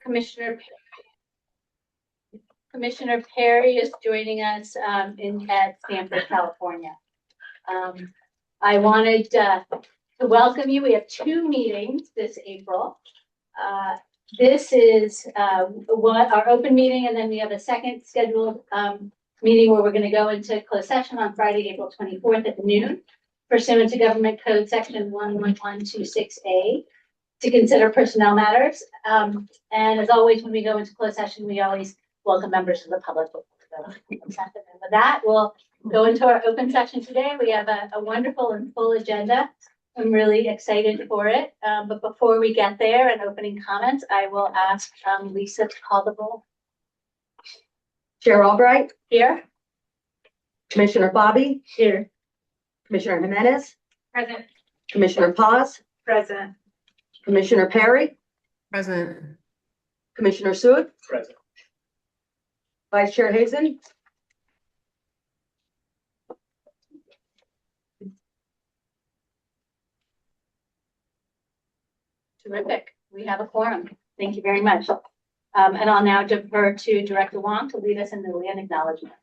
Commissioner Perry is joining us at Stanford, California. I wanted to welcome you. We have 2 meetings this April. This is our open meeting, and then we have a second scheduled meeting where we're going to go into closed session on Friday, April 24th at noon, pursuant to Government Code Section 11126A, to consider personnel matters. And as always, when we go into closed session, we always welcome members of the public. And with that, we'll go into our open session today. We have a wonderful and full agenda. I'm really excited for it. But before we get there and opening comments, I will ask Lisa to call the roll. Chair Albright. Here. Commissioner Bobby. Here. Commissioner Jimenez. Present. Commissioner Paz. Present. Commissioner Perry. Present. Commissioner Seward. Present. Vice Chair Hazen. Terrific. We have a quorum. Thank you very much. And I'll now defer to Director Wong to lead us in the land acknowledgement.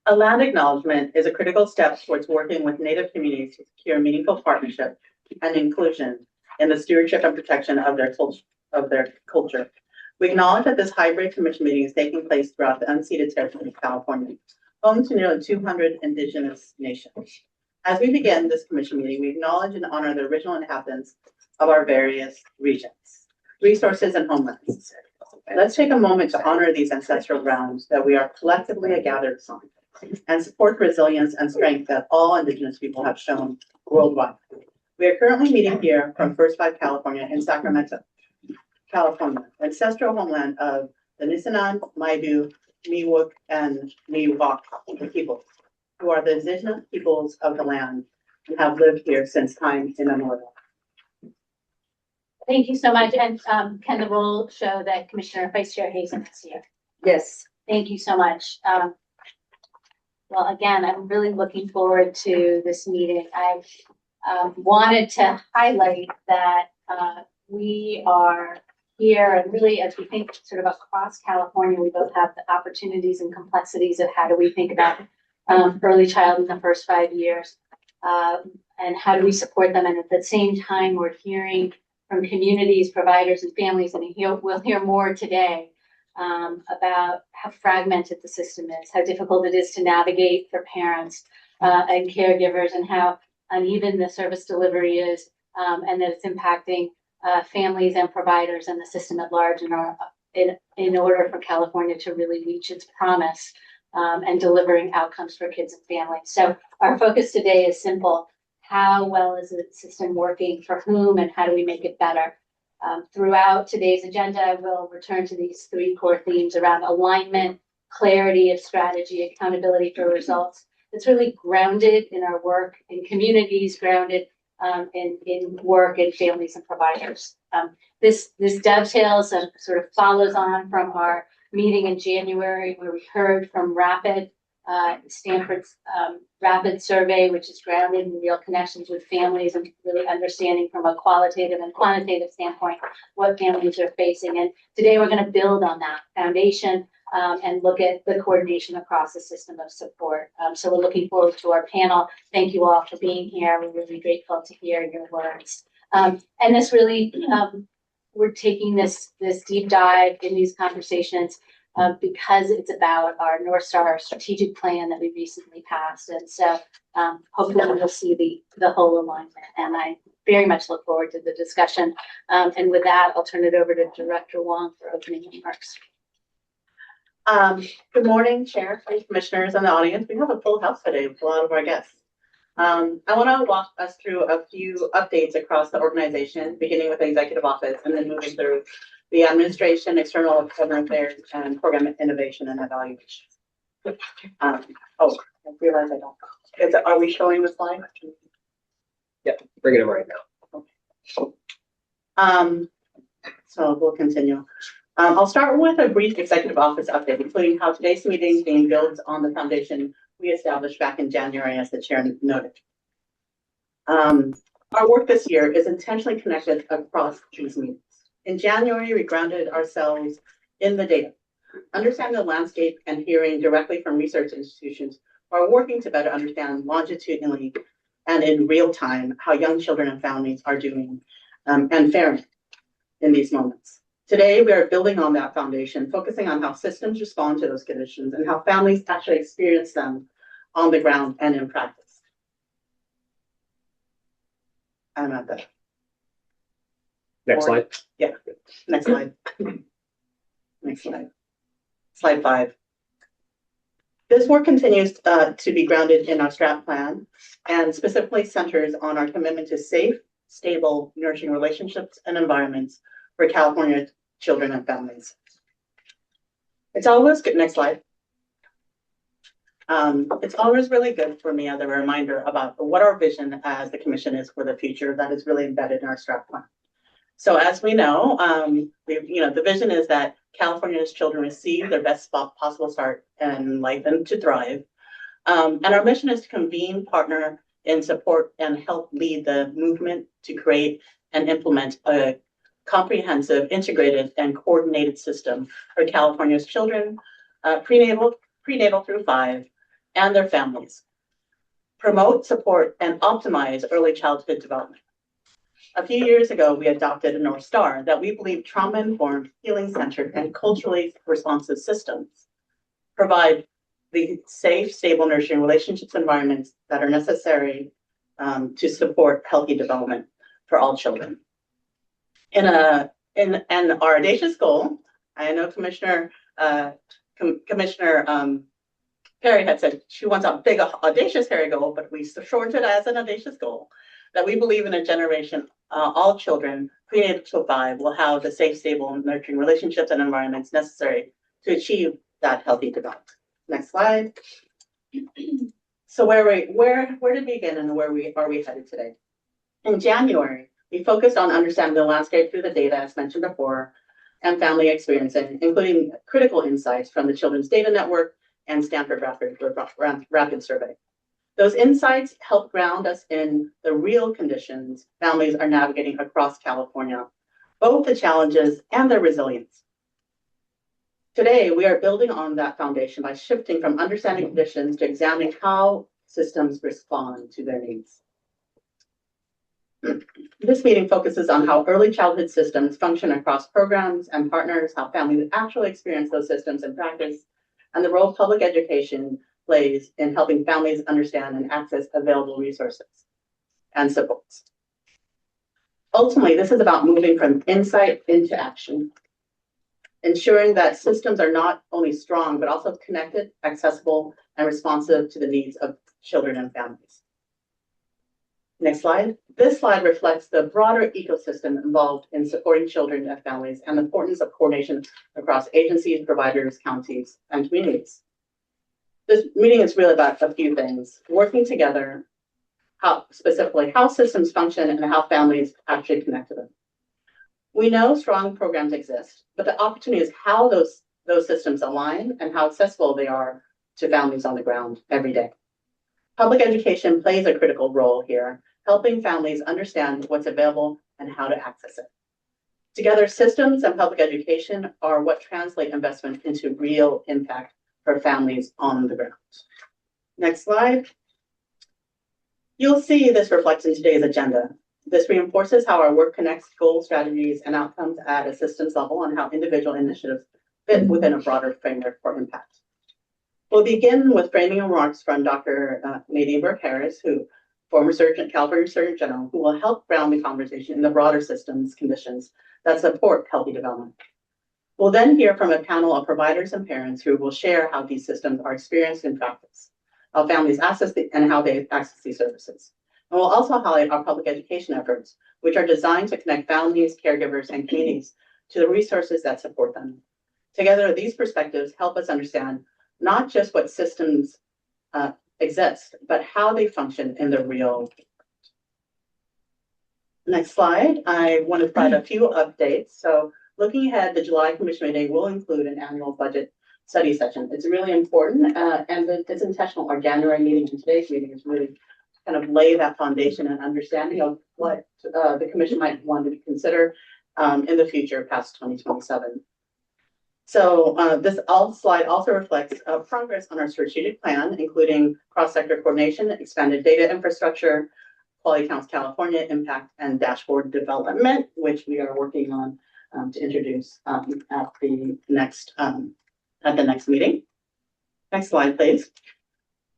A land acknowledgement is a critical step towards working with Native communities to secure meaningful partnership and inclusion in the stewardship and protection of their culture. We acknowledge that this hybrid commission meeting is taking place throughout the unceded territory of California, home to nearly 200 indigenous nations. As we begin this commission meeting, we acknowledge and honor the original inhabitants of our various regions, resources, and homelands. Let's take a moment to honor these ancestral grounds that we are collectively gathered on and support the resilience and strength that all indigenous people have shown worldwide. We are currently meeting here from First Five California in Sacramento, California, ancestral homeland of the Nisenan, Maidu, Miwok, and Miwok people, who are the indigenous peoples of the land and have lived here since time immemorial. Thank you so much. And can the roll show that Commissioner Vice Chair Hazen is here? Yes. Thank you so much. Well, again, I'm really looking forward to this meeting. I wanted to highlight that we are here, and really as we think sort of across California, we both have the opportunities and complexities of how do we think about early child in the first 5 years, and how do we support them. And at the same time, we're hearing from communities, providers, and families, and we'll hear more today about how fragmented the system is, how difficult it is to navigate for parents and caregivers, and how uneven the service delivery is, and that it's impacting families and providers and the system at large in order for California to really reach its promise and delivering outcomes for kids and families. So our focus today is simple. How well is the system working for whom, and how do we make it better? Throughout today's agenda, we'll return to these 3 core themes around alignment, clarity of strategy, accountability for results. It's really grounded in our work in communities, grounded in work and families and providers. This dovetails and sort of follows on from our meeting in January, where we heard from Rapid, Stanford's Rapid survey, which is grounded in real connections with families and really understanding from a qualitative and quantitative standpoint what families are facing. And today we're going to build on that foundation and look at the coordination across the system of support. So we're looking forward to our panel. Thank you all for being here. We're really grateful to hear your words. And this really, we're taking this deep dive in these conversations because it's about our North Star strategic plan that we recently passed. And so hopefully we'll see the whole alignment. And I very much look forward to the discussion. And with that, I'll turn it over to Director Wong for opening remarks. Good morning, Chair, Commissioners, and the audience. We have a full house today with a lot of our guests. I want to walk us through a few updates across the organization, beginning with the executive office and then moving through the administration, external government affairs, and program innovation and evaluation. I realize I don't. Are we showing the slide? Yep, bring it in right now. Okay. So we'll continue. I'll start with a brief executive office update, including how today's meeting builds on the foundation we established back in January, as the chair noted. Our work this year is intentionally connected across these meetings. In January, we grounded ourselves in the data, understanding the landscape and hearing directly from research institutions who are working to better understand longitudinally and in real time how young children and families are doing and faring in these moments. Today, we are building on that foundation, focusing on how systems respond to those conditions and how families actually experience them on the ground and in practice. I'm at the Next slide. next slide. Next slide. Slide 5. This work continues to be grounded in our strat plan and specifically centers on our commitment to safe, stable, nourishing relationships and environments for California children and families. It's always good. Next slide. It's always really good for me as a reminder about what our vision as the commission is for the future that is really embedded in our strat plan. So as we know, the vision is that California's children receive their best possible start in life and to thrive. And our mission is to convene, partner, and support and help lead the movement to create and implement a comprehensive, integrated, and coordinated system for California's children, prenatal through 5, and their families. Promote, support, and optimize early childhood development. A few years ago, we adopted a North Star that we believe trauma-informed, healing-centered, and culturally responsive systems provide the safe, stable, nurturing relationships environments that are necessary to support healthy development for all children. And our audacious goal, I know Commissioner Perry had said she wants a big, audacious, hairy goal, but we shortened it as an audacious goal, that we believe in a generation, all children, prenatal to 5, will have the safe, stable, and nurturing relationships and environments necessary to achieve that healthy development. Next slide. So where did we begin and where are we headed today? In January, we focused on understanding the landscape through the data, as mentioned before, and family experiencing, including critical insights from the Children's Data Network and Stanford Rapid Survey. Those insights help ground us in the real conditions families are navigating across California, both the challenges and their resilience. Today, we are building on that foundation by shifting from understanding conditions to examining how systems respond to their needs. This meeting focuses on how early childhood systems function across programs and partners, how families actually experience those systems in practice, and the role public education plays in helping families understand and access available resources and supports. Ultimately, this is about moving from insight into action, ensuring that systems are not only strong, but also connected, accessible, and responsive to the needs of children and families. Next slide. This slide reflects the broader ecosystem involved in supporting children and families and the importance of coordination across agencies, providers, counties, and communities. This meeting is really about a few things: working together, specifically how systems function and how families actually connect to them. We know strong programs exist, but the opportunity is how those systems align and how accessible they are to families on the ground every day. Public education plays a critical role here, helping families understand what's available and how to access it. Together, systems and public education are what translate investment into real impact for families on the ground. Next slide. You'll see this reflects in today's agenda. This reinforces how our work connects goals, strategies, and outcomes at a systems level and how individual initiatives fit within a broader framework for impact. We'll begin with framing remarks from Dr. Nadine Burke-Harris, former California Surgeon General, who will help ground the conversation in the broader systems conditions that support healthy development. We'll then hear from a panel of providers and parents who will share how these systems are experienced in practice, how families access and how they access these services. And we'll also highlight our public education efforts, which are designed to connect families, caregivers, and communities to the resources that support them. Together, these perspectives help us understand not just what systems exist, but how they function in the real world. Next slide. I want to provide a few updates. So looking ahead, the July Commission meeting will include an annual budget study session. It's really important, and it's intentional. Our January meeting and today's meeting is really kind of lay that foundation and understanding of what the Commission might want to consider in the future past 2027. So this slide also reflects progress on our strategic plan, including cross-sector coordination, expanded data infrastructure, Quality Counts California impact, and dashboard development, which we are working on to introduce at the next meeting. Next slide, please.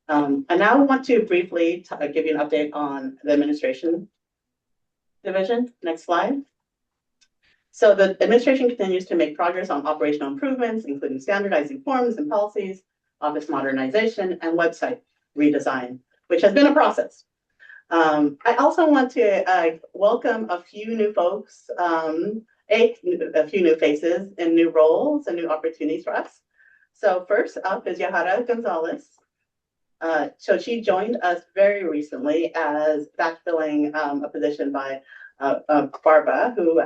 I now want to briefly give you an update on the administration division. Next slide. So the administration continues to make progress on operational improvements, including standardizing forms and policies, office modernization, and website redesign, which has been a process. I also want to welcome a few new folks, a few new faces in new roles and new opportunities for us. So first up is Yahara Gonzalez. So she joined us very recently as backfilling a position by Barbara, who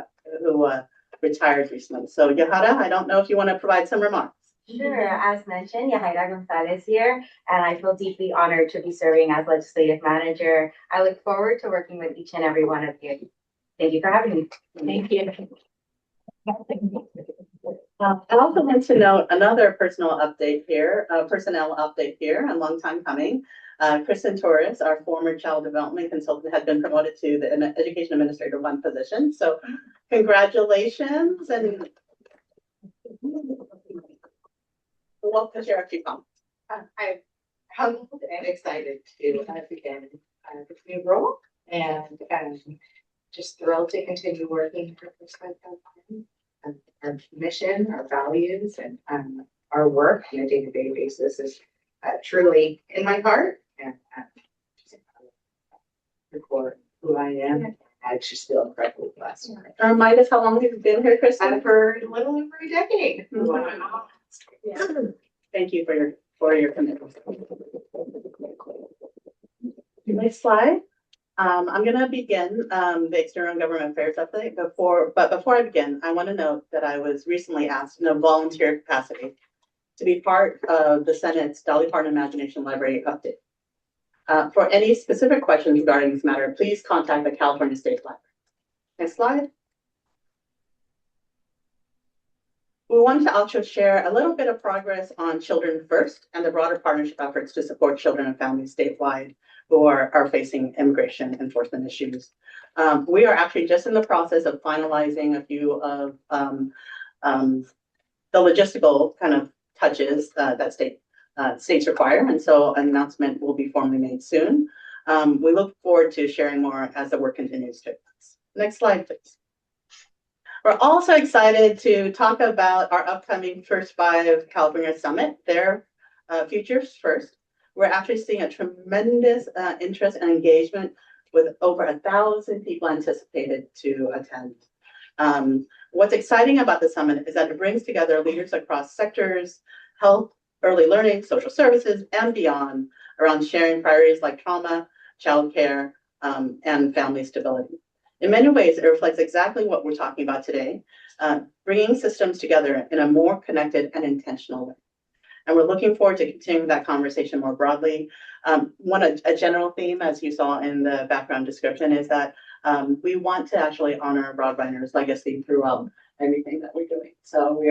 retired recently. So Yahara, I don't know if you want to provide some remarks. Sure, as mentioned, Yahaira Gonzalez here, and I feel deeply honored to be serving as legislative manager. I look forward to working with each and every one of you. Thank you for having me. Thank you. I also want to note another personnel update here, a long time coming. Kristen Torres, our former child development consultant, had been promoted to the education administrator one position. So congratulations, and welcome to share a few comments. I'm humbled and excited to begin this new role, and just thrilled to continue working for First and our mission, our values, and our work on a day-to-day basis is truly in my heart, and for who I am. I just feel incredibly blessed. Remind us how long you've been here, Kristen? For a little over a decade. Wow. Yeah. Thank you for your commitment. Next slide. I'm going to begin the external government affairs update. Before I begin, I want to note that I was recently asked in a volunteer capacity to be part of the Senate's Dolly Parton Imagination Library update. For any specific questions regarding this matter, please contact the California State Library. Next slide. We wanted to also share a little bit of progress on Children First and the broader partnership efforts to support children and families statewide who are facing immigration enforcement issues. We are actually just in the process of finalizing a few of the logistical kind of touches that states require, and so an announcement will be formally made soon. We look forward to sharing more as the work continues to advance. Next slide, please. We're also excited to talk about our upcoming First Five California Summit, their Futures First. We're actually seeing a tremendous interest and engagement with over 1,000 people anticipated to attend. What's exciting about the summit is that it brings together leaders across sectors, health, early learning, social services, and beyond around sharing priorities like trauma, childcare, and family stability. In many ways, it reflects exactly what we're talking about today, bringing systems together in a more connected and intentional way. And we're looking forward to continuing that conversation more broadly. A general theme, as you saw in the background description, is that we want to actually honor Broadwiner's legacy throughout everything that we're doing. So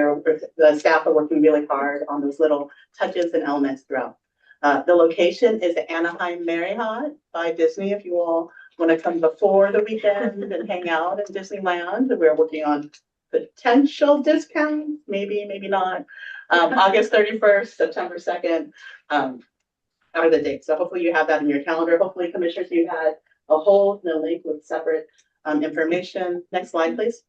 the staff are working really hard on those little touches and elements throughout. The location is the Anaheim Marriott by Disney. If you all want to come before the weekend and hang out in Disneyland, we're working on potential discounts, maybe not. August 31st, September 2nd are the dates. So hopefully you have that in your calendar. Hopefully, commissioners, you had a whole link with separate information. Next slide, please.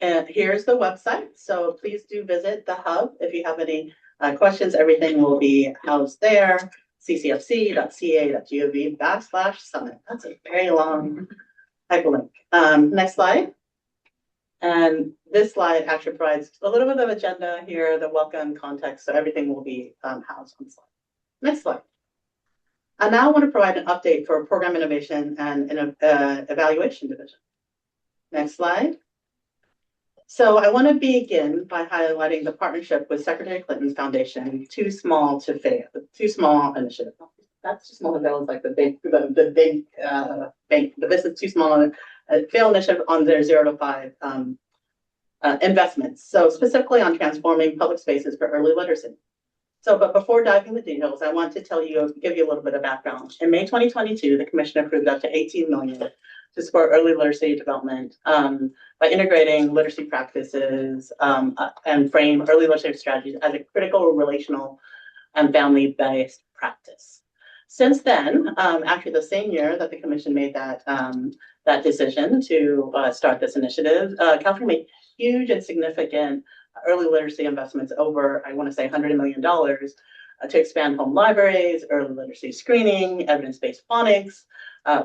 And here's the website. So please do visit the hub if you have any questions. Everything will be housed there. ccfc.ca.gov/summit. That's a very long hyperlink. Next slide. And this slide actually provides a little bit of agenda here, the welcome context, so everything will be housed on the slide. Next slide. I now want to provide an update for program innovation and an evaluation division. Next slide. So I want to begin by highlighting the partnership with Secretary Clinton's foundation, Too Small to Fail, Too Small initiative. That's Too Small to Fail is like the big bank, but this is Too Small fail initiative on their 0 to 5 investments. So specifically on transforming public spaces for early literacy. So, but before diving into the details, I want to give you a little bit of background. In May 2022, the commission approved up to 18 million to support early literacy development by integrating literacy practices and frame early literacy strategies as a critical relational and family-based practice. Since then, actually the same year that the commission made that decision to start this initiative, California made huge and significant early literacy investments over, I want to say, $100 million to expand home libraries, early literacy screening, evidence-based phonics,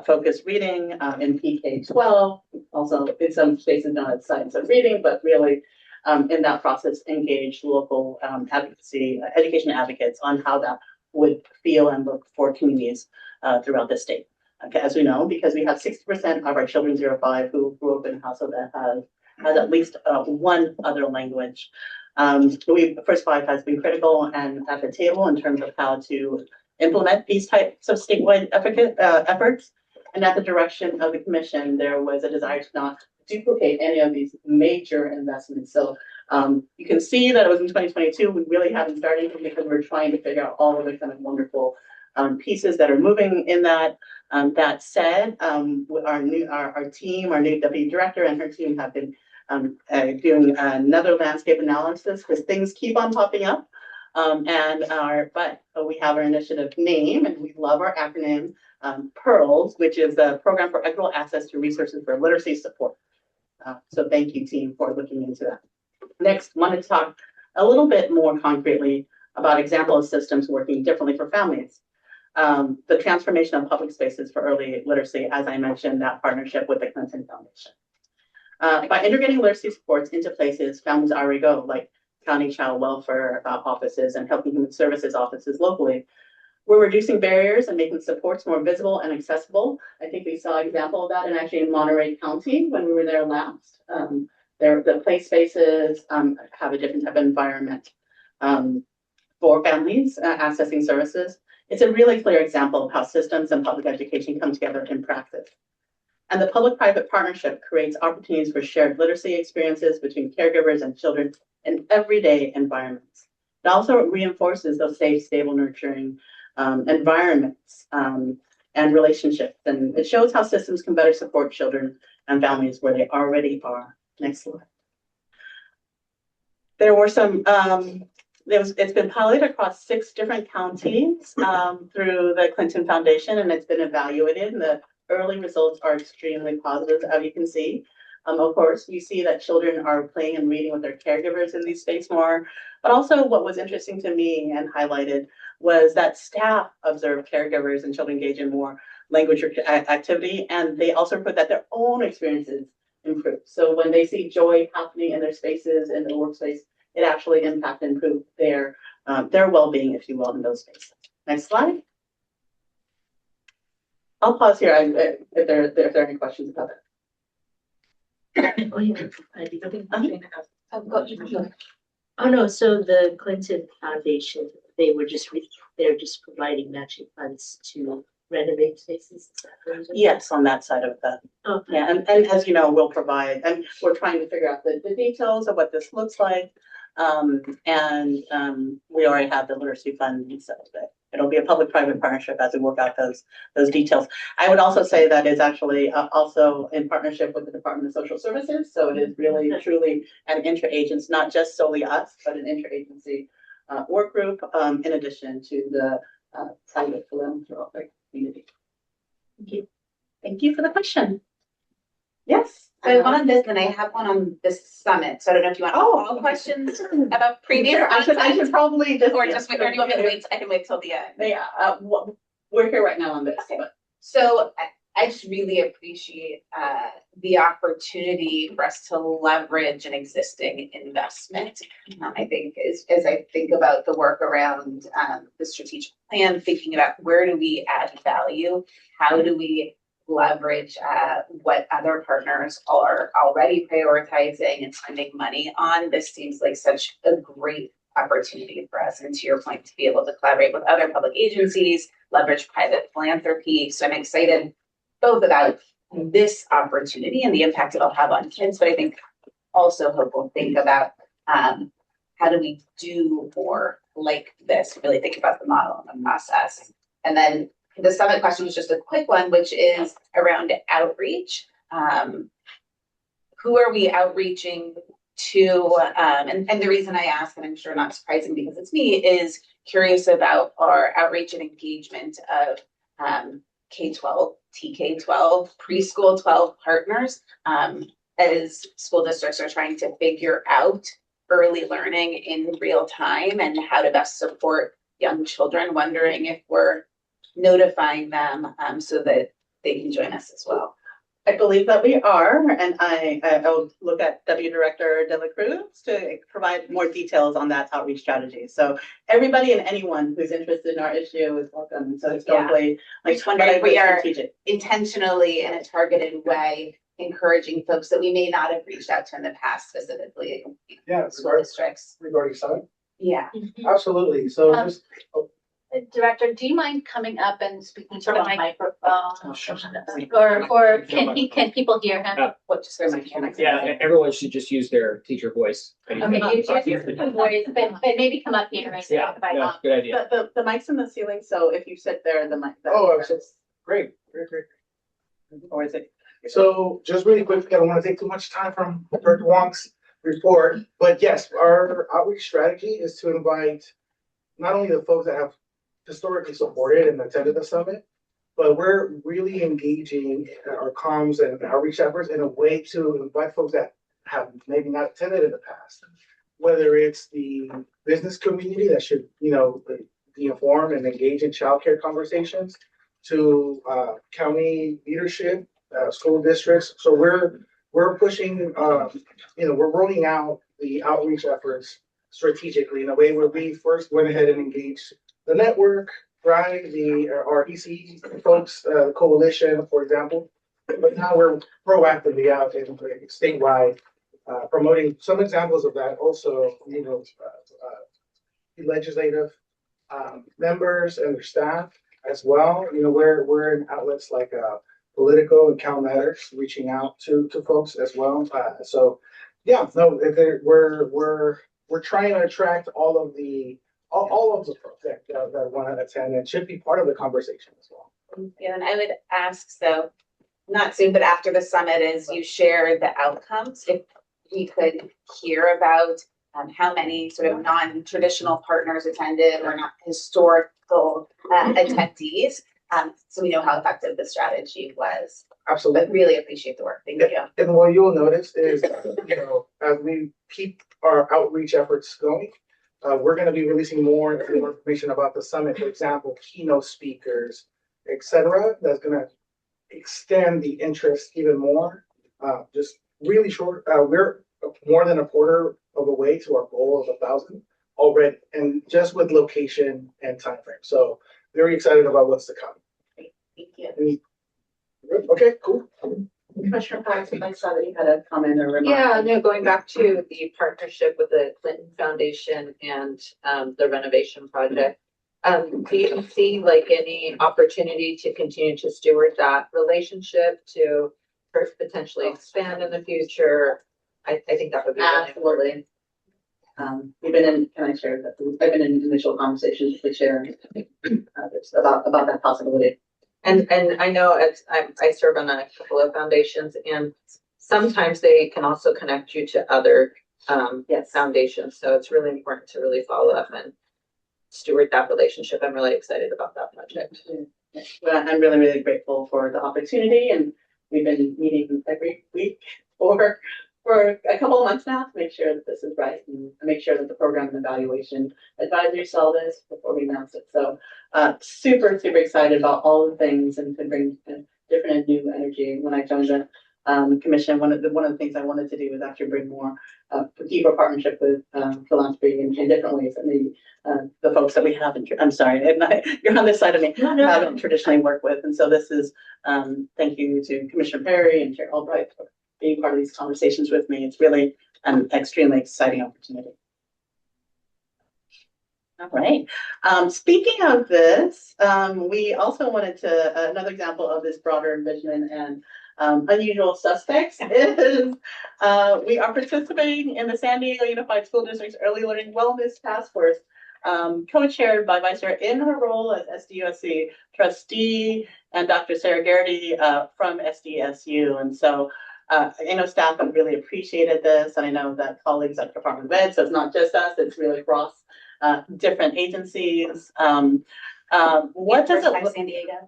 focused reading in PK-12, also in some spaces not as science of reading, but really in that process engage local advocacy, education advocates on how that would feel and look for communities throughout the state. Okay, as we know, because we have 60% of our children 0 to 5 who grew up in a household that has at least one other language. First Five has been critical and at the table in terms of how to implement these types of statewide efforts. And at the direction of the commission, there was a desire to not duplicate any of these major investments. So you can see that it was in 2022, we really haven't started because we're trying to figure out all of the kind of wonderful pieces that are moving in that. That said, our team, our new deputy director and her team have been doing another landscape analysis because things keep on popping up. But we have our initiative name and we love our acronym PEARLS, which is the Program for Equitable Access to Resources for Literacy Support. So thank you, team, for looking into that. Next, I wanted to talk a little bit more concretely about example of systems working differently for families. The transformation of public spaces for early literacy, as I mentioned, that partnership with the Clinton Foundation. By integrating literacy supports into places families already go, like county child welfare offices and health and human services offices locally, we're reducing barriers and making supports more visible and accessible. I think we saw an example of that in Monterey County when we were there last. The play spaces have a different type of environment for families accessing services. It's a really clear example of how systems and public education come together in practice. And the public-private partnership creates opportunities for shared literacy experiences between caregivers and children in everyday environments. It also reinforces those safe, stable, nurturing environments and relationships. And it shows how systems can better support children and families where they already are. Next slide. There were some, it's been piloted across 6 different counties through the Clinton Foundation, and it's been evaluated. And the early results are extremely positive, as you can see. Of course, you see that children are playing and reading with their caregivers in these spaces more. But also what was interesting to me and highlighted was that staff observed caregivers and children engage in more language activity. And they also put that their own experiences improve. So when they see joy happening in their spaces, in the workspace, it actually impacts and improves their well-being, if you will, in those spaces. Next slide. I'll pause here if there are any questions about it. Oh, no, so the Clinton Foundation, they're just providing matching funds to renovate spaces. Is that what it is? Yes, on that side of that. Okay. Yeah, and as you know, we'll provide, and we're trying to figure out the details of what this looks like. We already have the literacy fund set up. It'll be a public-private partnership as we work out those details. I would also say that it's actually also in partnership with the Department of Social Services. So it is really, truly an interagency, not just solely us, but an interagency work group in addition to the private philanthropic community. Thank you. Thank you for the question. Yes. So I have one on this, and I have one on this summit. So I don't know if you want all questions about previous. I should probably just. Or just wait, or do you want me to wait? I can wait till the end. Yeah, we're here right now on this. Okay. But. So I just really appreciate the opportunity for us to leverage an existing investment. I think as I think about the work around the strategic plan, thinking about where do we add value, how do we leverage what other partners are already prioritizing and spending money on. This seems like such a great opportunity for us. And to your point, to be able to collaborate with other public agencies, leverage private philanthropy. So I'm excited both about this opportunity and the impact it'll have on kids, but I think also hope we'll think about, how do we do more like this, really think about the model and the process. And then the summit question was just a quick one, which is around outreach. Who are we outreaching to? And the reason I ask, and I'm sure not surprising because it's me, is curious about our outreach and engagement of K-12, TK-12, preschool 12 partners, as school districts are trying to figure out early learning in real time and how to best support young children, wondering if we're notifying them so that they can join us as well. I believe that we are, and I'll look at W Director De La Cruz to provide more details on that outreach strategy. So everybody and anyone who's interested in our issue is welcome. So historically, I just wonder if we are intentionally in a targeted way encouraging folks that we may not have reached out to in the past, specifically Yeah, school districts. regarding summit, Yeah. absolutely. So Um, just, Director, do you mind coming up and speaking to Turn the on. microphone? sure. Or can people hear him? What just for my camera? Yeah, everyone should just use their teacher voice. Okay, you just the voice, but maybe come up here and Yeah, talk about no, good idea. The mic's in the ceiling, so if you sit there, the mic. Oh, absolutely. Great. Or is it? So just really quick, I don't want to take too much time from Director Wong's report, but yes, our outreach strategy is to invite not only the folks that have historically supported and attended the summit, but we're really engaging our comms and outreach efforts in a way to invite folks that have maybe not attended in the past. Whether it's the business community that should, be informed and engage in childcare conversations, to county leadership, school districts. So we're pushing, we're rolling out the outreach efforts strategically in a way where we first went ahead and engaged the network, right? Our EC folks, coalition, for example. But now we're proactively out in statewide, promoting some examples of that. Also, legislative members and their staff as well. We're in outlets like Politico and Cal Matters, reaching out to folks as well. So yeah, no, we're trying to attract all of the folks that want to attend and should be part of the conversation as well. Yeah, and I would ask, so not soon, but after the summit, as you share the outcomes, if we could hear about how many sort of non-traditional partners attended or not historical attendees, so we know how effective the strategy was. Absolutely. But really appreciate the work. Thank you. And what you'll notice is, as we keep our outreach efforts going, we're going to be releasing more information about the summit, for example, keynote speakers, etc. That's going to extend the interest even more. Just really short. We're more than a quarter of a way to our goal of 1,000 already, and just with location and time frame. So very excited about what's to come. Thank you. Okay, cool. Commissioner Patterson, I saw that you had a comment or remark. Yeah, no, going back to the partnership with the Clinton Foundation and the renovation project. Do you see like any opportunity to continue to steward that relationship to potentially expand in the future? I think that would be really important. Absolutely. We've been in, can I share that? I've been in initial conversations with the chair about that possibility. And I know I serve on a couple of foundations, and sometimes they can also connect you to other foundations. So it's really important to really follow up and steward that relationship. I'm really excited about that project. Well, I'm really, really grateful for the opportunity, and we've been meeting every week for a couple of months now to make sure that this is right and make sure that the program and evaluation advisory saw this before we announced it. So super, super excited about all the things and to bring different and new energy. When I joined the commission, one of the things I wanted to do was actually bring more deeper partnership with philanthropy in different ways that maybe the folks that we haven't, I'm sorry, you're on this side of me, haven't traditionally worked with. And so this is, thank you to Commissioner Perry and Chair Albright for being part of these conversations with me. It's really an extremely exciting opportunity. All right. Speaking of this, we also wanted to, another example of this broader vision and unusual suspects is, we are participating in the San Diego Unified School District's Early Learning Wellness Task Force, co-chaired by Vice Chair in her role as SDUSC trustee and Dr. Sarah Garrity, from SDSU. And so, I know staff have really appreciated this, and I know that colleagues at Department of Ed, so it's not just us, it's really across different agencies. What does it look? San Diego.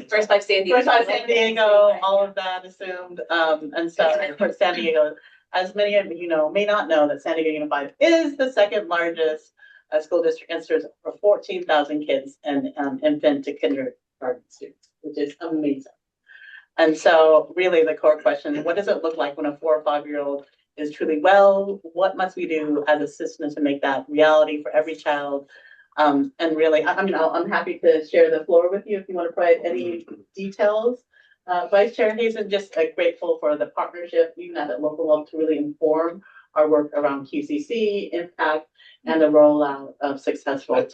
First by San Diego. First by San Diego, all of that assumed, and so, and of course, San Diego, as many of you know, may not know that San Diego Unified is the second largest school district and serves for 14,000 kids and infant to kindergarten students, which is amazing. And so really the core question, what does it look like when a 4 or 5-year-old is truly well? What must we do as a system to make that reality for every child? And really, I'm happy to share the floor with you if you want to provide any details. Vice Chair Hazen, just grateful for the partnership, even at the local level, to really inform our work around QCC, impact, and the rollout of successful.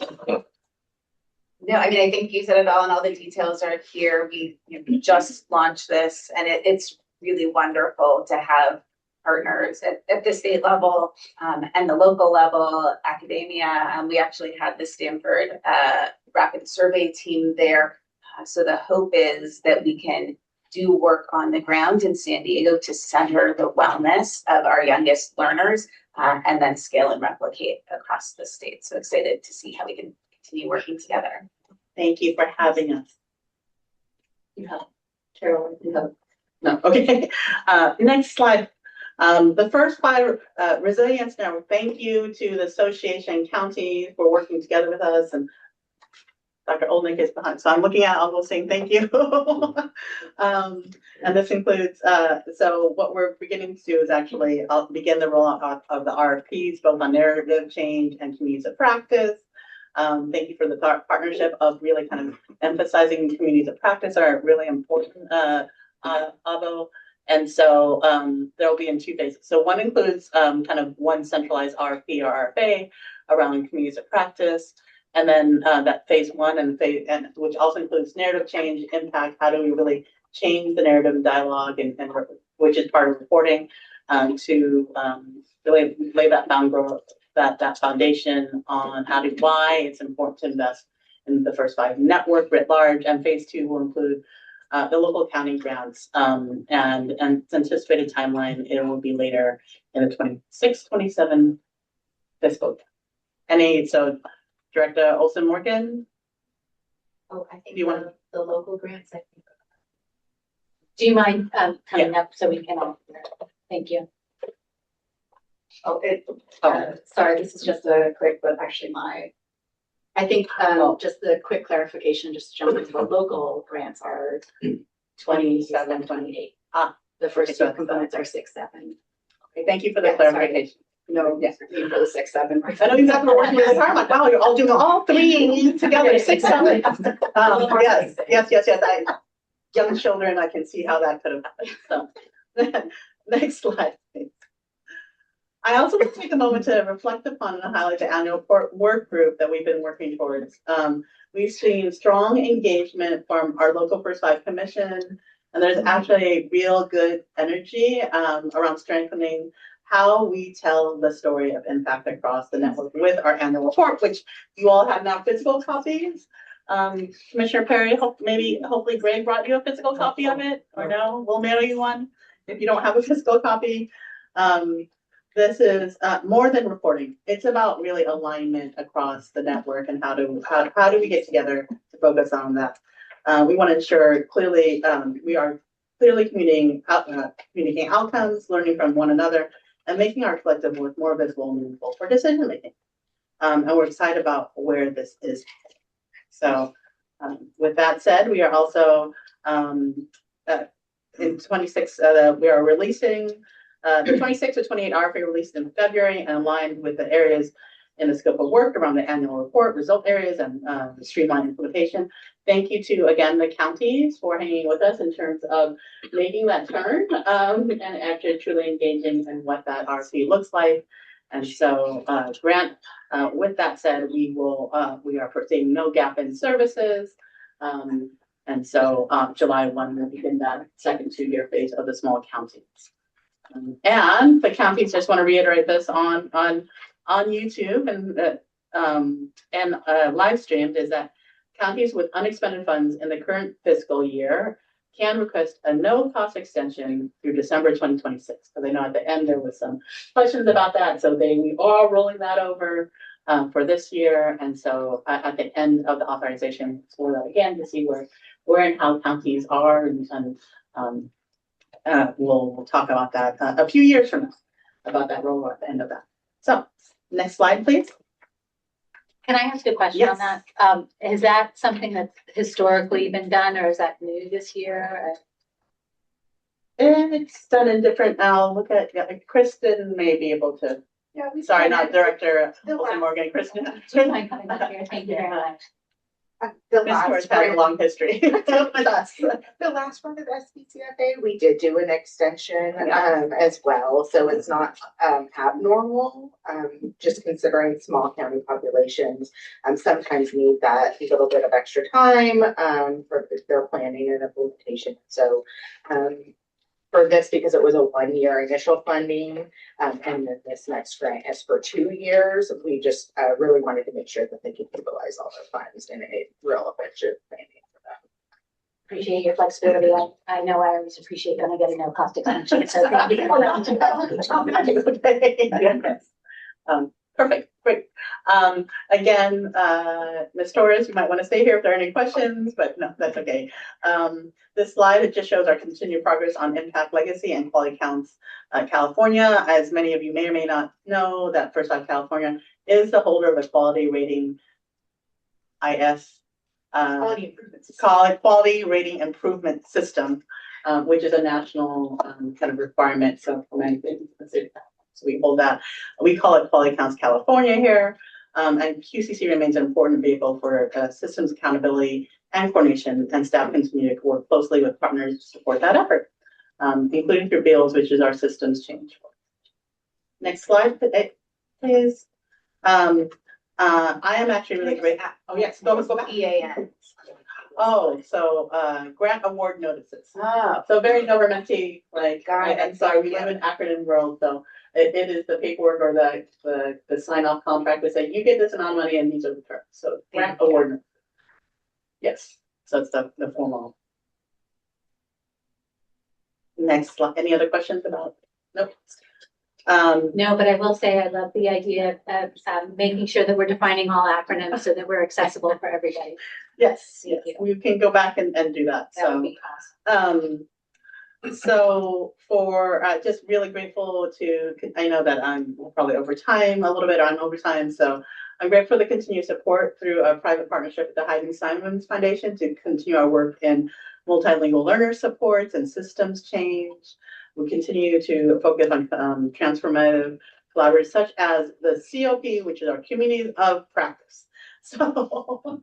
No, I mean, I think you said it all and all the details are here. We just launched this and it's really wonderful to have partners at the state level and the local level, academia. We actually had the Stanford rapid survey team there. So the hope is that we can do work on the ground in San Diego to center the wellness of our youngest learners and then scale and replicate across the state. So excited to see how we can continue working together. Thank you for having us. You have, Carolyn, you have, no, okay. Next slide. The first slide, resilience now. Thank you to the association county for working together with us, and Dr. Oldnick is behind, so I'm looking at Uncle saying thank you. And this includes, so what we're beginning to do is actually begin the rollout of the RFPs, both on narrative change and communities of practice. Thank you for the partnership of really kind of emphasizing communities of practice are really important, Avo. And so there will be in 2 phases. So one includes kind of one centralized RFP or RFA around communities of practice. And then that phase 1 and which also includes narrative change, impact, how do we really change the narrative and dialogue, and which is part of reporting, to really lay that that foundation on why it's important to invest in the first 5 network writ large. And phase 2 will include the local county grants, and its anticipated timeline, it will be later in the 26-27 fiscal year. So Director Olson Morgan. Oh, I think Do you want the local grants, I think. Do you mind coming up so we can all, thank you. Sorry, this is just a quick, but actually I think just the quick clarification, just to jump into the local grants are 27, 28. The first 2 components are 6, 7. Okay, thank you for the clarification. No, yes, for the 6, 7. I know exactly what we're working really hard. I'm like, wow, you're all doing all 3 together, 6, 7. Yes. Young children, I can see how that could have happened. So, next slide, please. I also want to take a moment to reflect upon and highlight the annual work group that we've been working towards. We've seen strong engagement from our local First 5 Commission, and there's actually real good energy around strengthening how we tell the story of impact across the network with our annual report, which you all have now physical copies. Commissioner Perry, hopefully Greg brought you a physical copy of it, or no? We'll mail you one if you don't have a physical copy. This is more than reporting. It's about really alignment across the network and how do we get together to focus on that. We want to ensure clearly we are clearly communicating outcomes, learning from one another, and making our collective work more visible and meaningful for decision making. And we're excited about where this is. So with that said, we are also in 26, we are releasing the 26 to 28 RFA released in February and aligned with the areas in the scope of work around the annual report, result areas, and streamlined implementation. Thank you to, again, the counties for hanging with us in terms of making that turn and actually truly engaging in what that RFP looks like. And so, Grant, with that said, we are foreseeing no gap in services. And so, July 1 will begin that second 2-year phase of the small counties. And the counties, just want to reiterate this on YouTube and live streamed, is that counties with unexpended funds in the current fiscal year can request a no-cost extension through December 2026. Because I know at the end there was some questions about that, so we are rolling that over for this year. And so at the end of the authorization for that again to see where and how counties are, and we'll talk about that a few years from now, about that roll at the end of that. So next slide, please. Can I ask a question on that? Is that something that's historically been done, or is that new this year? And it's done in different, I'll look at, Kristen may be able to, Yeah, we sorry, started- not Director The Olsen last- Morgan, Kristen. Thank you very much. The Ms. Torres last has a one, long history with us. the last one of SBCFA, we did do an extension, Yeah. as well, so it's not, abnormal. Just considering small county populations, sometimes need that little bit of extra time, for their planning and implementation. So, for this, because it was a 1-year initial funding, and then this next grant is for 2 years, we just really wanted to make sure that they could utilize all their funds in a real efficient planning for them. Appreciate your flexibility. I know I always appreciate when I get a no cost extension, so thank you. Yes. Perfect, great. Again, Ms. Torres, you might want to stay here if there are any questions, but no, that's okay. This slide, it just shows our continued progress on Impact Legacy and Quality Counts California. As many of you may or may not know, that First Life California is the holder of the quality rating IS. Quality improvements. Quality Rating Improvement System, which is a national kind of requirement. So we hold that. We call it Quality Counts California here. And QCC remains an important vehicle for systems accountability and coordination, and staff continue to work closely with partners to support that effort, including through BILLS, which is our systems change. Next slide, please. I am actually really great. Oh yes, go back. EAN. Oh, so grant award notices. Oh. So very governmenty, like, Got it. and sorry, we live in acronym world, so it is the paperwork or the sign off contract that say you get this amount of money and these are the terms. So grant award. Notice. Yes, so it's the formal. Next slide. Any other questions about? Nope. No, but I will say I love the idea of making sure that we're defining all acronyms so that we're accessible for everybody. Yes, Thank yes, you. we can go back and do that. That would So, be awesome. so for just really grateful to, I know that I'm probably over time a little bit, or I'm over time. So I'm grateful for the continued support through a private partnership with the Heidi Simons Foundation to continue our work in multilingual learner supports and systems change. We continue to focus on transformative collaborators such as the COP, which is our community of practice. So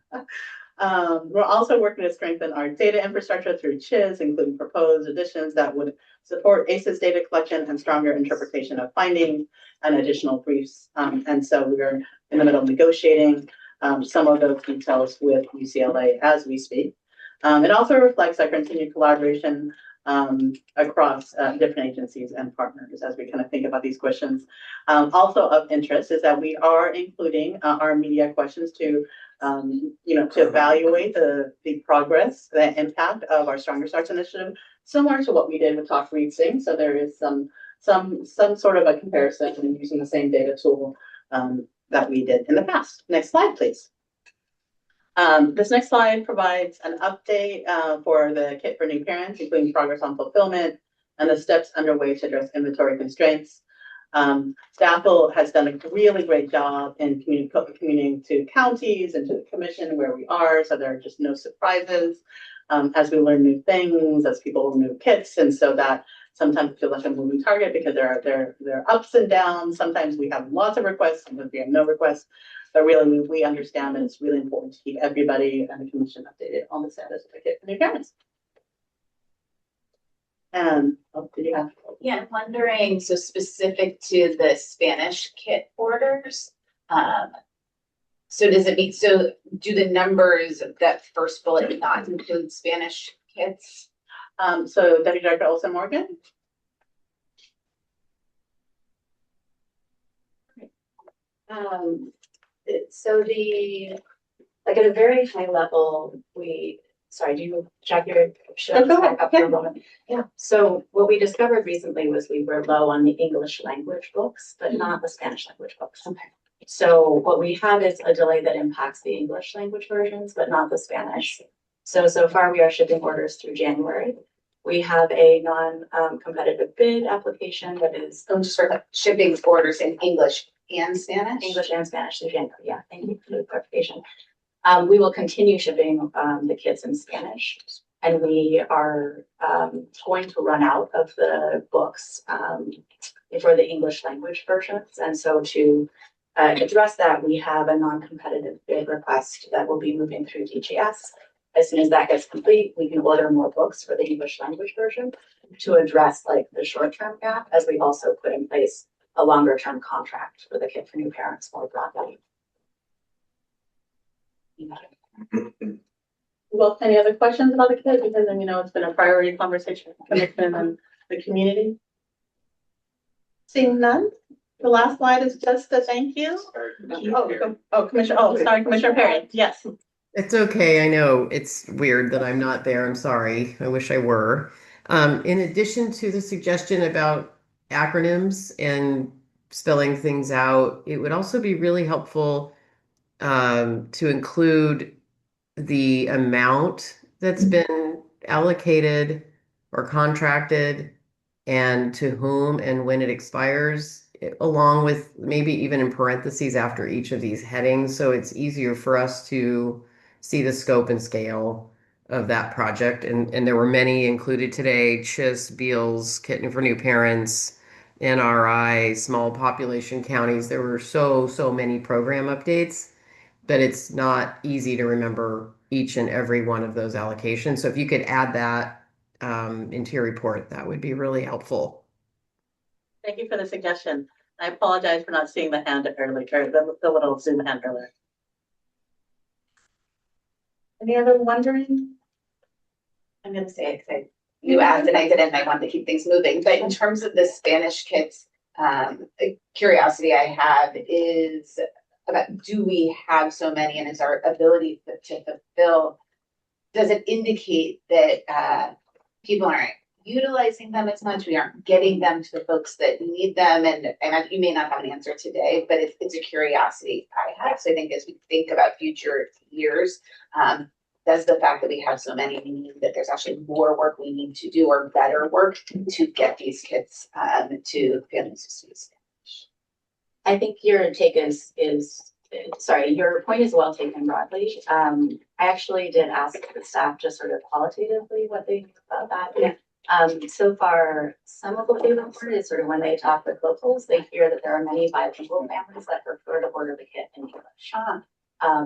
we're also working to strengthen our data infrastructure through CHIS, including proposed additions that would support ACES data collection and stronger interpretation of findings and additional briefs. And so we're in the middle of negotiating some of those details with UCLA as we speak. It also reflects our continued collaboration across different agencies and partners as we kind of think about these questions. Also of interest is that we are including our media questions to to evaluate the progress, the impact of our Stronger Starts initiative, similar to what we did with Talk Read Sing. So there is some sort of a comparison using the same data tool that we did in the past. Next slide, please. This next slide provides an update for the kit for new parents, including progress on fulfillment and the steps underway to address inventory constraints. Staff has done a really great job in communicating to counties and to the commission where we are, so there are just no surprises as we learn new things, as people learn new kits, and so that sometimes feels like a moving target because there are ups and downs. Sometimes we have lots of requests, sometimes we have no requests, but really we understand that it's really important to keep everybody and the commission updated on the status of the kit for new parents. And did you have? Yeah, I'm wondering, so specific to the Spanish kit orders, So does it mean, so do the numbers, that first bullet not include Spanish kids? So Deputy Director Olson Morgan? So like at a very high level, sorry, do you check your? Oh, go ahead. Back up for a moment? Yeah, so what we discovered recently was we were low on the English language books, but not the Spanish language books. Okay. So what we have is a delay that impacts the English language versions, but not the Spanish. So far we are shipping orders through January. We have a non-competitive bid application that is I'm just sort of shipping orders in English and Spanish? English and Spanish through January. Yeah, thank you for the clarification. We will continue shipping the kits in Spanish, and we are going to run out of the books for the English language versions. And so to address that, we have a non-competitive bid request that will be moving through DGS. As soon as that gets complete, we can order more books for the English language version to address like the short-term gap, as we also put in place a longer-term contract for the Kit for New Parents more broadly. Well, any other questions about the kid? Because then, you know, it's been a priority conversation with the commission and the community. Seeing none, the last slide is just a thank you. Commissioner Perry, yes. It's okay. I know it's weird that I'm not there. I'm sorry. I wish I were. In addition to the suggestion about acronyms and spelling things out, it would also be really helpful to include the amount that's been allocated or contracted and to whom and when it expires, along with maybe even in parentheses after each of these headings. So it's easier for us to see the scope and scale of that project. And there were many included today: CHIS, Beals, Kitten for New Parents, NRI, small population counties. There were so many program updates that it's not easy to remember each and every one of those allocations. So if you could add that into your report, that would be really helpful. Thank you for the suggestion. I apologize for not seeing the hand earlier, the little Zoom hand earlier. Any other wondering? I'm gonna say it, because you asked and I didn't, I wanted to keep things moving, but in terms of the Spanish kids, a curiosity I have is about, do we have so many, and is our ability to fulfill, does it indicate that people aren't utilizing them as much, we aren't getting them to the folks that need them? And you may not have an answer today, but it's a curiosity I have. So I think as we think about future years, does the fact that we have so many mean that there's actually more work we need to do, or better work to get these kids to families who speak Spanish? I think your take is sorry, your point is well taken broadly. I actually did ask the staff just sort of qualitatively what they think about that. Yeah. So far, some of what they reported is sort of when they talk with locals, they hear that there are many bilingual families that prefer to order the kit in English.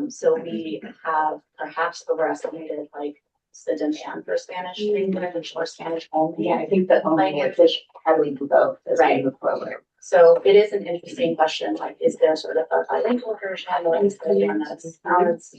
So we have perhaps overestimated like the demand for Spanish language or Spanish only. Yeah, I think that language is heavily both as we move forward. So it is an interesting question, like, is there sort of a bilingual version, or is there one that's balanced?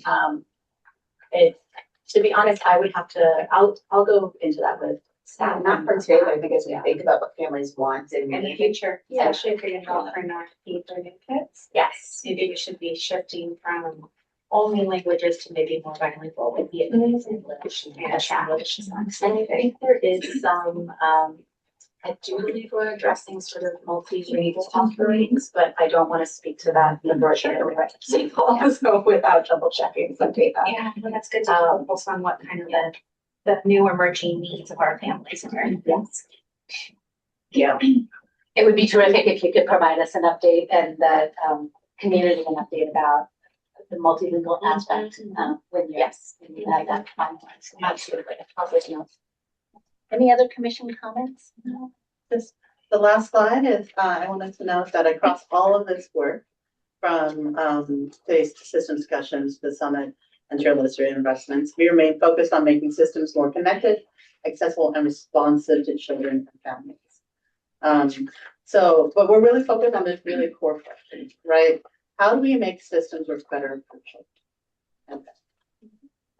To be honest, I would have to, I'll go into that with staff. Not for today, but I think as we think about what families want and In the need. future, Yeah. especially if you're gonna go for an RFP for new kits, Yes. maybe we should be shifting from only languages to maybe more bilingual with Vietnamese, English, and English. And I think there is some, I do believe we're addressing sort of multilingual offerings, but I don't want to speak to that unfortunately at City Hall, so without double checking some data. Yeah, well, that's good to focus on what kind of the new emerging needs of our families are. Yes. Yeah. It would be terrific if you could provide us an update and the community an update about the multilingual aspect when you when you have that finalized. Absolutely. Any other commission comments? No. Just the last slide is, I wanted to note that across all of this work, from today's system discussions, the summit, and Chair Lister investments, we remain focused on making systems more connected, accessible, and responsive to children and families. But we're really focused on this really core question, right? How do we make systems work better for children? And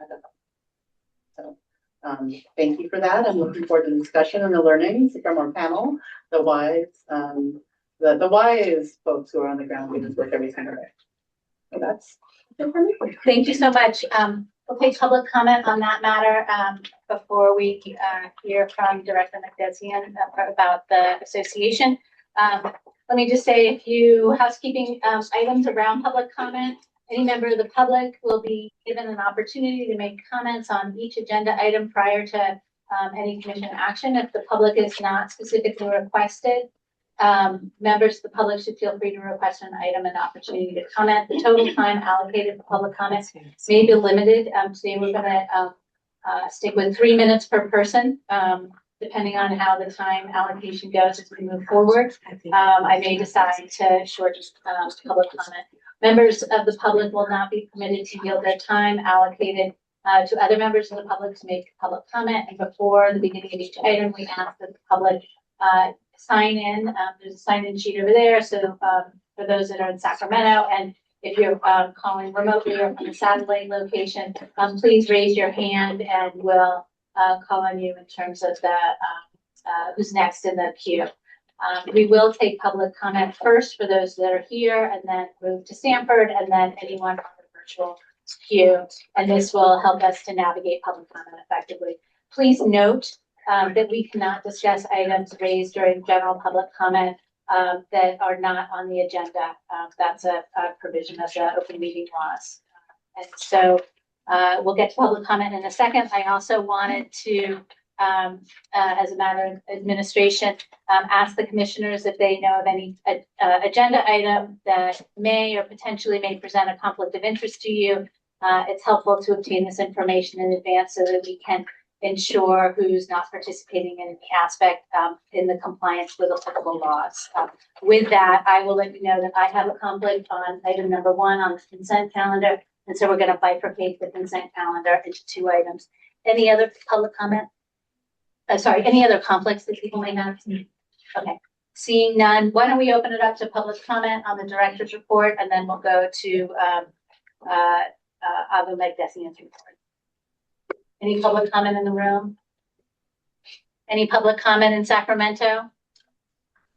I don't know. So, thank you for that. I'm looking forward to the discussion and the learnings from our panel. The whys, the why is folks who are on the ground doing this work every single day. So that's it for me. Thank you so much. Okay, public comment on that matter, before we, hear from Director McDessian about the association. Let me just say a few housekeeping, items around public comment. Any member of the public will be given an opportunity to make comments on each agenda item prior to, any commission action. If the public is not specifically requested, members of the public should feel free to request an item and opportunity to comment. The total time allocated for public comments may be limited. Today we're gonna stick with 3 minutes per person, depending on how the time allocation goes as we move forward. I may decide to shorten public comment. Members of the public will not be permitted to yield their time allocated to other members of the public to make public comment. And before the beginning of each item, we ask that the public sign in. There's a sign-in sheet over there. So for those that are in Sacramento, and if you're calling remotely or from a satellite location, please raise your hand and we'll call on you in terms of the who's next in the queue. We will take public comment first for those that are here, and then move to Sanford, and then anyone on the virtual queue. And this will help us to navigate public comment effectively. Please note that we cannot discuss items raised during general public comment that are not on the agenda. That's a provision of the open meeting laws. And so we'll get to public comment in a second. I also wanted to, as a matter of administration, ask the commissioners if they know of any agenda item that may or potentially may present a conflict of interest to you. It's helpful to obtain this information in advance so that we can ensure who's not participating in any aspect in the compliance with applicable laws. With that, I will let you know that I have a conflict on item number 1 on the consent calendar. And so we're going to bifurcate the consent calendar into 2 items. Any other public comment? Any other conflicts that people may have? Okay, seeing none, why don't we open it up to public comment on the director's report, and then we'll go to Ava Magdessian's report. Any public comment in the room? Any public comment in Sacramento?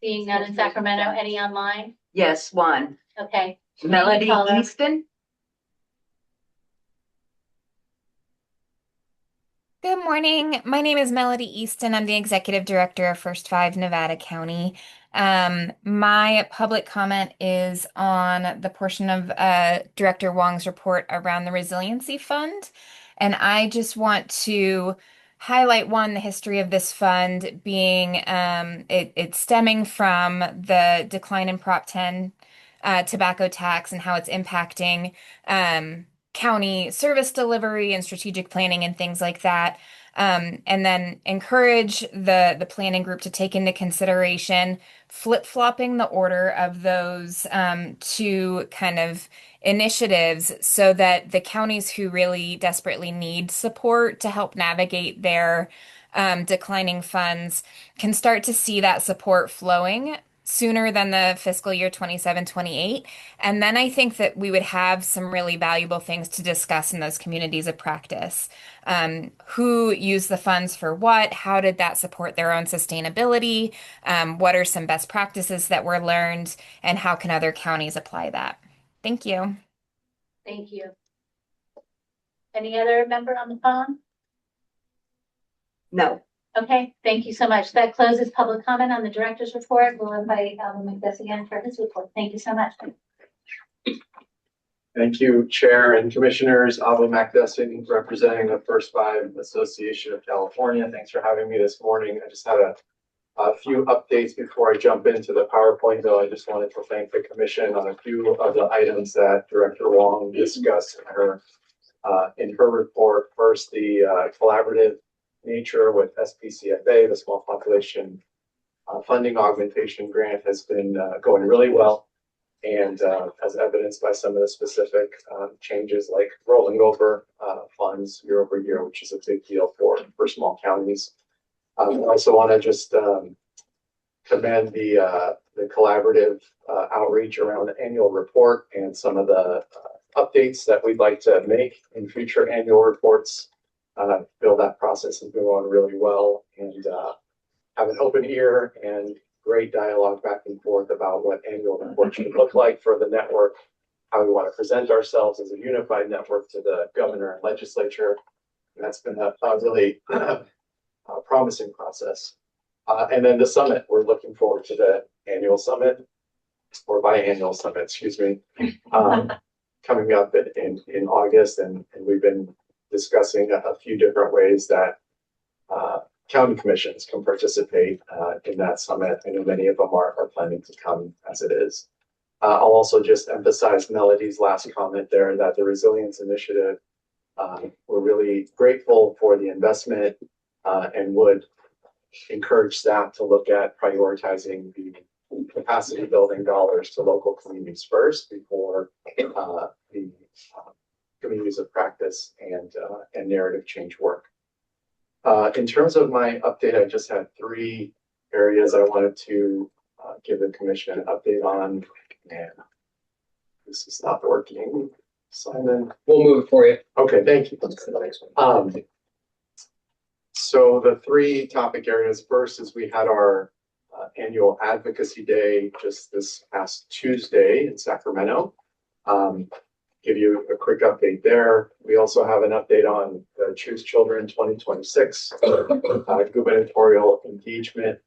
Seeing none in Sacramento, any online? Yes, one. Okay. Melody Caller. Easton. Good morning. My name is Melody Easton. I'm the Executive Director of First Five Nevada County. My public comment is on the portion of Director Wong's report around the Resiliency Fund. And I just want to highlight the history of this fund being it's stemming from the decline in Prop 10 tobacco tax and how it's impacting county service delivery and strategic planning and things like that. And then encourage the planning group to take into consideration flip-flopping the order of those 2 kind of initiatives so that the counties who really desperately need support to help navigate their declining funds can start to see that support flowing sooner than the fiscal year 27-28. And then I think that we would have some really valuable things to discuss in those communities of practice. Who used the funds for what? How did that support their own sustainability? What are some best practices that were learned? And how can other counties apply that? Thank you. Thank you. Any other member on the phone? No. Okay, thank you so much. That closes public comment on the director's report. We'll invite McDessian for his report. Thank you so much. Thank you, Chair and Commissioners. Ava Magdessian, representing the First Five Association of California. Thanks for having me this morning. I just had a few updates before I jump into the PowerPoint, though. I just wanted to thank the Commission on a few of the items that Director Wong discussed in her report. First, the collaborative nature with SPCFA, the Small Population Funding Augmentation Grant, has been going really well, and as evidenced by some of the specific changes like rolling over funds year over year, which is a big deal for small counties. I also want to just commend the collaborative outreach around the annual report and some of the updates that we'd like to make in future annual reports. Feel that process is going really well and have an open ear and great dialogue back and forth about what annual reports should look like for the network, how we want to present ourselves as a unified network to the governor and legislature. And that's been a really promising process. And then the summit, we're looking forward to the annual summit or biannual summit, excuse me, coming up in August. And we've been discussing a few different ways that county commissions can participate in that summit. I know many of them are planning to come as it is. I'll also just emphasize Melody's last comment there that the Resilience Initiative, we're really grateful for the investment and would encourage staff to look at prioritizing the capacity building dollars to local communities first before the communities of practice and narrative change work. In terms of my update, I just had 3 areas I wanted to give the commission an update on, and this is not working. Simon, We'll move it for you. okay, thank you. So the 3 topic areas, first is we had our annual advocacy day just this past Tuesday in Sacramento. Give you a quick update there. We also have an update on the Choose Children 2026 gubernatorial engagement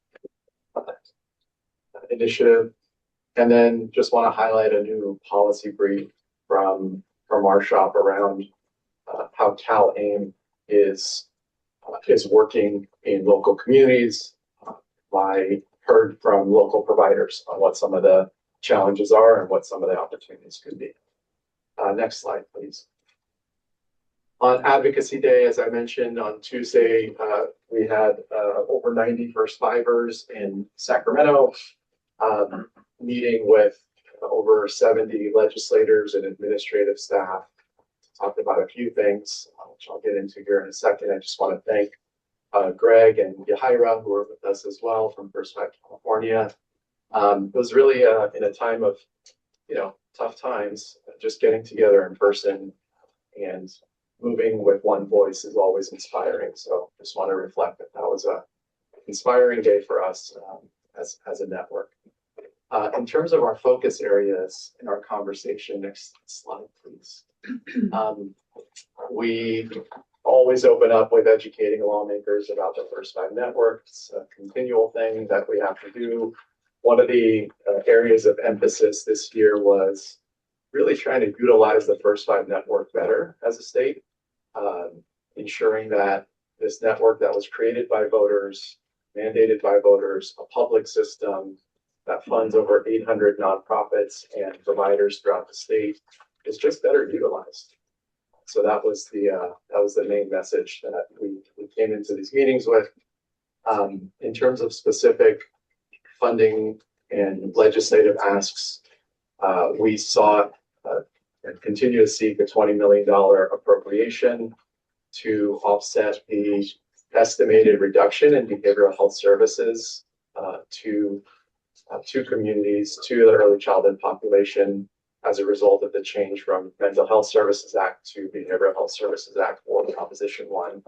initiative. And then just want to highlight a new policy brief from our shop around how CalAIM is working in local communities. I heard from local providers on what some of the challenges are and what some of the opportunities could be. Next slide, please. On Advocacy Day, as I mentioned on Tuesday, we had over 90 First Fivers in Sacramento, meeting with over 70 legislators and administrative staff. Talked about a few things, which I'll get into here in a second. I just want to thank Greg and Yahaira, who are with us as well from First Five California. It was really in a time of, tough times, just getting together in person and moving with one voice is always inspiring. So just want to reflect that was a inspiring day for us as a network. In terms of our focus areas in our conversation, next slide, please. We always open up with educating lawmakers about the First Five Network. It's a continual thing that we have to do. One of the areas of emphasis this year was really trying to utilize the First Five Network better as a state, ensuring that this network that was created by voters, mandated by voters, a public system that funds over 800 nonprofits and providers throughout the state is just better utilized. So that was the main message that we came into these meetings with. In terms of specific funding and legislative asks, we sought and continue to seek a $20 million appropriation to offset the estimated reduction in behavioral health services to communities, to the early childhood population as a result of the change from Mental Health Services Act to Behavioral Health Services Act, or Proposition 1.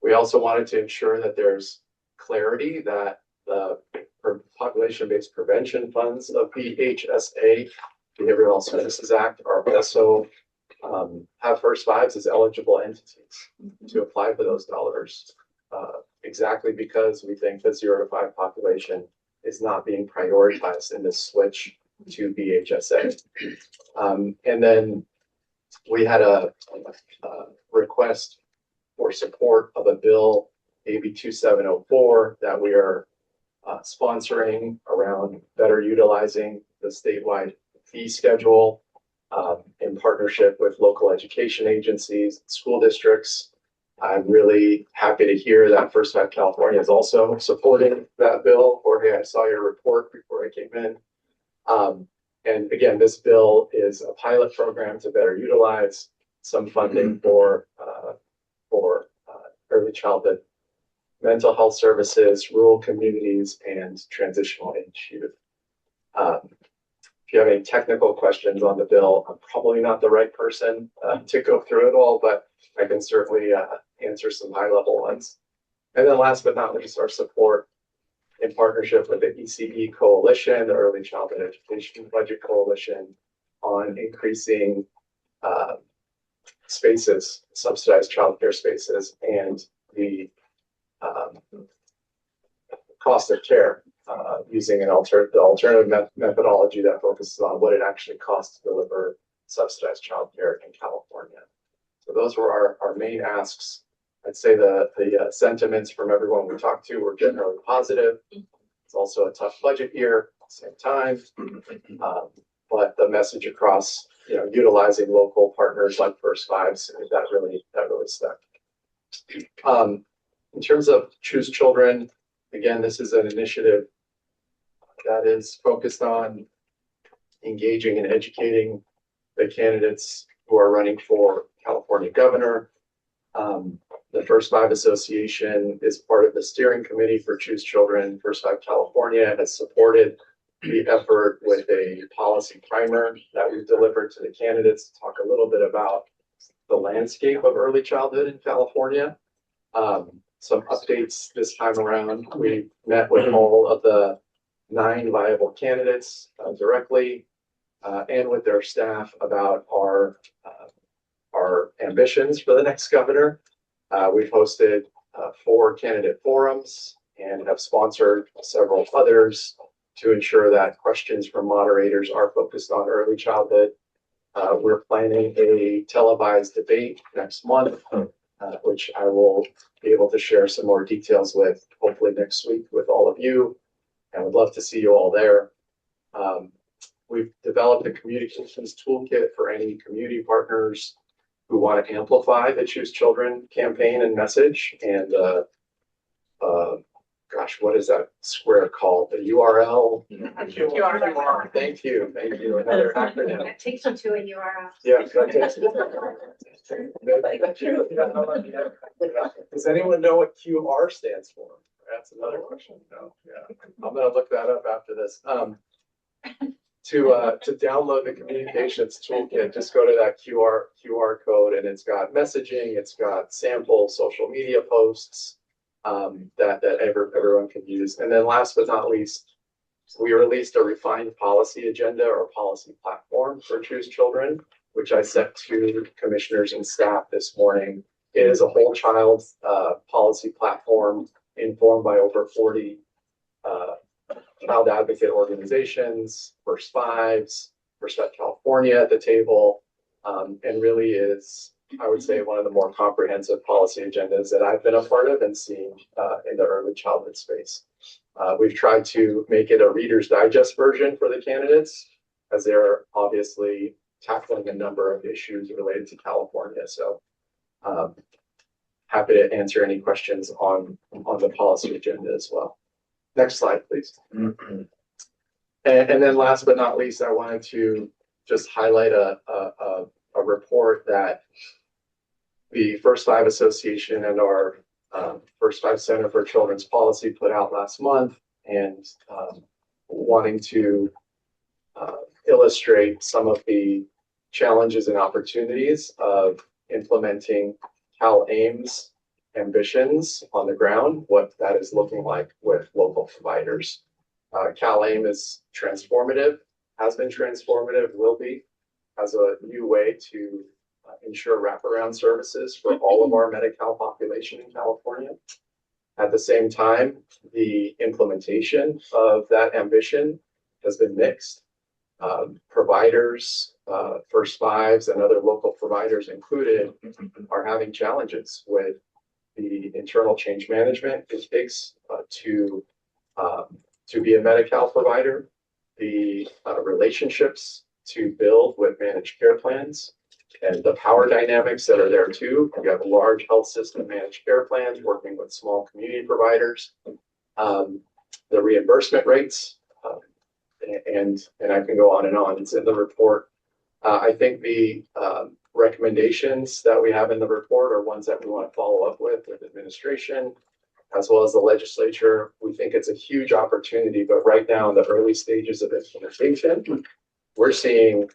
We also wanted to ensure that there's clarity that the population-based prevention funds of BHSA, Behavioral Health Services Act, are also have First Fives as eligible entities to apply for those dollars, exactly because we think the 0 to 5 population is not being prioritized in this switch to BHSA. And then we had a request for support of a bill, AB 2704, that we are sponsoring around better utilizing the statewide fee schedule in partnership with local education agencies, school districts. I'm really happy to hear that First Five California is also supporting that bill. Jorge, I saw your report before I came in. And again, this bill is a pilot program to better utilize some funding for early childhood mental health services, rural communities, and transitional age youth. If you have any technical questions on the bill, I'm probably not the right person to go through it all, but I can certainly answer some high-level ones. And then last but not least, our support in partnership with the ECE Coalition, the Early Childhood Education Budget Coalition, on increasing spaces, subsidized childcare spaces, and the cost of care using the alternative methodology that focuses on what it actually costs to deliver subsidized childcare in California. So those were our main asks. I'd say the sentiments from everyone we talked to were generally positive. It's also a tough budget year at the same time. But the message across, utilizing local partners like First Fives, that really stuck. In terms of Choose Children, again, this is an initiative that is focused on engaging and educating the candidates who are running for California governor. The First Five Association is part of the steering committee for Choose Children. First Five California has supported the effort with a policy primer that we've delivered to the candidates to talk a little bit about the landscape of early childhood in California. Some updates this time around. We met with all of the 9 viable candidates directly and with their staff about our ambitions for the next governor. We've hosted 4 candidate forums and have sponsored several others to ensure that questions from moderators are focused on early childhood. We're planning a televised debate next month, which I will be able to share some more details with hopefully next week with all of you. And would love to see you all there. We've developed a communications toolkit for any community partners who want to amplify the Choose Children campaign and message. And gosh, what is that square called? The URL? QR. Thank you. Another acronym. That takes you to a URL. Yeah. Does anyone know what QR stands for? That's another question. No, yeah. I'm gonna look that up after this. To download the communications toolkit, just go to that QR code, and it's got messaging, it's got sample social media posts that everyone can use. And then last but not least, we released a refined policy agenda or policy platform for Choose Children, which I sent to commissioners and staff this morning. It is a whole child policy platform informed by over 40 child advocate organizations, First Fives, First Five California at the table, and really is, I would say, one of the more comprehensive policy agendas that I've been a part of and seen in the early childhood space. We've tried to make it a Reader's Digest version for the candidates, as they're obviously tackling a number of issues related to California. So happy to answer any questions on the policy agenda as well. Next slide, please. And then last but not least, I wanted to just highlight a report that the First Five Association and our First Five Center for Children's Policy put out last month, and wanting to illustrate some of the challenges and opportunities of implementing CalAIM's ambitions on the ground, what that is looking like with local providers. CalAIM is transformative, has been transformative, will be, as a new way to ensure wraparound services for all of our Medi-Cal population in California. At the same time, the implementation of that ambition has been mixed. Providers, First Fives, and other local providers included, are having challenges with the internal change management it takes to be a Medi-Cal provider, the relationships to build with managed care plans, and the power dynamics that are there too. You have a large health system managed care plans working with small community providers, the reimbursement rates, and I can go on and on. It's in the report. I think the recommendations that we have in the report are ones that we want to follow up with administration as well as the legislature. We think it's a huge opportunity, but right now in the early stages of implementation, we're seeing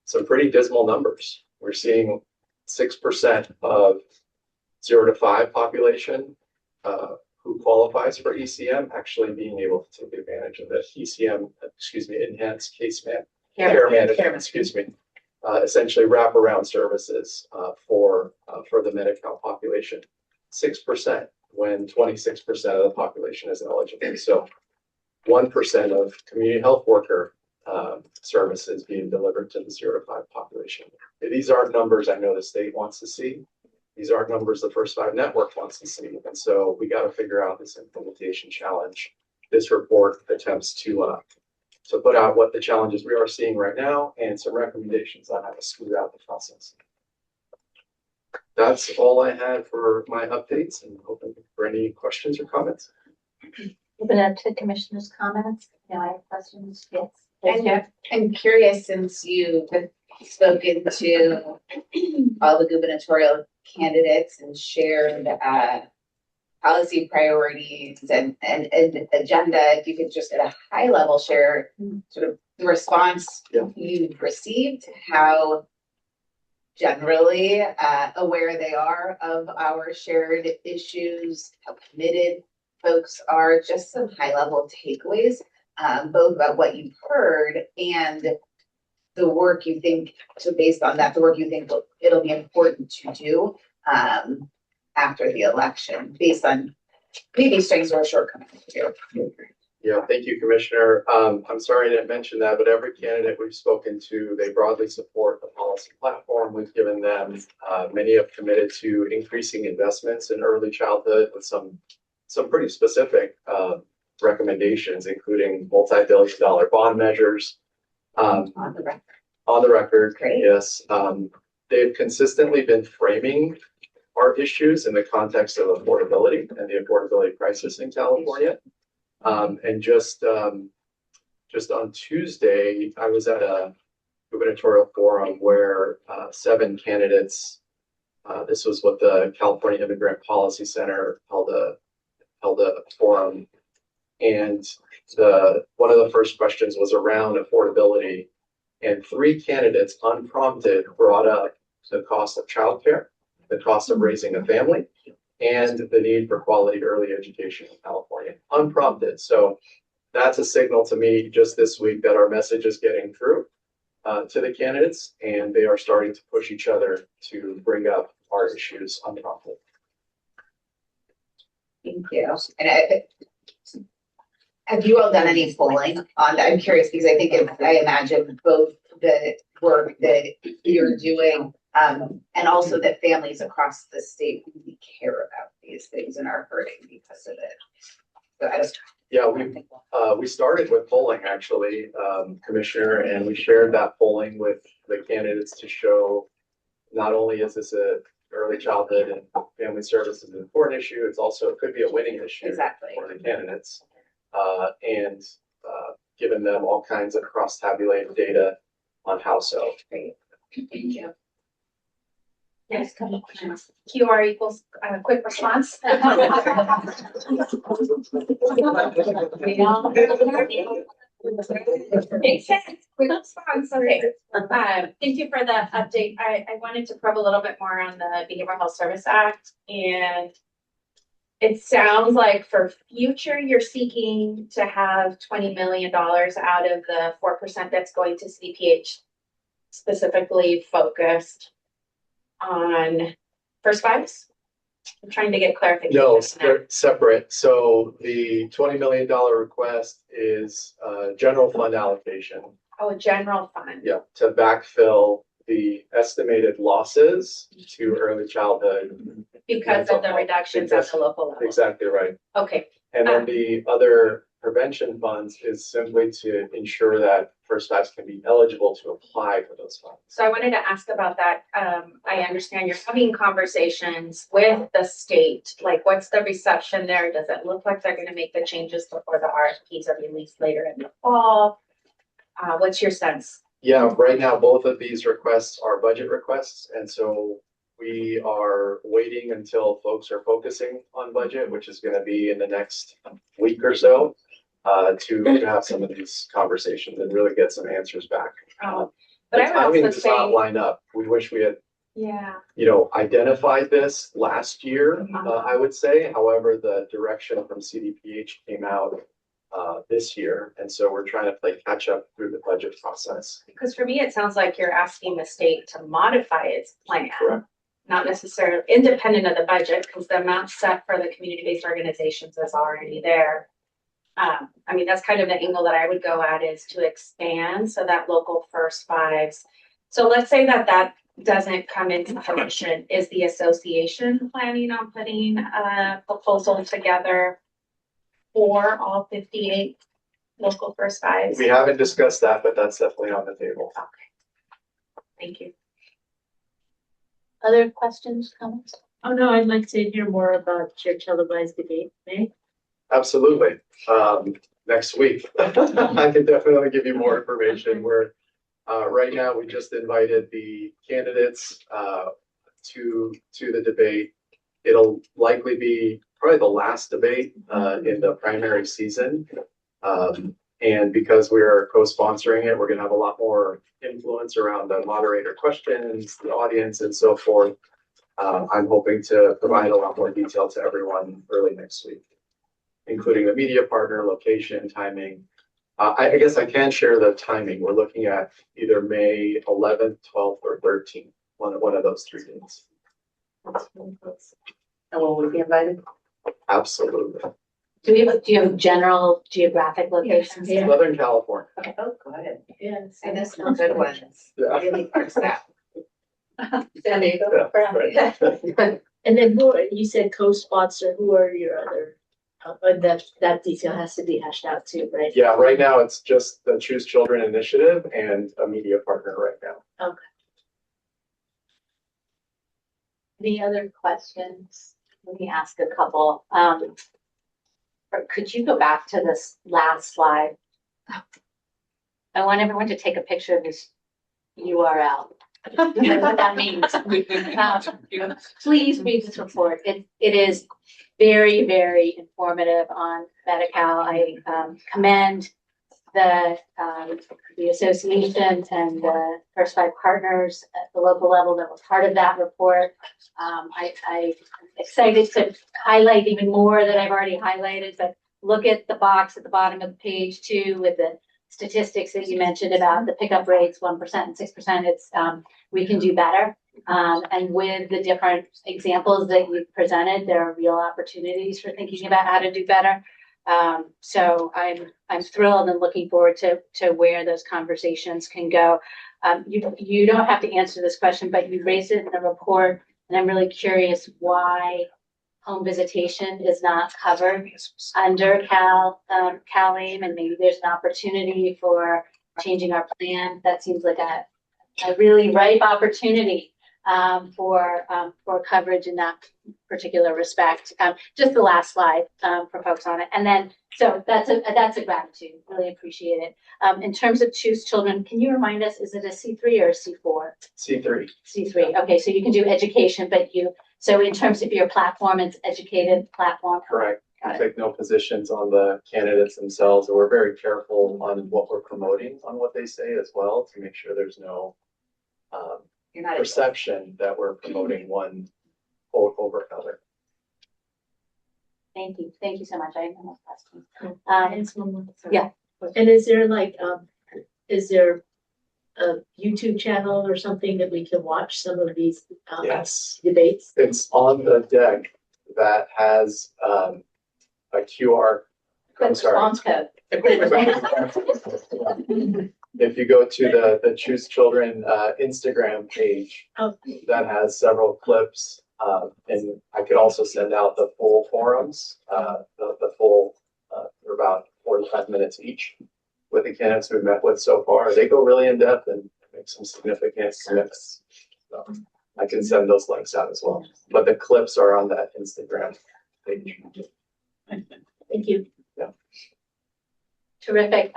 some pretty dismal numbers. We're seeing 6% of 0 to 5 population who qualifies for ECM actually being able to take advantage of the ECM, enhanced care management, essentially wraparound services for the Medi-Cal population. 6% when 26% of the population is eligible. So 1% of community health worker services being delivered to the 0 to 5 population. These aren't numbers I know the state wants to see. These aren't numbers the First 5 Network wants to see. And so we got to figure out this implementation challenge. This report attempts to put out what the challenges we are seeing right now and some recommendations on how to smooth out the process. That's all I had for my updates, and hoping for any questions or comments. Open it up to commissioners' comments. No, I have questions. Yes. And I'm curious, since you've spoken to all the gubernatorial candidates and shared policy priorities and agenda, if you could just at a high level share sort of the response you've received, how generally aware they are of our shared issues, how committed folks are, just some high level takeaways, both about what you've heard and the work you think, so based on that, the work you think it'll be important to do after the election, based on maybe strengths or shortcomings too. Yeah, thank you, Commissioner. I'm sorry I didn't mention that, but every candidate we've spoken to, they broadly support the policy platform. We've given them, many have committed to increasing investments in early childhood with some pretty specific recommendations, including multi-billion-dollar bond measures. On the record, great. Yes. They've consistently been framing our issues in the context of affordability and the affordability crisis in California. And just on Tuesday, I was at a gubernatorial forum where 7 candidates, this was what the California Immigrant Policy Center held a forum. And one of the first questions was around affordability, and 3 candidates unprompted brought up the cost of childcare, the cost of raising a family, and the need for quality early education in California, unprompted. So that's a signal to me just this week that our message is getting through to the candidates, and they are starting to push each other to bring up our issues unprompted. Thank you. And have you all done any polling on that? I'm curious because I imagine both the work that you're doing and also that families across the state really care about these things and are hurting because of it. So we started with polling actually, Commissioner, and we shared that polling with the candidates to show not only is this a early childhood and family services an important issue, it could be a winning issue for the candidates. And given them all kinds of cross-tabulated data on how so. Great. Thank you. Yes, QR equals quick response. Makes sense. Quick response. Okay. Thank you for the update. I wanted to probe a little bit more on the Behavioral Health Service Act, and it sounds like for future you're seeking to have $20 million out of the 4% that's going to CPH, specifically focused on First Fives. I'm trying to get clarification. No, they're separate. So the $20 million request is general fund allocation. Oh, a general fund. Yeah, to backfill the estimated losses to early childhood. Because of the reductions at the local level. Exactly right. Okay. And then the other prevention funds is simply to ensure that First Fives can be eligible to apply for those funds. So I wanted to ask about that. I understand you're having conversations with the state. Like, what's the reception there? Does it look like they're going to make the changes before the RFPs are released later in the fall? What's your sense? Yeah, right now, both of these requests are budget requests. And so We are waiting until folks are focusing on budget, which is gonna be in the next week or so, to have some of these conversations and really get some answers back. But The I would timing also does not say, line up. We wish we had, yeah, identified this last year, I would say. However, the direction from CDPH came out this year, and so we're trying to play catch up through the budget process. because for me, it sounds like you're asking the state to modify its plan. Correct. Not necessarily independent of the budget, because the amount set for the community-based organizations is already there. I mean, that's kind of the angle that I would go at, is to expand so that local first fives. So let's say that that doesn't come into fruition. Is the association planning on putting a proposal together for all 58 local first fives? We haven't discussed that, but that's definitely on the table. Thank you. Other questions, comments? Oh, no, I'd like to hear more about your televised debate, May. Absolutely. Next week, I can definitely give you more information. We're right now, we just invited the candidates to the debate. It'll likely be probably the last debate in the primary season. And because we are co-sponsoring it, we're gonna have a lot more influence around the moderator questions, the audience, and so forth. I'm hoping to provide a lot more detail to everyone early next week, including the media partner, location, timing. I guess I can share the timing. We're looking at either May 11th, 12th, or 13th, one of those 3 days. And will we be invited? Absolutely. Do you have general geographic locations? Southern California. Okay. Oh, good. Yes. And there's some good ones. Yeah. Really parse that. San Diego. Yeah, right. And then you said co-sponsor, who are your other, that detail has to be hashed out too, right? Yeah, right now it's just the Choose Children Initiative and a media partner right now. Okay. Any other questions? Let me ask a couple. Or could you go back to this last slide? I want everyone to take a picture of this URL. You know what that means. Please read this report. It is very, very informative on Medi-Cal. I commend the association and the First Five partners at the local level that were part of that report. I'm excited to highlight even more that I've already highlighted, but look at the box at the bottom of the page too, with the statistics that you mentioned about the pickup rates, 1% and 6%. It's we can do better. And with the different examples that you've presented, there are real opportunities for thinking about how to do better. So I'm thrilled and looking forward to where those conversations can go. You don't have to answer this question, but you raised it in the report, and I'm really curious why home visitation is not covered under CalAIM, and maybe there's an opportunity for changing our plan. That seems like a really ripe opportunity for coverage in that particular respect. Just the last slide for folks on it, and then so that's a gratitude. Really appreciate it. In terms of Choose Children, can you remind us? Is it a C3 or a C4? C3. C3. Okay, so you can do education, but so in terms of your platform, it's educated platform. Correct. We take no positions on the candidates themselves, and we're very careful on what we're promoting on what they say as well, to make sure there's no perception that we're promoting one over another. Thank you so much. I have no more questions. It's one more. Sorry. Yeah. And is there is there a YouTube channel or something that we can watch some of these Yes. debates? It's on the deck that has a QR. I'm sorry. Response code. If you go to the Choose Children Instagram page, that has several clips, and I could also send out the full forums, the full, they're about 45 minutes each, with the candidates we've met with so far. They go really in depth and make some significant commitments. So I can send those links out as well, but the clips are on that Instagram page. Thank you. Yeah. Terrific.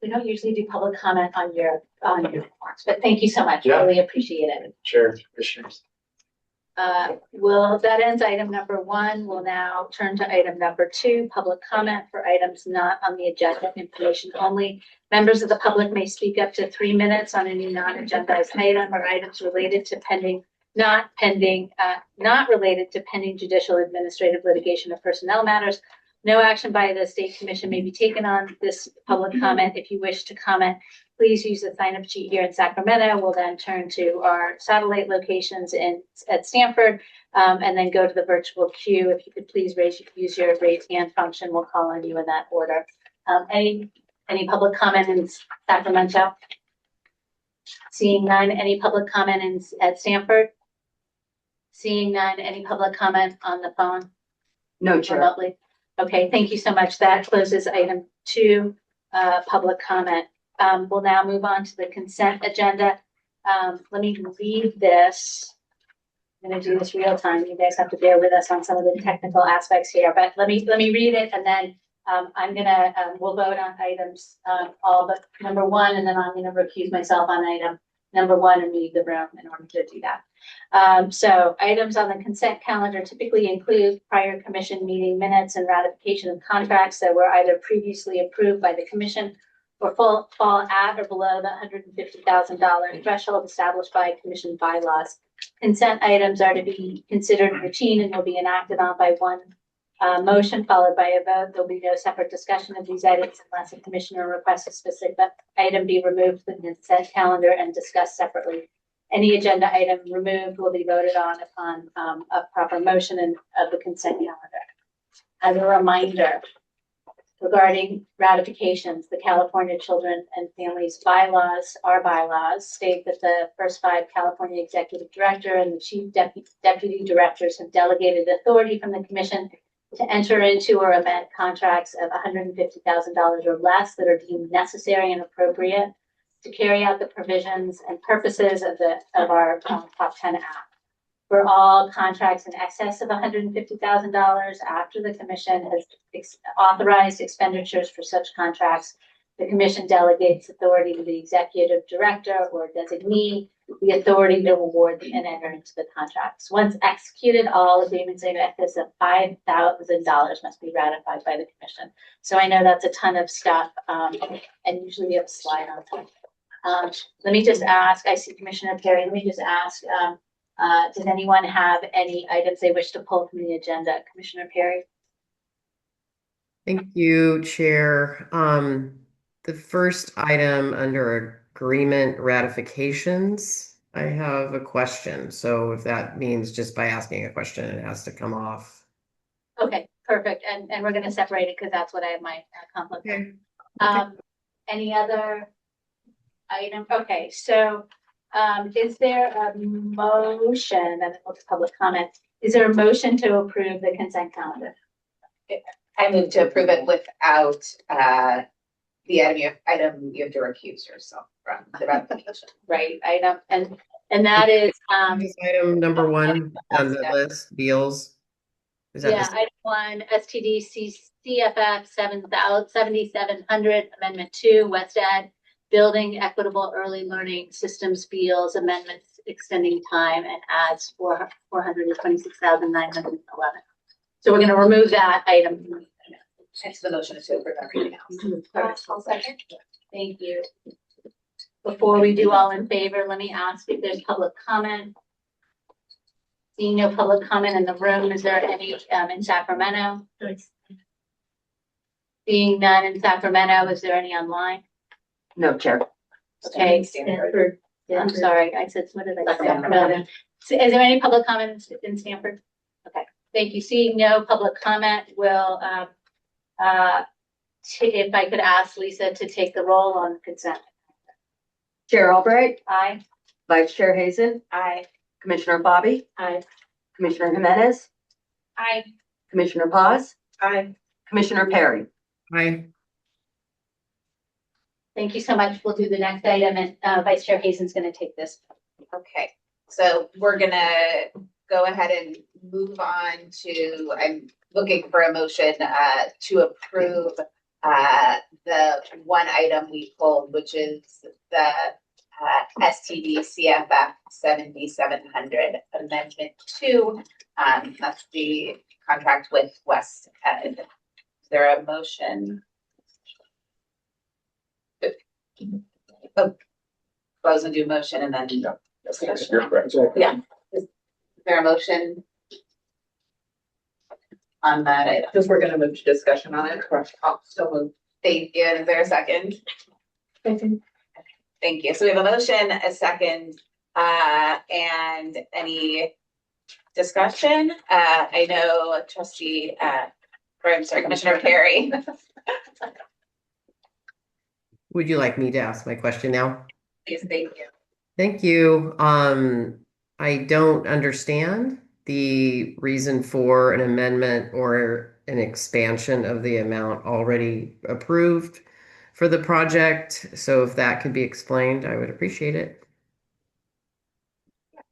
We don't usually do public comment on your remarks, but thank you so much. Yeah. Really appreciate it. Chair, commissioners. That ends item number 1. We'll now turn to item number 2, public comment for items not on the agenda, information only. Members of the public may speak up to 3 minutes on any non-agendized item or items related to not related to pending judicial, administrative litigation or personnel matters. No action by the state commission may be taken on this public comment. If you wish to comment, please use the sign-up sheet here in Sacramento. We'll then turn to our satellite locations at Stanford, and then go to the virtual queue. If you could please use your raise hand function, we'll call on you in that order. Any public comment in Sacramento? Seeing none. Any public comment at Stanford? Seeing none. Any public comment on the phone? No, Chair. Remotely? Okay, thank you so much. That closes item 2, public comment. We'll now move on to the consent agenda. Let me read this. I'm going to do this real time. You guys have to bear with us on some of the technical aspects here, but let me read it, and then we'll vote on items, all but number 1, and then I'm going to recuse myself on item number 1 and leave the room in order to do that. So items on the consent calendar typically include prior commission meeting minutes and ratification of contracts that were either previously approved by the commission or fall at or below the $150,000 threshold established by commission bylaws. Consent items are to be considered routine and will be enacted on by one motion followed by a vote. There'll be no separate discussion of these items unless a commissioner requests a specific item be removed from the consent calendar and discussed separately. Any agenda item removed will be voted on upon a proper motion of the consent calendar. As a reminder, regarding ratifications, the California Children and Families bylaws, our bylaws, state that the first 5 California Executive Director and the Chief Deputy Directors have delegated authority from the Commission to enter into or amend contracts of $150,000 or less that are deemed necessary and appropriate to carry out the provisions and purposes of our Prop 10 Act. For all contracts in excess of $150,000, after the Commission has authorized expenditures for such contracts, the Commission delegates authority to the Executive Director or designee the authority to award and enter into the contracts. Once executed, all agreements in excess of $5,000 must be ratified by the Commission. So I know that's a ton of stuff, and usually you have a slide on top. Let me just ask, I see Commissioner Perry, let me just ask, does anyone have any items they wish to pull from the agenda? Commissioner Perry? Thank you, Chair. The first item under agreement ratifications, I have a question. So if that means just by asking a question, it has to come off. Okay, perfect. And we're going to separate it because that's what I have my conflict with. Any other item? Okay, so is there a motion, and then we'll do public comment. Is there a motion to approve the consent calendar? I move to approve it without the item you have to recuse yourself from the ratification. Right, item, and that is Is item number 1 on the list, Beals? Is that item 1, STD CFF 7700, Amendment 2, West Ed, Building Equitable Early Learning Systems Beals Amendments extending time and adds $426,911. So we're going to remove that item. Hence the motion is to approve everything else. I'll second. Thank you. Before we do all in favor, let me ask if there's public comment. Seeing no public comment in the room, is there any in Sacramento? Seeing none in Sacramento, is there any online? No, Chair. Okay. Stanford. I'm sorry, I said, what did I say? No. So is there any public comment in Stanford? Okay, thank you. Seeing no public comment, will if I could ask Lisa to take the roll on consent. Chair Albright. Aye. Vice Chair Hazen. Aye. Commissioner Bobby. Aye. Commissioner Jimenez. Aye. Commissioner Paz. Aye. Commissioner Perry. Aye. Thank you so much. We'll do the next item, and Vice Chair Hazen's going to take this. Okay, so we're gonna go ahead and move on to, I'm looking for a motion to approve the one item we pulled, which is the STD CFF 7700 Amendment 2. That's the contract with West Ed. Is there a motion? Oh, I was gonna do motion and then discussion. You're correct. Yeah. Is there a motion on that item? Because we're gonna move to discussion on it, I'll still move. Thank you. And is there a second? Thank you. So we have a motion, a second, and any discussion? I know trustee, or I'm sorry, Commissioner Perry. Would you like me to ask my question now? Please, thank you. Thank you. I don't understand the reason for an amendment or an expansion of the amount already approved for the project. So if that could be explained, I would appreciate it.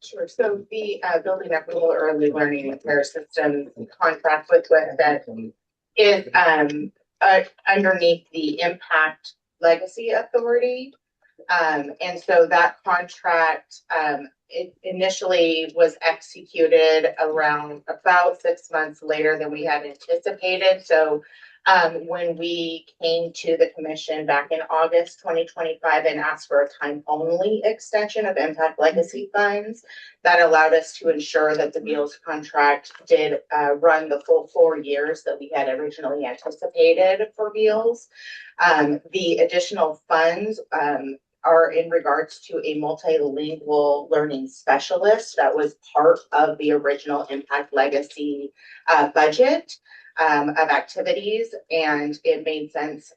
Sure, so the building equitable early learning repair system contract with that is underneath the Impact Legacy Authority. And so that contract, it initially was executed around about 6 months later than we had anticipated. So when we came to the commission back in August 2025 and asked for a time-only extension of Impact Legacy funds, that allowed us to ensure that the Beals contract did run the full 4 years that we had originally anticipated for Beals. The additional funds are in regards to a multilingual learning specialist that was part of the original Impact Legacy budget of activities, and it made sense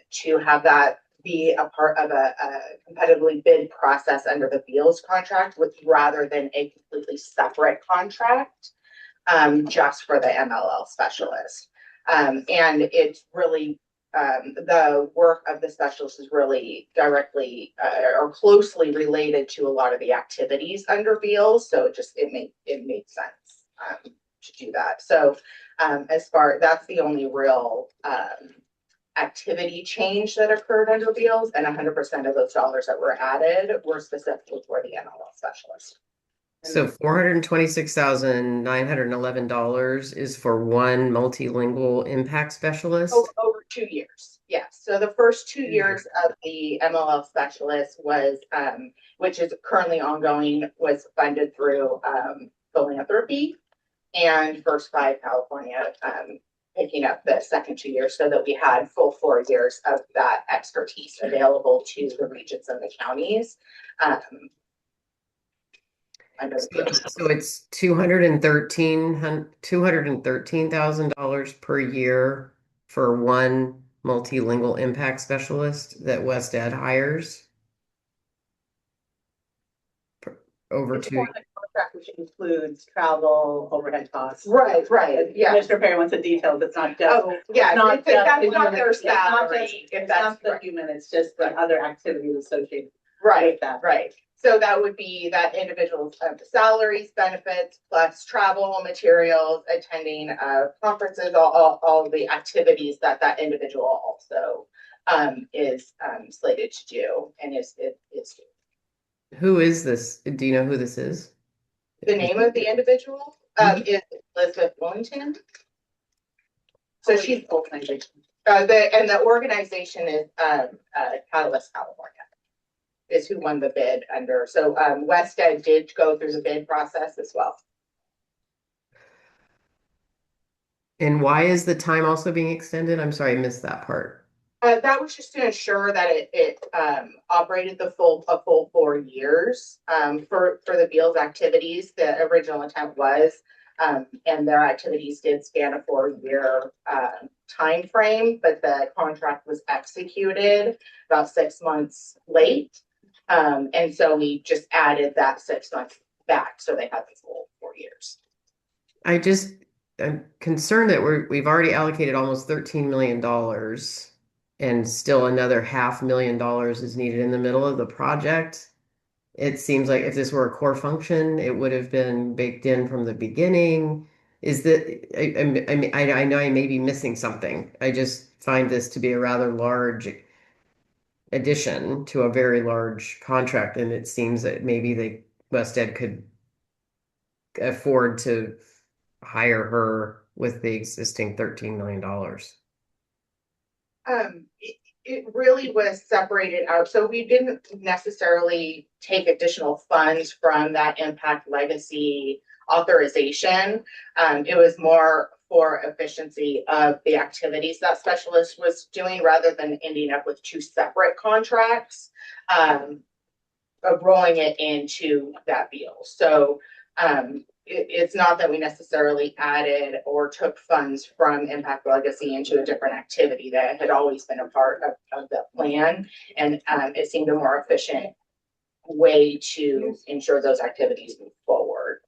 to have that be a part of a competitively bid process under the Beals contract, with rather than a completely separate contract just for the MLL specialist. And it's really the work of the specialist is really directly or closely related to a lot of the activities under Beals, so it made sense to do that. So that's the only real activity change that occurred under Beals, and 100% of those dollars that were added were specifically for the MLL specialist. So $426,911 is for one multilingual impact specialist. Over 2 years, yes. So the first 2 years of the MLL specialist was, which is currently ongoing, was funded through philanthropy, and First Five California picking up the second 2 years, so that we had full 4 years of that expertise available to the regions and the counties. So it's $213,000 per year for one multilingual impact specialist that West Ed hires over It's 2 for the contract, which includes travel, overhead costs. Right, yeah. Commissioner Perry wants the details. It's not just. Oh, yeah, It's not just that's the not human- their it's not salary, just- if It's that's not the correct. human, it's just the other activities associated. Right, that. right. So that would be that individual's salaries, benefits, plus travel, materials, attending conferences, all the activities that that individual also is slated to do and is doing. Who is this? Do you know who this is? The name of the individual is Elizabeth Willington. So she's organization. And the organization is Catalyst California is who won the bid under. So West Ed did go through the bid process as well. And why is the time also being extended? I'm sorry, I missed that part. That was just to ensure that it operated a full 4 years for the Beals activities. The original intent was, and their activities did span a 4-year time frame, but the contract was executed about 6 months late. And so we just added that 6 months back, so they had the full 4 years. I'm concerned that we've already allocated almost $13 million and still another $500,000 is needed in the middle of the project. It seems like if this were a core function, it would have been baked in from the beginning. Is that, I know I may be missing something. I just find this to be a rather large addition to a very large contract, and it seems that maybe West Ed could afford to hire her with the existing $13 million. It really was separated out, so we didn't necessarily take additional funds from that impact legacy authorization. It was more for efficiency of the activities that specialist was doing rather than ending up with two separate contracts, of rolling it into that deal. So it's not that we necessarily added or took funds from Impact Legacy into a different activity that had always been a part of the plan. And it seemed a more efficient way to ensure those activities move forward.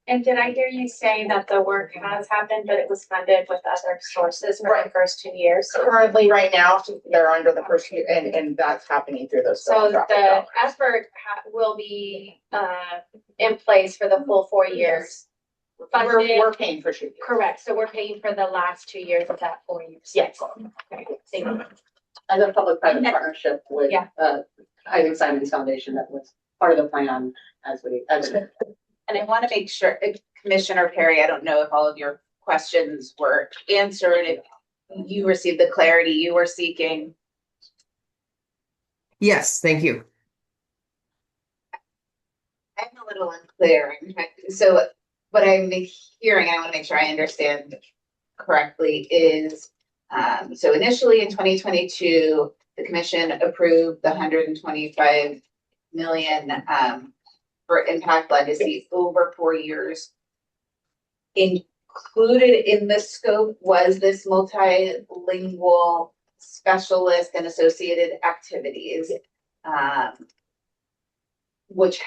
And did I hear you say that the work has happened, but it was funded with other sources for the first 2 years? Currently, right now, they're under the first year, and that's happening through those. So the effort will be in place for the full 4 years. We're paying for 2 years. Correct. So we're paying for the last 2 years of that 4 years. Yes. Okay. Thank you. And a public-private partnership with, Highland Simons Foundation, that was part of the plan And I want to make sure, Commissioner Perry, I don't know if all of your questions were answered, if you received the clarity you were seeking. Yes, thank you. I'm a little unclear. So what I'm hearing, I want to make sure I understand correctly, is so initially in 2022, the commission approved the 125 million for Impact Legacy over 4 years. Included in the scope was this multilingual specialist and associated activities, which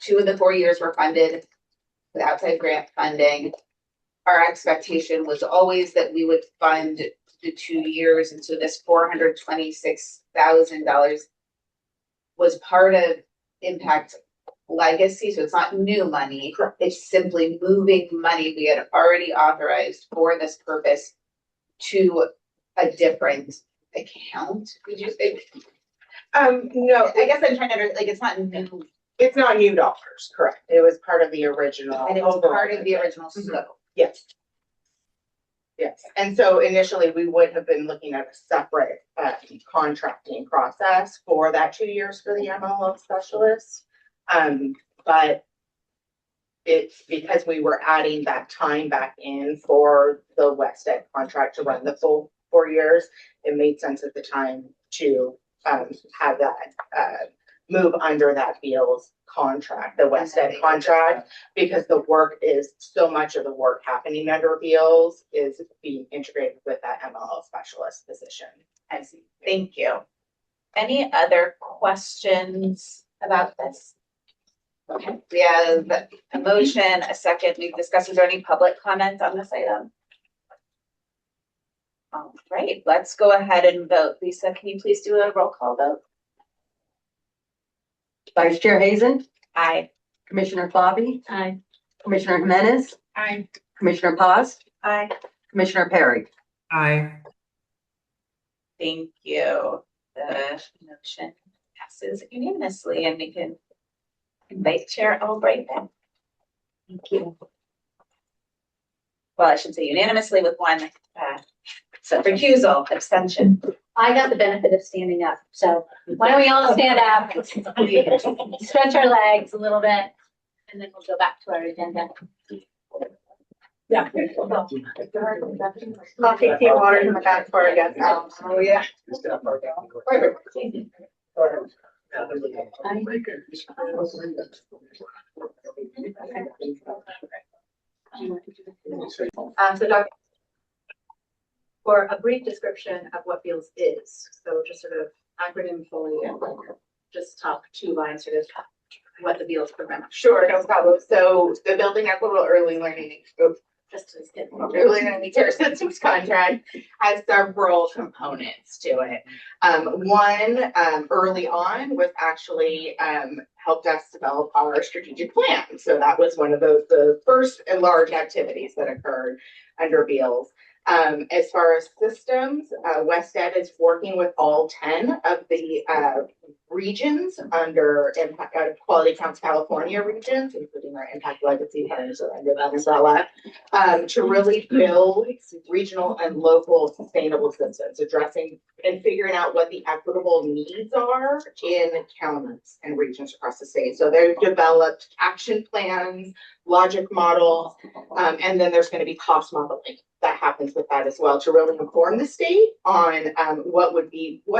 2 of the 4 years were funded with outside grant funding. Our expectation was always that we would fund the 2 years, and so this $426,000 was part of Impact Legacy, so it's not new money. It's simply moving money we had already authorized for this purpose to a different account. Would you say? No, I guess I'm trying to like it's not new. It's not new dollars, correct. It was part of the original. And it was part of the original scope. Yes. Yes, and so initially we would have been looking at a separate contracting process for that 2 years for the MLO specialist. But it's because we were adding that time back in for the West Ed contract to run the full 4 years, it made sense at the time to have that move under that Beals contract, the West Ed contract, because the work is, so much of the work happening under Beals is being integrated with that MLO specialist position. I see. Thank you. Any other questions about this? Okay, we have a motion, a second, we've discussed. Is there any public comment on this item? All right, let's go ahead and vote. Lisa, can you please do a roll call vote? Vice Chair Hazen, Aye. Commissioner Bobby, Aye. Commissioner Jimenez, Aye. Commissioner Paz, Aye. Commissioner Perry. Aye. Thank you. The motion passes unanimously, and we can invite Chair Albright back. Thank you. Well, I should say unanimously with one recusal, abstention. I got the benefit of standing up, so why don't we all stand up, stretch our legs a little bit, and then we'll go back to our agenda. Yeah. Coffee, tea, water in the back for again. Oh, yeah. So Dr. For a brief description of what Beals is, so just sort of acronym fully, and just top 2 lines, sort of what the Beals program. Sure, no problem. So the Building Equitable Early Learning Early Learning Care Systems contract has several components to it. One early on was actually helped us develop our strategic plan. So that was one of the first and large activities that occurred under Beals. As far as systems, WestEd is working with all 10 of the regions under Impact Quality Counts California regions, including our Impact Legacy partners are under that umbrella, to really build regional and local sustainable systems, addressing and figuring out what the equitable needs are in counties and regions across the state. So they've developed action plans, logic models, and then there's going to be cost modeling that happens with that as well to really inform the state on what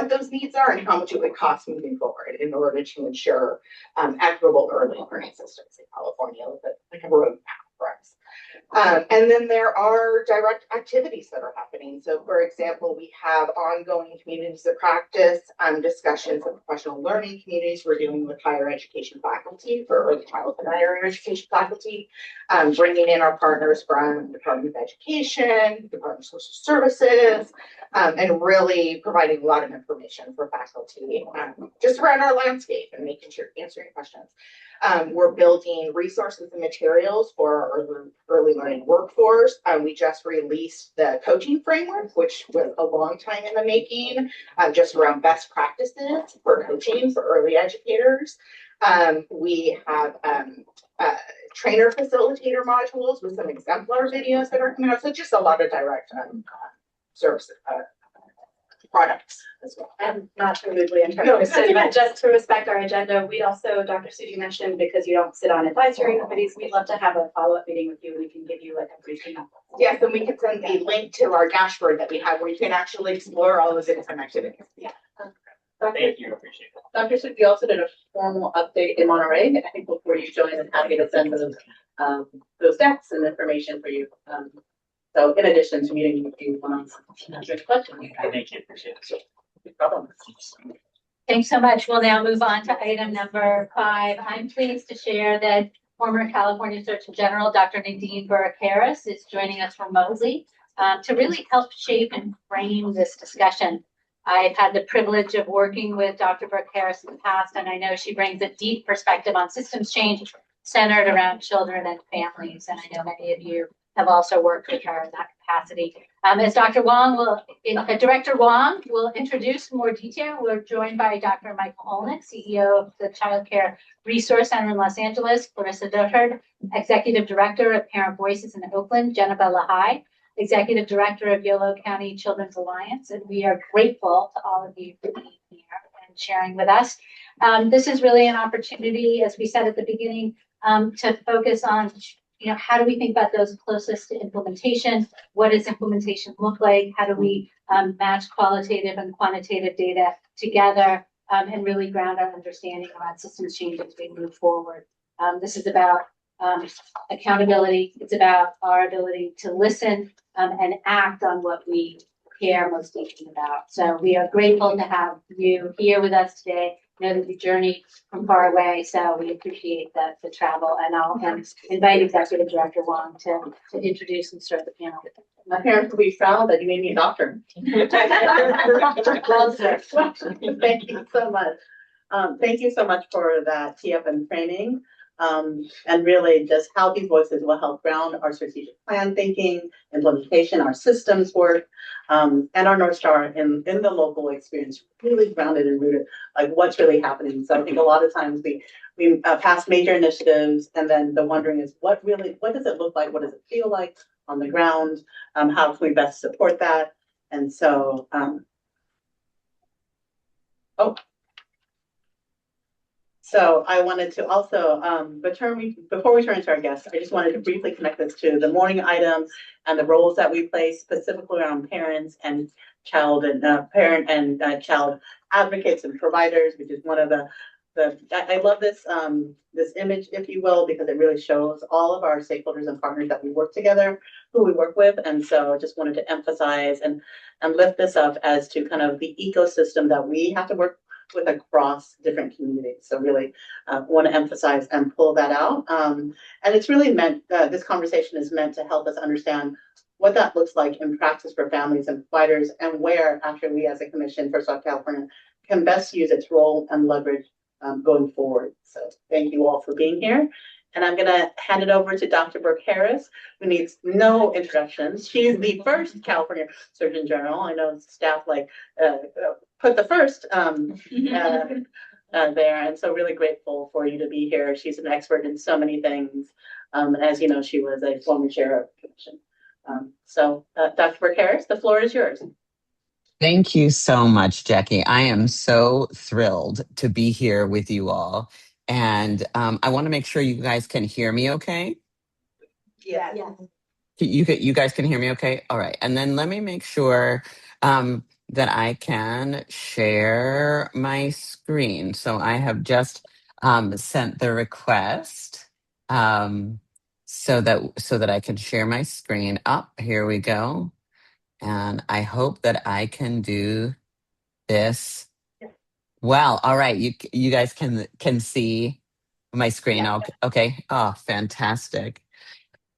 those needs are and how much it would cost moving forward in order to ensure equitable early learning systems in California with a roadmap for us. And then there are direct activities that are happening. So for example, we have ongoing communities of practice, discussions with professional learning communities. We're dealing with higher education faculty for early childhood higher education faculty, bringing in our partners from Department of Education, Department of Social Services, and really providing a lot of information for faculty just around our landscape and making sure answering questions. We're building resources and materials for our early learning workforce. We just released the coaching framework, which was a long time in the making, just around best practices for coaching for early educators. We have trainer facilitator modules with some exemplar videos that are coming out. So just a lot of direct service products as well. And not to rudely interrupt, but just to respect our agenda, we also, Dr. Suji mentioned, because you don't sit on advisory committees, we'd love to have a follow-up meeting with you. We can give you like a briefing. Yes, and we can send the link to our dashboard that we have where you can actually explore all of the different activities. Yeah. Thank you, appreciate it. Dr. Suki also did a formal update in Monterey, I think before you joined, and happy to send those decks and information for you. So in addition to meeting with you one-on-one, answer questions. Thank you, appreciate it. No problem. Thanks so much. We'll now move on to item number 5. I'm pleased to share that former California Surgeon General, Dr. Nadine Burke-Harris, is joining us remotely to really help shape and frame this discussion. I've had the privilege of working with Dr. Burke-Harris in the past, and I know she brings a deep perspective on systems change centered around children and families. And I know many of you have also worked with her in that capacity. As Director Wong will introduce more detail, we're joined by Dr. Michael Olnick, CEO of the Child Care Resource Center in Los Angeles, Clarissa Dothard, Executive Director of Parent Voices in Oakland, Jennifer Lahai, Executive Director of Yolo County Children's Alliance, and we are grateful to all of you for being here and sharing with us. This is really an opportunity, as we said at the beginning, to focus on how do we think about those closest to implementation? What does implementation look like? How do we match qualitative and quantitative data together and really ground our understanding around systems change as we move forward? This is about accountability. It's about our ability to listen and act on what we care most deeply about. So we are grateful to have you here with us today. Know that you journeyed from far away, so we appreciate the travel. And I'll invite Executive Director Wong to introduce and start the panel. My parents will be proud that you made me a doctor. Well, sir. Thank you so much. Thank you so much for that tee up and training. And really just how these voices will help ground our strategic plan thinking, implementation, our systems work, and our North Star in the local experience, really grounded and rooted, like what's really happening. So I think a lot of times we pass major initiatives, and then the wondering is what does it look like? What does it feel like on the ground? How can we best support that? And so, So I wanted to also, before we turn to our guests, I just wanted to briefly connect this to the morning item and the roles that we play specifically around parents and child advocates and providers, which is one of I love this this image, if you will, because it really shows all of our stakeholders and partners that we work together, who we work with. And so I just wanted to emphasize and lift this up as to kind of the ecosystem that we have to work with across different communities. So really want to emphasize and pull that out. And it's really meant, this conversation is meant to help us understand what that looks like in practice for families and providers, and where actually we as a commission, First Off California, can best use its role and leverage going forward. So thank you all for being here. And I'm gonna hand it over to Dr. Brooke Harris, who needs no introductions. She's the first California Surgeon General. I know staff put the first there, and so really grateful for you to be here. She's an expert in so many things. As you know, she was a former chair of the commission. Dr. Brooke Harris, the floor is yours. Thank you so much, Jackie. I am so thrilled to be here with you all. And I want to make sure you guys can hear me okay. Yeah. You guys can hear me okay? All right. And then let me make sure that I can share my screen. So I have just sent the request so that I can share my screen. Up, here we go. And I hope that I can do this well. All right, you guys can see my screen. Yeah. Okay. Oh, fantastic.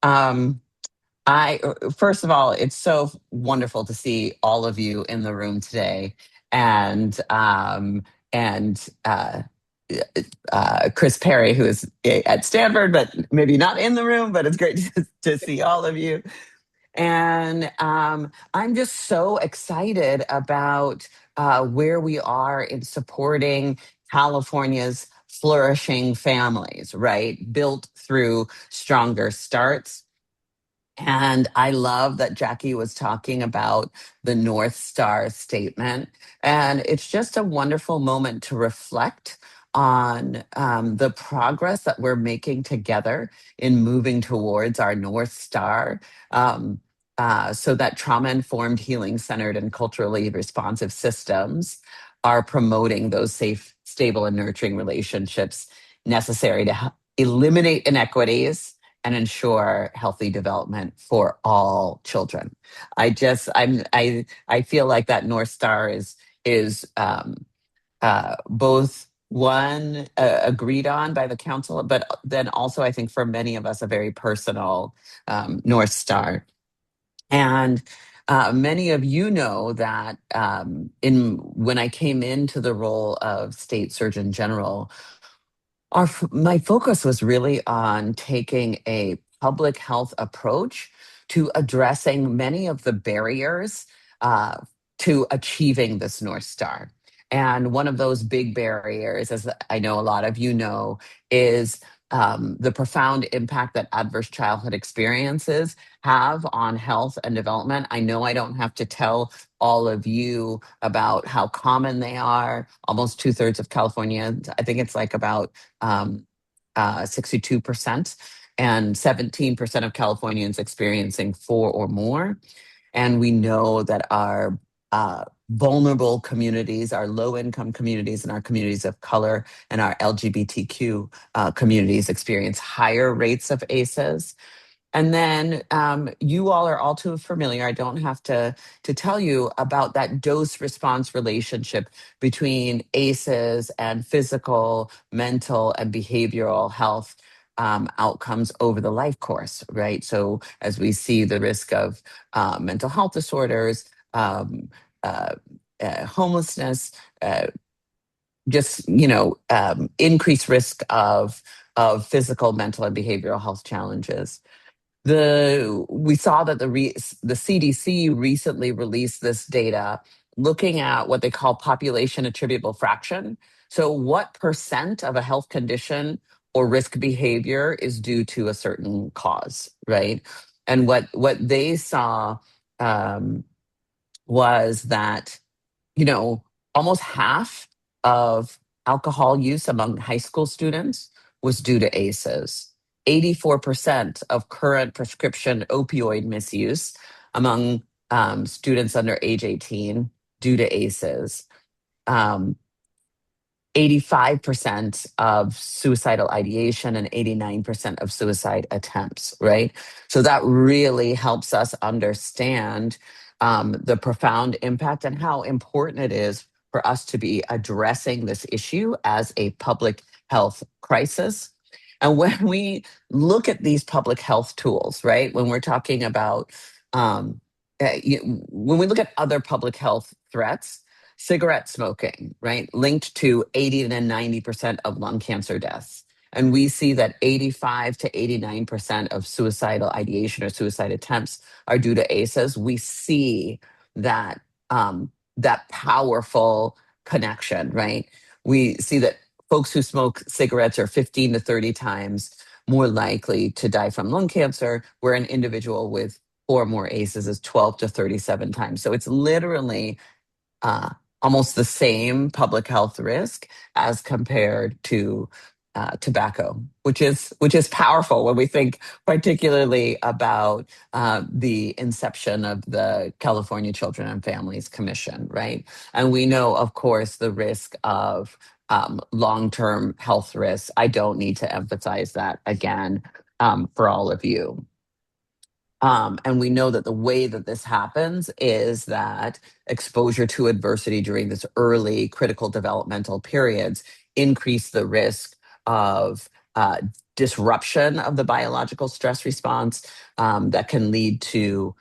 I first of all, it's so wonderful to see all of you in the room today, and Chris Perry, who is at Stanford, but maybe not in the room. But it's great to see all of you. And I'm just so excited about where we are in supporting California's flourishing families, right? Built through stronger starts. And I love that Jackie was talking about the North Star statement. And it's just a wonderful moment to reflect on the progress that we're making together in moving towards our North Star. So that trauma-informed, healing-centered, and culturally responsive systems are promoting those safe, stable, and nurturing relationships necessary to eliminate inequities and ensure healthy development for all children. I feel like that North Star is both one agreed on by the council, but then also I think for many of us a very personal North Star. And many of you know that when I came into the role of State Surgeon General, my focus was really on taking a public health approach to addressing many of the barriers to achieving this North Star. And one of those big barriers, as I know a lot of you know, is the profound impact that adverse childhood experiences have on health and development. I know I don't have to tell all of you about how common they are. Almost 2/3 of California, I think it's like about 62%, and 17% of Californians experiencing 4 or more. And we know that our vulnerable communities, our low-income communities, and our communities of color and our LGBTQ communities experience higher rates of ACEs. And then you all are all too familiar. I don't have to tell you about that dose response relationship between ACEs and physical, mental, and behavioral health outcomes over the life course, right? So as we see the risk of mental health disorders, homelessness, just increased risk of physical, mental, and behavioral health challenges. We saw that the CDC recently released this data looking at what they call population attributable fraction. So what percent of a health condition or risk behavior is due to a certain cause, right? And what they saw was that, almost half of alcohol use among high school students was due to ACEs. 84% of current prescription opioid misuse among students under age 18 due to ACEs. 85% of suicidal ideation and 89% of suicide attempts, right? So that really helps us understand the profound impact and how important it is for us to be addressing this issue as a public health crisis. And when we look at these public health tools, right, when we're talking about, when we look at other public health threats, cigarette smoking, right, linked to 80 to 90% of lung cancer deaths. And we see that 85 to 89% of suicidal ideation or suicide attempts are due to ACEs. We see that that powerful connection, right? We see that folks who smoke cigarettes are 15 to 30 times more likely to die from lung cancer, where an individual with 4 or more ACEs is 12 to 37 times. So it's literally almost the same public health risk as compared to tobacco, which is powerful when we think particularly about the inception of the California Children and Families Commission, right? And we know, of course, the risk of long-term health risks. I don't need to emphasize that again for all of you. And we know that the way that this happens is that exposure to adversity during this early critical developmental periods increase the risk of disruption of the biological stress response that can lead to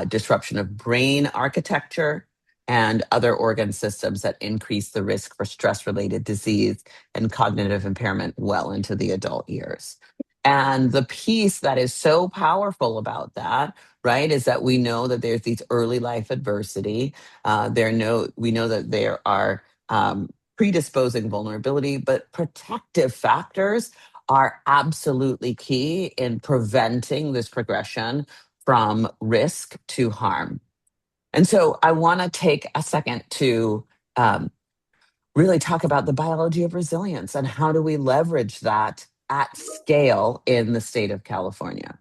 disruption of brain architecture and other organ systems that increase the risk for stress-related disease and cognitive impairment well into the adult years. And the piece that is so powerful about that, right, is that we know that there's these early life adversity. We know that there are predisposing vulnerability, but protective factors are absolutely key in preventing this progression from risk to harm. And so I want to take a second to really talk about the biology of resilience and how do we leverage that at scale in the state of California.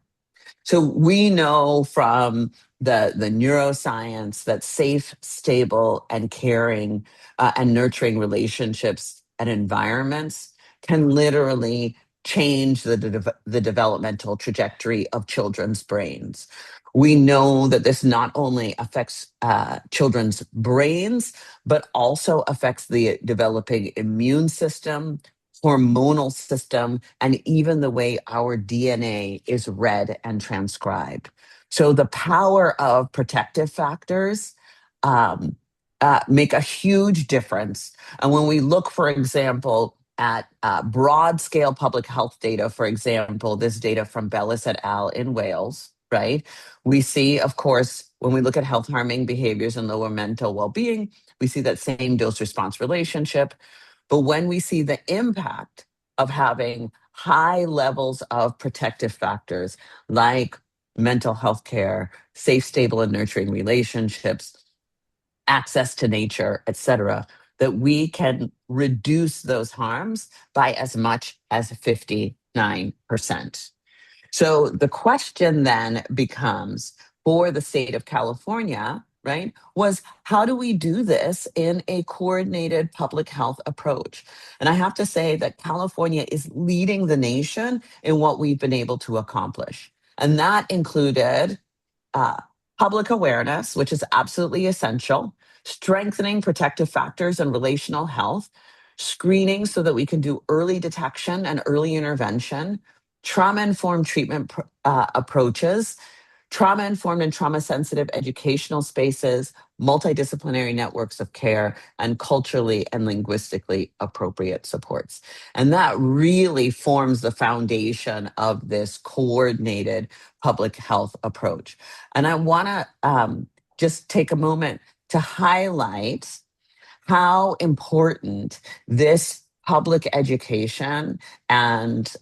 So we know from the neuroscience that safe, stable, and caring and nurturing relationships and environments can literally change the developmental trajectory of children's brains. We know that this not only affects children's brains, but also affects the developing immune system, hormonal system, and even the way our DNA is read and transcribed. So the power of protective factors make a huge difference. And when we look, for example, at broad scale public health data, for example, this data from Bellis et al. In Wales, right? We see, of course, when we look at health harming behaviors and lower mental well-being, we see that same dose response relationship. But when we see the impact of having high levels of protective factors like mental health care, safe, stable, and nurturing relationships, access to nature, et cetera, that we can reduce those harms by as much as 59%. So the question then becomes, for the state of California, right, was how do we do this in a coordinated public health approach? And I have to say that California is leading the nation in what we've been able to accomplish. And that included public awareness, which is absolutely essential, strengthening protective factors and relational health, screening so that we can do early detection and early intervention, trauma-informed treatment approaches, trauma-informed and trauma-sensitive educational spaces, multidisciplinary networks of care, and culturally and linguistically appropriate supports. And that really forms the foundation of this coordinated public health approach. And I want to just take a moment to highlight how important this public education and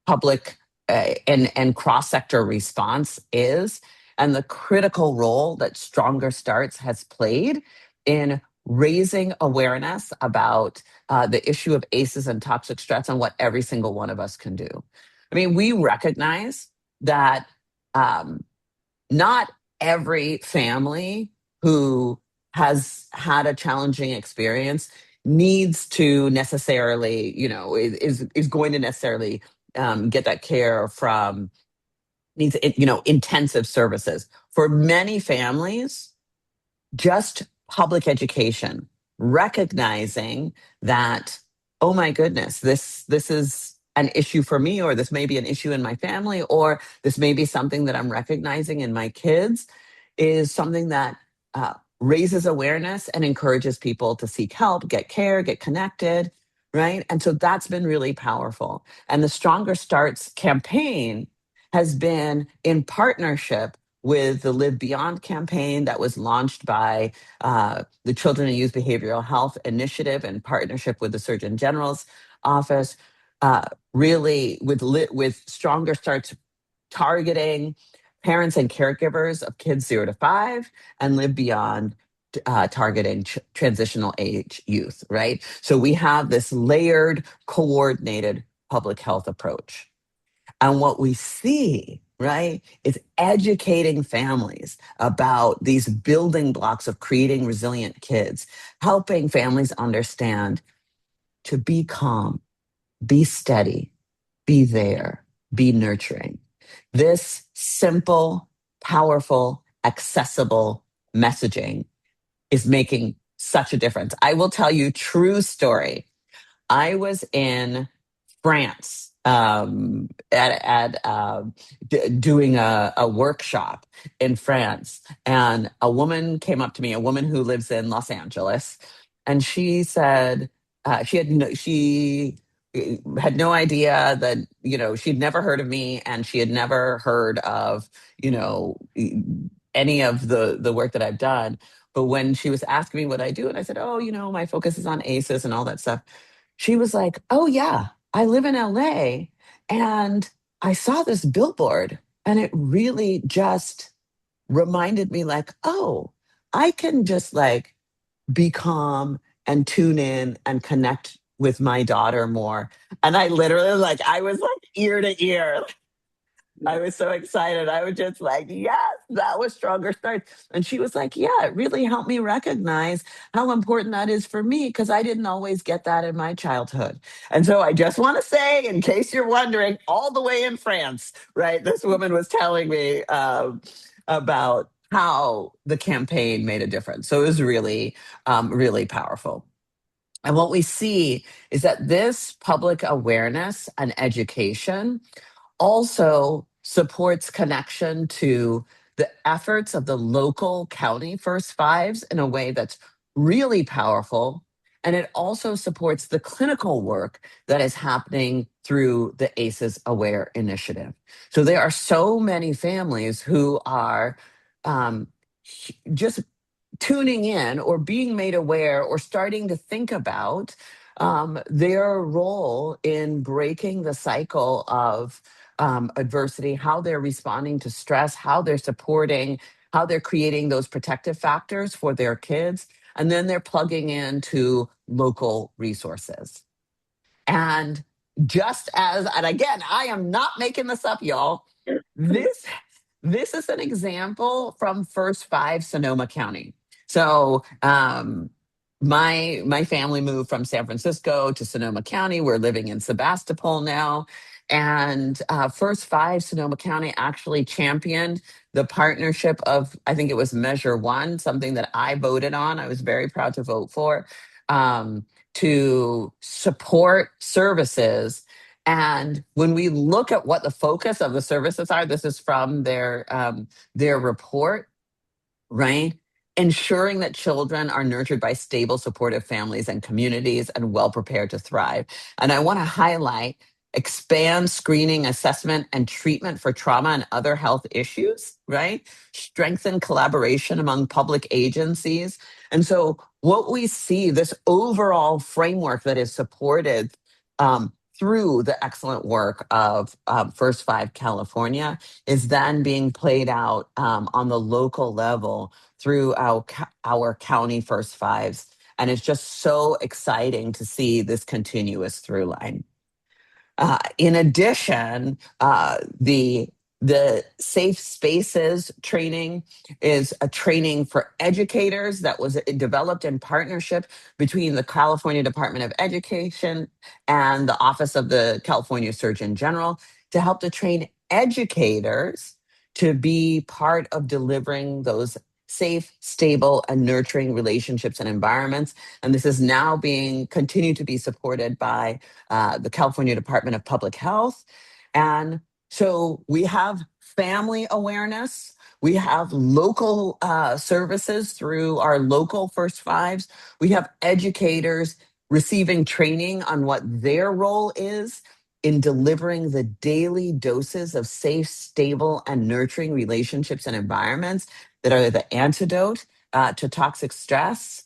public and cross-sector response is, and the critical role that Stronger Starts has played in raising awareness about the issue of ACEs and toxic stress and what every single one of us can do. I mean, we recognize that not every family who has had a challenging experience needs to necessarily, is going to necessarily get that care from needs, intensive services. For many families, just public education, recognizing that, oh my goodness, this is an issue for me, or this may be an issue in my family, or this may be something that I'm recognizing in my kids, is something that raises awareness and encourages people to seek help, get care, get connected, right? And so that's been really powerful. And the Stronger Starts campaign has been in partnership with the Live Beyond campaign that was launched by the Children and Youth Behavioral Health Initiative in partnership with the Surgeon General's office, really with Stronger Starts targeting parents and caregivers of kids 0 to 5, and Live Beyond targeting transitional age youth, right? So we have this layered, coordinated public health approach. And what we see, right, is educating families about these building blocks of creating resilient kids, helping families understand to be calm, be steady, be there, be nurturing. This simple, powerful, accessible messaging is making such a difference. I will tell you true story. I was in France doing a workshop in France, and a woman came up to me, a woman who lives in Los Angeles, and she said she had no idea that she'd never heard of me, and she had never heard of any of the work that I've done. But when she was asking me what I do, and I said, oh, my focus is on ACEs and all that stuff, she was like, oh, yeah, I live in LA and I saw this billboard and it really just reminded me like, oh, I can just like be calm and tune in and connect with my daughter more. And I literally I was like ear to ear. I was so excited. I was just like, yes, that was Stronger Starts. And she was like, yeah, it really helped me recognize how important that is for me because I didn't always get that in my childhood. And so I just want to say, in case you're wondering, all the way in France, right, this woman was telling me about how the campaign made a difference. So it was really, really powerful. And what we see is that this public awareness and education also supports connection to the efforts of the local county First Fives in a way that's really powerful. And it also supports the clinical work that is happening through the ACEs Aware initiative. So there are so many families who are just tuning in or being made aware or starting to think about their role in breaking the cycle of adversity, how they're responding to stress, how they're supporting, how they're creating those protective factors for their kids. And then they're plugging into local resources. And and again, I am not making this up, y'all. This is an example from First Five Sonoma County. So my family moved from San Francisco to Sonoma County. We're living in Sebastopol now. And First Five Sonoma County actually championed the partnership of, I think it was Measure One, something that I voted on. I was very proud to vote for, to support services. And when we look at what the focus of the services are, this is from their report, right? Ensuring that children are nurtured by stable, supportive families and communities and well prepared to thrive. And I want to highlight expand screening, assessment, and treatment for trauma and other health issues, right? Strengthen collaboration among public agencies. And so what we see, this overall framework that is supported through the excellent work of First Five California is then being played out on the local level through our county First Fives. And it's just so exciting to see this continuous through line. In addition, the Safe Spaces training is a training for educators that was developed in partnership between the California Department of Education and the Office of the California Surgeon General to help to train educators to be part of delivering those safe, stable, and nurturing relationships and environments. And this is now being continued to be supported by the California Department of Public Health. And so we have family awareness. We have local services through our local First Fives. We have educators receiving training on what their role is in delivering the daily doses of safe, stable, and nurturing relationships and environments that are the antidote to toxic stress.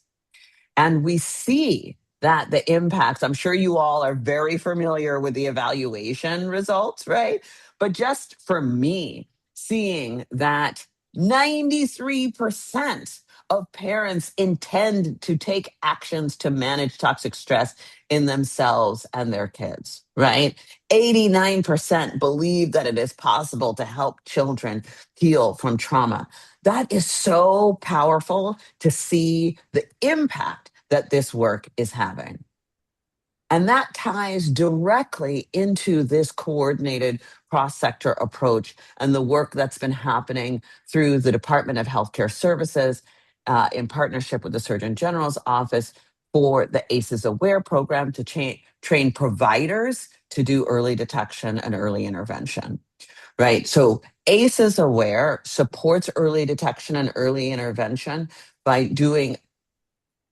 And we see that the impacts, I'm sure you all are very familiar with the evaluation results, right? But just for me, seeing that 93% of parents intend to take actions to manage toxic stress in themselves and their kids, right? 89% believe that it is possible to help children heal from trauma. That is so powerful to see the impact that this work is having. And that ties directly into this coordinated cross-sector approach and the work that's been happening through the Department of Healthcare Services in partnership with the Surgeon General's office for the ACEs Aware program to train providers to do early detection and early intervention, right? So ACEs Aware supports early detection and early intervention by doing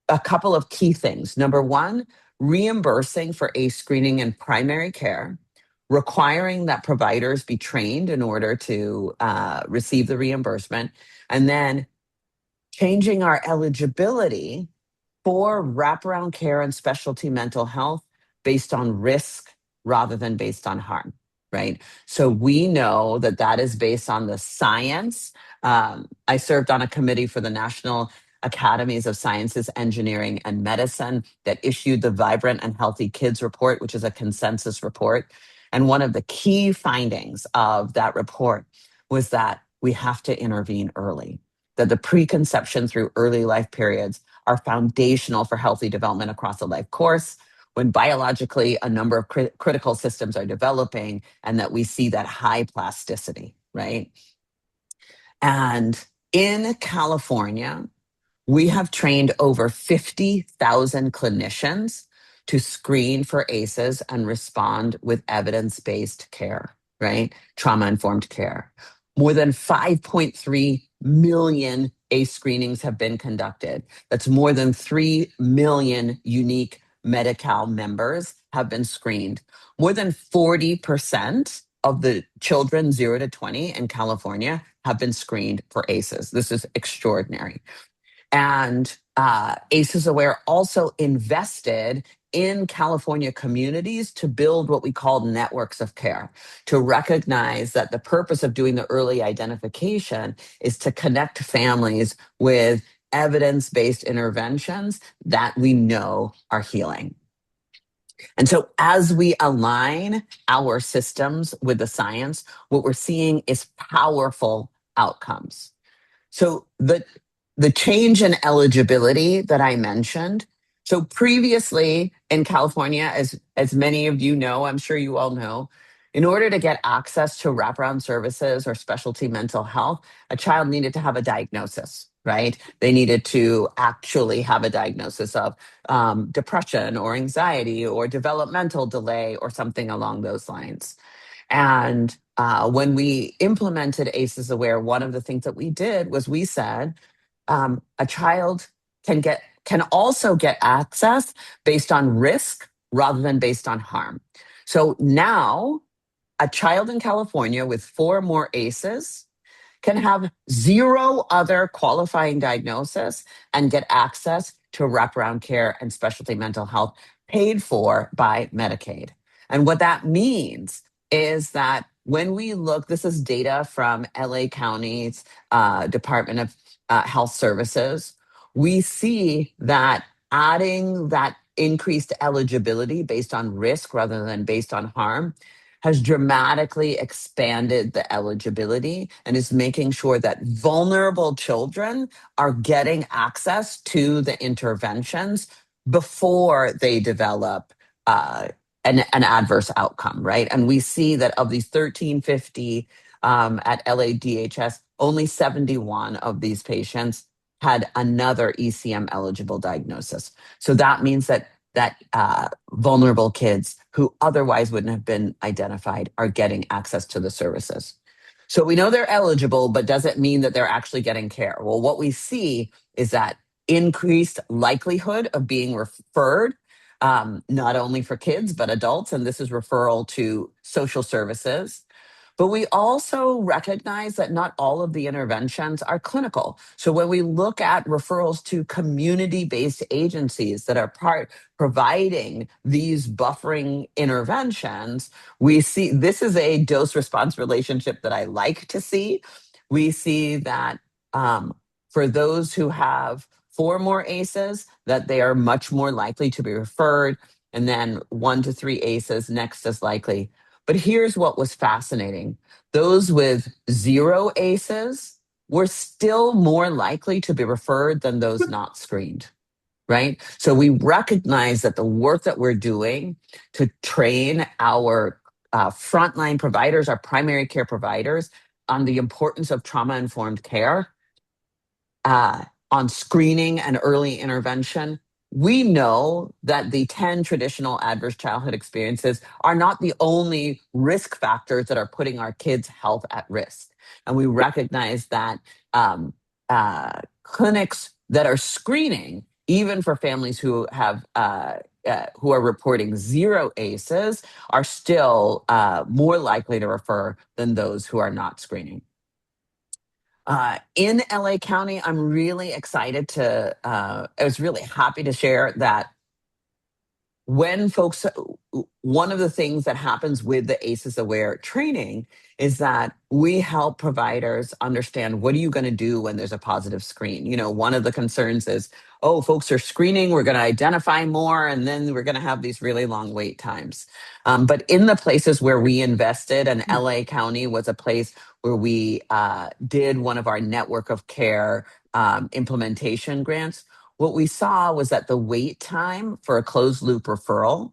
a couple of key things. Number one, reimbursing for ACE screening in primary care, requiring that providers be trained in order to receive the reimbursement, and then changing our eligibility for wraparound care and specialty mental health based on risk rather than based on harm, right? So we know that that is based on the science. I served on a committee for the National Academies of Sciences, Engineering, and Medicine that issued the Vibrant and Healthy Kids report, which is a consensus report. And one of the key findings of that report was that we have to intervene early, that the preconception through early life periods are foundational for healthy development across the life course, when biologically a number of critical systems are developing and that we see that high plasticity, right? And in California, we have trained over 50,000 clinicians to screen for ACEs and respond with evidence-based care, right? Trauma-informed care. More than 5.3 million ACE screenings have been conducted. That's more than 3 million unique Medi-Cal members have been screened. More than 40% of the children 0 to 20 in California have been screened for ACEs. This is extraordinary. And ACEs Aware also invested in California communities to build what we call networks of care, to recognize that the purpose of doing the early identification is to connect families with evidence-based interventions that we know are healing. And so as we align our systems with the science, what we're seeing is powerful outcomes. So the change in eligibility that I mentioned. So previously in California, as many of you know, I'm sure you all know, in order to get access to wraparound services or specialty mental health, a child needed to have a diagnosis, right? They needed to actually have a diagnosis of depression or anxiety or developmental delay or something along those lines. And when we implemented ACEs Aware, one of the things that we did was we said, a child can also get access based on risk rather than based on harm. So now a child in California with 4 more ACEs can have 0 other qualifying diagnosis and get access to wraparound care and specialty mental health paid for by Medicaid. And what that means is that when we look, this is data from LA County's Department of Health Services, we see that adding that increased eligibility based on risk rather than based on harm has dramatically expanded the eligibility and is making sure that vulnerable children are getting access to the interventions before they develop an adverse outcome, right? And we see that of these 1,350 at LADHS, only 71 of these patients had another ECM eligible diagnosis. So that means that vulnerable kids who otherwise wouldn't have been identified are getting access to the services. So we know they're eligible, but does it mean that they're actually getting care? Well, what we see is that increased likelihood of being referred not only for kids, but adults. And this is referral to social services. But we also recognize that not all of the interventions are clinical. So when we look at referrals to community-based agencies that are providing these buffering interventions, we see this is a dose-response relationship that I like to see. We see that for those who have 4 more ACEs, that they are much more likely to be referred, and then 1 to 3 ACEs next is likely. But here's what was fascinating. Those with 0 ACEs were still more likely to be referred than those not screened, right? So we recognize that the work that we're doing to train our frontline providers, our primary care providers, on the importance of trauma-informed care, on screening and early intervention. We know that the 10 traditional adverse childhood experiences are not the only risk factors that are putting our kids' health at risk. And we recognize that clinics that are screening, even for families who have who are reporting 0 ACEs, are still more likely to refer than those who are not screening. In LA County, I'm really excited to, I was really happy to share that when folks, one of the things that happens with the ACEs Aware training is that we help providers understand, what are you going to do when there's a positive screen? You know, one of the concerns is, oh, folks are screening, we're going to identify more, and then we're going to have these really long wait times. But in the places where we invested, and LA County was a place where we did one of our network of care implementation grants, what we saw was that the wait time for a closed loop referral,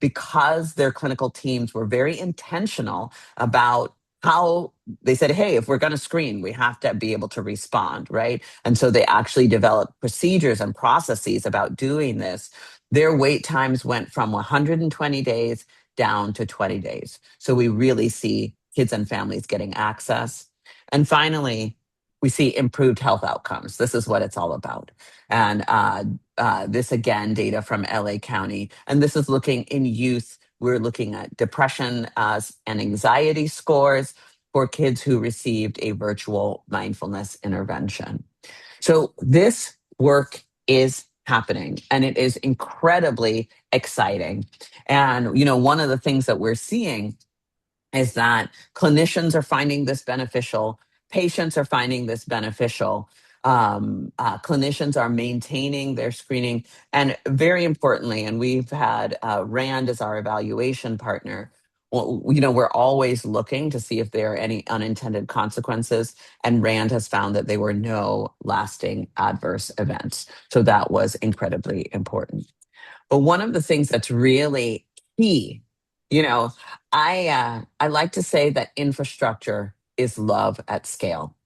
because their clinical teams were very intentional about how they said, hey, if we're going to screen, we have to be able to respond, right? And so they actually developed procedures and processes about doing this. Their wait times went from 120 days down to 20 days. So we really see kids and families getting access. And finally, we see improved health outcomes. This is what it's all about. And this, again, data from LA County. And this is looking in youth. We're looking at depression and anxiety scores for kids who received a virtual mindfulness intervention. So this work is happening, and it is incredibly exciting. And, you know, one of the things that we're seeing is that clinicians are finding this beneficial, patients are finding this beneficial, clinicians are maintaining their screening, and very importantly, and we've had RAND as our evaluation partner. Well, you know, we're always looking to see if there are any unintended consequences, and RAND has found that there were no lasting adverse events. So that was incredibly important. But one of the things that's really key, you know, I like to say that infrastructure is love at scale.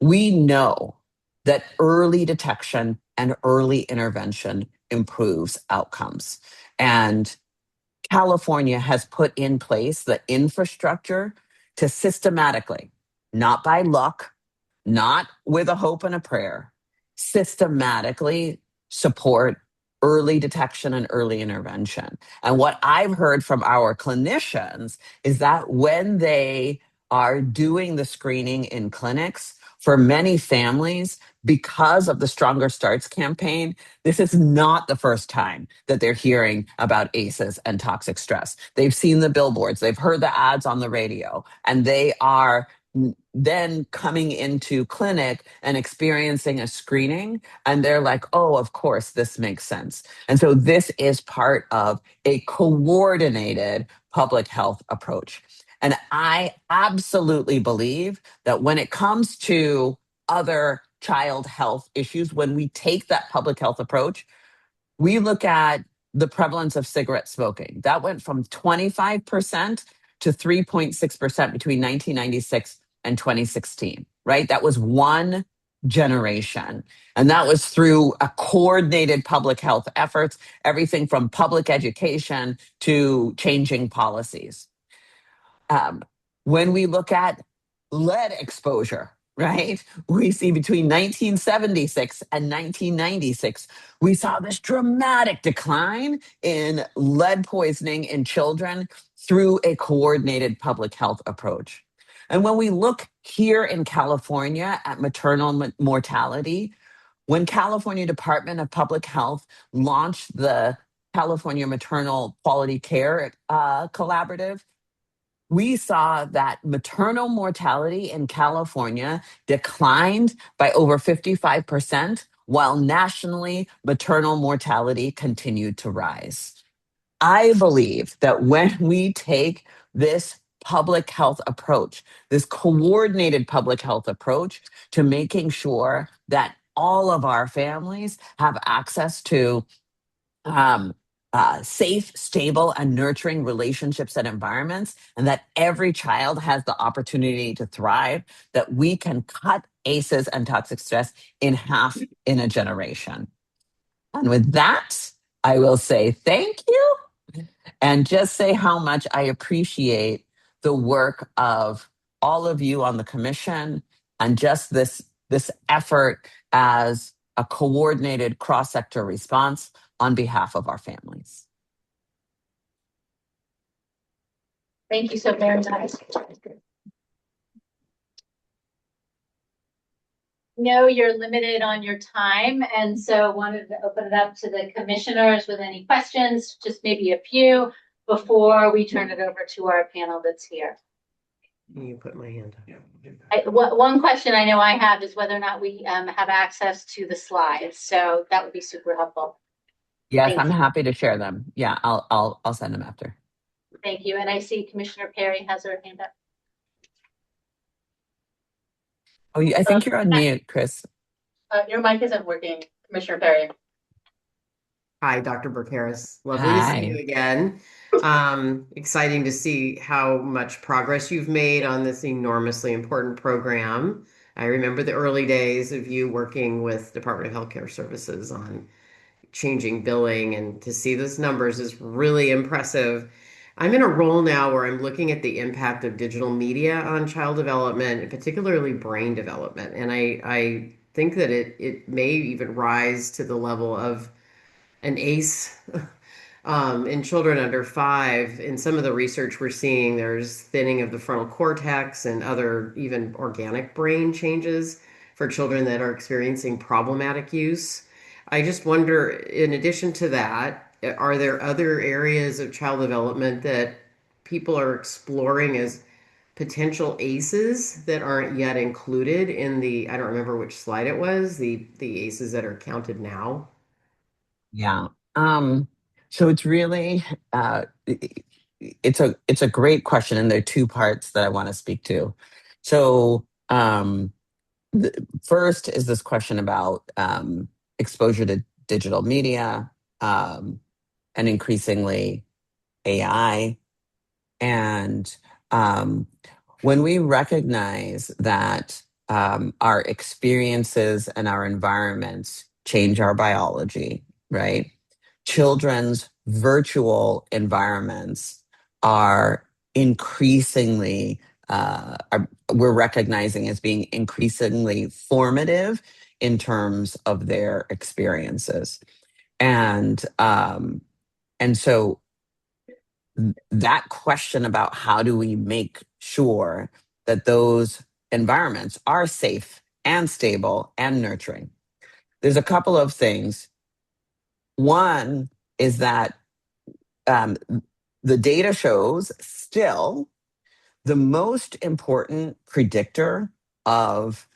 We know that early detection and early intervention improves outcomes. And California has put in place the infrastructure to systematically, not by luck, not with a hope and a prayer, systematically support early detection and early intervention. And what I've heard from our clinicians is that when they are doing the screening in clinics, for many families, because of the Stronger Starts campaign, this is not the first time that they're hearing about ACEs and toxic stress. They've seen the billboards, they've heard the ads on the radio, and they are then coming into clinic and experiencing a screening, and they're like, oh, of course, this makes sense. And so this is part of a coordinated public health approach. And I absolutely believe that when it comes to other child health issues, when we take that public health approach, we look at the prevalence of cigarette smoking. That went from 25% to 3.6% between 1996 and 2016, right? That was one generation. And that was through a coordinated public health efforts, everything from public education to changing policies. When we look at lead exposure, right? We see between 1976 and 1996, we saw this dramatic decline in lead poisoning in children through a coordinated public health approach. And when we look here in California at maternal mortality, when California Department of Public Health launched the California Maternal Quality Care Collaborative, we saw that maternal mortality in California declined by over 55%, while nationally maternal mortality continued to rise. I believe that when we take this public health approach, this coordinated public health approach to making sure that all of our families have access to um, safe, stable, and nurturing relationships and environments, and that every child has the opportunity to thrive, that we can cut ACEs and toxic stress in half in a generation. And with that, I will say thank you and just say how much I appreciate the work of all of you on the commission and just this effort as a coordinated cross-sector response on behalf of our families. Thank you so very much. Know you're limited on your time, and so wanted to open it up to the commissioners with any questions, just maybe a few, before we turn it over to our panel that's here. You put my hand up. One question I know I have is whether or not we have access to the slides, so that would be super helpful. Yes, Thank I'm you. happy to share them. Yeah, I'll send them after. Thank you, and I see Commissioner Perry has her hand up. Oh, I think you're on mute, Chris. Your mic isn't working, Commissioner Perry. Hi, Dr. Burke Harris. Lovely to see you again. Exciting to see how much progress you've made on this enormously important program. I remember the early days of you working with Department of Healthcare Services on changing billing, and to see those numbers is really impressive. I'm in a role now where I'm looking at the impact of digital media on child development, and particularly brain development. And I think that it may even rise to the level of an ACE in children under 5. In some of the research we're seeing, there's thinning of the frontal cortex and other even organic brain changes for children that are experiencing problematic use. I just wonder, in addition to that, are there other areas of child development that people are exploring as potential ACEs that aren't yet included in the, I don't remember which slide it was, the ACEs that are counted now? Yeah. So it's really it's a great question, and there are two parts that I want to speak to. So first is this question about exposure to digital media and increasingly AI. And when we recognize that our experiences and our environments change our biology, right? Children's virtual environments are increasingly, we're recognizing as being increasingly formative in terms of their experiences. And so that question about how do we make sure that those environments are safe and stable and nurturing. There's a couple of things. One is that the data shows still the most important predictor of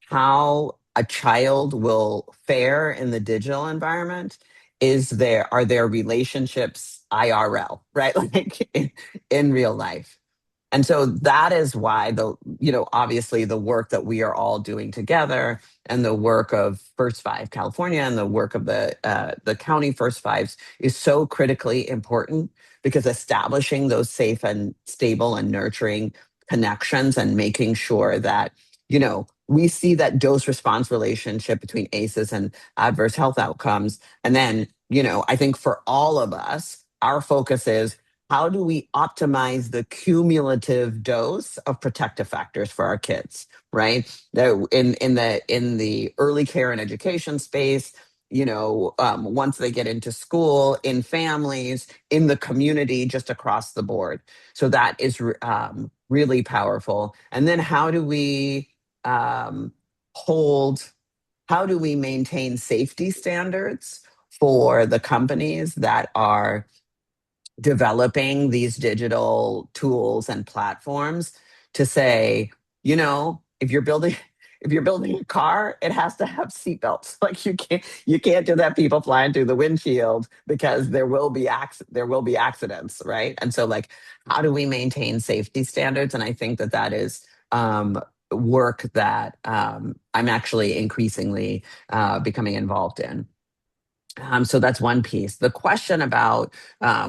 how a child will fare in the digital environment are their relationships IRL, right? Like in real life. And so that is why obviously the work that we are all doing together, and the work of First Five California and the work of the county First Fives is so critically important, because establishing those safe and stable and nurturing connections and making sure that, we see that dose response relationship between ACEs and adverse health outcomes. And then, I think for all of us, our focus is how do we optimize the cumulative dose of protective factors for our kids, right? In the early care and education space, once they get into school, in families, in the community, just across the board. So that is really powerful. And then um, hold, how do we maintain safety standards for the companies that are developing these digital tools and platforms to say, if you're building a car, it has to have seatbelts. Like you can't just have people flying through the windshield because there will be accidents, right? And so like, how do we maintain safety standards? And I think that is work that I'm actually increasingly becoming involved in. So that's one piece. The question about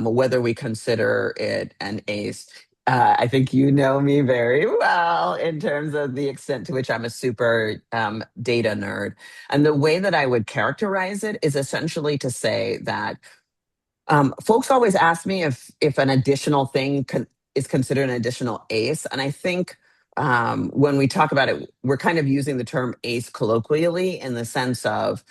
whether we consider it an ACE, I think you know me very well in terms of the extent to which I'm a super data nerd. And the way that I would characterize it is essentially to say that folks always ask me if an additional thing is considered an additional ACE. And I think when we talk about it, we're kind of using the term ACE colloquially in the sense of,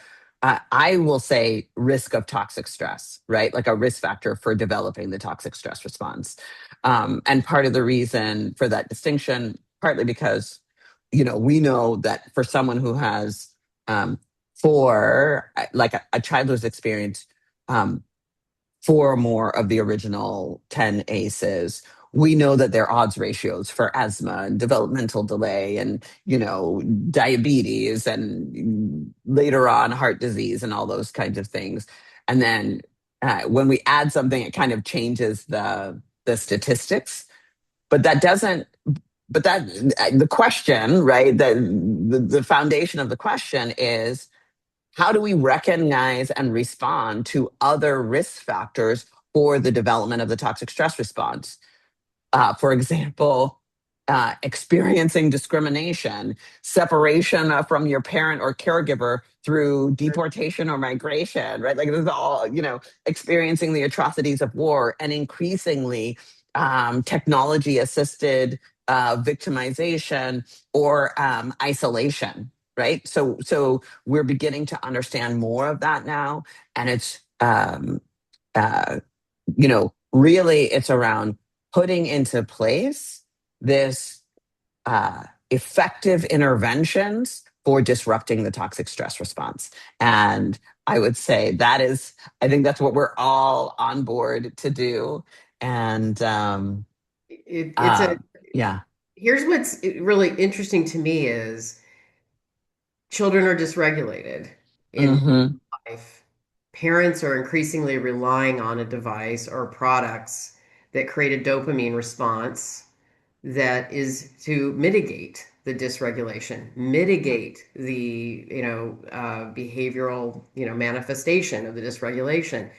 I will say risk of toxic stress, right? Like a risk factor for developing the toxic stress response. And part of the reason for that distinction, partly because, we know that for someone who has a child who's experienced 4 or more of the original 10 ACEs, we know that their odds ratios for asthma and developmental delay and, diabetes and later on heart disease and all those kinds of things. And then when we add something, it kind of changes the statistics. But that doesn't, but that, the question, right, the foundation of the question is, how do we recognize and respond to other risk factors for the development of the toxic stress response? For example, experiencing discrimination, separation from your parent or caregiver through deportation or migration, right? Like this is all, experiencing the atrocities of war, and increasingly technology assisted victimization or isolation, right? So we're beginning to understand more of that now, and it's really it's around putting into place this effective interventions for disrupting the toxic stress response. And I would say I think that's what we're all on board to do. And yeah. Here's what's really interesting to me is children are dysregulated in life. Parents are increasingly relying on a device or products that create a dopamine response that is to mitigate the dysregulation, mitigate the behavioral manifestation of the dysregulation,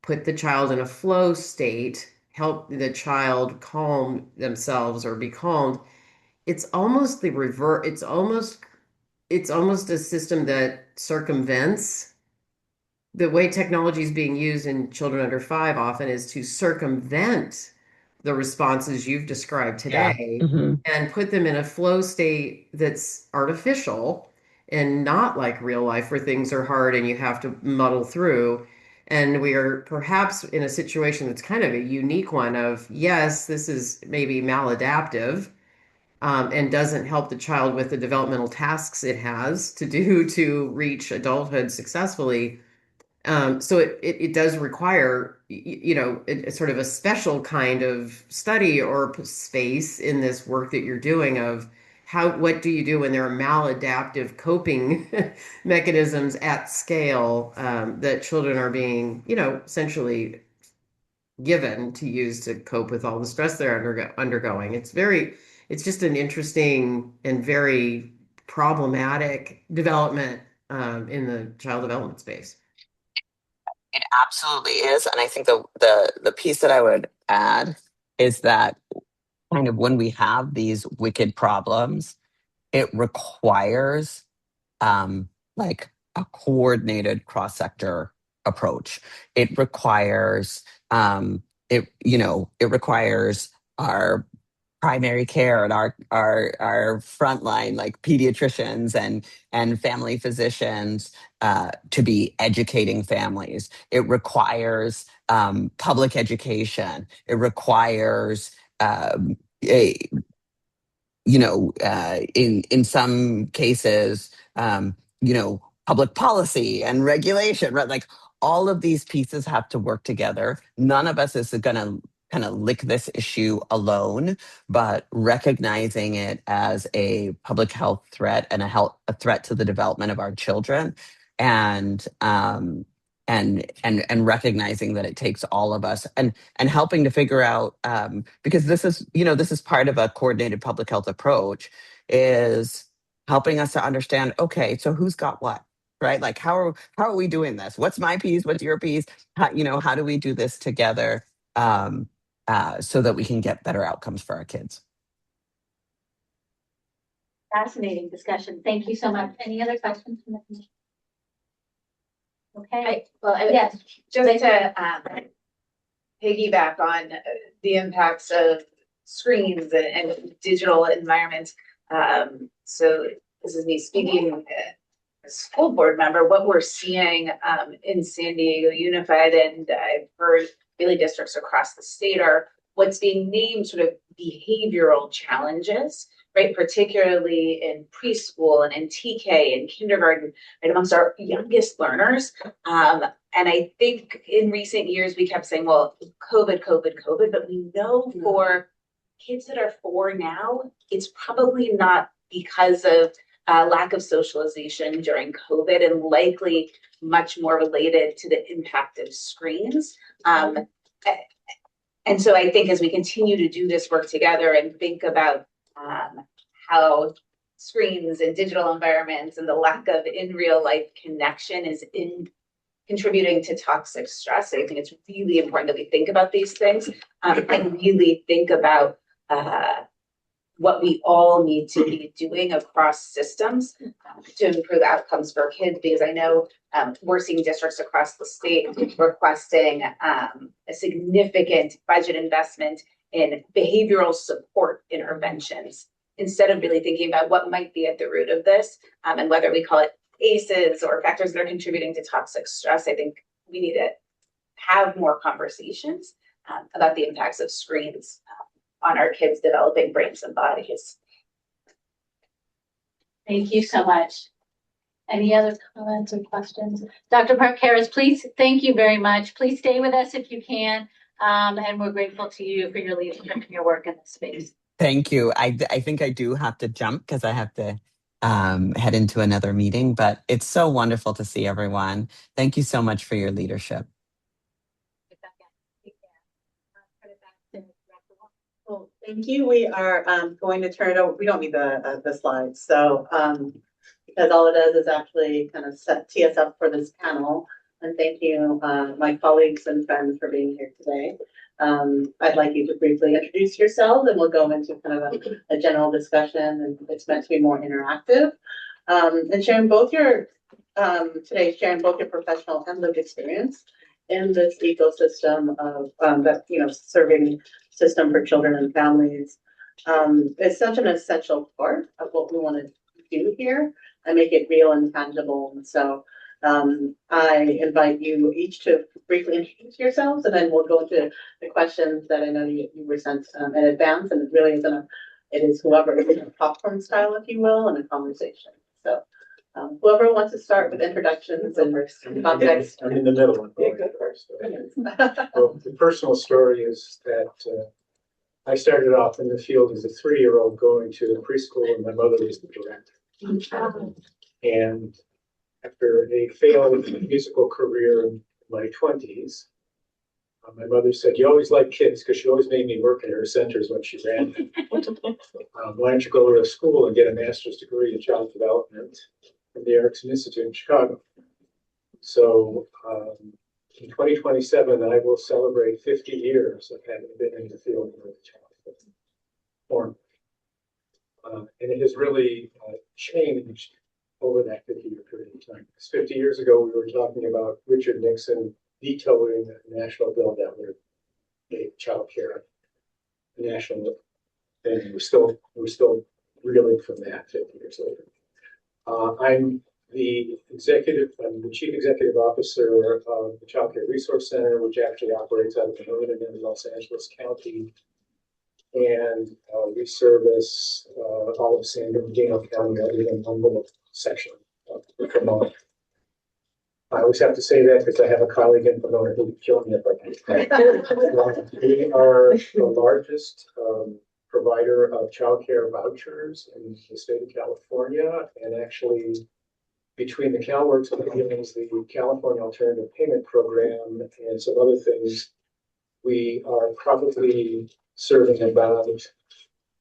put the child in a flow state, help the child calm themselves or be calmed. It's almost the revert. It's almost a system that circumvents the way technology is being used in children under 5 often is to circumvent the responses you've described today and put them in a flow state that's artificial and not like real life where things are hard and you have to muddle through. And we are perhaps in a situation that's kind of a unique one of, yes, this is maybe maladaptive, and doesn't help the child with the developmental tasks it has to do to reach adulthood successfully. So it does require, it's sort of a special kind of study or space in this work that you're doing of what do you do when there are maladaptive coping mechanisms at scale that children are being, essentially given to use to cope with all the stress they're undergoing. It's just an interesting and very problematic development in the child development space. It absolutely is. And I think the piece that I would add is that kind of when we have these wicked problems, it requires like a coordinated cross-sector approach. It requires it requires our primary care and our frontline like pediatricians and family physicians to be educating families. It requires public education. It requires a, in some cases, public policy and regulation, right? Like all of these pieces have to work together. None of us is going to kind of lick this issue alone, but recognizing it as a public health threat and a threat to the development of our children, and and recognizing that it takes all of us and helping to figure out, because this is part of a coordinated public health approach, is helping us to understand, okay, so who's got what, right? Like how are we doing this? What's my piece? What's your piece? How do we do this together, so that we can get better outcomes for our kids? Fascinating discussion. Thank you so much. Any other questions from the commission? Okay. Yes. Just to piggyback on the impacts of screens and digital environments. So this is me speaking as a school board member. What we're seeing in San Diego Unified, and I've heard really districts across the state, are what's being named sort of behavioral challenges, right? Particularly in preschool and in TK and kindergarten, right, amongst our youngest learners. And I think in recent years, we kept saying, well, COVID, but we know for kids that are 4 now, it's probably not because of lack of socialization during COVID, and likely much more related to the impact of screens. And so I think as we continue to do this work together and think about how screens and digital environments and the lack of in real life connection is contributing to toxic stress, I think it's really important that we think about these things and really think about what we all need to be doing across systems to improve outcomes for kids. Because I know we're seeing districts across the state requesting a significant budget investment in behavioral support interventions, instead of really thinking about what might be at the root of this, and whether we call it ACEs or factors that are contributing to toxic stress. I think we need to have more conversations about the impacts of screens on our kids' developing brains and bodies. Thank you so much. Any other comments or questions? Dr. Park-Harris, please, thank you very much. Please stay with us if you can. And we're grateful to you for your leadership and your work in this space. Thank you. I think I do have to jump because I have to head into another meeting, but it's so wonderful to see everyone. Thank you so much for your leadership. Well, thank you. We are going to turn it over. We don't need the slides. So because all it does is actually kind of tee us up for this panel. And thank you, my colleagues and friends, for being here today. I'd like you to briefly introduce yourselves, and we'll go into kind of a general discussion, and it's meant to be more interactive. And sharing both your professional and lived experience in this ecosystem of that serving system for children and families is such an essential part of what we want to do here and make it real and tangible. And so I invite you each to briefly introduce yourselves, and then we'll go into the questions that I know you were sent in advance. And it really is whoever, popcorn style, if you will, and a conversation. So whoever wants to start with introductions and context. I'm in the middle one. Yeah, go first. Well, the personal story is that I started off in the field as a 3-year-old going to the preschool, and my mother was the director. And after a failed musical career in my 20s, my mother said, "You always liked kids," because she always made me work in her centers when she ran them. Why don't you go to school and get a master's degree in child development from the Erickson Institute in Chicago? So in 2027, I will celebrate 50 years of having been in the field of child development. And it has really changed over that 50-year period of time. Because 50 years ago, we were talking about Richard Nixon vetoing the national bill that would childcare national thing. We're still reeling from that 50 years later. I'm the chief executive officer of the Child Care Resource Center, which actually operates out of the northern end of Los Angeles County. And we service all of San Bernardino County, other than one little section of Pomona. I always have to say that because I have a colleague in Pomona who would kill me if I can't. We are the largest provider of childcare vouchers in the state of California, and actually between the CalWorks programs, the California Alternative Payment Program, and some other things, we are probably serving about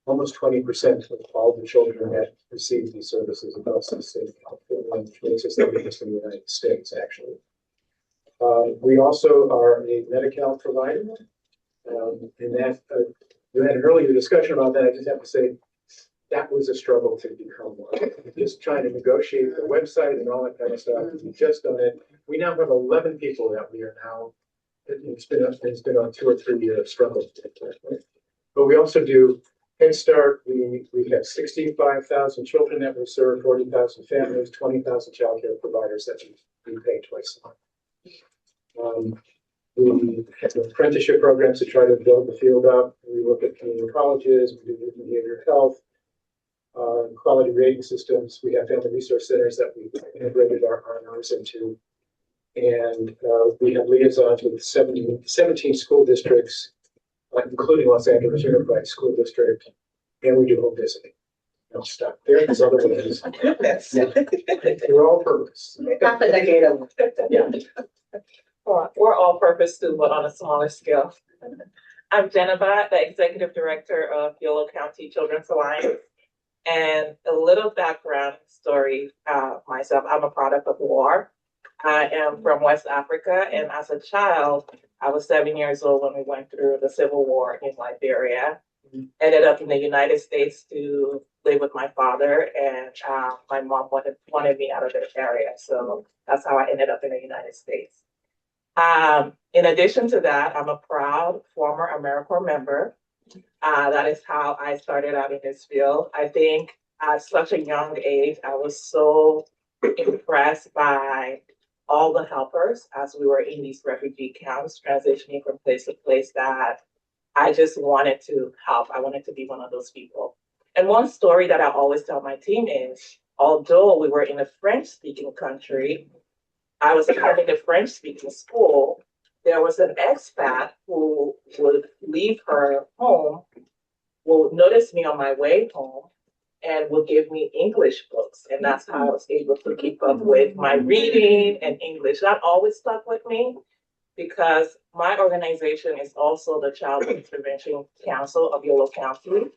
almost 20% of all the children that receive these services across the state of California, which makes us the biggest in the United States, actually. We also are a Medi-Cal provider, and that you had an earlier discussion about that. I just have to say that was a struggle to become one. Just trying to negotiate the website and all that kind of stuff. We've just done it. We now have 11 people that we are now. It's been a 2 or 3 year struggle. But we also do Head Start. We have 65,000 children that we serve, 40,000 families, 20,000 child care providers that we pay twice a month. We have apprenticeship programs to try to build the field up. We look at community colleges. We do behavioral health, quality rating systems. We have family resource centers that we integrated our R&Rs into. And we have liaisons with 17 school districts, including Los Angeles Unified School District, and we do home visiting. I'll stop there because otherwise, we're all purpose. Half a decade of. Yeah. We're all purpose too, but on a smaller scale. I'm Jennifer, the Executive Director of Yolo County Children's Alliance. And a little background story, myself, I'm a product of war. I am from West Africa, and as a child, I was 7 years old when we went through the Civil War in Liberia. Ended up in the United States to live with my father, and my mom wanted me out of the area. So that's how I ended up in the United States. In addition to that, I'm a proud former AmeriCorps member. That is how I started out in this field. I think at such a young age, I was so impressed by all the helpers as we were in these refugee camps, transitioning from place to place, that I just wanted to help. I wanted to be one of those people. And one story that I always tell my team is, although we were in a French-speaking country, I was attending a French-speaking school, there was an expat who would leave her home, will notice me on my way home, and will give me English books. And that's how I was able to keep up with my reading and English. That always stuck with me because my organization is also the Child Intervention Council of Yolo County.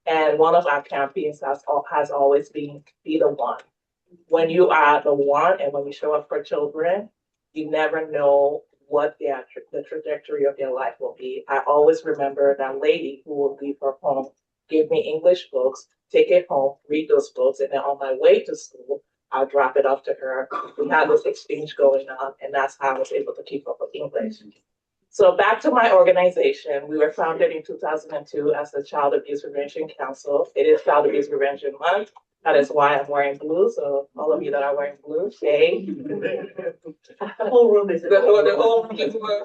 And one of our campaigns has always been Be the One. When you are the one and when you show up for children, you never know what the trajectory of their life will be. I always remember that lady who will leave her home, give me English books, take it home, read those books, and then on my way to school, I'll drop it off to her. We had this exchange going on, and that's how I was able to keep up with English. So back to my organization, we were founded in 2002 as the Child Abuse Prevention Council. It is Child Abuse Prevention Month. That is why I'm wearing blue. So all of you that are wearing blue, hey. The whole room is. The whole room is blue.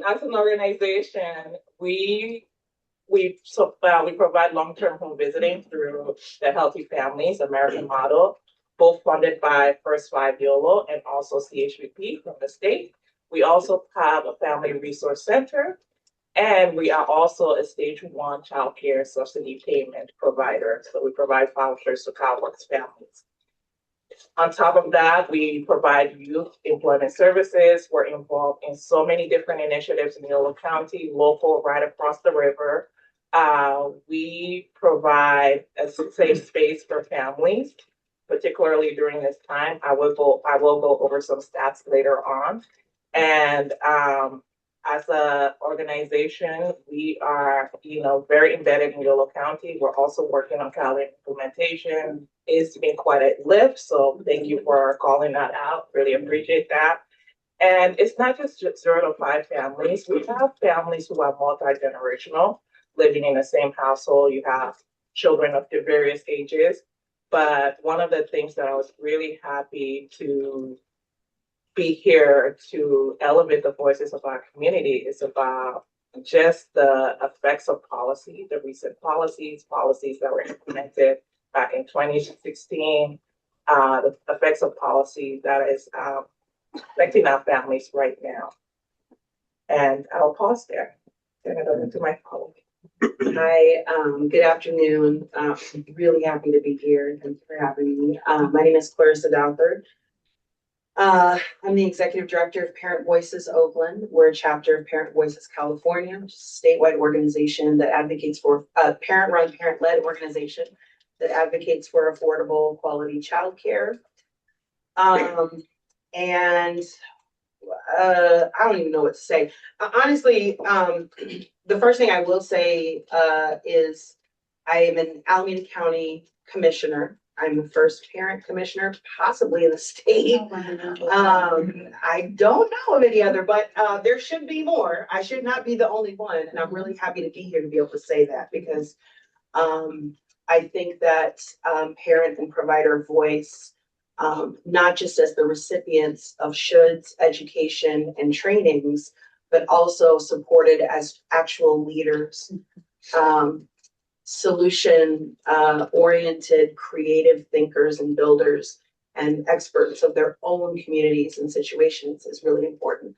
As an organization, we provide long-term home visiting through the Healthy Families American model, both funded by First 5 YOLO and also CHVP from the state. We also have a family resource center, and we are also a stage 1 child care subsidy payment provider. So we provide vouchers to CalWorks families. On top of that, we provide youth employment services. We're involved in so many different initiatives in Yolo County, local, right across the river. We provide a safe space for families, particularly during this time. I will go over some stats later on. And as an organization, we are, very embedded in Yolo County. We're also working on CalAIM implementation. It's been quite a lift, so thank you for calling that out. Really appreciate that. And it's not just 0 to 5 families. We have families who are multi-generational, living in the same household. You have children of the various ages. But one of the things that I was really happy to be here to elevate the voices of our community is about just the effects of policy, the recent policies that were implemented back in 2016, the effects of policy that is affecting our families right now. And I'll pause there. Turn it over to my colleague. Hi, good afternoon. Really happy to be here. Thanks for having me. My name is Clarissa Douthard. I'm the executive director of Parent Voices Oakland. We're a chapter of Parent Voices California, which is a statewide organization that advocates for parent-run, parent-led organization that advocates for affordable, quality childcare. And I don't even know what to say. Honestly, the first thing I will say is I am an Alameda County commissioner. I'm the first parent commissioner, possibly in the state. I don't know of any other, but there should be more. I should not be the only one. And I'm really happy to be here to be able to say that because I think that parent and provider voice, not just as the recipients of shoulds, education, and trainings, but also supported as actual leaders, solution oriented, creative thinkers and builders and experts of their own communities and situations is really important.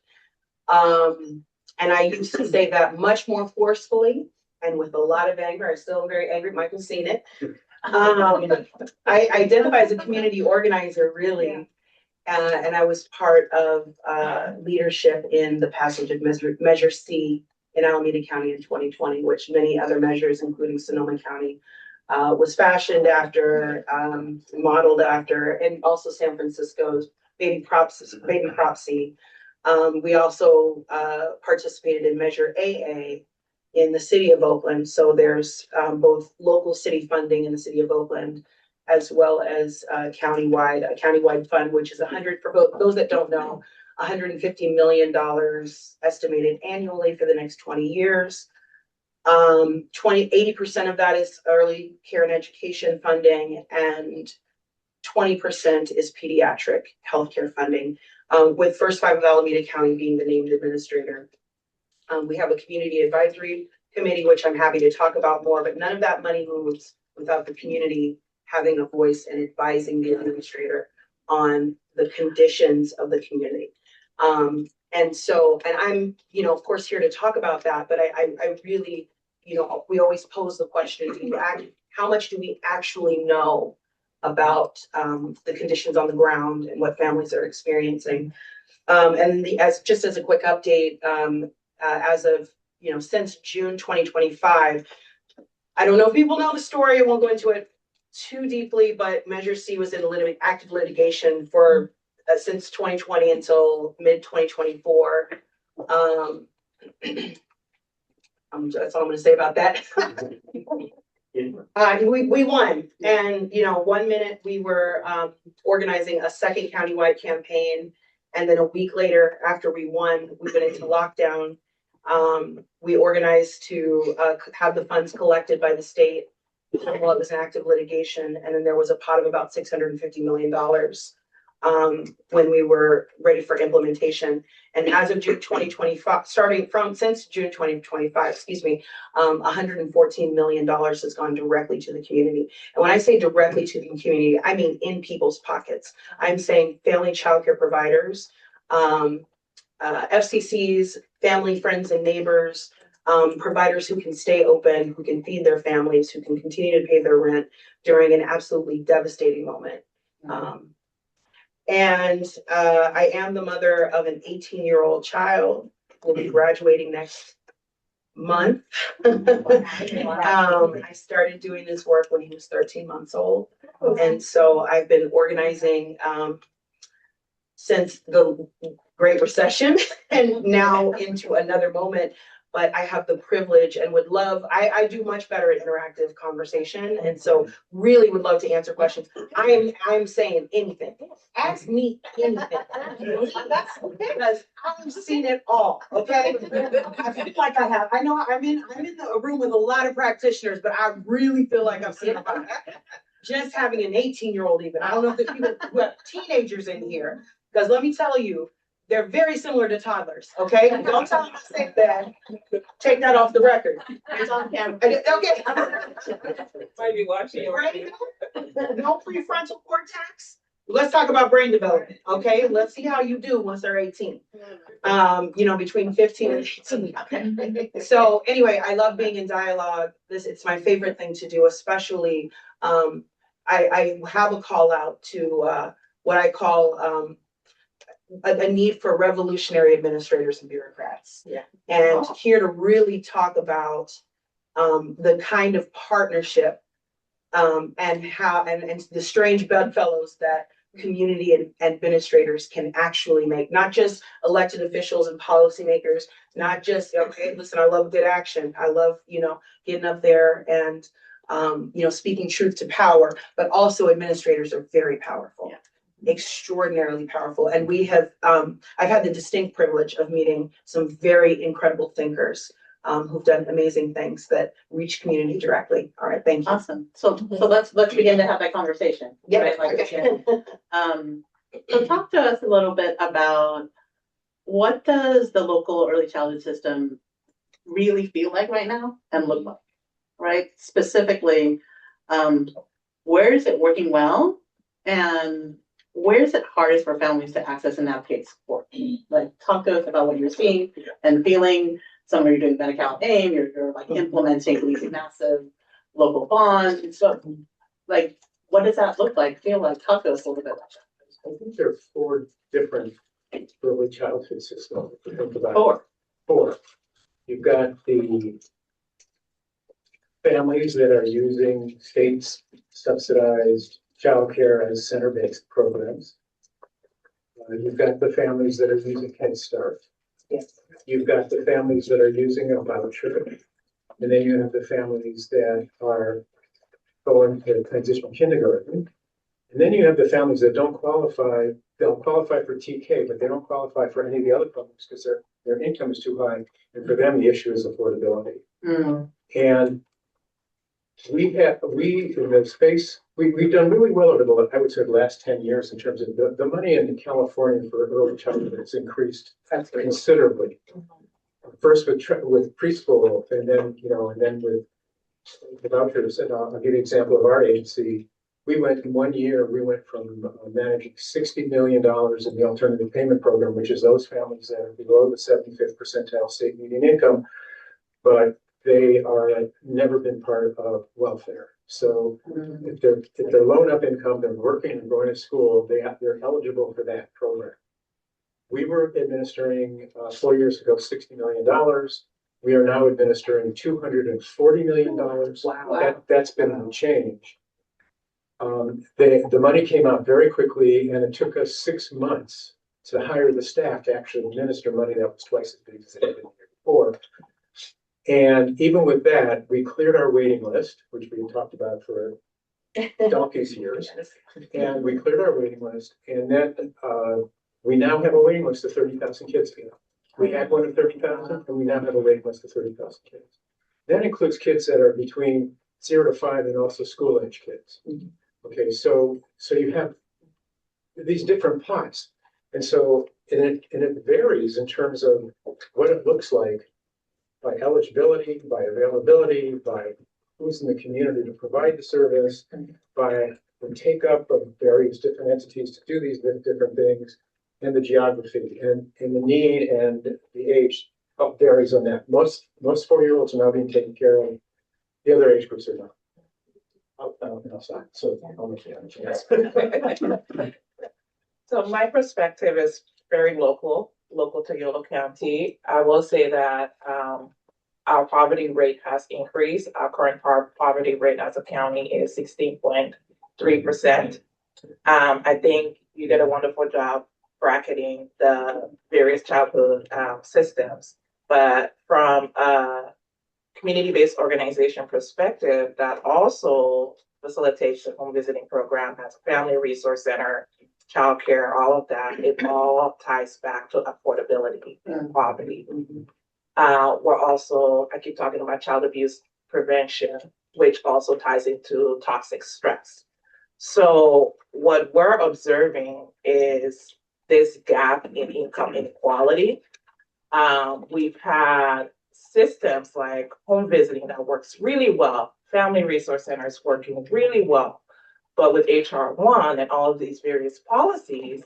And I used to say that much more forcefully and with a lot of anger. I still am very angry. Michael's seen it. I identify as a community organizer, really, and I was part of leadership in the passage of Measure C in Alameda County in 2020, which many other measures, including Sonoma County, was fashioned after, modeled after, and also San Francisco's Baby Prop C. We also participated in Measure AA in the city of Oakland. So there's both local city funding in the city of Oakland, as well as a countywide fund, which is for those that don't know, $150 million estimated annually for the next 20 years. 80% of that is early care and education funding, and 20% is pediatric healthcare funding, with First Five of Alameda County being the named administrator. We have a community advisory committee, which I'm happy to talk about more, but none of that money moves without the community having a voice and advising the administrator on the conditions of the community. And I'm, of course, here to talk about that, but I really, we always pose the question, how much do we actually know about the conditions on the ground and what families are experiencing? Just as a quick update, as of, since June 2025, I don't know if people know the story, I won't go into it too deeply, but Measure C was in active litigation for since 2020 until mid 2024. That's all I'm going to say about that. We won, and 1 minute we were organizing a second countywide campaign, and then a week later, after we won, we went into lockdown. We organized to have the funds collected by the state while it was an active litigation, and then there was a pot of about $650 million when we were ready for implementation. And as of June 2025, since June 2025, $114 million has gone directly to the community. And when I say directly to the community, I mean in people's pockets. I'm saying family childcare providers, FCCs, family, friends, and neighbors, providers who can stay open, who can feed their families, who can continue to pay their rent during an absolutely devastating moment. I am the mother of an 18-year-old child who will be graduating next month. I started doing this work when he was 13 months old. And so I've been organizing since the Great Recession and now into another moment but I have the privilege and would love, I do much better at interactive conversation. And so really would love to answer questions. I'm saying anything. Ask me anything. Because I've seen it all, okay? I feel like I have. I know I'm in a room with a lot of practitioners, but I really feel like I've seen it all. Just having an 18-year-old even. I don't know if there's people who have teenagers in here, because let me tell you, they're very similar to toddlers, okay? Don't tell them I said that. Take that off the record. It's on camera. Okay. Might be watching you. Right? No prefrontal cortex. Let's talk about brain development, okay? Let's see how you do once they're 18. Between 15 and 18. Okay. So anyway, I love being in dialogue. It's my favorite thing to do, especially I have a call out to what I call a need for revolutionary administrators and bureaucrats. Yeah. And here to really talk about the kind of partnership and how and the strange bedfellows that community and administrators can actually make, not just elected officials and policymakers, not just, okay, listen, I love good action. I love, getting up there and, speaking truth to power, but also administrators are very powerful. Yeah. Extraordinarily powerful. And we have, I've had the distinct privilege of meeting some very incredible thinkers who've done amazing things that reach community directly. All right, thank you. Awesome. So let's begin to have that conversation. Yeah. Right? So talk to us a little bit about what does the local early childhood system really feel like right now and look like, right? Specifically, where is it working well and where is it hardest for families to access and navigate support? Like, talk to us about what you're seeing and feeling. Some are doing Medi-Cal AIM, you're like implementing these massive local bonds. So, like, what does that look like? Feel like? Talk to us a little bit about that. I think there are 4 different early childhood systems. If you think about Four. You've got the families that are using states subsidized childcare as center-based programs. You've got the families that are using Head Start. Yes. You've got the families that are using a voucher. And then you have the families that are going to transitional kindergarten. And then you have the families that don't qualify. They'll qualify for TK, but they don't qualify for any of the other programs because their income is too high. And for them, the issue is affordability. Mm. And we in the space, we've done really well over the, I would say, the last 10 years in terms of the money in California for early childhood has increased considerably. First with preschool, and then with the vouchers. And I'll give you an example of our agency. In 1 year, we went from managing $60 million in the alternative payment program, which is those families that are below the 75th percentile state median income, but they are never been part of welfare. So if they're low enough income, they're working and going to school, they're eligible for that program. We were administering 4 years ago $60 million. We are now administering $240 million. Wow. That's been the change. The money came out very quickly, and it took us 6 months to hire the staff to actually administer money that was twice as big as it had been here before. And even with that, we cleared our waiting list, which we talked about for donkey's years. And we cleared our waiting list, and then we now have a waiting list of 30,000 kids. We had one of 30,000, and we now have a waiting list of 30,000 kids. That includes kids that are between 0 to 5 and also school-age kids. Okay, so you have these different pots, and so it varies in terms of what it looks like by eligibility, by availability, by who's in the community to provide the service, by the take-up of various different entities to do these different things, and the geography and the need and the age varies on that. Most 4-year-olds are now being taken care of. The other age groups are not. Outside, so I'll make you have a chance. So my perspective is very local to Yolo County. I will say that our poverty rate has increased. Our current poverty rate as a county is 16.3%. I think you did a wonderful job bracketing the various childhood systems. But from a community-based organization perspective, that also facilitates the home visiting program, has a family resource center, childcare, all of that. It all ties back to affordability and poverty. We're also, I keep talking about child abuse prevention, which also ties into toxic stress. So what we're observing is this gap in income inequality. We've had systems like home visiting that works really well, family resource centers working really well. But with HR1 and all of these various policies,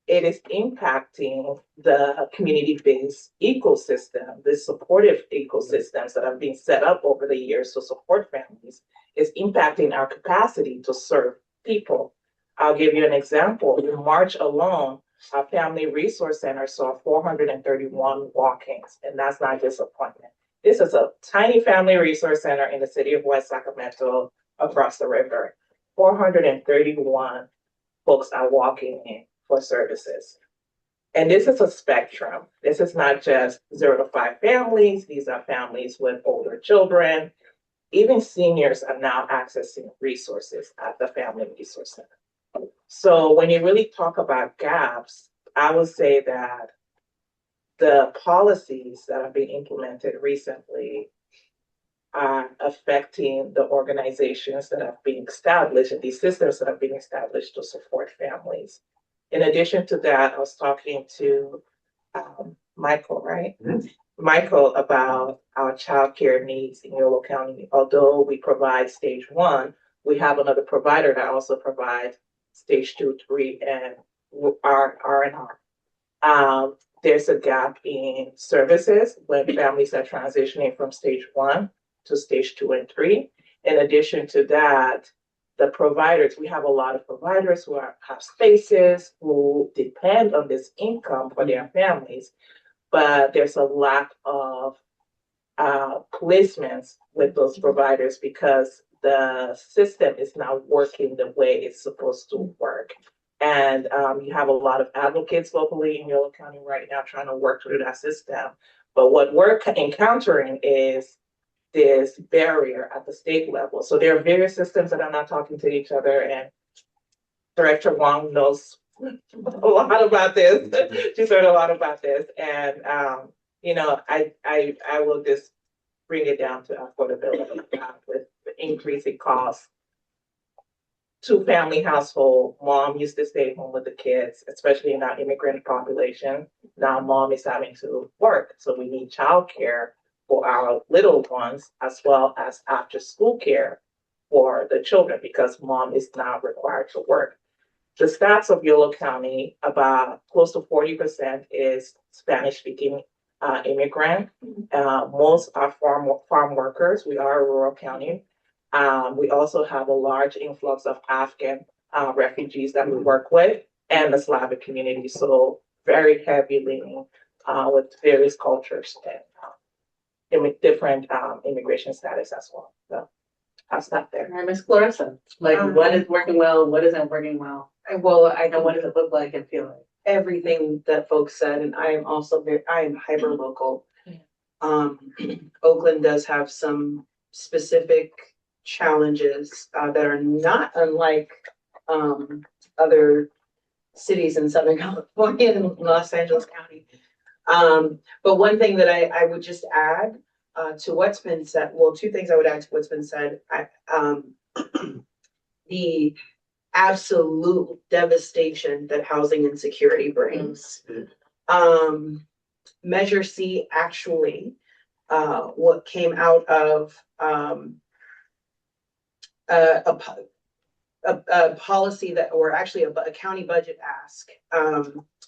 it is impacting the community-based ecosystem, the supportive ecosystems that have been set up over the years to support families, is impacting our capacity to serve people. I'll give you an example. In March alone, our Family Resource Center saw 431 walk-ins, and that's not disappointment. This is a tiny family resource center in the city of West Sacramento across the river. 431 folks are walking in for services. And this is a spectrum. This is not just 0 to 5 families. These are families with older children. Even seniors are now accessing resources at the Family Resource Center. So when you really talk about gaps, I would say that the policies that have been implemented recently are affecting the organizations that have been established and these systems that have been established to support families. In addition to that, I was talking to Michael, right? Michael, about our childcare needs in Yolo County. Although we provide stage 1, we have another provider that also provides stage 2, 3, and R&R. There's a gap in services when families are transitioning from stage 1 to stage 2 and 3. In addition to that, the providers, we have a lot of providers who have spaces, who depend on this income for their families, but there's a lack of placements with those providers because the system is not working the way it's supposed to work. And you have a lot of advocates locally in Yolo County right now trying to work through that system. But what we're encountering is this barrier at the state level. So there are various systems that are not talking to each other, and Director Wong knows a lot about this. She's heard a lot about this. And you know, I will just bring it down to affordability with increasing costs. 2-family household, mom used to stay home with the kids, especially in our immigrant population. Now mom is having to work. So we need childcare for our little ones, as well as after school care for the children, because mom is now required to work. The stats of Yolo County, about close to 40% is Spanish speaking immigrant. Most are farm workers. We are a rural county. We also have a large influx of Afghan refugees that we work with, and the Slavic community. So very heavy leaning with various cultures and with different immigration status as well. So I'll stop there. All right, Ms. Clarissa, like what is working well, what isn't working well? Well, I And know what does it look like and feel like? everything that folks said, and I am also I am hyper local. Oakland does have some specific challenges that are not unlike other cities in Southern California and Los Angeles County. But one thing that I would just add to what's been said, well, 2 things I would add to what's been said. The absolute devastation that housing insecurity brings. Measure C actually, what came out of a policy that, or actually a county budget ask,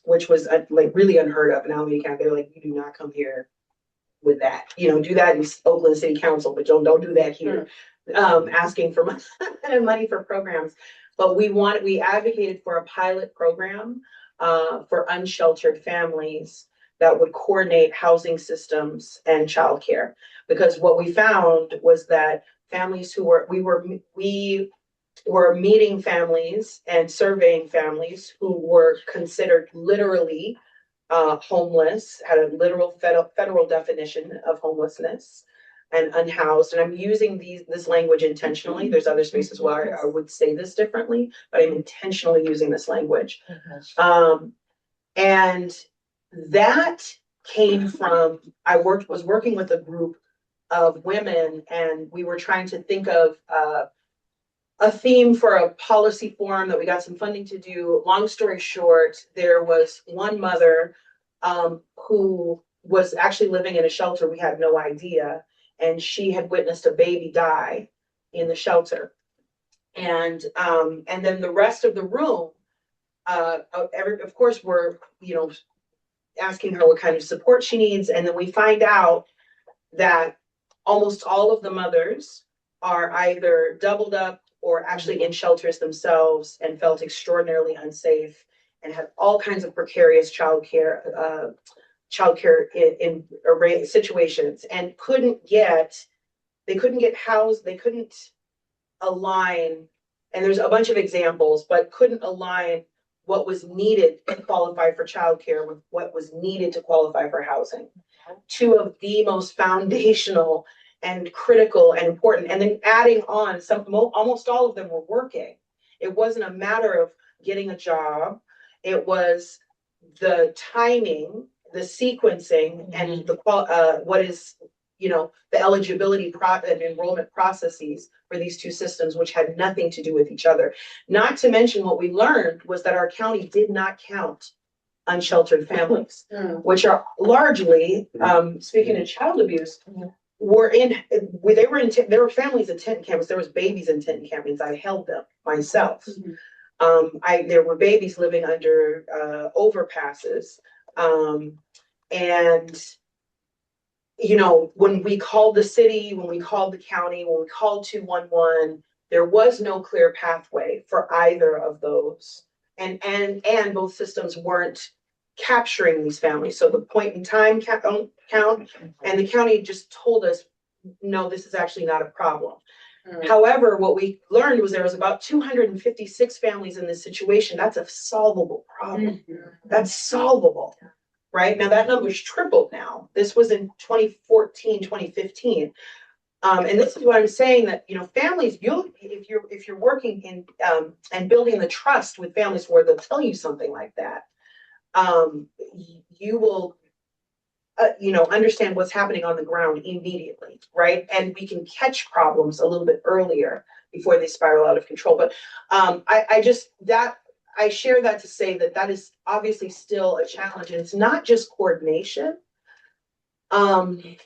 which was like really unheard of in Alameda County. They're like, you do not come here with that. You know, do that in Oakland City Council, but don't do that here. Asking for money for programs. But we advocated for a pilot program for unsheltered families that would coordinate housing systems and childcare. Because what we found was that families who we were meeting families and surveying families who were considered literally homeless, had a literal federal definition of homelessness and unhoused. And I'm using this language intentionally. There's other spaces where I would say this differently, but I'm intentionally using this language. And that came from, was working with a group of women, and we were trying to think of a theme for a policy forum that we got some funding to do. Long story short, there was one mother who was actually living in a shelter. We had no idea. And she had witnessed a baby die in the shelter. And then the rest of the room, of course, we're, asking her what kind of support she needs. And then we find out that almost all of the mothers are either doubled up or actually in shelters themselves and felt extraordinarily unsafe and had all kinds of precarious childcare in situations, and they couldn't get housed, they couldn't align, and there's a bunch of examples, but couldn't align what was needed to qualify for childcare with what was needed to qualify for housing. Two of the most foundational and critical and important, and then adding on almost all of them were working. It wasn't a matter of getting a job. It was the timing, the sequencing, and the eligibility and enrollment processes for these two systems, which had nothing to do with each other. Not to mention, what we learned was that our county did not count unsheltered families, which are largely, speaking of child abuse, there were families in tent encampments. There was babies in tent encampments. I held them myself. There were babies living under overpasses. And when we called the city, when we called the county, when we called 211, there was no clear pathway for either of those. And both systems weren't capturing these families. So the point in time count, and the county just told us, no, this is actually not a problem. However, what we learned was there was about 256 families in this situation. That's a solvable problem. That's solvable. Right now, that number's tripled now. This was in 2014, 2015. And this is what I'm saying, that, families, if you're working in, and building the trust with families where they'll tell you something like that, you will, understand what's happening on the ground immediately, right? And we can catch problems a little bit earlier before they spiral out of control. But I share that to say that is obviously still a challenge, and it's not just coordination. It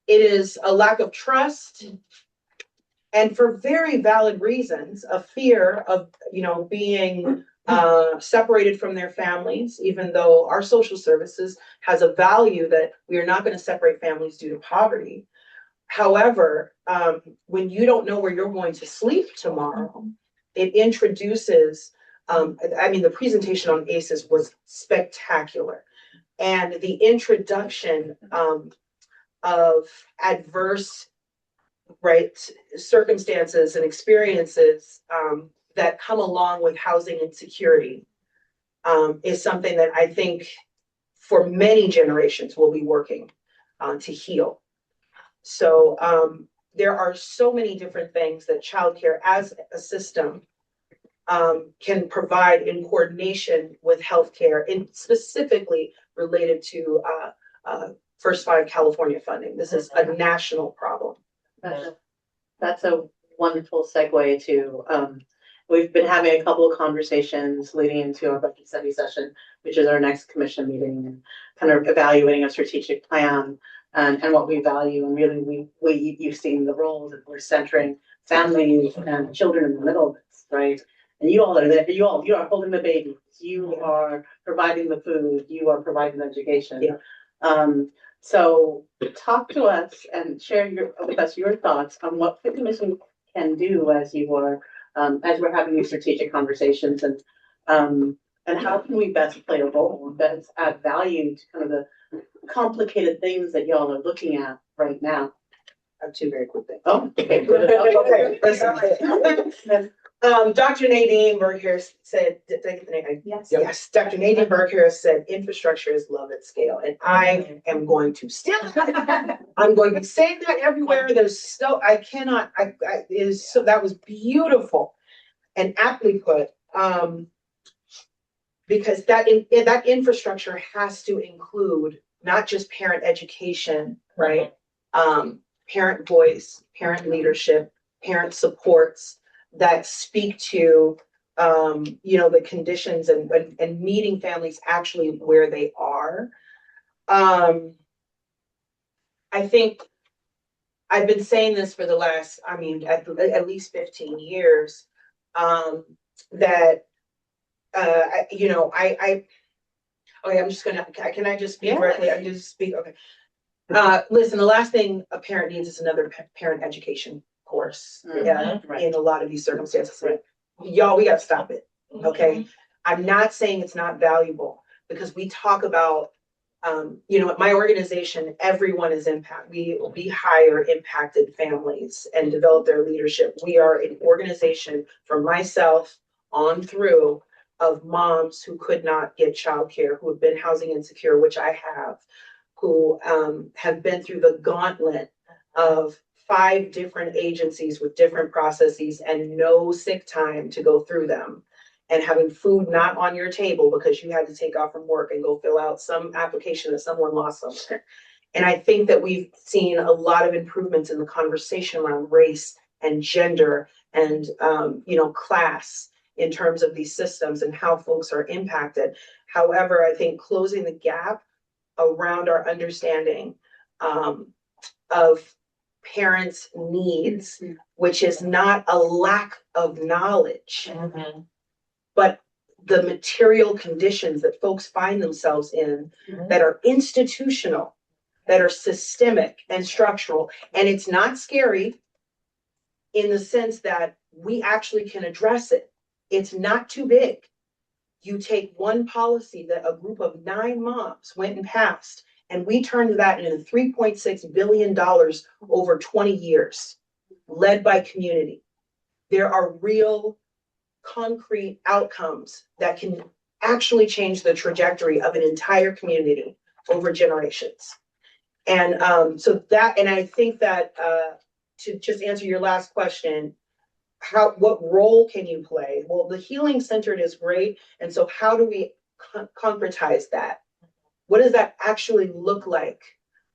is a lack of trust, and for very valid reasons, a fear of, being separated from their families, even though our social services has a value that we are not going to separate families due to poverty. However, when you don't know where you're going to sleep tomorrow, it introduces the presentation on ACEs was spectacular. And the introduction of adverse circumstances and experiences that come along with housing insecurity is something that I think for many generations we'll be working to heal. So there are so many different things that childcare as a system can provide in coordination with healthcare, and specifically related to First Five California funding. This is a national problem. That's a wonderful segue to, we've been having a couple of conversations leading into our budget study session, which is our next commission meeting, and kind of evaluating a strategic plan and what we value. And really, you've seen the roles that we're centering families and children in the middle of this, right? And you all are there. You are holding the babies. You are providing the food. You are providing the education. Yeah. So talk to us and share with us your thoughts on what the commission can do as we're having these strategic conversations, and how can we best play a role, best add value to kind of the complicated things that y'all are looking at right now. I have two very quick things. Oh, okay, good. Okay. Dr. Nadine Burghardt said, did I get the name? Yes. Yes, Dr. Nadine Burghardt said, infrastructure is love at scale, and I am going to steal that. I'm going to say that everywhere. There's so, I cannot, it is so, that was beautiful and aptly put. Because that infrastructure has to include not just parent education, right? Parent voice, parent leadership, parent supports that speak to, the conditions and meeting families actually where they are. I think I've been saying this for the last, at least 15 years, that okay, I'm just gonna, can I just speak directly? I just speak, okay. Listen, the last thing a parent needs is another parent education course. Yeah, in a lot of these circumstances. Y'all, we gotta stop it, okay? I'm not saying it's not valuable, because we talk about, at my organization, everyone is impacted. We hire impacted families and develop their leadership. We are an organization, from myself on through, of moms who could not get childcare, who have been housing insecure, which I have, who have been through the gauntlet of 5 different agencies with different processes and no sick time to go through them, and having food not on your table because you had to take off from work and go fill out some application that someone lost somewhere. And I think that we've seen a lot of improvements in the conversation around race and gender and class, in terms of these systems and how folks are impacted. However, I think closing the gap around our understanding of parents' needs, which is not a lack of knowledge, but the material conditions that folks find themselves in that are institutional, that are systemic and structural. And it's not scary in the sense that we actually can address it. It's not too big. You take one policy that a group of 9 moms went and passed, and we turned that into $3.6 billion over 20 years, led by community. There are real concrete outcomes that can actually change the trajectory of an entire community over generations. And I think that to just answer your last question, what role can you play? Well, the healing centered is great. And so how do we concretize that? What does that actually look like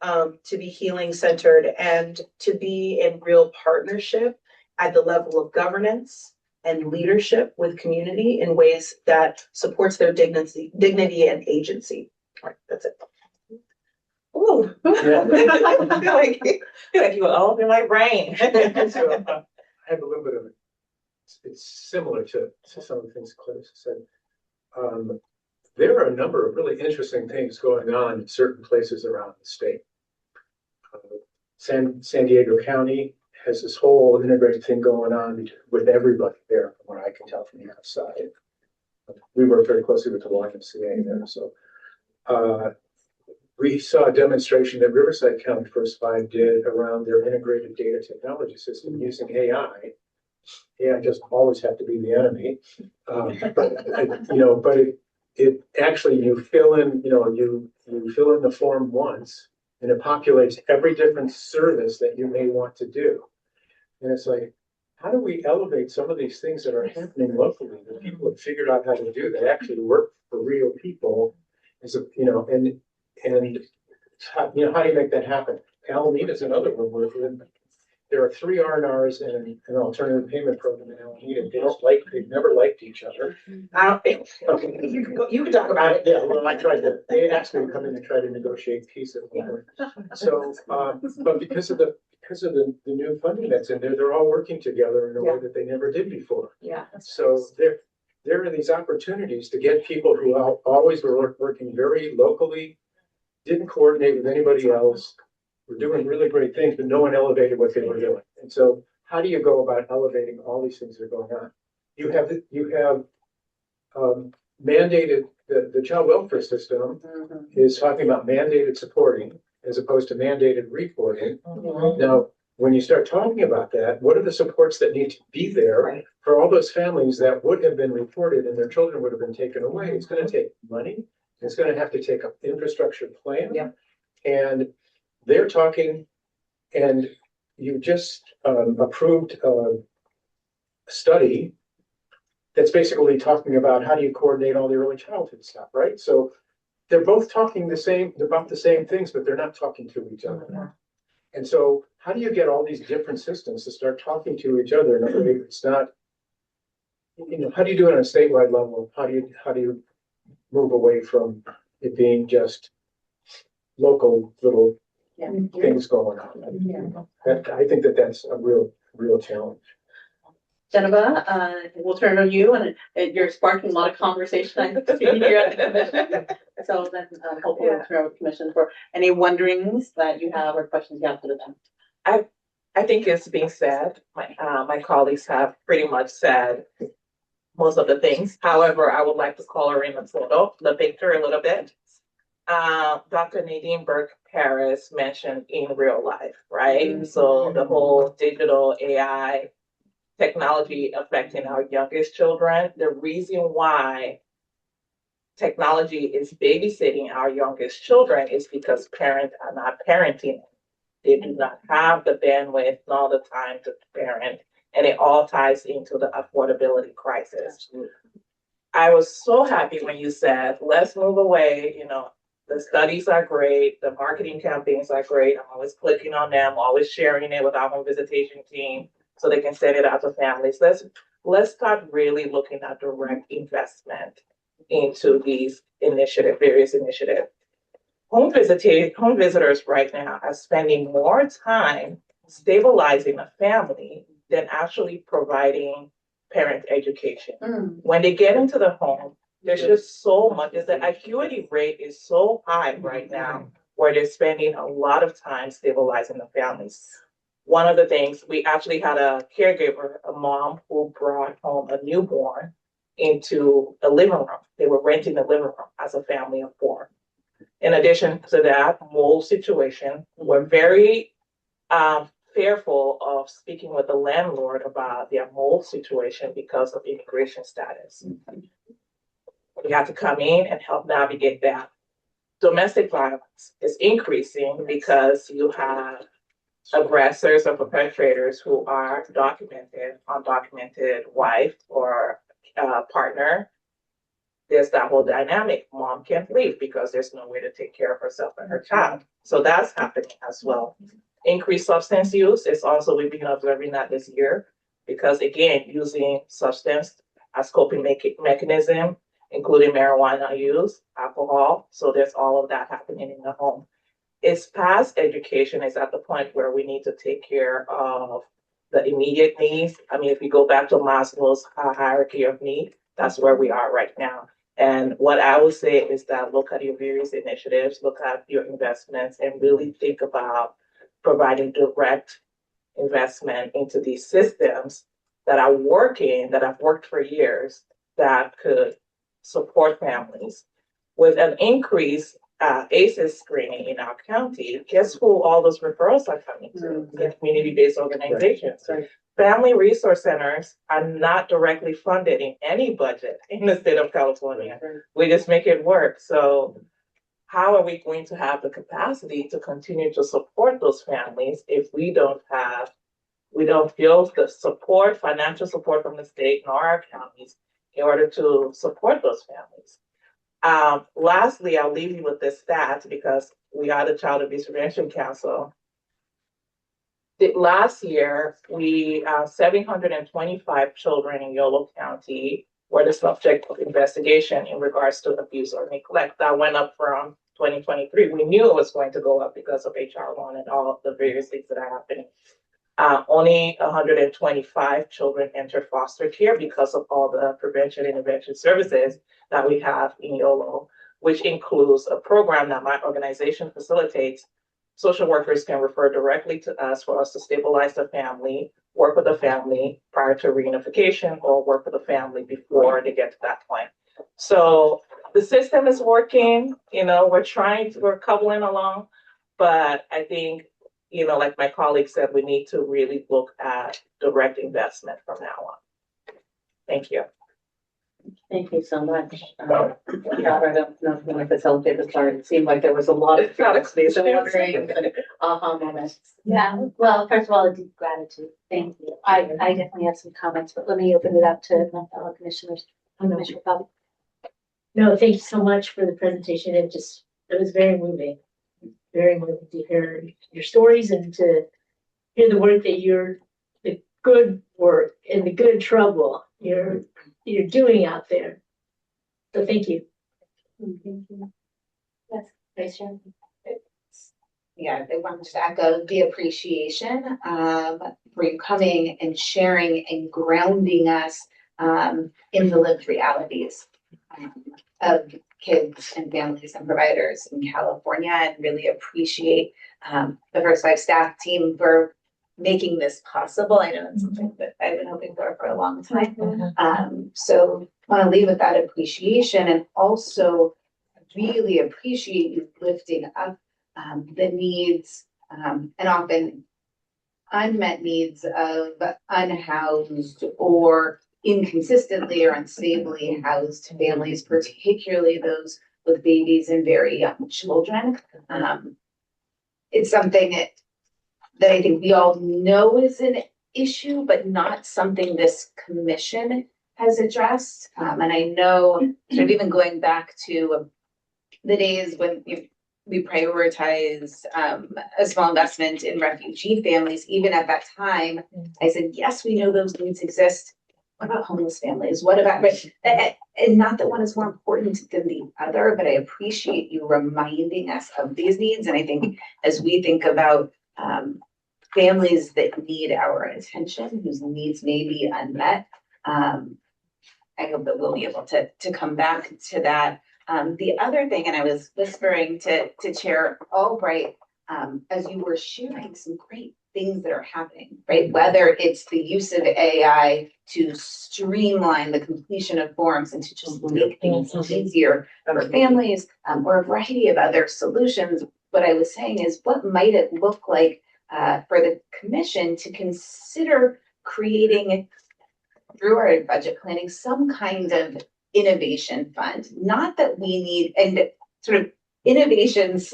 to be healing centered and to be in real partnership at the level of governance and leadership with community in ways that supports their dignity and agency? All right, that's it. Ooh. I feel like you were all in my brain. I have a little bit of it. It's similar to some of the things Clarissa said. There are a number of really interesting things going on in certain places around the state. San Diego County has this whole integrated thing going on with everybody there, from what I can tell from the outside. We work very closely with the YMCA there, so we saw a demonstration that Riverside County First Five did around their integrated data technology system using AI. AI doesn't always have to be the enemy, but it actually, you fill in the form once, and it populates every different service that you may want to do. And it's like, how do we elevate some of these things that are happening locally that people have figured out how to do? They actually work for real people, and how do you make that happen? Alameda is another one where there are 3 R&Rs and an alternative payment program in Alameda. They've never liked each other. Okay. You can talk about it. Yeah, well, they asked me to come in and try to negotiate peace at one point. So, but because of the new funding that's in there, they're all working together in a way that they never did before. Yeah. So there are these opportunities to get people who always were working very locally, didn't coordinate with anybody else, were doing really great things, but no one elevated what they were doing. And so how do you go about elevating all these things that are going on? You have mandated, the child welfare system is talking about mandated supporting as opposed to mandated reporting. Now, when you start talking about that, what are the supports that need to be there for all those families that would have been reported and their children would have been taken away? It's gonna take money. It's gonna have to take an infrastructure plan. Yeah. And they're talking, and you just approved a study that's basically talking about how do you coordinate all the early childhood stuff, right? So they're both talking about the same things, but they're not talking to each other. And so how do you get all these different systems to start talking to each other in a way that's not, how do you do it on a statewide level? How do you move away from it being just local little things going on? I think that's a real challenge. Geneva, we'll turn to you, and you're sparking a lot of conversation. I see here at the commission. So then hopefully we'll turn over to the commission for any wonderings that you have or questions you have for them. I think it's being said. My colleagues have pretty much said most of the things. However, I would like to color in the picture a little bit. Dr. Nadine Burke Harris mentioned in real life, right? So the whole digital AI technology affecting our youngest children. The reason why technology is babysitting our youngest children is because parents are not parenting. They do not have the bandwidth nor the time to parent, and it all ties into the affordability crisis. I was so happy when you said, let's move away, the studies are great, the marketing campaigns are great. I'm always clicking on them, always sharing it with our home visitation team so they can send it out to families. Let's start really looking at direct investment into these various initiatives. Home visitors right now are spending more time stabilizing a family than actually providing parent education. When they get into the home, there's just so much, the acuity rate is so high right now where they're spending a lot of time stabilizing the families. One of the things, we actually had a caregiver, a mom who brought home a newborn into a living room. They were renting a living room as a family of 4. In addition to that mold situation, we're very fearful of speaking with the landlord about their mold situation because of immigration status. We have to come in and help navigate that. Domestic violence is increasing because you have aggressors or perpetrators who are undocumented wife or partner. There's that whole dynamic. Mom can't leave because there's no way to take care of herself and her child. So that's happening as well. Increased substance use is also, we've been observing that this year because, again, using substance as coping mechanism, including marijuana use, alcohol. So there's all of that happening in the home. It's past education is at the point where we need to take care of the immediate needs. I mean, if you go back to Maslow's hierarchy of need, that's where we are right now. And what I would say is that look at your various initiatives, look at your investments, and really think about providing direct investment into these systems that are working, that have worked for years, that could support families. With an increase ACEs screening in our county, guess who all those referrals are coming to? The community-based organizations. Right. Family resource centers are not directly funded in any budget in the state of California. Right. We just make it work. So how are we going to have the capacity to continue to support those families if we don't feel the support, financial support from the state nor our counties in order to support those families? Lastly, I'll leave you with this stat because we are the Child Abuse Prevention Council. Last year, 725 children in Yolo County were the subject of investigation in regards to abuse or neglect. That went up from 2023. We knew it was going to go up because of HR1 and all of the various things that are happening. Only 125 children enter foster care because of all the prevention and intervention services that we have in Yolo, which includes a program that my organization facilitates. Social workers can refer directly to us for us to stabilize the family, work with the family prior to reunification, or work with the family before they get to that point. So the system is working, we're coupling along, but I think you know, like my colleague said, we need to really look at direct investment from now on. Thank you. Thank you so much. Yeah, I don't know if you want to facilitate the start. It seemed like there was a lot of space and wondering, aha moments. Yeah, well, first of all, a deep gratitude. Thank you. I definitely have some comments, but let me open it up to my fellow commissioners. Commissioner Bobby. No, thank you so much for the presentation. It was very moving. Very moving to hear your stories and to hear the work that the good work and the good trouble you're doing out there. So thank you. Thank you. Yes, Vice Chair. Yeah, I wanted to echo the appreciation for you coming and sharing and grounding us in the lived realities of kids and families and providers in California, and really appreciate the First Five staff team for making this possible. I know it's something that I've been hoping for a long time. So I want to leave with that appreciation, and also really appreciate you lifting up the needs and often unmet needs of unhoused or inconsistently or unstably housed families, particularly those with babies and very young children. It's something that I think we all know is an issue, but not something this commission has addressed. And I know, sort of even going back to the days when we prioritize a small investment in refugee families, even at that time, I said, yes, we know those needs exist. What about homeless families? What about, and not that one is more important than the other, but I appreciate you reminding us of these needs. And I think as we think about families that need our attention, whose needs may be unmet, I hope that we'll be able to come back to that. The other thing, and I was whispering to Chair Albright, as you were sharing some great things that are happening, right? Whether it's the use of AI to streamline the completion of forms and to just make things easier for families, or a variety of other solutions. What I was saying is, what might it look like for the commission to consider creating, through our budget planning, some kind of innovation fund? Not that we need, and sort of innovation /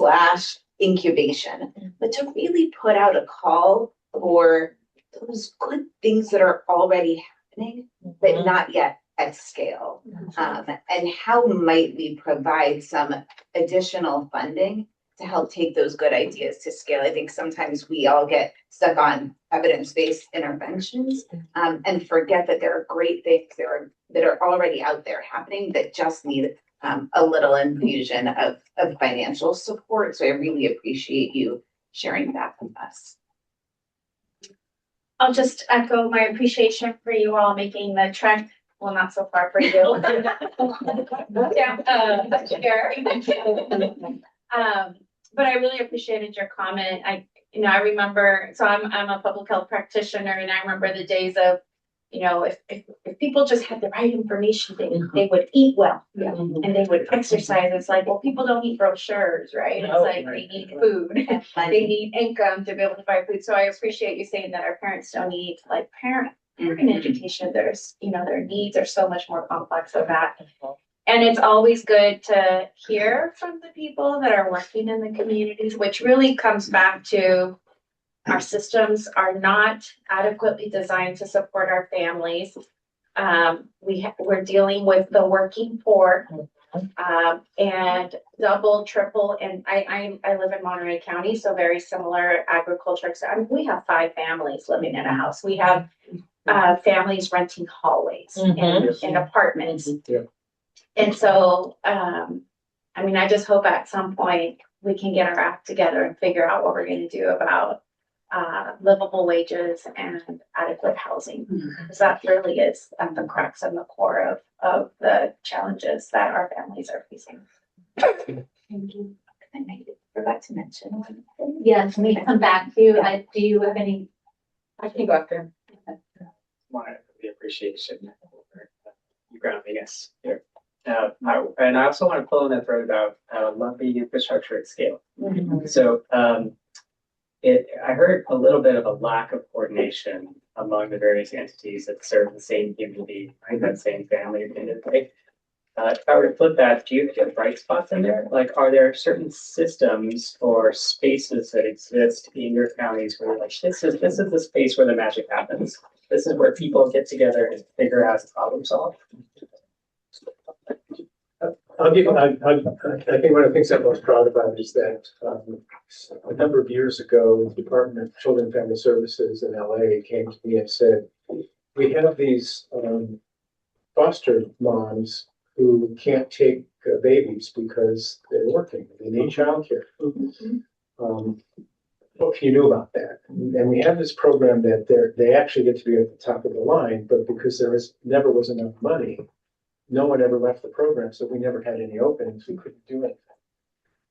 incubation, but to really put out a call for those good things that are already happening, but not yet at scale. And how might we provide some additional funding to help take those good ideas to scale? I think sometimes we all get stuck on evidence-based interventions and forget that there are great things that are already out there happening that just need a little infusion of financial support. So I really appreciate you sharing that with us. I'll just echo my appreciation for you all making the trek. Well, not so far for you. But I really appreciated your comment. I remember, so I'm a public health practitioner, and I remember the days of, if people just had the right information, they would eat well, and they would exercise. It's like, well, people don't eat brochures, right? It's like they need food, they need income to be able to buy food. So I appreciate you saying that our parents don't need like parent education. There's, their needs are so much more complex than that. And it's always good to hear from the people that are working in the communities, which really comes back to our systems are not adequately designed to support our families. We're dealing with the working poor, and double, triple, and I live in Monterey County, so very similar agriculture. So we have 5 families living in a house. We have families renting hallways in apartments. And so, I just hope at some point we can get our act together and figure out what we're going to do about livable wages and adequate housing, because that really is at the crux and the core of the challenges that our families are facing. Thank you. I forgot to mention one thing. Yes, me come back to you. Do you have any? I can go after. Want the appreciation for you grounding us here. And I also want to pull on that thread about lumpy infrastructure at scale. So I heard a little bit of a lack of coordination among the various entities that serve the same community, right, that same family at the end of the day. If I were to flip that, do you have bright spots in there? Like, are there certain systems or spaces that exist in your counties where you're like, this is the space where the magic happens. This is where people get together and figure out the problem solve. I think one of the things I'm most proud about is that a number of years ago, the Department of Children and Family Services in LA came to me and said, we have these foster moms who can't take babies because they're working, they need childcare. What can you do about that? And we have this program that they actually get to be at the top of the line, but because never was enough money, no one ever left the program, so we never had any openings. We couldn't do anything.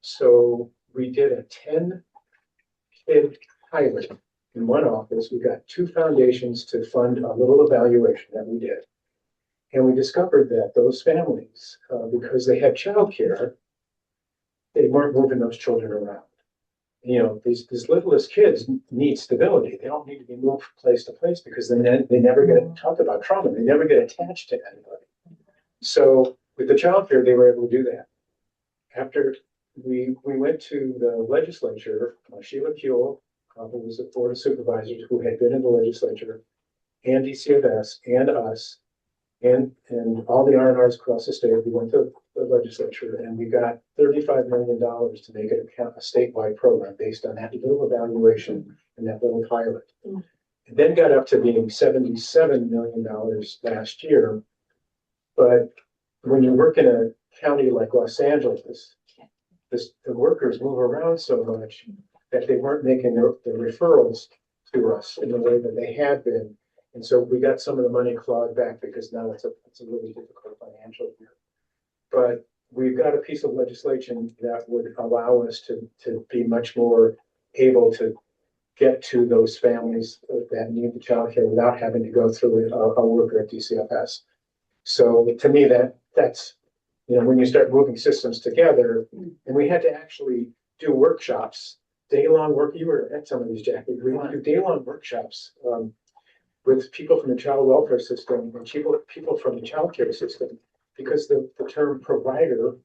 So we did a 10-kid pilot in one office. We got 2 foundations to fund a little evaluation that we did. And we discovered that those families, because they had childcare, they weren't moving those children around. You know, these littlest kids need stability. They don't need to be moved from place to place because they never get talk about trauma. They never get attached to anybody. So with the childcare, they were able to do that. After we went to the legislature, Sheila Kuehl, who was the Board of Supervisors, who had been in the legislature, and DCFS, and us, and all the R&Rs across the state, we went to the legislature and we got $35 million to make it a statewide program based on that little evaluation and that little pilot. It then got up to being $77 million last year. But when you work in a county like Los Angeles, the workers move around so much that they weren't making the referrals to us in the way that they had been. And so we got some of the money clawed back because now it's a really difficult financial year. But we've got a piece of legislation that would allow us to be much more able to get to those families that need the childcare without having to go through a worker at DCFS. So to me, that's, you know, when you start moving systems together, and we had to actually do workshops, day-long work. You were at some of these, Jackie. We want to do day-long workshops with people from the child welfare system and people from the child care system, because the term provider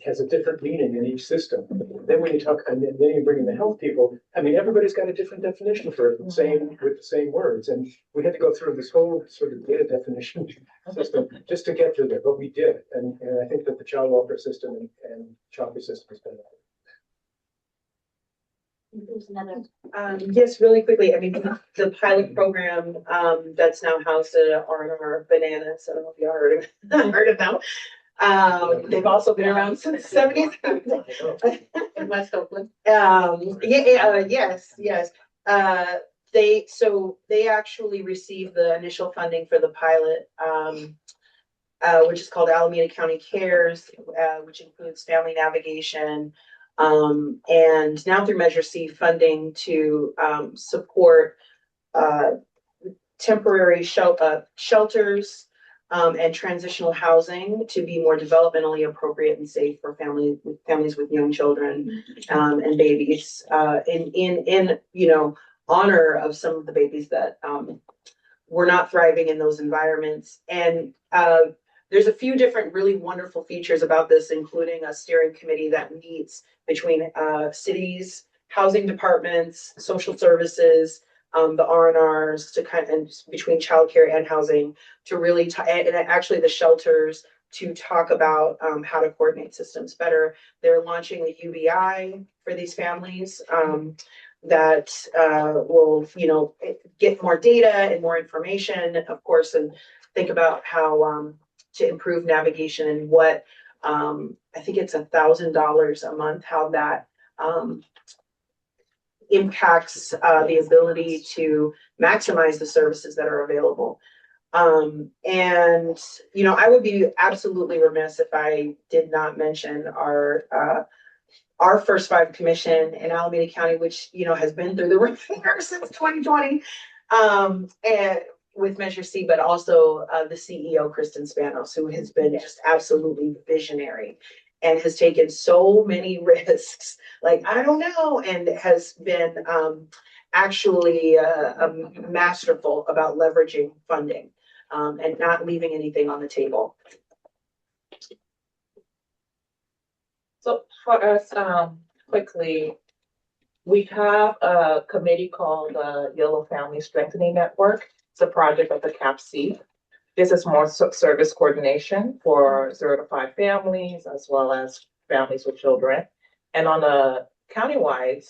has a different meaning in each system. Then when you talk, and then you bring in the health people, I mean, everybody's got a different definition for it, with the same words. And we had to go through this whole sort of data definition system just to get through there, but we did. And I think that the child welfare system and child care system has been that. There's another. Yes, really quickly. I mean, the pilot program that's now housed at R&R Bananas. I don't know if you heard of them. They've also been around since the 70s. In West Oakland. Yes. They actually received the initial funding for the pilot, which is called Alameda County Cares, which includes family navigation, and now through Measure C funding to support temporary shelters and transitional housing to be more developmentally appropriate and safe for families with young children and babies. In honor of some of the babies that were not thriving in those environments. And there's a few different really wonderful features about this, including a steering committee that meets between cities, housing departments, social services, the R&Rs and between childcare and housing to really, and actually the shelters to talk about how to coordinate systems better. They're launching a UBI for these families that will, get more data and more information, of course, and think about how to improve navigation and what I think it's $1,000 a month, how that impacts the ability to maximize the services that are available. And I would be absolutely remiss if I did not mention our First Five Commission in Alameda County, which has been through the ringer since 2020, and with Measure C, but also the CEO, Kristen Spanos, who has been just absolutely visionary and has taken so many risks, like, I don't know, and has been actually masterful about leveraging funding and not leaving anything on the table. So for us, quickly, we have a committee called the Yellow Family Strengthening Network. It's a project of the CAPC. This is more service coordination for 0 to 5 families as well as families with children. And on a countywide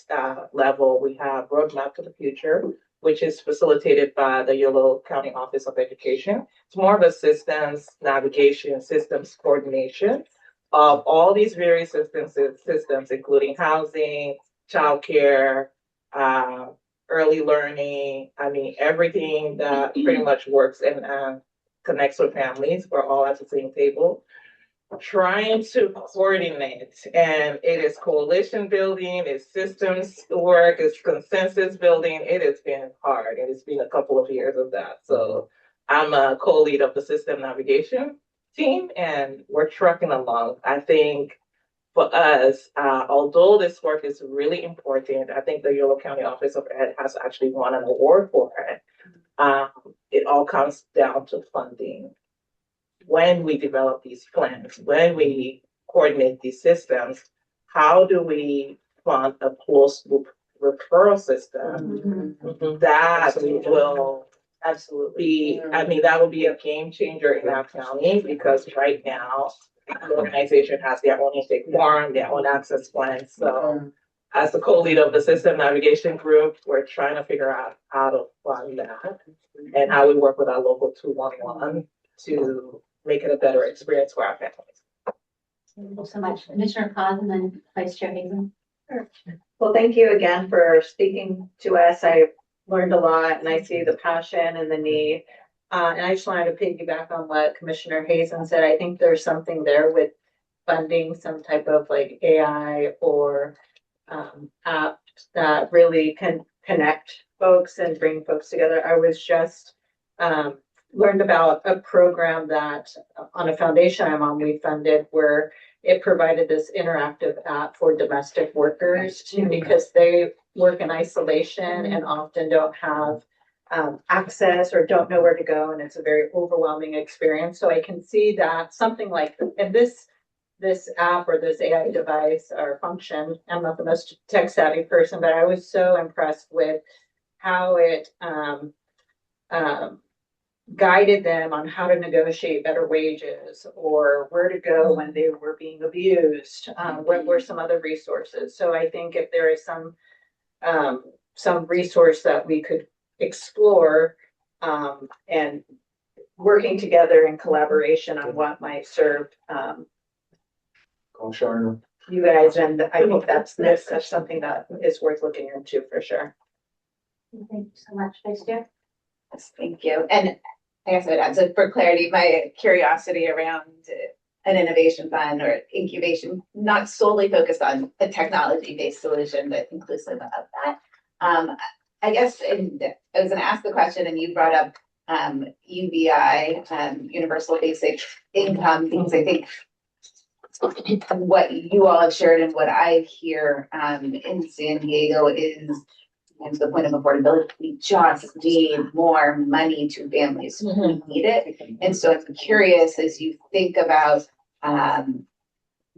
level, we have Roadmap to the Future, which is facilitated by the Yolo County Office of Education. It's more of a systems navigation, systems coordination of all these various systems, including housing, childcare, early learning. I mean, everything that pretty much works and connects with families. We're all at the same table, trying to coordinate. And it is coalition building, it's systems work, it's consensus building. It has been hard. It has been a couple of years of that. So I'm a co-lead of the system navigation team, and we're trucking along. I think for us, although this work is really important, I think the Yolo County Office of Ed has actually won an award for it. It all comes down to funding. When we develop these plans, when we coordinate these systems, how do we fund a closed loop referral system that will absolutely be, I mean, that will be a game changer in our county, because right now the organization has their own intake form, their own access plan. So as the co-lead of the system navigation group, we're trying to figure out how to fund that and how we work with our local 211 to make it a better experience for our families. Thank you so much. Commissioner Paz and then Vice Chair Hazen. Well, thank you again for speaking to us. I learned a lot and I see the passion and the need. And I just wanted to piggyback on what Commissioner Hazen said. I think there's something there with funding some type of like AI or app that really can connect folks and bring folks together. I was just learned about a program that on a foundation I'm on, we funded, where it provided this interactive app for domestic workers because they work in isolation and often don't have access or don't know where to go, and it's a very overwhelming experience. So I can see that something like, and this app or this AI device or function, I'm not the most tech savvy person, but I was so impressed with how it guided them on how to negotiate better wages or where to go when they were being abused, what were some other resources. So I think if there is some resource that we could explore and working together in collaboration on what might serve you guys, and I think that's something that is worth looking into for sure. Thank you so much, Vice Chair. Yes, thank you. And I guess I'd add, so for clarity, my curiosity around an innovation fund or incubation, not solely focused on a technology-based solution, but inclusive of that. I guess I was gonna ask the question, and you brought up UBI, Universal Basic Income, because I think what you all have shared and what I hear in San Diego is, and to the point of affordability, we just need more money to families who need it. And so I'm curious, as you think about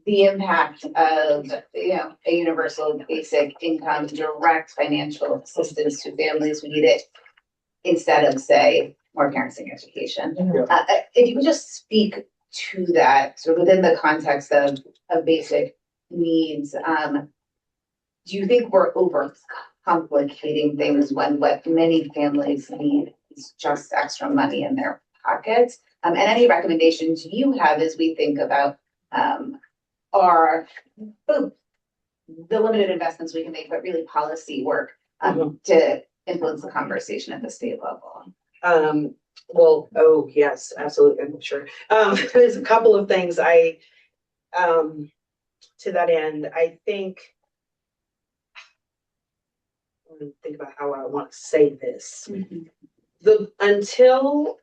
the impact of a universal basic income, direct financial assistance to families who need it, instead of, say, more parenting education. If you could just speak to that, sort of within the context of basic needs, do you think we're overcomplicating things when what many families need is just extra money in their pockets? And any recommendations you have as we think about our the limited investments we can make, but really policy work to influence the conversation at the state level? Well, oh yes, absolutely, I'm sure. There's a couple of things to that end. I think about how I want to say this. Until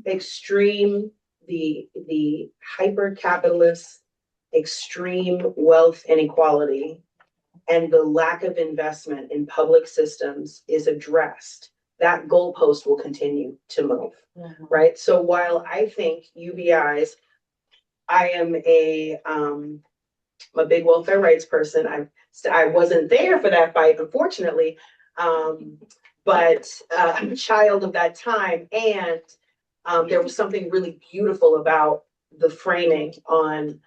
extreme, the hyper capitalist extreme wealth inequality and the lack of investment in public systems is addressed, that goalpost will continue to move, right? So while I think UBIs, I am I'm a big welfare rights person. I wasn't there for that fight, unfortunately, but I'm a child of that time, and there was something really beautiful about the framing on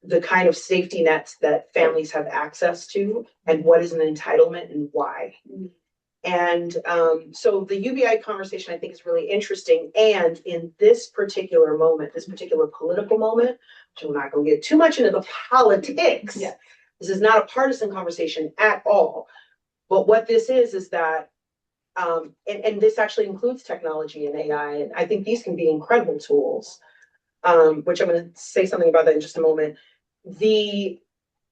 the kind of safety nets that families have access to, and what is an entitlement and why. And so the UBI conversation, I think, is really interesting. And in this particular moment, this particular political moment, which I'm not going to get too much into the politics. Yeah. This is not a partisan conversation at all. But what this is that, and this actually includes technology and AI, and I think these can be incredible tools, which I'm going to say something about that in just a moment. The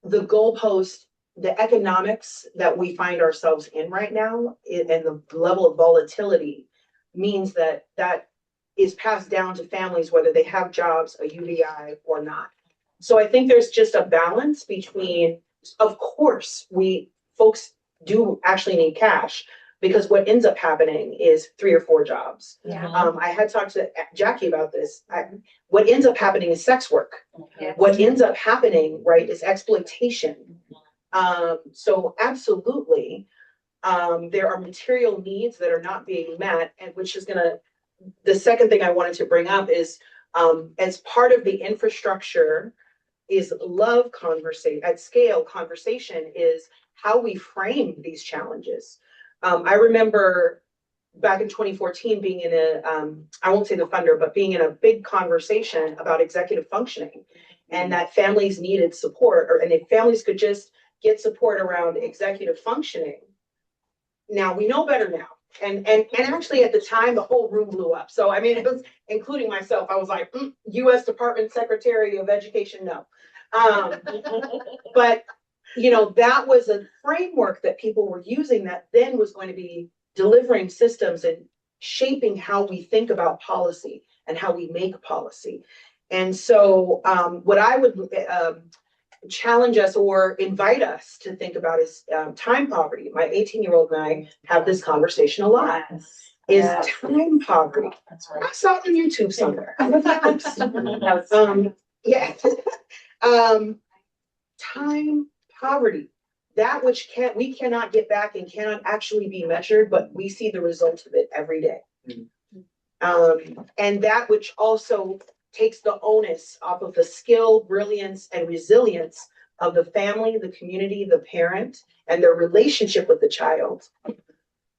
goalpost, the economics that we find ourselves in right now, and the level of volatility means that is passed down to families, whether they have jobs, a UBI or not. So I think there's just a balance between, of course, folks do actually need cash, because what ends up happening is 3 or 4 jobs. Yeah. I had talked to Jackie about this. What ends up happening is sex work. Yeah. What ends up happening, right, is exploitation. So absolutely, there are material needs that are not being met, and which is the second thing I wanted to bring up is, as part of the infrastructure is love conversation at scale. Conversation is how we frame these challenges. I remember back in 2014 being in I won't say the funder, but being in a big conversation about executive functioning, and that families needed support, and if families could just get support around executive functioning. Now we know better now. And actually at the time, the whole room blew up. So, I mean, it was, including myself, I was like, U.S. Department Secretary of Education, no. But, that was a framework that people were using that then was going to be delivering systems and shaping how we think about policy and how we make policy. And so what I would challenge us or invite us to think about is time poverty. My 18-year-old and I have this conversation a lot. Yes. Is time poverty. That's right. I saw it on YouTube somewhere. Time poverty. That which we cannot get back and cannot actually be measured, but we see the result of it every day. And that which also takes the onus off of the skill, brilliance, and resilience of the family, the community, the parent, and their relationship with the child,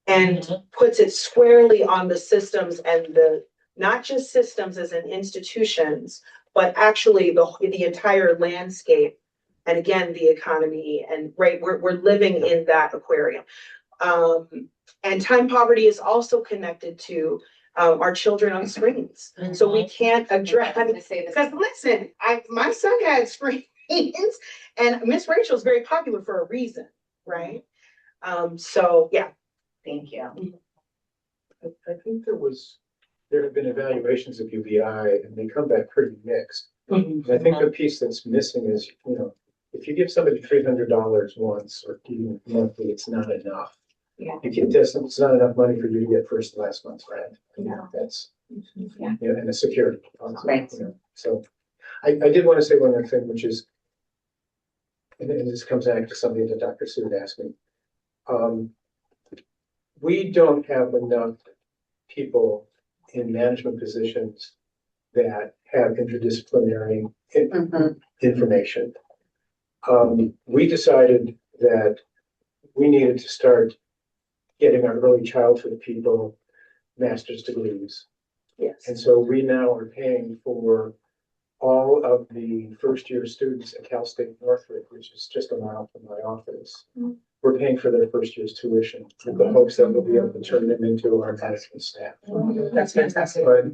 and puts it squarely on the systems and not just systems as in institutions, but actually the entire landscape. And again, the economy, and right, we're living in that aquarium. And time poverty is also connected to our children on screens. So we can't address, because listen, my son had screens, and Miss Rachel is very popular for a reason, right? So yeah, thank you. I think there have been evaluations of UBI, and they come back pretty mixed. And I think the piece that's missing is, if you give somebody $300 once or even monthly, it's not enough. Yeah. It's not enough money for you to get first and last month's rent. That's and a security deposit. Right. So I did want to say one other thing, which is, and this comes back to something that Dr. Sue asked me. We don't have enough people in management positions that have interdisciplinary information. We decided that we needed to start getting our early childhood people master's degrees. Yes. And so we now are paying for all of the first-year students at Cal State Northridge, which is just a mile from my office. We're paying for their first year's tuition with the hopes that we'll be able to turn them into our management staff. That's fantastic. But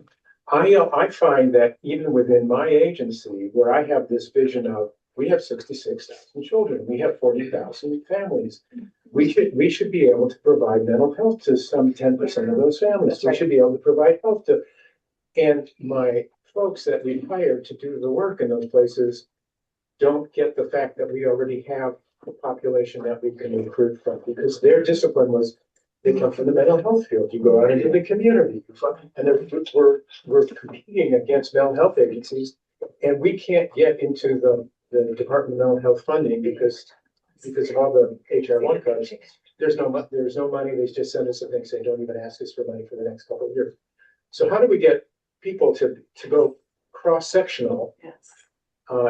I find that even within my agency, where I have this vision of, we have 66,000 children, we have 40,000 families. We should be able to provide mental health to some 10% of those families. We should be able to provide health to, and my folks that we hired to do the work in those places don't get the fact that we already have a population that we can recruit from, because their discipline was, they come from the mental health field. You go out into the community, and we're competing against mental health agencies, and we can't get into the Department of Mental Health funding because of all the HR1 cuts. There's no money. They just send us a thing saying, don't even ask us for money for the next couple of years. So how do we get people to go cross-sectional?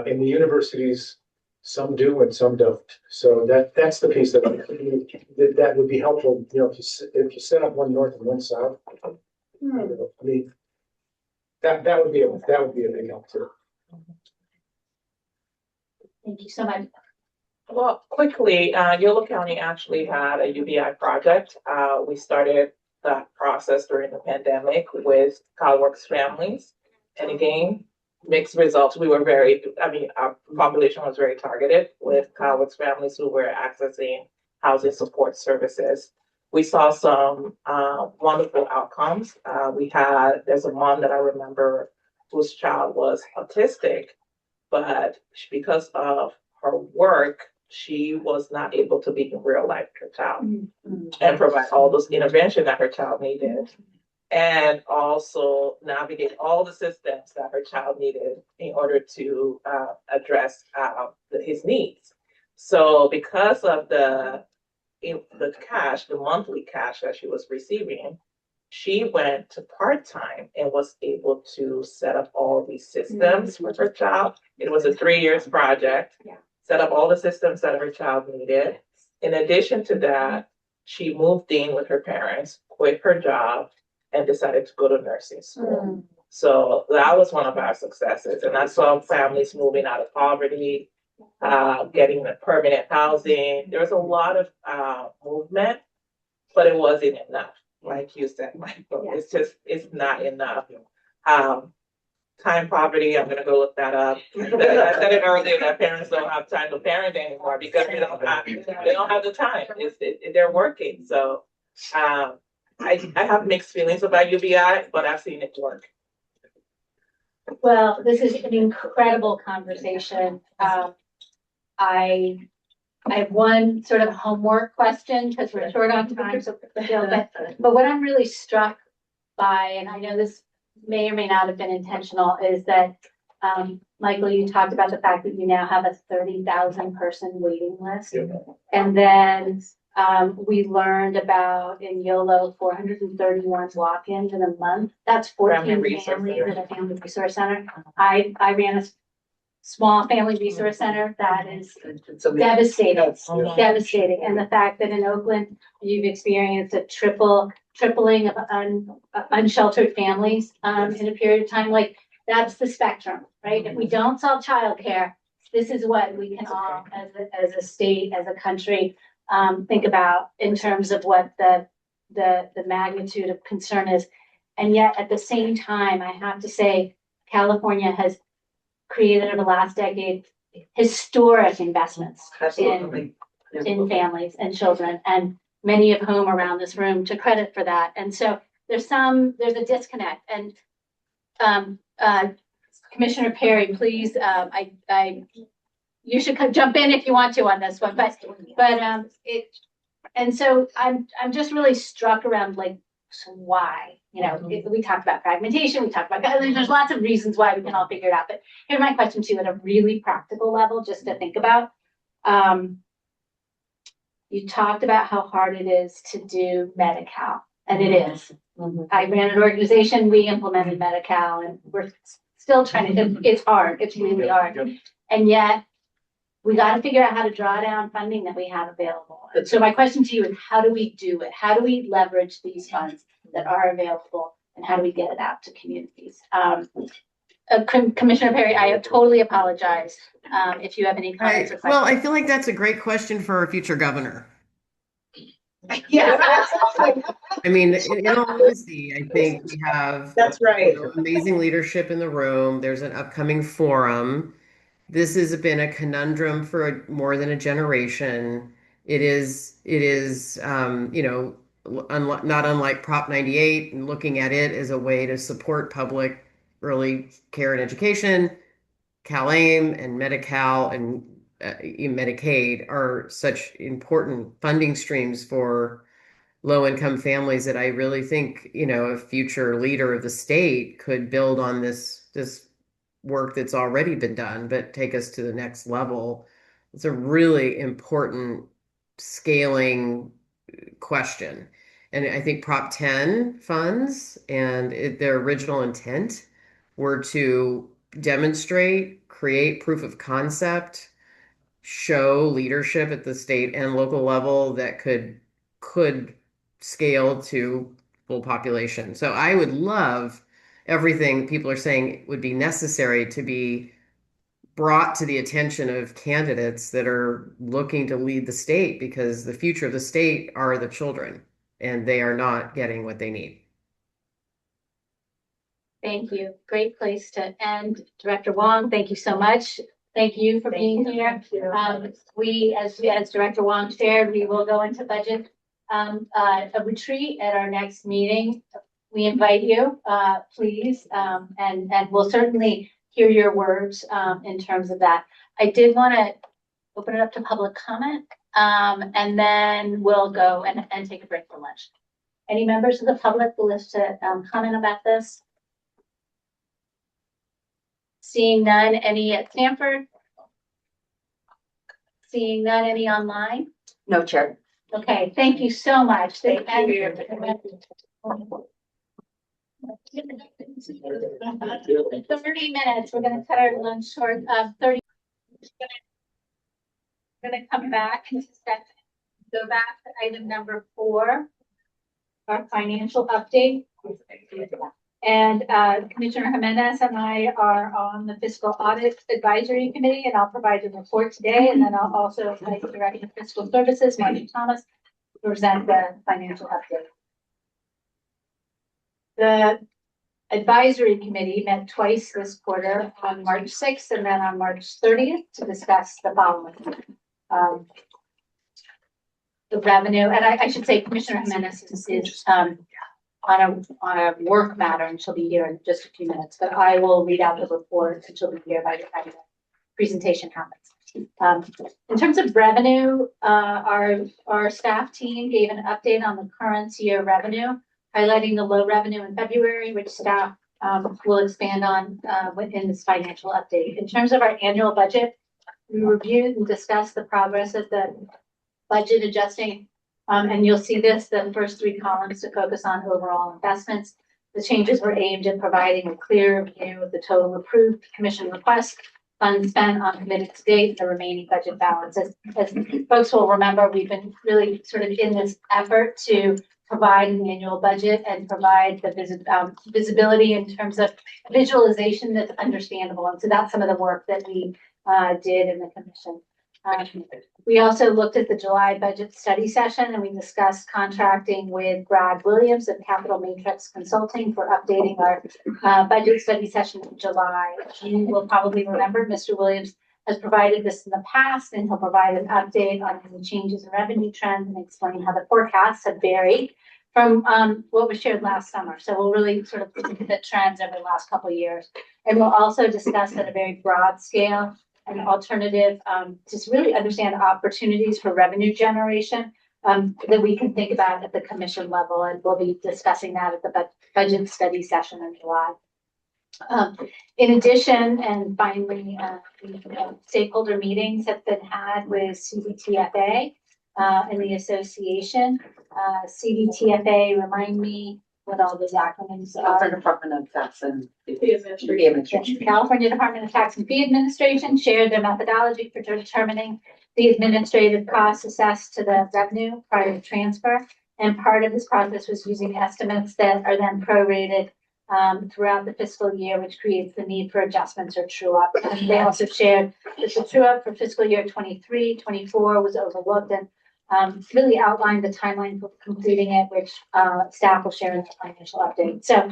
In the universities, some do and some don't. So that's the piece that would be helpful. You know, if you set up one north and one south, I mean, that would be a big help too. Thank you so much. Well, quickly, Yolo County actually had a UBI project. We started that process during the pandemic with CalWorks families. And again, mixed results. We were our population was very targeted with CalWorks families who were accessing housing support services. We saw some wonderful outcomes. There's a mom that I remember whose child was autistic, but because of her work, she was not able to be in real life with her child and provide all those intervention that her child needed, and also navigate all the systems that her child needed in order to address his needs. So because of the monthly cash that she was receiving, she went to part-time and was able to set up all these systems for her child. It was a 3 years project. Set up all the systems that her child needed. In addition to that, she moved in with her parents, quit her job, and decided to go to nursing school. So that was one of our successes. And I saw families moving out of poverty, getting the permanent housing. There was a lot of movement, but it wasn't enough. Like you said, Michael, it's not enough. Time poverty, I'm gonna go look that up. I said it earlier that parents don't have time to parent anymore because they don't have the time. They're working. So I have mixed feelings about UBI, but I've seen it work. Well, this is an incredible conversation. I have one sort of homework question because we're short on time, but what I'm really struck by, and I know this may or may not have been intentional, is that Michael, you talked about the fact that you now have a 30,000 person waiting list. And then we learned about in YOLO 431 walk-ins in a month. That's 14 families at a family resource center. I ran a small family resource center that is devastating, devastating. And the fact that in Oakland, you've experienced a tripling of unsheltered families in a period of time, like that's the spectrum, right? If we don't solve childcare, this is what we can all, as a state, as a country, think about in terms of what the magnitude of concern is. And yet, at the same time, I have to say, California has created over the last decade historic investments in families and children, and many of whom around this room took credit for that. And so there's a disconnect. And Commissioner Perry, please, you should jump in if you want to on this one. And so I'm just really struck around like, so why? You know, we talked about fragmentation, we talked about, there's lots of reasons why we can all figure it out. But here's my question to you at a really practical level, just to think about. You talked about how hard it is to do Medi-Cal, and it is. I ran an organization, we implemented Medi-Cal, and we're still trying to, it's hard, it's really hard. And yet, we got to figure out how to draw down funding that we have available. And so my question to you is, how do we do it? How do we leverage these funds that are available, and how do we get it out to communities? Commissioner Perry, I totally apologize if you have any comments or questions. Well, I feel like that's a great question for a future governor. Yeah. I mean, in all honesty, I think we have amazing leadership in the room. There's an upcoming forum. This has been a conundrum for more than a generation. It is, you know, not unlike Prop 98, and looking at it as a way to support public early care and education. CalAIM and Medi-Cal and Medicaid are such important funding streams for low-income families that I really think, a future leader of the state could build on this work that's already been done, but take us to the next level. It's a really important scaling question. And I think Prop 10 funds and their original intent were to demonstrate, create proof of concept, show leadership at the state and local level that could scale to full population. So I would love everything people are saying would be necessary to be brought to the attention of candidates that are looking to lead the state, because the future of the state are the children and they are not getting what they need. Thank you. Great place to end. Director Wong, thank you so much. Thank you for being here. We, as Director Wong shared, we will go into budget a retreat at our next meeting. We invite you, please, and we'll certainly hear your words in terms of that. I did want to open it up to public comment, and then we'll go and take a break for lunch. Any members of the public who wish to comment about this? Seeing none, any at Stanford? Seeing none, any online? No, Chair. Okay, thank you so much. Thank you. 30 minutes, we're gonna cut our lunch short of 30. We're gonna come back and go back to item number 4, our financial update. And Commissioner Jimenez and I are on the Fiscal Audit Advisory Committee, and I'll provide a report today. And then I'll also invite the Director of Fiscal Services, Marty Thomas, to present the financial update. The Advisory Committee met twice this quarter, on March 6th and then on March 30th, to discuss the following. The revenue, and I should say Commissioner Jimenez is on a work matter, and she'll be here in just a few minutes, but I will read out the report and she'll be here by the time the presentation happens. In terms of revenue, our staff team gave an update on the current year revenue, highlighting the low revenue in February, which staff will expand on within this financial update. In terms of our annual budget, we reviewed and discussed the progress of the budget adjusting. And you'll see the first 3 columns to focus on overall investments. The changes were aimed at providing a clear view of the total approved commission requests, funds spent on committed to date, the remaining budget balance. As folks will remember, we've been really sort of in this effort to provide an annual budget and provide the visibility in terms of visualization that's understandable. And so that's some of the work that we did in the commission. We also looked at the July budget study session, and we discussed contracting with Brad Williams of Capital Matrix Consulting for updating our budget study session in July. You will probably remember Mr. Williams has provided this in the past, and he'll provide an update on the changes in revenue trends and explain how the forecasts have varied from what was shared last summer. So we'll really sort of look at the trends over the last couple of years. And we'll also discuss at a very broad scale an alternative, just really understand opportunities for revenue generation that we can think about at the commission level. And we'll be discussing that at the budget study session in July. In addition, and finally, stakeholder meetings have been had with CDTFA and the association. CDTFA, remind me what all those acronyms are. Department of Tax and Fee Administration. California Department of Tax and Fee Administration shared their methodology for determining the administrative costs assessed to the revenue prior to transfer. And part of this process was using estimates that are then prorated throughout the fiscal year, which creates the need for adjustments or true up. And they also shared that the true up for fiscal year 23-24 was overlooked, and really outlined the timeline for completing it, which staff will share in the financial update. So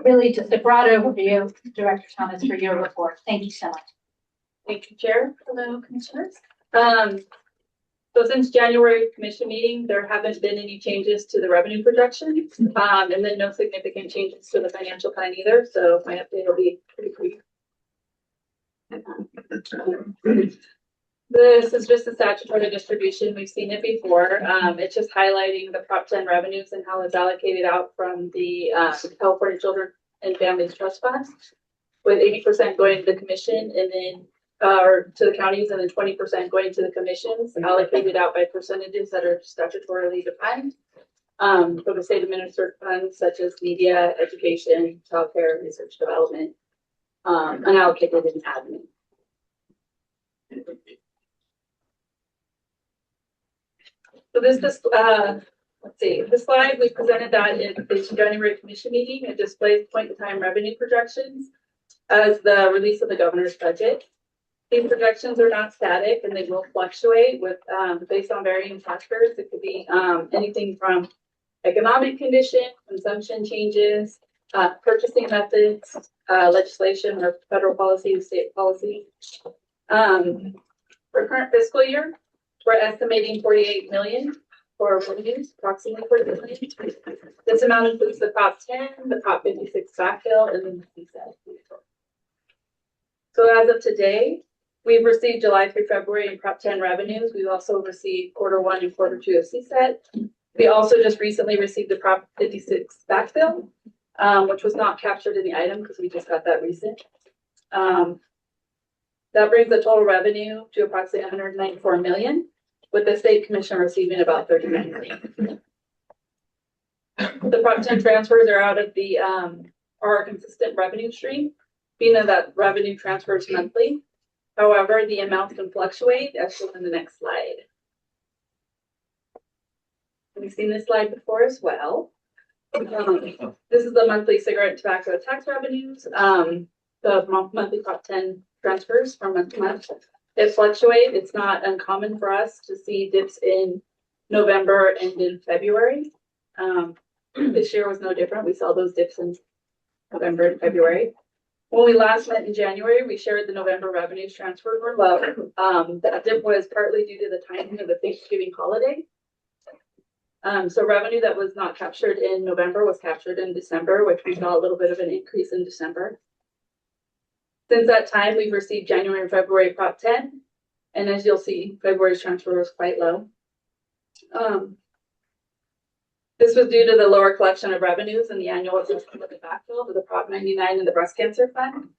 really just a broad overview, Director Thomas, for your report. Thank you so much. Thank you, Chair. Hello, Commissioners. So since January commission meeting, there haven't been any changes to the revenue projection, and then no significant changes to the financial plan either. So my update will be pretty brief. This is just a statutory distribution. We've seen it before. It's just highlighting the Prop 10 revenues and how it's allocated out from the California Children and Families Trust Fund, with 80% going to the commission and then or to the counties, and then 20% going to the commissions, allocated out by percentages that are statutorily defined. For the state administered funds such as media, education, childcare, research development, unallocated in admin. So this is, let's see, this slide, we presented that in the January commission meeting. It displays point in time revenue projections as the release of the governor's budget. These projections are not static and they will fluctuate with based on varying factors. It could be anything from economic condition, consumption changes, purchasing methods, legislation or federal policy, state policy. For current fiscal year, we're estimating 48 million for revenues, approximately 48 million. This amount includes the Prop 10, the Prop 56 backfill, and then the CSET. So as of today, we've received July through February in Prop 10 revenues. We've also received Q1 and Q2 of CSET. We also just recently received the Prop 56 backfill, which was not captured in the item because we just got that recent. That brings the total revenue to approximately 194 million, with the state commission receiving about 39 million. The Prop 10 transfers are out of the are a consistent revenue stream, being that revenue transfers monthly. However, the amounts can fluctuate, as shown in the next slide. We've seen this slide before as well. This is the monthly cigarette and tobacco tax revenues, the monthly Prop 10 transfers from month to month. It fluctuates. It's not uncommon for us to see dips in November and in February. This year was no different. We saw those dips in November and February. When we last met in January, we shared the November revenues transferred were low. That dip was partly due to the timing of the Thanksgiving holiday. So revenue that was not captured in November was captured in December, which we saw a little bit of an increase in December. Since that time, we've received January and February Prop 10. And as you'll see, February's transfer was quite low. This was due to the lower collection of revenues and the annual adjustment of the backfill to the Prop 99 and the Breast Cancer Fund.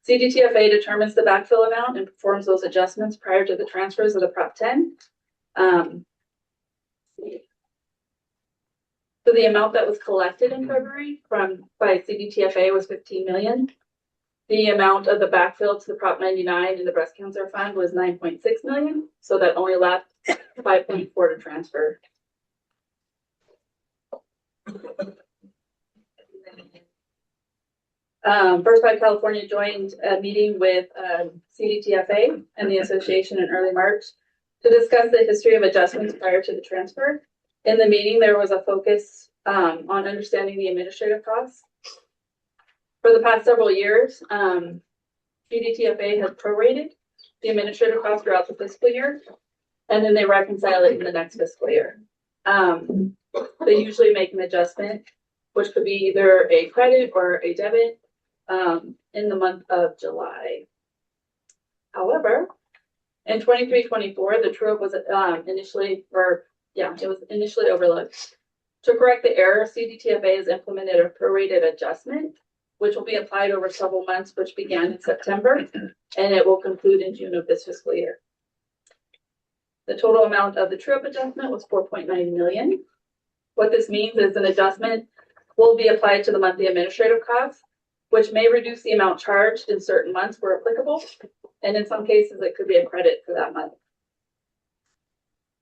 CDTFA determines the backfill amount and performs those adjustments prior to the transfers of the Prop 10. So the amount that was collected in February by CDTFA was 15 million. The amount of the backfill to the Prop 99 and the Breast Cancer Fund was 9.6 million. So that only left 5.4 to transfer. First Five California joined a meeting with CDTFA and the association in early March to discuss the history of adjustments prior to the transfer. In the meeting, there was a focus on understanding the administrative costs. For the past several years, CDTFA has prorated the administrative costs throughout the fiscal year, and then they reconcile it in the next fiscal year. They usually make an adjustment, which could be either a credit or a debit in the month of July. However, in 23-24, the true-up was initially overlooked. To correct the error, CDTFA has implemented a prorated adjustment, which will be applied over several months, which began in September, and it will conclude in June of this fiscal year. The total amount of the true-up adjustment was 4.9 million. What this means is an adjustment will be applied to the monthly administrative costs, which may reduce the amount charged in certain months where applicable, and in some cases it could be a credit for that month.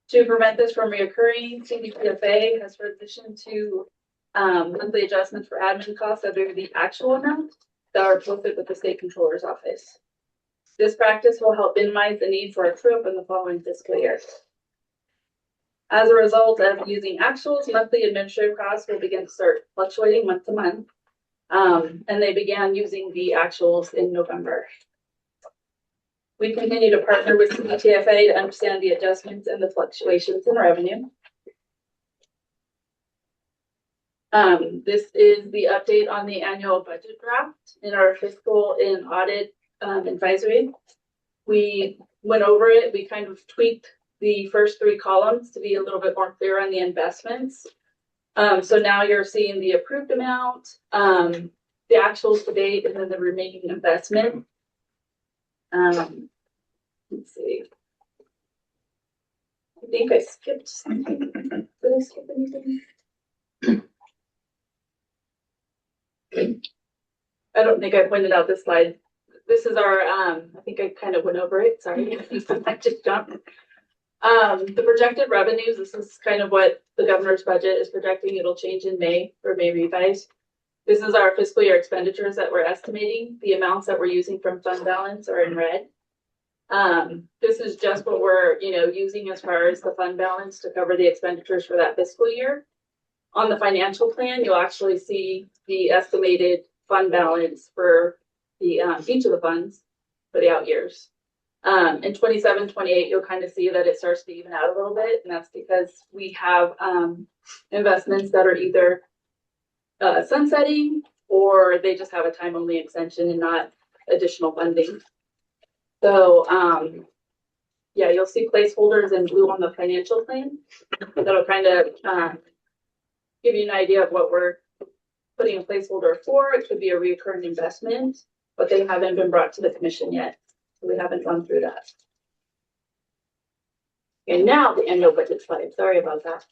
To prevent this from reoccurring, CDTFA has transitioned to monthly adjustments for admin costs that are the actual amount that are posted with the state controller's office. This practice will help minimize the need for a true-up in the following fiscal year. As a result of using actuals, monthly administrative costs will begin to start fluctuating month to month, and they began using the actuals in November. We continue to partner with CDTFA to understand the adjustments and the fluctuations in revenue. This is the update on the annual budget draft in our fiscal and audit advisory. We went over it, we kind of tweaked the first three columns to be a little bit more clear on the investments. So now you're seeing the approved amount, the actuals to date, and then the remaining investment. Let's see. I think I skipped something. Did I skip anything? I don't think I pointed out this slide. This is our, I think I kind of went over it. Sorry, I just jumped. The projected revenues, this is kind of what the governor's budget is projecting. It'll change in May for May revise. This is our fiscal year expenditures that we're estimating. The amounts that we're using from fund balance are in red. This is just what we're, using as far as the fund balance to cover the expenditures for that fiscal year. On the financial plan, you'll actually see the estimated fund balance for the each of the funds for the out years. In 27, 28, you'll kind of see that it starts to even out a little bit, and that's because we have investments that are either sunsetting or they just have a time only extension and not additional funding. So yeah, you'll see placeholders in blue on the financial plan. That'll kind of give you an idea of what we're putting a placeholder for. It could be a recurring investment, but they haven't been brought to the commission yet. So we haven't gone through that. And now the annual budget slide. Sorry about that.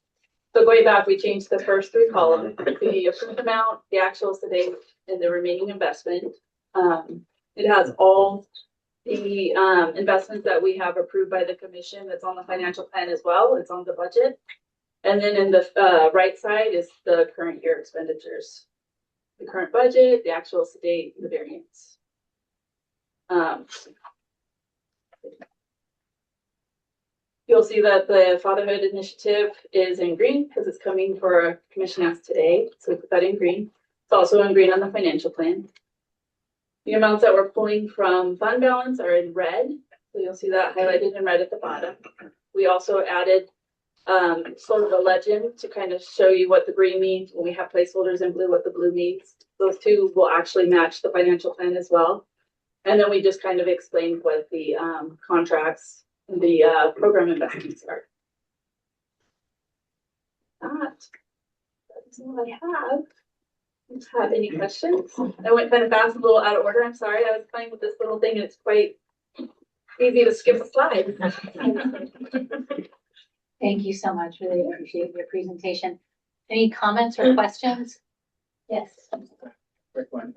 So going back, we changed the first three columns, the approved amount, the actuals to date, and the remaining investment. It has all the investments that we have approved by the commission. That's on the financial plan as well. It's on the budget. And then in the right side is the current year expenditures. The current budget, the actuals to date, and the variance. You'll see that the fatherhood initiative is in green because it's coming for a commission ask today. So we put that in green. It's also in green on the financial plan. The amounts that we're pulling from fund balance are in red. So you'll see that highlighted in red at the bottom. We also added sort of a legend to kind of show you what the green means when we have placeholders in blue, what the blue means. Those two will actually match the financial plan as well. And then we just kind of explained what the contracts and the program investments are. That is all I have. Do you have any questions? I went kind of fast, a little out of order. I'm sorry. I was playing with this little thing and it's quite easy to skip a slide. Thank you so much. Really appreciate your presentation. Any comments or questions? Yes. Quick one.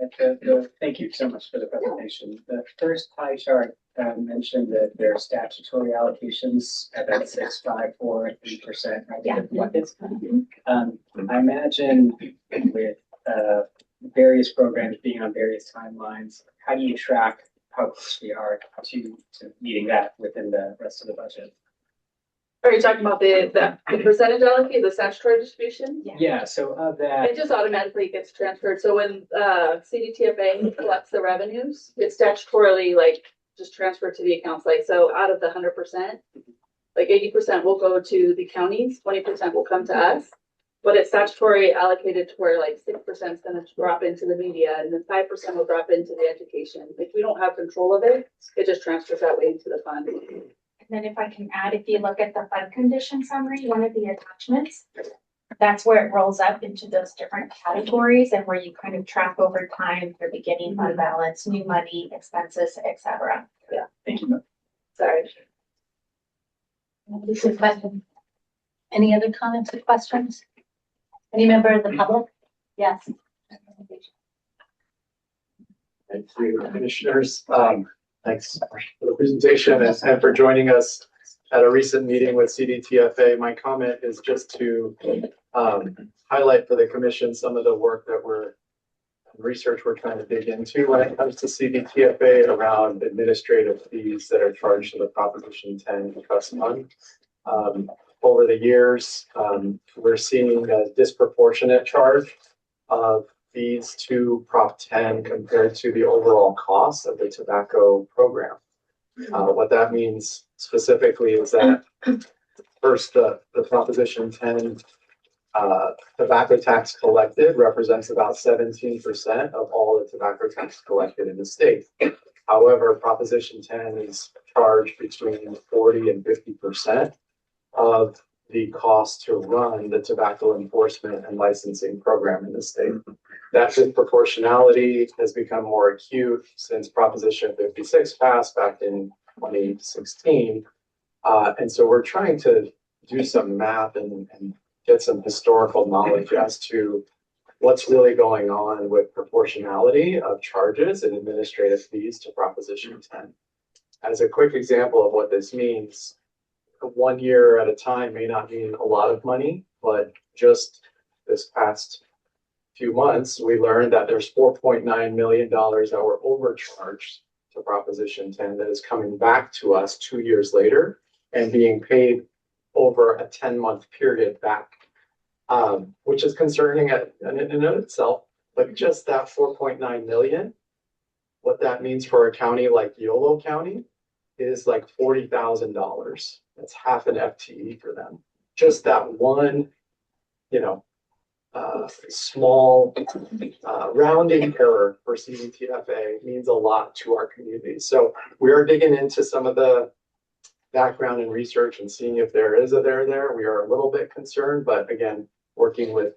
Thank you so much for the presentation. The first pie chart mentioned that there are statutory allocations at that 6, 5, 4, 3%. Right? Yeah. I imagine with various programs being on various timelines, how do you track how close we are to meeting that within the rest of the budget? Are you talking about the percentage allocated, the statutory distribution? Yeah, so of that. It just automatically gets transferred. So when CDTFA collects the revenues, it's statutorily just transferred to the accounts. So out of the 100%, 80% will go to the counties, 20% will come to us. But it's statutory allocated to where 6% is going to drop into the media and then 5% will drop into the education. If we don't have control of it, it just transfers that way into the fund. And then if I can add, if you look at the fund condition summary, one of the attachments, that's where it rolls up into those different categories and where you kind of track over time your beginning fund balance, new money, expenses, etc. Yeah. Thank you. Sorry. Any other comments or questions? Any member of the public? Yes. Thank you, commissioners. Thanks for the presentation and for joining us at a recent meeting with CDTFA. My comment is just to highlight for the commission some of the work that research we're trying to dig into when it comes to CDTFA around administrative fees that are charged to the Proposition 10 Trust Fund. Over the years, we're seeing a disproportionate charge of fees to Prop 10 compared to the overall cost of the tobacco program. What that means specifically is that first, the Proposition 10 tobacco tax collected represents about 17% of all the tobacco tax collected in the state. However, Proposition 10 is charged between 40 and 50% of the cost to run the tobacco enforcement and licensing program in the state. That disproportionality has become more acute since Proposition 56 passed back in 2016. And so we're trying to do some math and get some historical knowledge as to what's really going on with proportionality of charges and administrative fees to Proposition 10. As a quick example of what this means, 1 year at a time may not mean a lot of money, but just this past few months, we learned that there's $4.9 million that were overcharged to Proposition 10 that is coming back to us 2 years later and being paid over a 10-month period back, which is concerning in and of itself. But just that 4.9 million, what that means for a county like Yolo County is like $40,000. That's half an FTE for them. Just that one, small rounding error for CDTFA means a lot to our community. So we are digging into some of the background and research and seeing if there is a there. We are a little bit concerned, but again, working with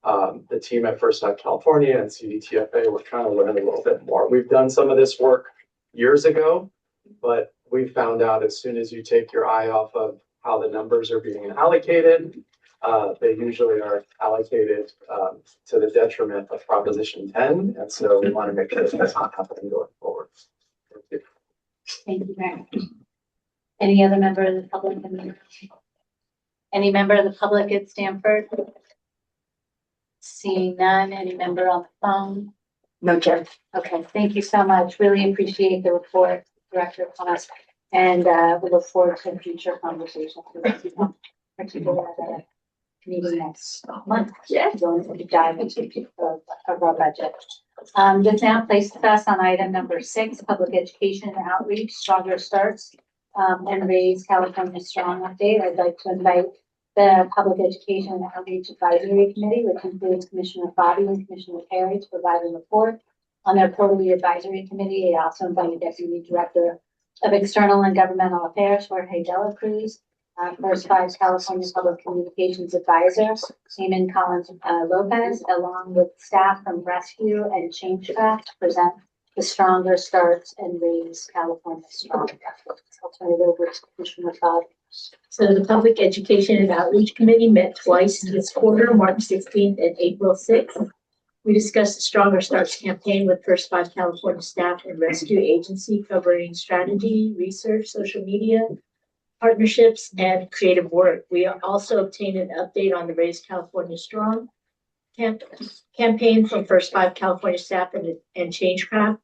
the team at First Five California and CDTFA, we're trying to learn a little bit more. We've done some of this work years ago, but we found out as soon as you take your eye off of how the numbers are being allocated, they usually are allocated to the detriment of Proposition 10. And so we want to make sure that's not happening going forward. Thank you. Thank you very much. Any other member of the public? Any member of the public at Stanford? Seeing none. Any member on the phone? No, Chair. Okay, thank you so much. Really appreciate the report, Director Connors, and we look forward to future conversations with you, particularly at the meeting next month. Yeah, going to dive into our budget. This now places us on item number 6, public education and outreach, stronger starts, and Raise California Strong update. I'd like to invite the Public Education and Outreach Advisory Committee, which includes Commissioner Foddy and Commissioner Perry, to provide a report on their quarterly advisory committee. I also invited Deputy Director of External and Governmental Affairs, Jorge Dela Cruz, First Five California Public Communications Advisor, Eamon Collins Lopez, along with staff from Rescue and Changecraft to present the Stronger Starts and Raise California Strong efforts. I'll turn it over to Commissioner Foddy. So the Public Education and Outreach Committee met twice this quarter, March 16th and April 6th. We discussed the Stronger Starts campaign with First Five California staff and rescue agency, covering strategy, research, social media, partnerships, and creative work. We also obtained an update on the Raise California Strong campaign from First Five California staff and Changecraft.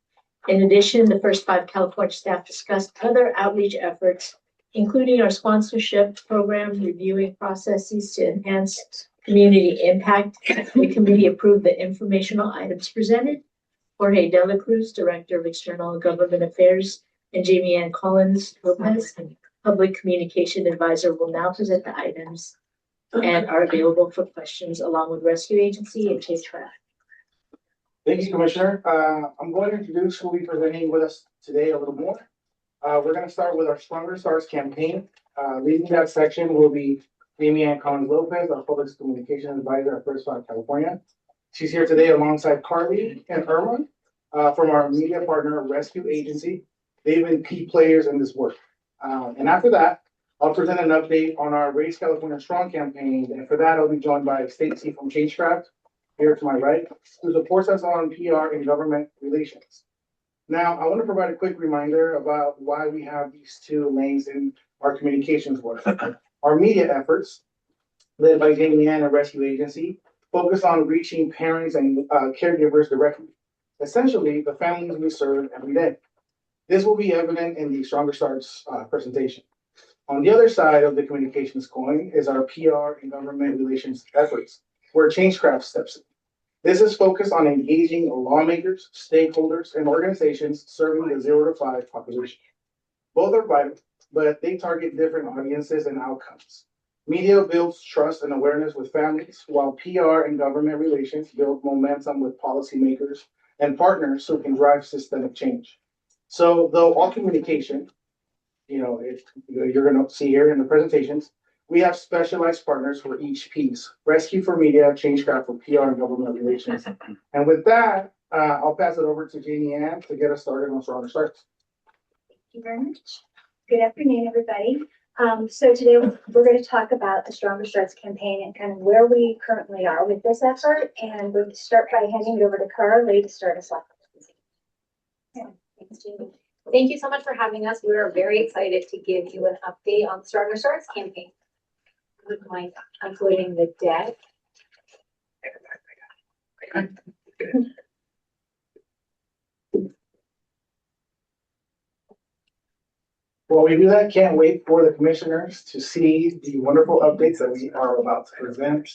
In addition, the First Five California staff discussed other outreach efforts, including our sponsorship program, reviewing processes to enhance community impact. The committee approved the informational items presented. Jorge Dela Cruz, Director of External and Government Affairs, and Jamie Ann Collins Lopez, Public Communication Advisor, will now present the items and are available for questions, along with Rescue Agency and Changecraft. Thank you, Commissioner. I'm going to introduce who will be presenting with us today a little more. We're going to start with our Stronger Starts campaign. Leading that section will be Jamie Ann Collins Lopez, our Public Communication Advisor at First Five California. She's here today alongside Carly and Irma from our media partner, Rescue Agency. They've been key players in this work. And after that, I'll present an update on our Raise California Strong campaign. And for that, I'll be joined by Stacy from Changecraft, here to my right, who supports us on PR and government relations. Now, I want to provide a quick reminder about why we have these two lanes in our communications work. Our media efforts, led by Jamie Ann and Rescue Agency, focus on reaching parents and caregivers directly, essentially the families we serve every day. This will be evident in the Stronger Starts presentation. On the other side of the communications coin is our PR and government relations efforts, where Changecraft steps in. This is focused on engaging lawmakers, stakeholders, and organizations serving the 0 to 5 population. Both are vital, but they target different audiences and outcomes. Media builds trust and awareness with families, while PR and government relations build momentum with policymakers and partners who can drive systemic change. So though all communication, you're gonna see here in the presentations, we have specialized partners for each piece. Rescue for Media, Changecraft for PR and Government Relations. And with that, I'll pass it over to Jamie Ann to get us started on Stronger Starts. Thank you very much. Good afternoon, everybody. So today we're going to talk about the Stronger Starts campaign and kind of where we currently are with this effort. And we're going to start by handing it over to Carly to start us off. Yeah, thanks, Jamie. Thank you so much for having us. We are very excited to give you an update on the Stronger Starts campaign. With my uploading the deck. While we do that, can't wait for the commissioners to see the wonderful updates that we are about to present.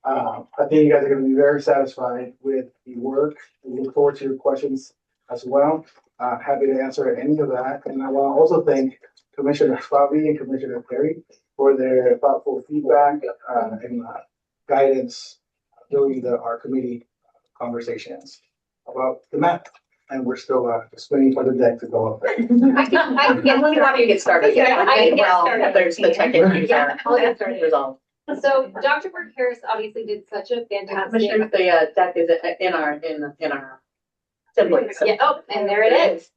I think you guys are going to be very satisfied with the work. We look forward to your questions as well. Happy to answer any of that. And I want to also thank Commissioner Fabi and Commissioner Perry for their thoughtful feedback and guidance during our committee conversations about the map. And we're still just waiting for the deck to go up there. I can let me have you get started. Yeah, I can get started. There's the tech issues Yeah, I'll get started. resolved. So Dr. Burke Harris obviously did such a fantastic. Commissioner, the deck is in our template. Yeah, oh, and there it is.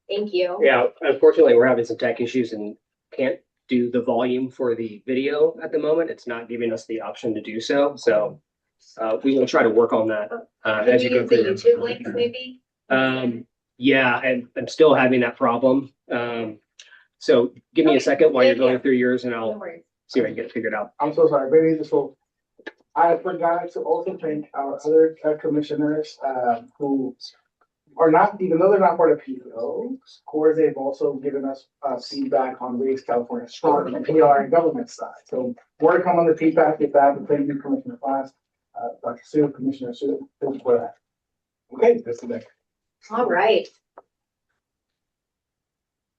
Thank you. Yeah, unfortunately, we're having some tech issues and can't do the volume for the video at the moment. It's not giving us the option to do so. So we will try to work on that as you go through. The YouTube links maybe? Yeah, and I'm still having that problem. So give me a second while you're going through yours and I'll see if I can get it figured out. I'm so sorry. Maybe this will. I forgot to also thank our other commissioners who are not, even though they're not part of PO, or they've also given us feedback on Raise California Strong on the PR and government side. So more to come on the feedback with that. Thank you, Commissioner Class, Dr. Sue, Commissioner Sue, thank you for that. Okay, that's the deck. All right.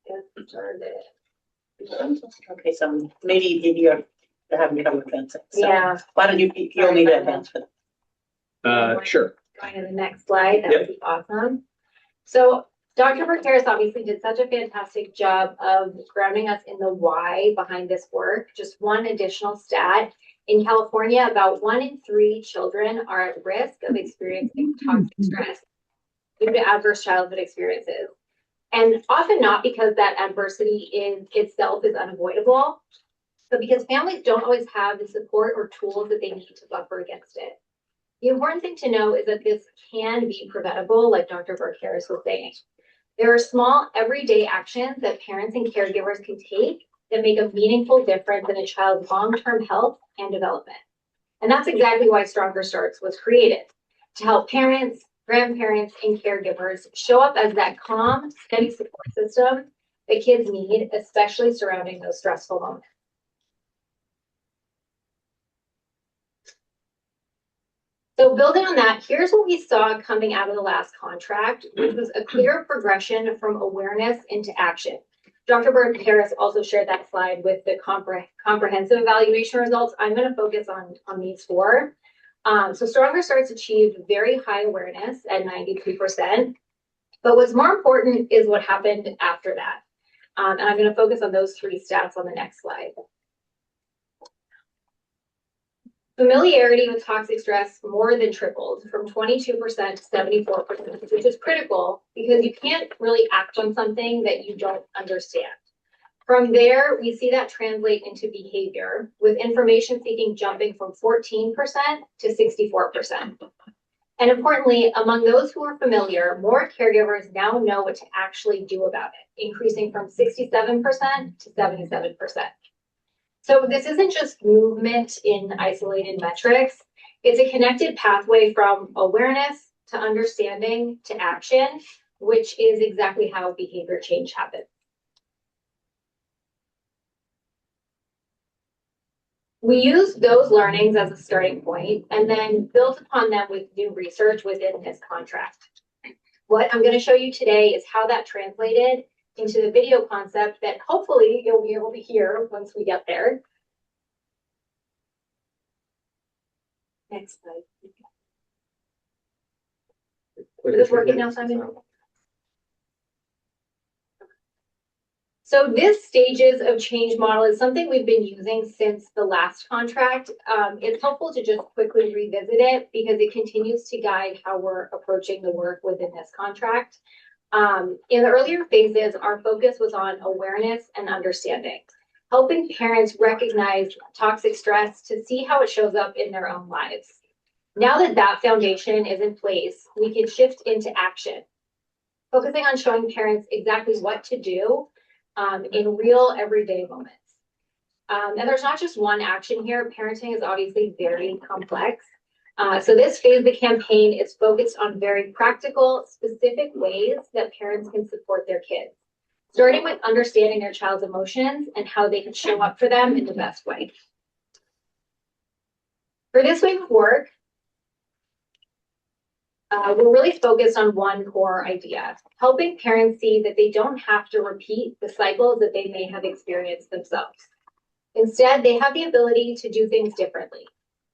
Get started. Okay, so maybe you have me come advance it. So Yeah. why don't you'll need to advance it. Sure. Going to the next slide, that would be awesome. So Dr. Burke Harris obviously did such a fantastic job of grounding us in the why behind this work. Just one additional stat. In California, about 1 in 3 children are at risk of experiencing toxic stress due to adverse childhood experiences. And often not because that adversity in itself is unavoidable, but because families don't always have the support or tools that they need to buffer against it. The important thing to know is that this can be preventable, like Dr. Burke Harris was saying. There are small everyday actions that parents and caregivers can take that make a meaningful difference in a child's long-term health and development. And that's exactly why Stronger Starts was created, to help parents, grandparents, and caregivers show up as that calm, steady support system that kids need, especially surrounding those stressful moments. So building on that, here's what we saw coming out of the last contract, which was a clear progression from awareness into action. Dr. Burke Harris also shared that slide with the comprehensive evaluation results. I'm going to focus on these 4. So Stronger Starts achieved very high awareness at 92%. But what's more important is what happened after that. And I'm going to focus on those 3 stats on the next slide. Familiarity with toxic stress more than tripled from 22% to 74%, which is critical because you can't really act on something that you don't understand. From there, we see that translate into behavior, with information seeking jumping from 14% to 64%. And importantly, among those who are familiar, more caregivers now know what to actually do about it, increasing from 67% to 77%. So this isn't just movement in isolated metrics. It's a connected pathway from awareness to understanding to action, which is exactly how behavior change happens. We used those learnings as a starting point and then built upon them with new research within this contract. What I'm going to show you today is how that translated into the video concept that hopefully you'll be able to hear once we get there. Next slide. Is this working now, Simon? So this stages of change model is something we've been using since the last contract. It's helpful to just quickly revisit it because it continues to guide how we're approaching the work within this contract. In the earlier phases, our focus was on awareness and understanding, helping parents recognize toxic stress to see how it shows up in their own lives. Now that that foundation is in place, we can shift into action, focusing on showing parents exactly what to do in real everyday moments. And there's not just one action here. Parenting is obviously very complex. So this phase of the campaign is focused on very practical, specific ways that parents can support their kids, starting with understanding their child's emotions and how they can show up for them in the best way. For this wave of work, we're really focused on one core idea, helping parents see that they don't have to repeat the cycles that they may have experienced themselves. Instead, they have the ability to do things differently,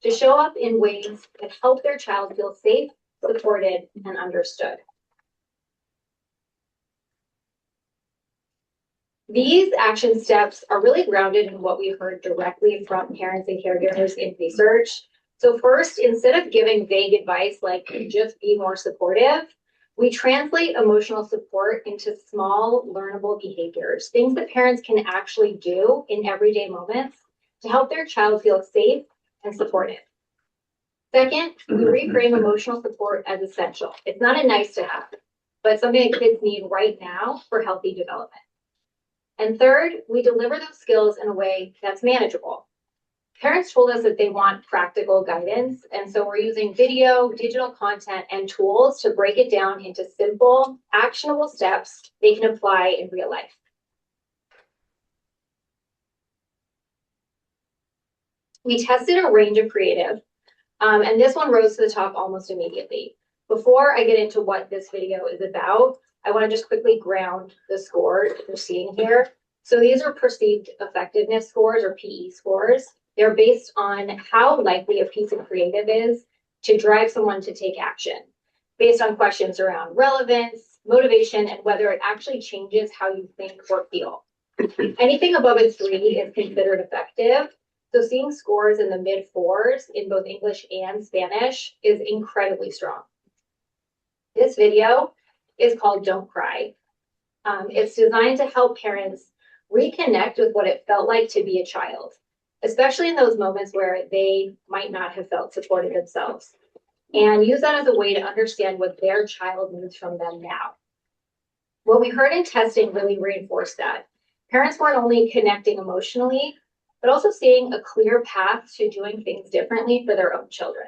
to show up in ways that help their child feel safe, supported, and understood. These action steps are really grounded in what we've heard directly from parents and caregivers in research. So first, instead of giving vague advice like just be more supportive, we translate emotional support into small, learnable behaviors, things that parents can actually do in everyday moments to help their child feel safe and supported. Second, we reframe emotional support as essential. It's not a nice to have, but something that kids need right now for healthy development. And third, we deliver those skills in a way that's manageable. Parents told us that they want practical guidance, and so we're using video, digital content, and tools to break it down into simple, actionable steps they can apply in real life. We tested a range of creative, and this one rose to the top almost immediately. Before I get into what this video is about, I want to just quickly ground the scores you're seeing here. So these are perceived effectiveness scores, or PE scores. They're based on how likely a piece of creative is to drive someone to take action, based on questions around relevance, motivation, and whether it actually changes how you think or feel. Anything above a 3 is considered effective. So seeing scores in the mid-4s in both English and Spanish is incredibly strong. This video is called Don't Cry. It's designed to help parents reconnect with what it felt like to be a child, especially in those moments where they might not have felt supported themselves, and use that as a way to understand what their child needs from them now. What we heard in testing really reinforced that. Parents weren't only connecting emotionally, but also seeing a clear path to doing things differently for their own children.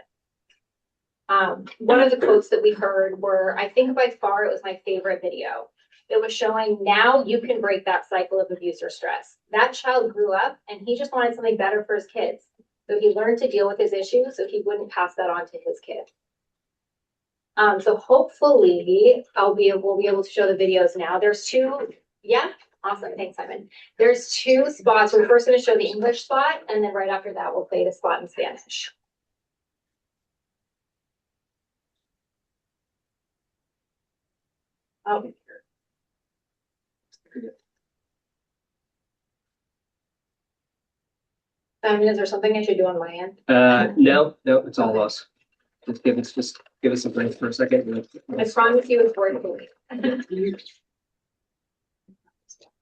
One of the quotes that we heard were, I think by far it was my favorite video. It was showing, now you can break that cycle of abuse or stress. That child grew up and he just wanted something better for his kids. So he learned to deal with his issues so he wouldn't pass that on to his kid. So hopefully we'll be able to show the videos now. There's 2, yeah, awesome, thanks Simon. There's 2 spots. We're first gonna show the English spot, and then right after that, we'll play the spot in Spanish. Oh. Simon, is there something I should do on my end? No, it's all us. Just give us a break for a second. I promise you it's worth it.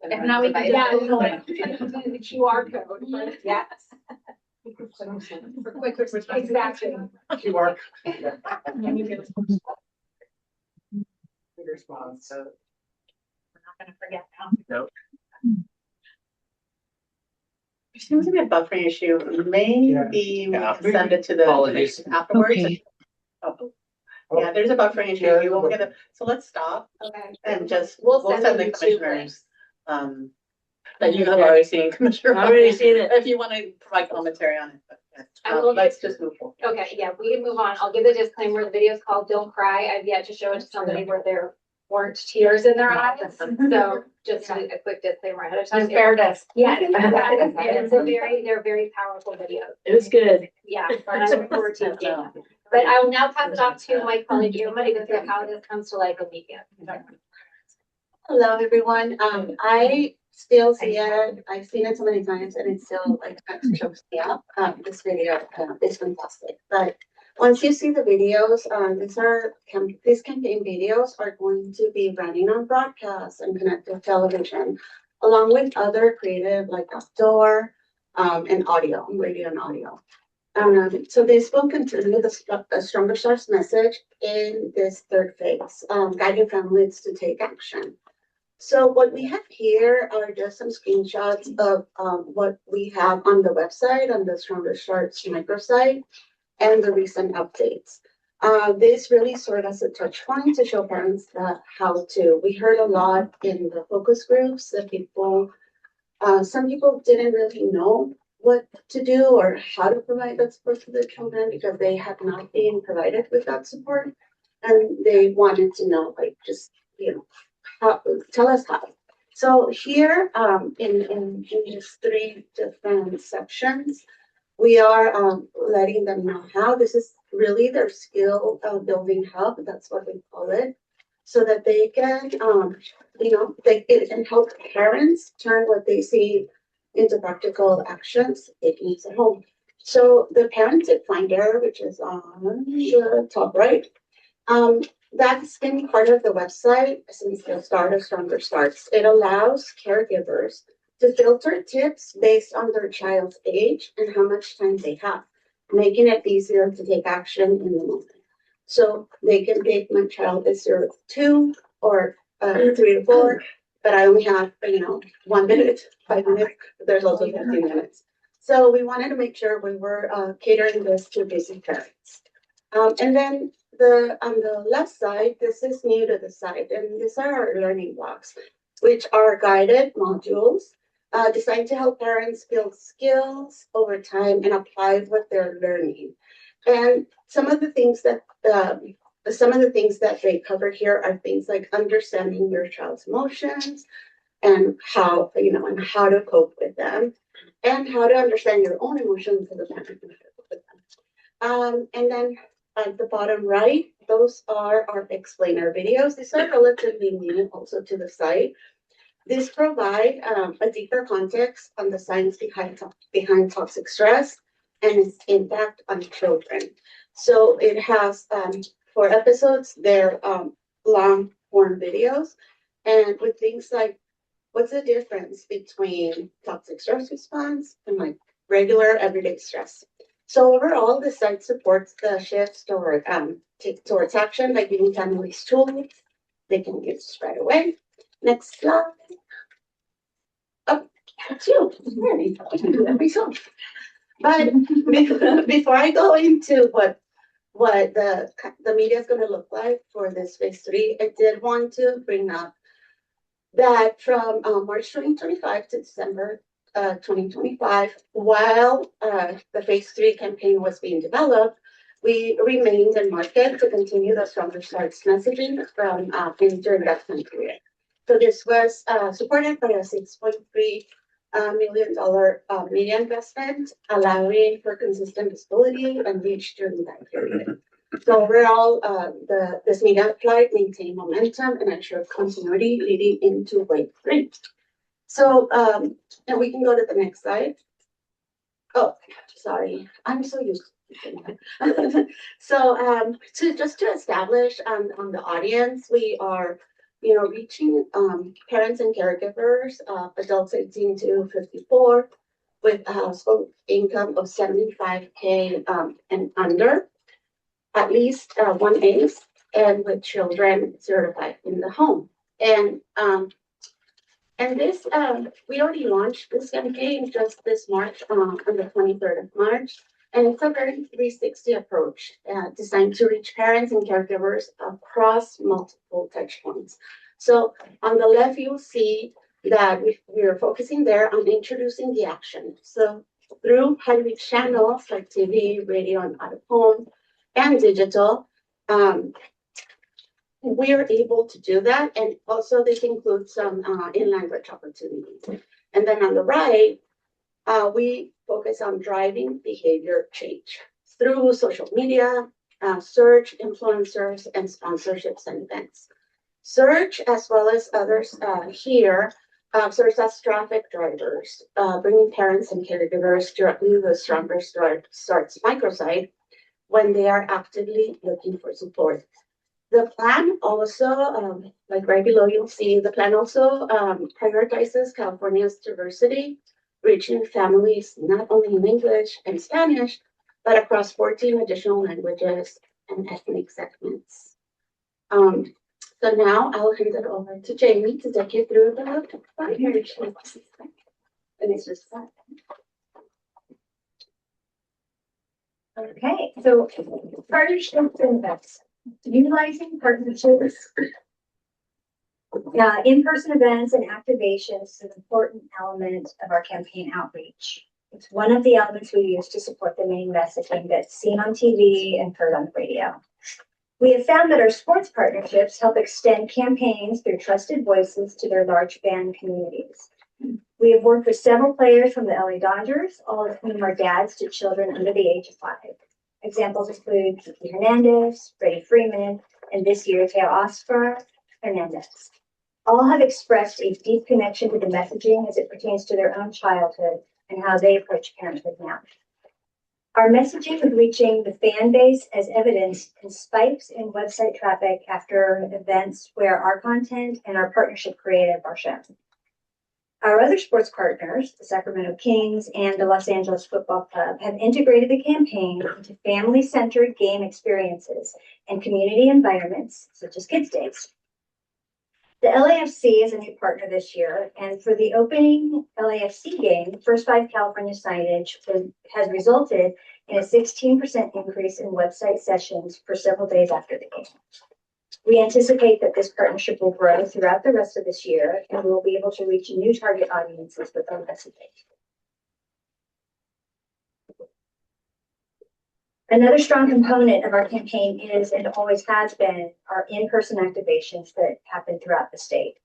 If not, we can do the QR code. Yes. For quick response. Exactly. QR. Response, so. We're not gonna forget now. No. There seems to be a buffering issue. Maybe we can send it to the Apologies. commission afterwards. Okay. Oh. Yeah, there's a buffering issue. You won't get it. So let's stop Okay. and just, We'll we'll send send you the 2 commissioners. links. That you have already seen, Commissioner. I've already seen it. If you want to provide commentary on it, but yeah. I will Let's just move forward. Okay, yeah, we can move on. I'll give the disclaimer. The video is called Don't Cry. I've yet to show it to somebody where there weren't tears in their eyes. So just a quick disclaimer ahead of time. In fairness. Yeah, it's they're very powerful videos. It was good. Yeah, and I look forward to seeing them. But I will now pass it off to my colleague Irma to go through how this comes to life in media. Hello, everyone. I still see it. I've seen it so many times and it still like chokes me up. This video is fantastic. But once you see the videos, these campaign videos are going to be running on broadcast and connected television, along with other creative like outdoor and audio, radio and audio. So this will continue the Stronger Starts message in this third phase, guiding families to take action. So what we have here are just some screenshots of what we have on the website, on the Stronger Starts microsite, and the recent updates. This really served as a touch point to show parents how to. We heard a lot in the focus groups that some people didn't really know what to do or how to provide that support to their children because they had not been provided with that support. And they wanted to know, like, just, tell us how. So here in these three different sections, we are letting them know how. This is really their skill building hub. That's what we call it. So that they can, it can help parents turn what they see into practical actions they can use at home. So the Parenting Finder, which is on the top right, that's been part of the website since the start of Stronger Starts. It allows caregivers to filter tips based on their child's age and how much time they have, making it easier to take action in the moment. So they can pick my child is 0 to 2 or 3 to 4, but I only have, 1 minute, 5 minutes. There's also 15 minutes. So we wanted to make sure we were catering this to busy parents. And then on the left side, this is new to the site, and these are our learning blocks, which are guided modules designed to help parents build skills over time and apply what they're learning. And some of the things that they cover here are things like understanding your child's emotions and how to cope with them, and how to understand your own emotions as a parent and cope with them. And then at the bottom right, those are our explainer videos. These are relatively new also to the site. These provide a deeper context on the science behind toxic stress and its impact on children. So it has 4 episodes. They're long form videos, and with things like what's the difference between toxic stress response and like regular everyday stress. So overall, the site supports the shifts towards action by giving families tools they can use right away. Next slide. Oh, that's you. I can do that myself. But before I go into what the media is going to look like for this phase 3, I did want to bring up that from March 2025 to December 2025, while the phase 3 campaign was being developed, we remained in market to continue the Stronger Starts messaging from during that time period. So this was supported by a $6.3 million media investment, allowing for consistent visibility and reach during that period. So overall, this media flight maintained momentum and ensured continuity leading into wave 3. So, and we can go to the next slide. Oh, sorry, I'm so used to So, to establish on the audience, we are, reaching parents and caregivers, adults 18 to 54, with a household income of 75K and under, at least 1 ACE, and with children 0 to 5 in the home. And this, we already launched this campaign just this March, on the 23rd of March. And it's a very 360 approach designed to reach parents and caregivers across multiple touch points. So on the left, you'll see that we're focusing there on introducing the action. So through high-reach channels like TV, radio, and out of home, and digital, we are able to do that. And also this includes some in-language opportunities. And then on the right, we focus on driving behavior change through social media, search, influencers, and sponsorships and events. Search, as well as others here, serves as traffic drivers, bringing parents and caregivers directly to the Stronger Starts microsite when they are actively looking for support. The plan also, like right below, you'll see the plan also prioritizes California's diversity, reaching families not only in English and Spanish, but across 14 additional languages and ethnic segments. So now I'll hand it over to Jamie to take you through the partnership. And it's just that. Okay, so partnerships and events. Utilizing partnerships, in-person events and activations is an important element of our campaign outreach. It's one of the elements we use to support the main messaging that's seen on TV and heard on the radio. We have found that our sports partnerships help extend campaigns through trusted voices to their large fan communities. We have worked with several players from the LA Dodgers, all of whom are dads to children under the age of 5. Examples include Kiki Hernandez, Freddie Freeman, and this year Teo Oscar Hernandez. All have expressed a deep connection to the messaging as it pertains to their own childhood and how they approach parenthood now. Our messaging is reaching the fan base as evidenced in spikes in website traffic after events where our content and our partnership creative are shown. Our other sports partners, the Sacramento Kings and the Los Angeles Football Club, have integrated the campaign into family-centered game experiences and community environments, such as Kids Days. The LAFC is a new partner this year, and for the opening LAFC game, First 5 California signage has resulted in a 16% increase in website sessions for several days after the game. We anticipate that this partnership will grow throughout the rest of this year, and we will be able to reach new target audiences with our messaging. Another strong component of our campaign is, and always has been, our in-person activations that happen throughout the state.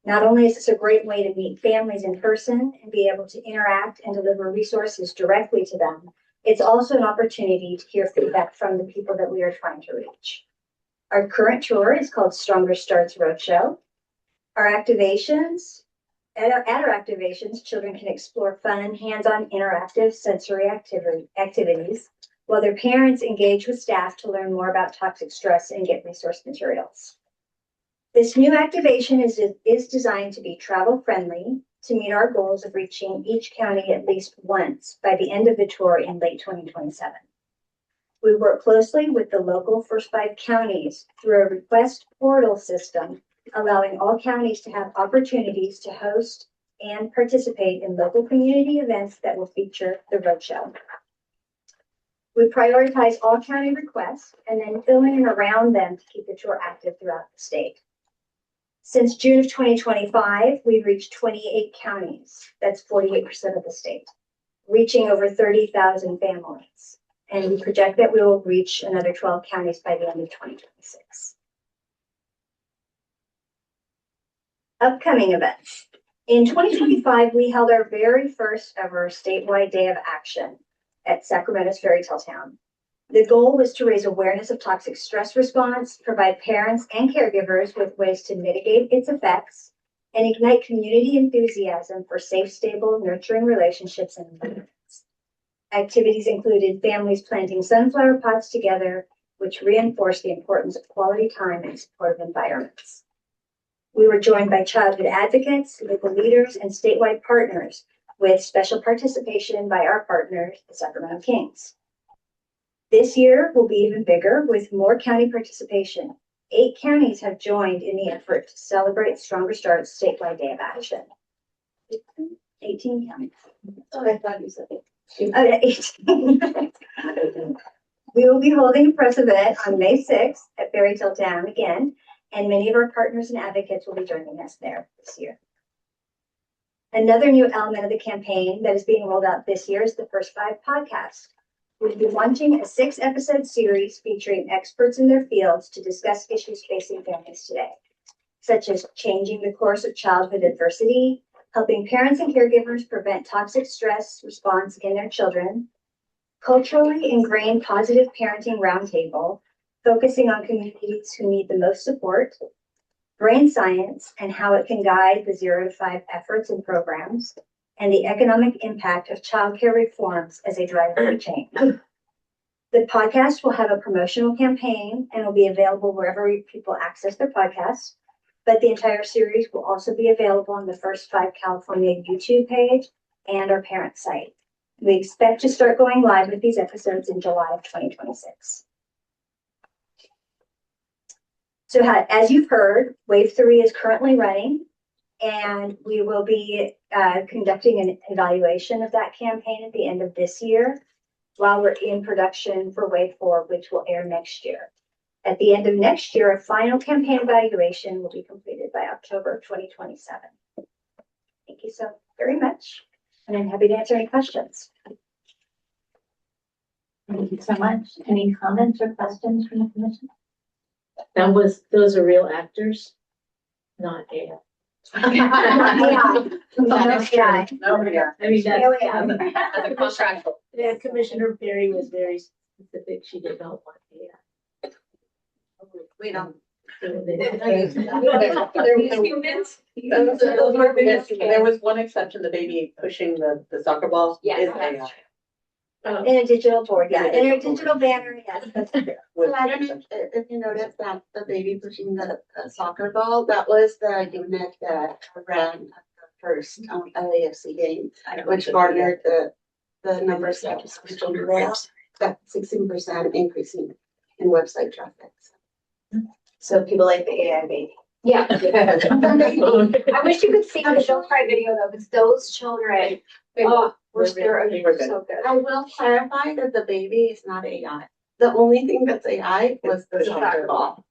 Not only is this a great way to meet families in person and be able to interact and deliver resources directly to them, it's also an opportunity to hear feedback from the people that we are trying to reach. Our current tour is called Stronger Starts Roadshow. Our activations, at our activations, children can explore fun, hands-on interactive sensory activities, while their parents engage with staff to learn more about toxic stress and get resource materials. This new activation is designed to be travel-friendly to meet our goals of reaching each county at least once by the end of the tour in late 2027. We work closely with the local First 5 counties through a request portal system, allowing all counties to have opportunities to host and participate in local community events that will feature the roadshow. We prioritize all county requests and then fill in around them to keep the tour active throughout the state. Since June of 2025, we've reached 28 counties. That's 48% of the state, reaching over 30,000 families. And we project that we will reach another 12 counties by the end of 2026. Upcoming events. In 2025, we held our very first ever statewide day of action at Sacramento's Fairy Tale Town. The goal was to raise awareness of toxic stress response, provide parents and caregivers with ways to mitigate its effects, and ignite community enthusiasm for safe, stable, nurturing relationships and environments. Activities included families planting sunflower pots together, which reinforced the importance of quality time and supportive environments. We were joined by childhood advocates, local leaders, and statewide partners, with special participation by our partners, the Sacramento Kings. This year will be even bigger with more county participation. 8 counties have joined in the effort to celebrate Stronger Starts statewide day of action. 18 counties. Oh, I thought you said it. 18. We will be holding a press event on May 6th at Fairy Tale Town again, and many of our partners and advocates will be joining us there this year. Another new element of the campaign that is being rolled out this year is the First 5 podcast. We'll be launching a 6-episode series featuring experts in their fields to discuss issues facing families today, such as changing the course of childhood adversity, helping parents and caregivers prevent toxic stress response in their children, culturally ingrained positive parenting roundtable, focusing on communities who need the most support, brain science and how it can guide the 0 to 5 efforts and programs, and the economic impact of childcare reforms as a driver of change. The podcast will have a promotional campaign and will be available wherever people access their podcasts. But the entire series will also be available on the First 5 California YouTube page and our parent site. We expect to start going live with these episodes in July of 2026. So as you've heard, Wave 3 is currently running, and we will be conducting an evaluation of that campaign at the end of this year, while we're in production for Wave 4, which will air next year. At the end of next year, a final campaign evaluation will be completed by October of 2027. Thank you so very much, and I'm happy to answer any questions. Thank you so much. Any comments or questions from the commission? Those are real actors, not AI. As a contractual. Yeah, Commissioner Perry was very specific. She did not want AI. We don't. There was one exception, the baby pushing the soccer ball. Yes. Is AI. In a digital board, yeah, in a digital banner, yes. So I don't know if you noticed that the baby pushing the soccer ball, that was the unit that ran at the first LAFC game, which garnered the numbers that that 16% increasing in website traffic. So people like the AI baby. Yeah. I wish you could see the Don't Cry video though, because those children, were so good. I will clarify that the baby is not AI. The only thing that's AI was the soccer ball.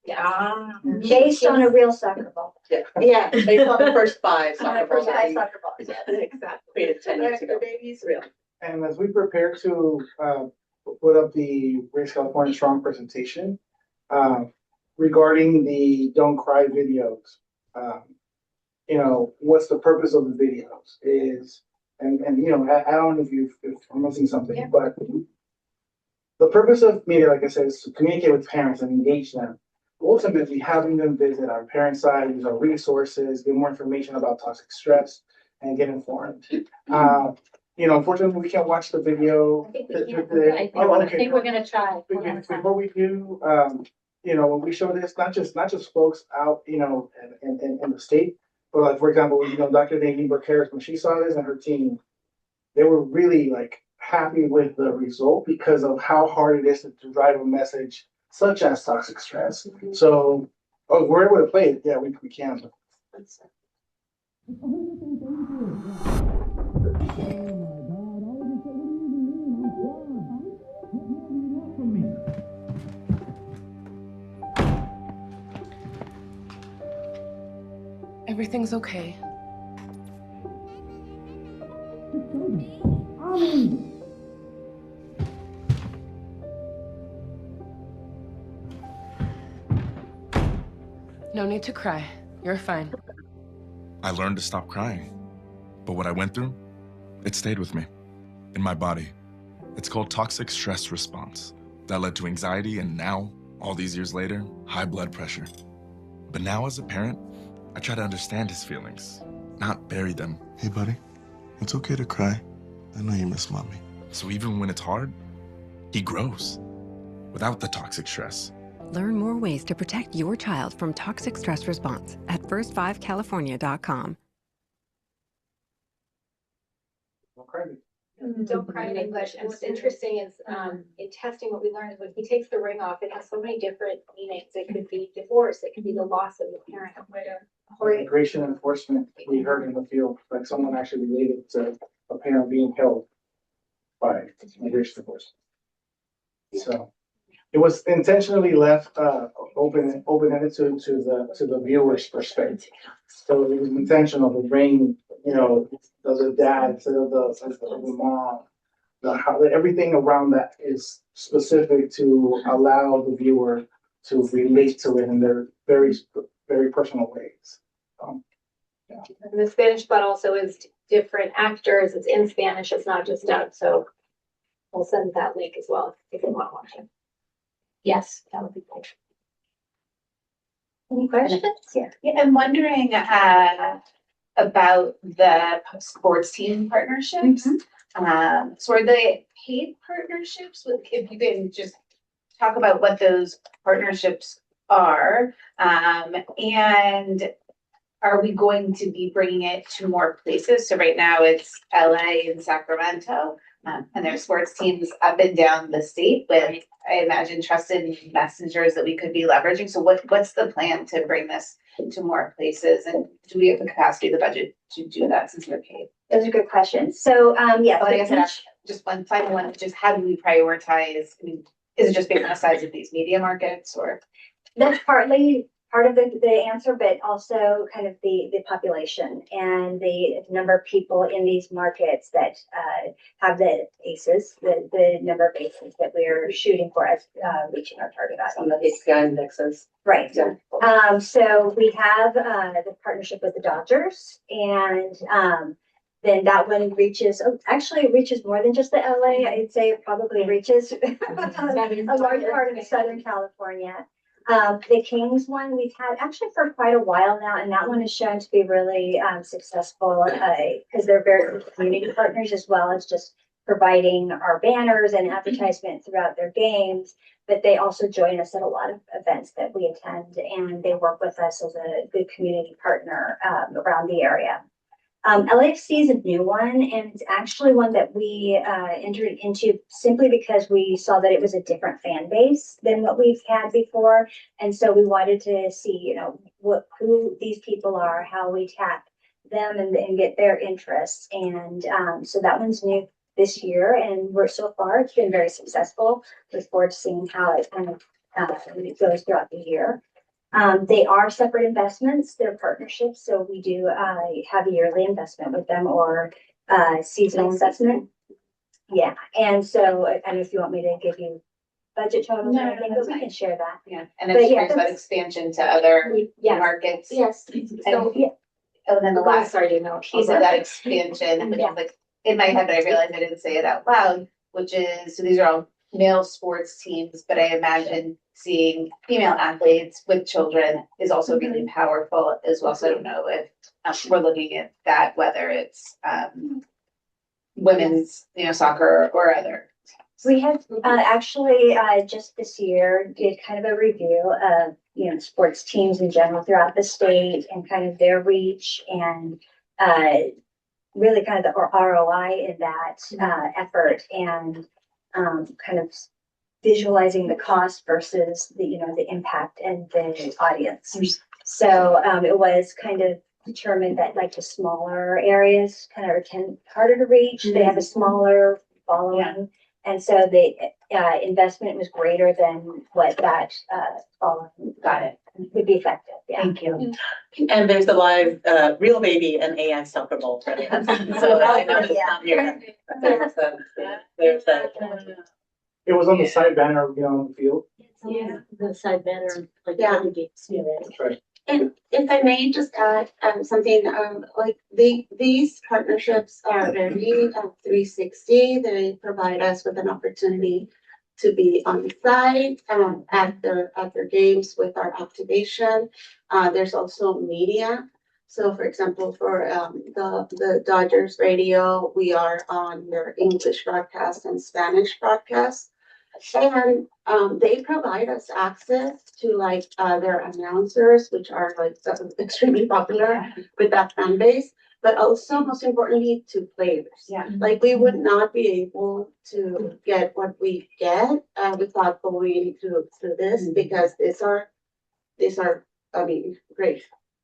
Yeah. Based on a real soccer ball. Yeah. Based on the first 5 soccer First balls. 5 soccer balls, yeah. Exactly. Created 10 years ago. The baby's real. And as we prepare to put up the Race California Strong presentation, regarding the Don't Cry videos, what's the purpose of the videos is, and I don't know if I'm missing something, but the purpose of media, like I said, is to communicate with parents and engage them. Ultimately, having them visit our parent site, use our resources, get more information about toxic stress, and get informed. Unfortunately, we can't watch the video. I think we're gonna try. Before we do, when we show this, not just folks out, in the state, but like, for example, Dr. Nadine Burke-Harris, when she saw this and her team, they were really happy with the result because of how hard it is to drive a message such as toxic stress. So, we're able to play it. Yeah, we can. Everything's okay. No need to cry. You're fine. I learned to stop crying. But what I went through, it stayed with me, in my body. It's called toxic stress response. That led to anxiety, and now, all these years later, high blood pressure. But now as a parent, I try to understand his feelings, not bury them. Hey, buddy. It's okay to cry. I know you miss mommy. So even when it's hard, he grows without the toxic stress. Learn more ways to protect your child from toxic stress response at first5california.com. Don't cry in English. And what's interesting is in testing, what we learned is when he takes the ring off, it has so many different meanings. It could be divorce, it could be the loss of the parent. Immigration enforcement, we heard in the field, like someone actually related to a parent being held by immigration enforcement. So it was intentionally left open-ended to the viewer's perspective. So it was intentional to bring, the dad instead of the mom. Everything around that is specific to allow the viewer to relate to it in their very, very personal ways. And the Spanish but also is different actors. It's in Spanish. It's not just dubbed. So we'll send that link as well if you want to watch it. Yes, that would be great. Any questions? Yeah. Yeah, I'm wondering, about the sports team partnerships. So are they paid partnerships with, if you can just talk about what those partnerships are? And are we going to be bringing it to more places? So right now it's LA and Sacramento, and there's sports teams up and down the state with, I imagine, trusted messengers that we could be leveraging. So what's the plan to bring this to more places? And do we have the capacity, the budget to do that since we're paid? Those are good questions. So, yeah. Oh, I guess I'd ask just one final one, just how do we prioritize? I mean, is it just based on the size of these media markets or? That's partly part of the answer, but also kind of the population and the number of people in these markets that have the ACEs, the number of ACEs that we're shooting for as reaching our target audience. On the ACI indexes. Right. Yeah. So we have the partnership with the Dodgers, and then that one reaches, actually it reaches more than just the LA. I'd say it probably reaches a large part of Southern California. The Kings one we've had actually for quite a while now, and that one has shown to be really successful because they're very good community partners as well as just providing our banners and advertisement throughout their games. But they also join us at a lot of events that we attend, and they work with us as a good community partner around the area. LAFC is a new one, and it's actually one that we entered into simply because we saw that it was a different fan base than what we've had before. And so we wanted to see, who these people are, how we tap them and get their interests. And so that one's new this year, and so far it's been very successful. Look forward to seeing how it kind of it goes throughout the year. They are separate investments, they're partnerships, so we do have a yearly investment with them or seasonal investment. Yeah, and so I don't know if you want me to give you budget totals or anything, but we can share that. Yeah, and then curious about expansion to other markets. Yes. So, and then the last piece of that expansion, which is like in my head, but I realized I didn't say it out loud, which is, so these are all male sports teams, but I imagine seeing female athletes with children is also really powerful as well. So I don't know if we're looking at that, whether it's women's, soccer or other. We have actually just this year did kind of a review of sports teams in general throughout the state and kind of their reach and really kind of the ROI in that effort and kind of visualizing the cost versus the impact and the audience. So it was kind of determined that like the smaller areas kind of are harder to reach. They have a smaller following. And so the investment was greater than what that following would be effective. Yeah. Thank you. And there's the live real baby and AI soccer ball. So I know it's not here. There's that. It was on the side banner, on the field. Yeah, the side banner, like Yeah. other games. Yeah. That's right. And if I may just add something, like these partnerships are very 360. They provide us with an opportunity to be on site at their games with our activation. There's also media. So, for example, for the Dodgers radio, we are on their English broadcast and Spanish broadcast. And they provide us access to their announcers, which are extremely popular with that fan base, but also most importantly to players. Yeah. Like we would not be able to get what we get without going through this because these are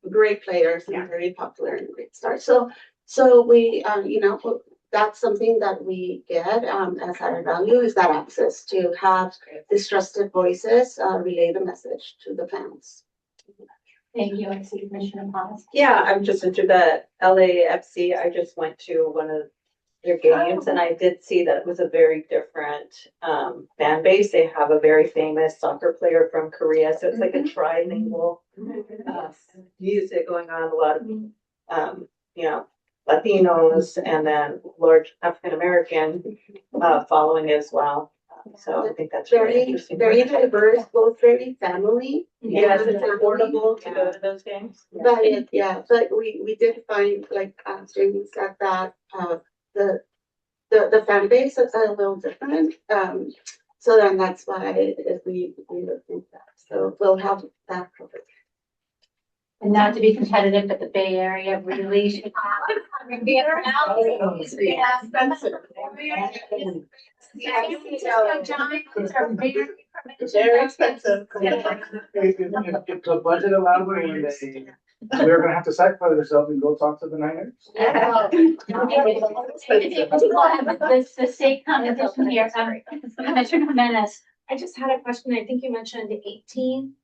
great players and very popular and great stars. So we that's something that we get as our value is that access to have these trusted voices relay the message to the fans. Thank you. I see Commissioner Thomas. Yeah, I'm just into the LAFC. I just went to one of their games and I did see that it was a very different fan base. They have a very famous soccer player from Korea. So it's like a trilingual music going on, a lot of, Latinos and then large African American following as well. So I think that's really Very, interesting. very diverse, both very family. Yes, and it's family. affordable to go to those games. But but we did find, like, Jamie said, that, the fan base is a little different. So then that's why we looked into that. So we'll have that covered. And not to be competitive, but the Bay Area really should have. Very expensive. If the budget allowed, we're gonna have to sacrifice ourselves and go talk to the Niners. The state competition here, Commissioner Jimenez. I just had a question. I think you mentioned 18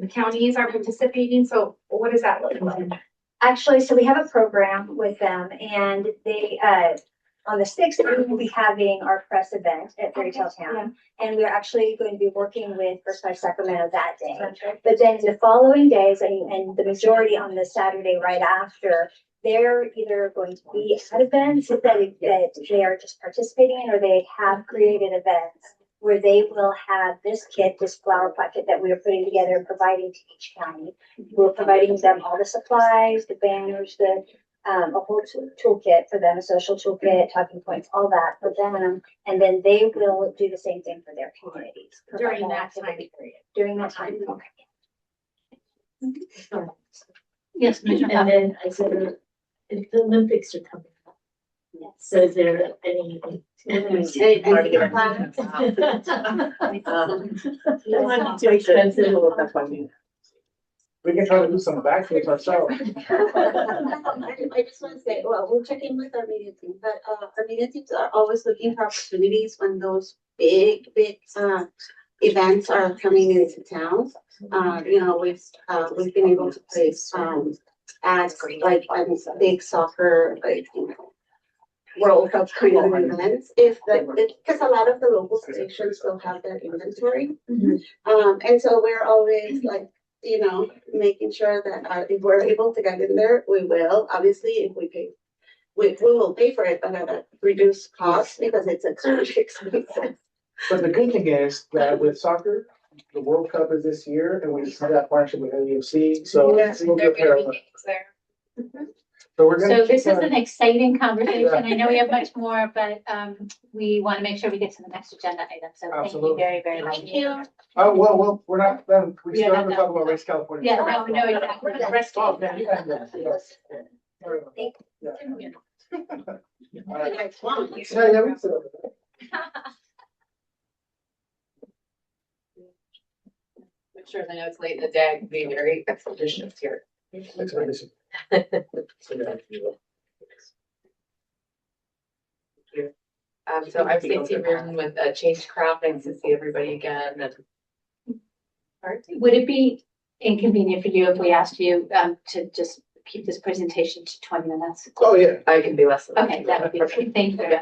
counties are participating. So what does that look like? Actually, so we have a program with them, and they, on the 6th, we will be having our press event at Fairy Tale Town. And we're actually going to be working with First Five Sacramento that day. But then the following days, and the majority on the Saturday right after, they're either going to be at events that they are just participating in, or they have created events where they will have this kit, this flower pot kit that we are putting together and providing to each county. We're providing them all the supplies, the banners, a whole toolkit for them, a social toolkit, talking points, all that for them. And then they will do the same thing for their communities. During that time period. During that time. Okay. Yes, Commissioner. And then I said, if the Olympics are coming up. So is there any? Too expensive. We can try to do some backflips ourselves. I just want to say, well, we'll check in with our media team, but our media teams are always looking for opportunities when those big events are coming into town. We've been able to place ads like big soccer, like, World Cup kind of events, because a lot of the local stations will have that inventory. And so we're always like, making sure that if we're able to get in there, we will. Obviously, if we pay, we will pay for it, but at a reduced cost because it's extremely expensive. But the good thing is that with soccer, the World Cup is this year, and we just have that partnership with LUFC, so it's a little bit parallel. So this is an exciting conversation. I know we have much more, but we want to make sure we get to the next agenda item. So thank you very, very much. Thank you. Oh, well, we're not done. We still have to talk about Race California. Yeah, no, exactly. The rest of it. Make sure I know it's late in the day, I can be very expeditious here. So I'm Stacey Reardon with Change Crowd. Nice to see everybody again. Would it be inconvenient for you if we asked you to just keep this presentation to 20 minutes? Oh, yeah. I can be less than that. Okay, that would be great. Thank you.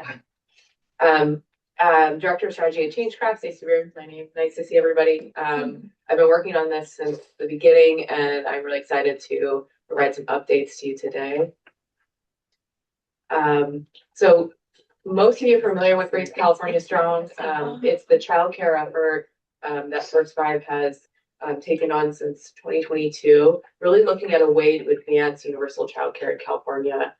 Director of Strategy at Change Crowd, Stacey Reardon, my name. Nice to see everybody. I've been working on this since the beginning, and I'm really excited to provide some updates to you today. So most of you are familiar with Race California Strong. It's the childcare effort that First Five has taken on since 2022, really looking at a way to advance universal childcare in California.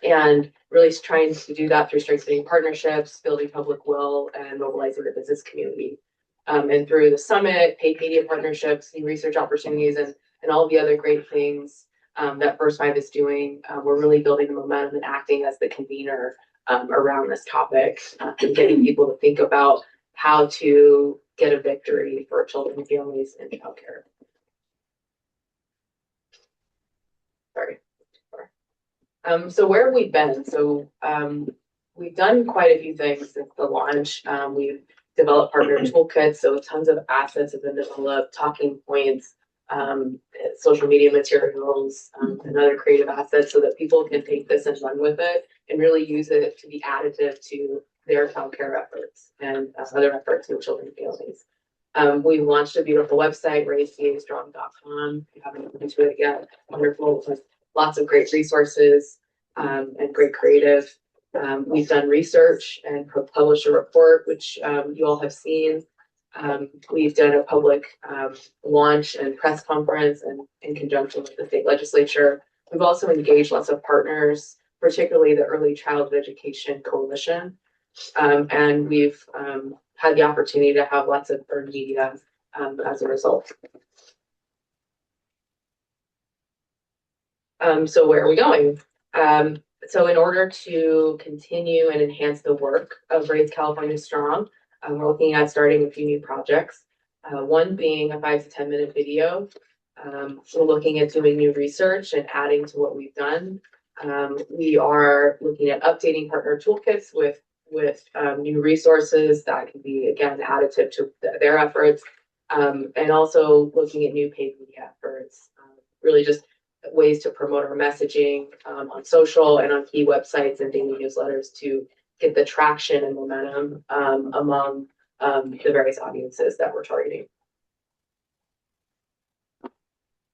And really trying to do that through strengthening partnerships, building public will, and mobilizing the business community. And through the summit, paid media partnerships, new research opportunities, and all the other great things that First Five is doing, we're really building the momentum and acting as the convener around this topic, and getting people to think about how to get a victory for children and families in childcare. Sorry. So where have we been? So we've done quite a few things since the launch. We've developed partner toolkits, so tons of assets have been developed, talking points, social media materials, and other creative assets so that people can take this and run with it and really use it to be additive to their childcare efforts and other efforts with children and families. We've launched a beautiful website, racecastrong.com. If you haven't looked into it yet, wonderful, with lots of great resources and great creative. We've done research and published a report, which you all have seen. We've done a public launch and press conference and in conjunction with the state legislature. We've also engaged lots of partners, particularly the Early Childhood Education Coalition. And we've had the opportunity to have lots of earned media as a result. So where are we going? So in order to continue and enhance the work of Raise California Strong, we're looking at starting a few new projects. One being a 5 to 10 minute video. We're looking at doing new research and adding to what we've done. We are looking at updating partner toolkits with new resources that can be, again, additive to their efforts. And also looking at new paid media efforts, really just ways to promote our messaging on social and on key websites and daily newsletters to get the traction and momentum among the various audiences that we're targeting.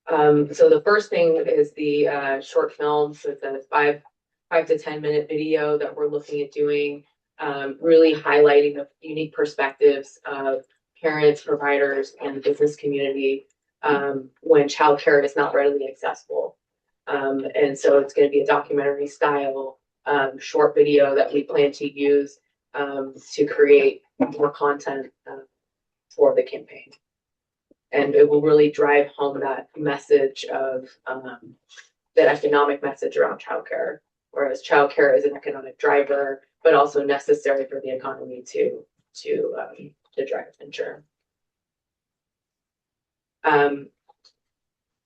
So the first thing is the short film. So it's a 5 to 10 minute video that we're looking at doing, really highlighting the unique perspectives of parents, providers, and the business community when childcare is not readily accessible. And so it's going to be a documentary style short video that we plan to use to create more content for the campaign. And it will really drive home that message of that economic message around childcare, whereas childcare is an economic driver, but also necessary for the economy to drive and churn.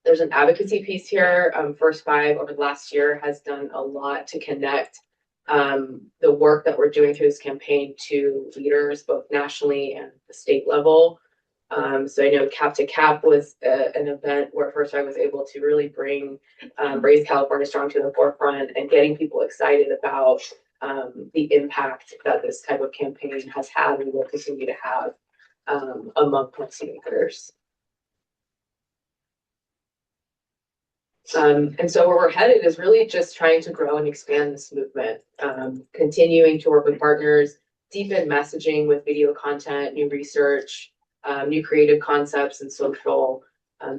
There's an advocacy piece here. First Five over the last year has done a lot to connect the work that we're doing through this campaign to leaders, both nationally and the state level. So I know Cap to Cap was an event where First Five was able to really bring Raise California Strong to the forefront and getting people excited about the impact that this type of campaign has had and will continue to have among policymakers. And so where we're headed is really just trying to grow and expand this movement, continuing to work with partners, deepen messaging with video content, new research, new creative concepts and social,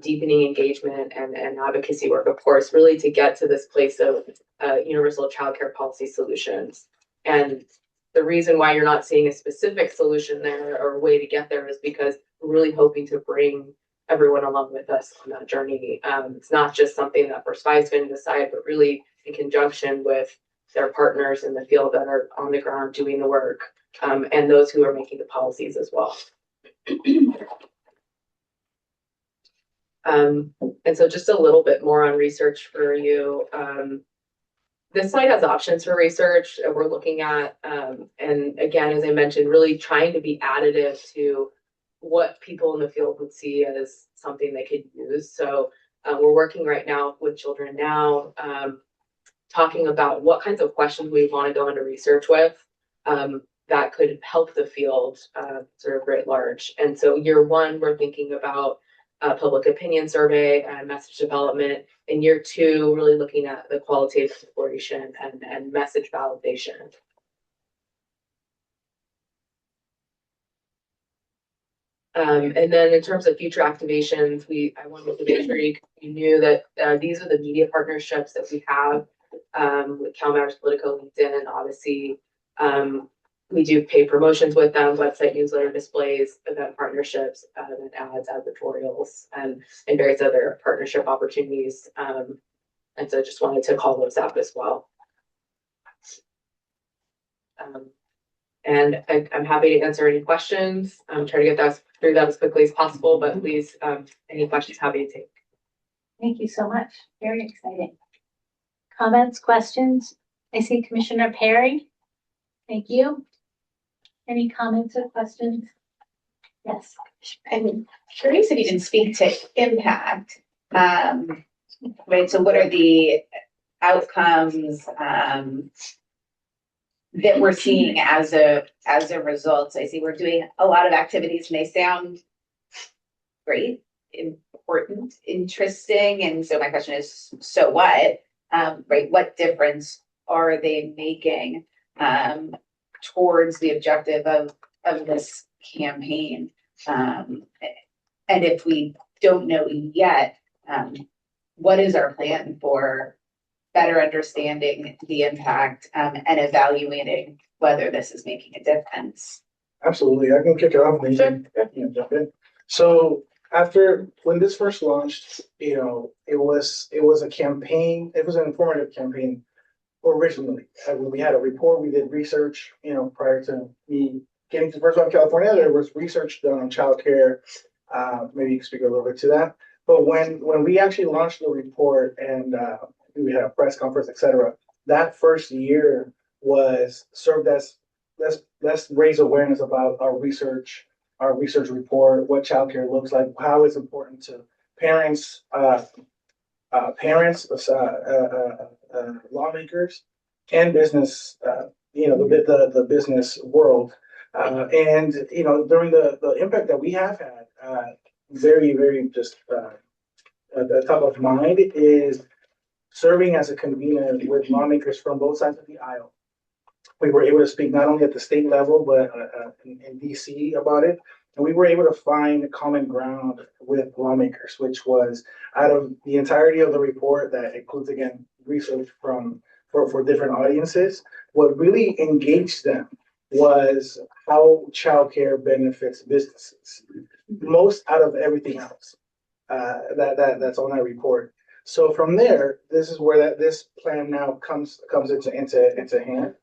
deepening engagement and advocacy work, of course, really to get to this place of universal childcare policy solutions. And the reason why you're not seeing a specific solution there or a way to get there is because we're really hoping to bring everyone along with us on that journey. It's not just something that First Five is going to decide, but really in conjunction with their partners in the field that are on the ground doing the work, and those who are making the policies as well. And so just a little bit more on research for you. This slide has options for research we're looking at. And again, as I mentioned, really trying to be additive to what people in the field would see as something they could use. So we're working right now with Children Now, talking about what kinds of questions we want to go into research with that could help the field sort of writ large. And so year one, we're thinking about a public opinion survey and message development. In year two, really looking at the qualitative exploration and message validation. And then in terms of future activations, I wanted to make sure you knew that these are the media partnerships that we have with CalMatters, Politico, LinkedIn, and Odyssey. We do paid promotions with them, website newsletter displays, event partnerships, and ads, advertorials, and various other partnership opportunities. And so just wanted to call those out as well. And I'm happy to answer any questions. I'm trying to get through that as quickly as possible, but please, any questions, happy to take. Thank you so much. Very exciting. Comments, questions? I see Commissioner Perry. Thank you. Any comments or questions? Yes. I'm curious if you can speak to impact. Right. So what are the outcomes that we're seeing as a result? I see we're doing a lot of activities and they sound great, important, interesting. And so my question is, so what? Right? What difference are they making? towards the objective of this campaign. And if we don't know yet, what is our plan for better understanding the impact and evaluating whether this is making a difference? Absolutely, I can kick it off. And then you can jump in. So when this first launched, it was a campaign. It was an informative campaign originally. We had a report. We did research. Prior to me getting to First Five California, there was research done on childcare. Maybe you can speak a little bit to that. But when we actually launched the report and we had a press conference, etc., that first year was served as let's raise awareness about our research report, what childcare looks like, how it's important to parents, lawmakers, and business. The business world, and during the impact that we have had, very very just at the top of mind is serving as a convener with lawmakers from both sides of the aisle. We were able to speak not only at the state level, but in DC about it. And we were able to find common ground with lawmakers, which was out of the entirety of the report that includes, again, research for different audiences. What really engaged them was how childcare benefits businesses, most out of everything else that's on that report. So from there, this is where this plan now comes into hand.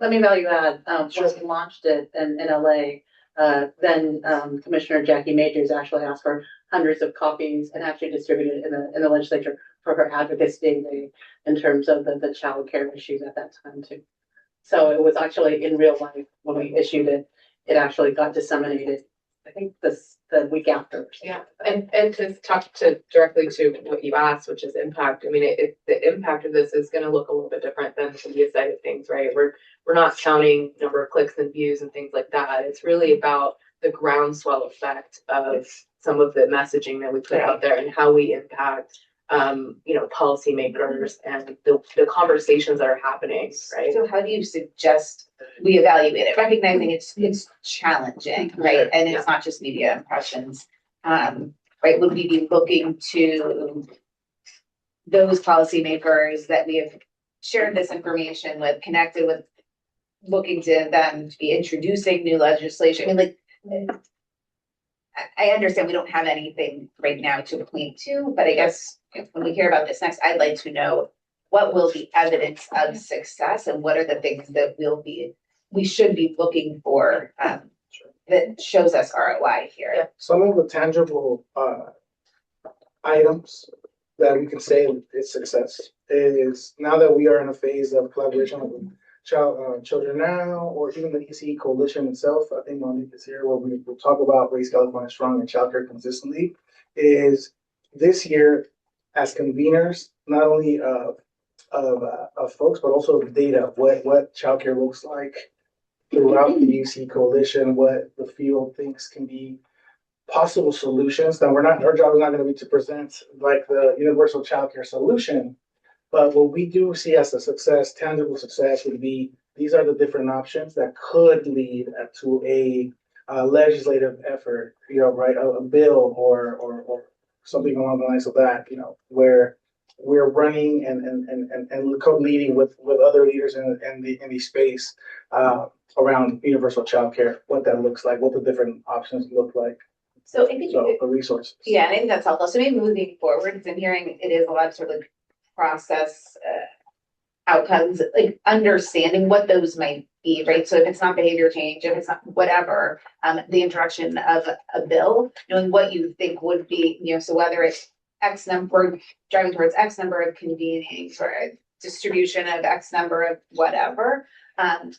Let me value add. When we launched it in LA, then Commissioner Jackie Majors actually asked for hundreds of copies and actually distributed in the legislature for her advocacy day in terms of the child care issues at that time too. So it was actually in real life when we issued it. It actually got disseminated, I think the week after. Yeah, and to talk directly to what you asked, which is impact. I mean, the impact of this is going to look a little bit different than the media side of things, right? We're not counting number of clicks and views and things like that. It's really about the groundswell effect of some of the messaging that we put out there and how we impact, policymakers and the conversations that are happening, right? So how do you suggest we evaluate it, recognizing it's challenging, right? And it's not just media impressions, right? Would we be looking to those policymakers that we have shared this information with, connected with, looking to them to be introducing new legislation? I mean, I understand we don't have anything right now to point to, but I guess when we hear about this next, I'd like to know what will be evidence of success and what are the things that we should be looking for that shows us ROI here. Some of the tangible items that we can say is success is now that we are in a phase of collaboration with Children Now, or even the EC Coalition itself. I think Monique is here where we will talk about Raise California Strong and childcare consistently. Is this year as conveners, not only of folks, but also of data, what childcare looks like throughout the UC Coalition, what the field thinks can be possible solutions. Now, our job is not going to be to present like the universal childcare solution, but what we do see as a success, tangible success, would be these are the different options that could lead to a legislative effort, right, a bill or something along the lines of that, where we're running and co-leading with other leaders in the space around universal childcare, what that looks like, what the different options look like. So I think the resources. Yeah, and I think that's helpful. So maybe moving forward, because I'm hearing it is a lot of sort of process outcomes, like understanding what those might be, right? So if it's not behavior change, if it's not whatever, the introduction of a bill, knowing what you think would be, so whether it's X number, driving towards X number of convenings or a distribution of X number of whatever,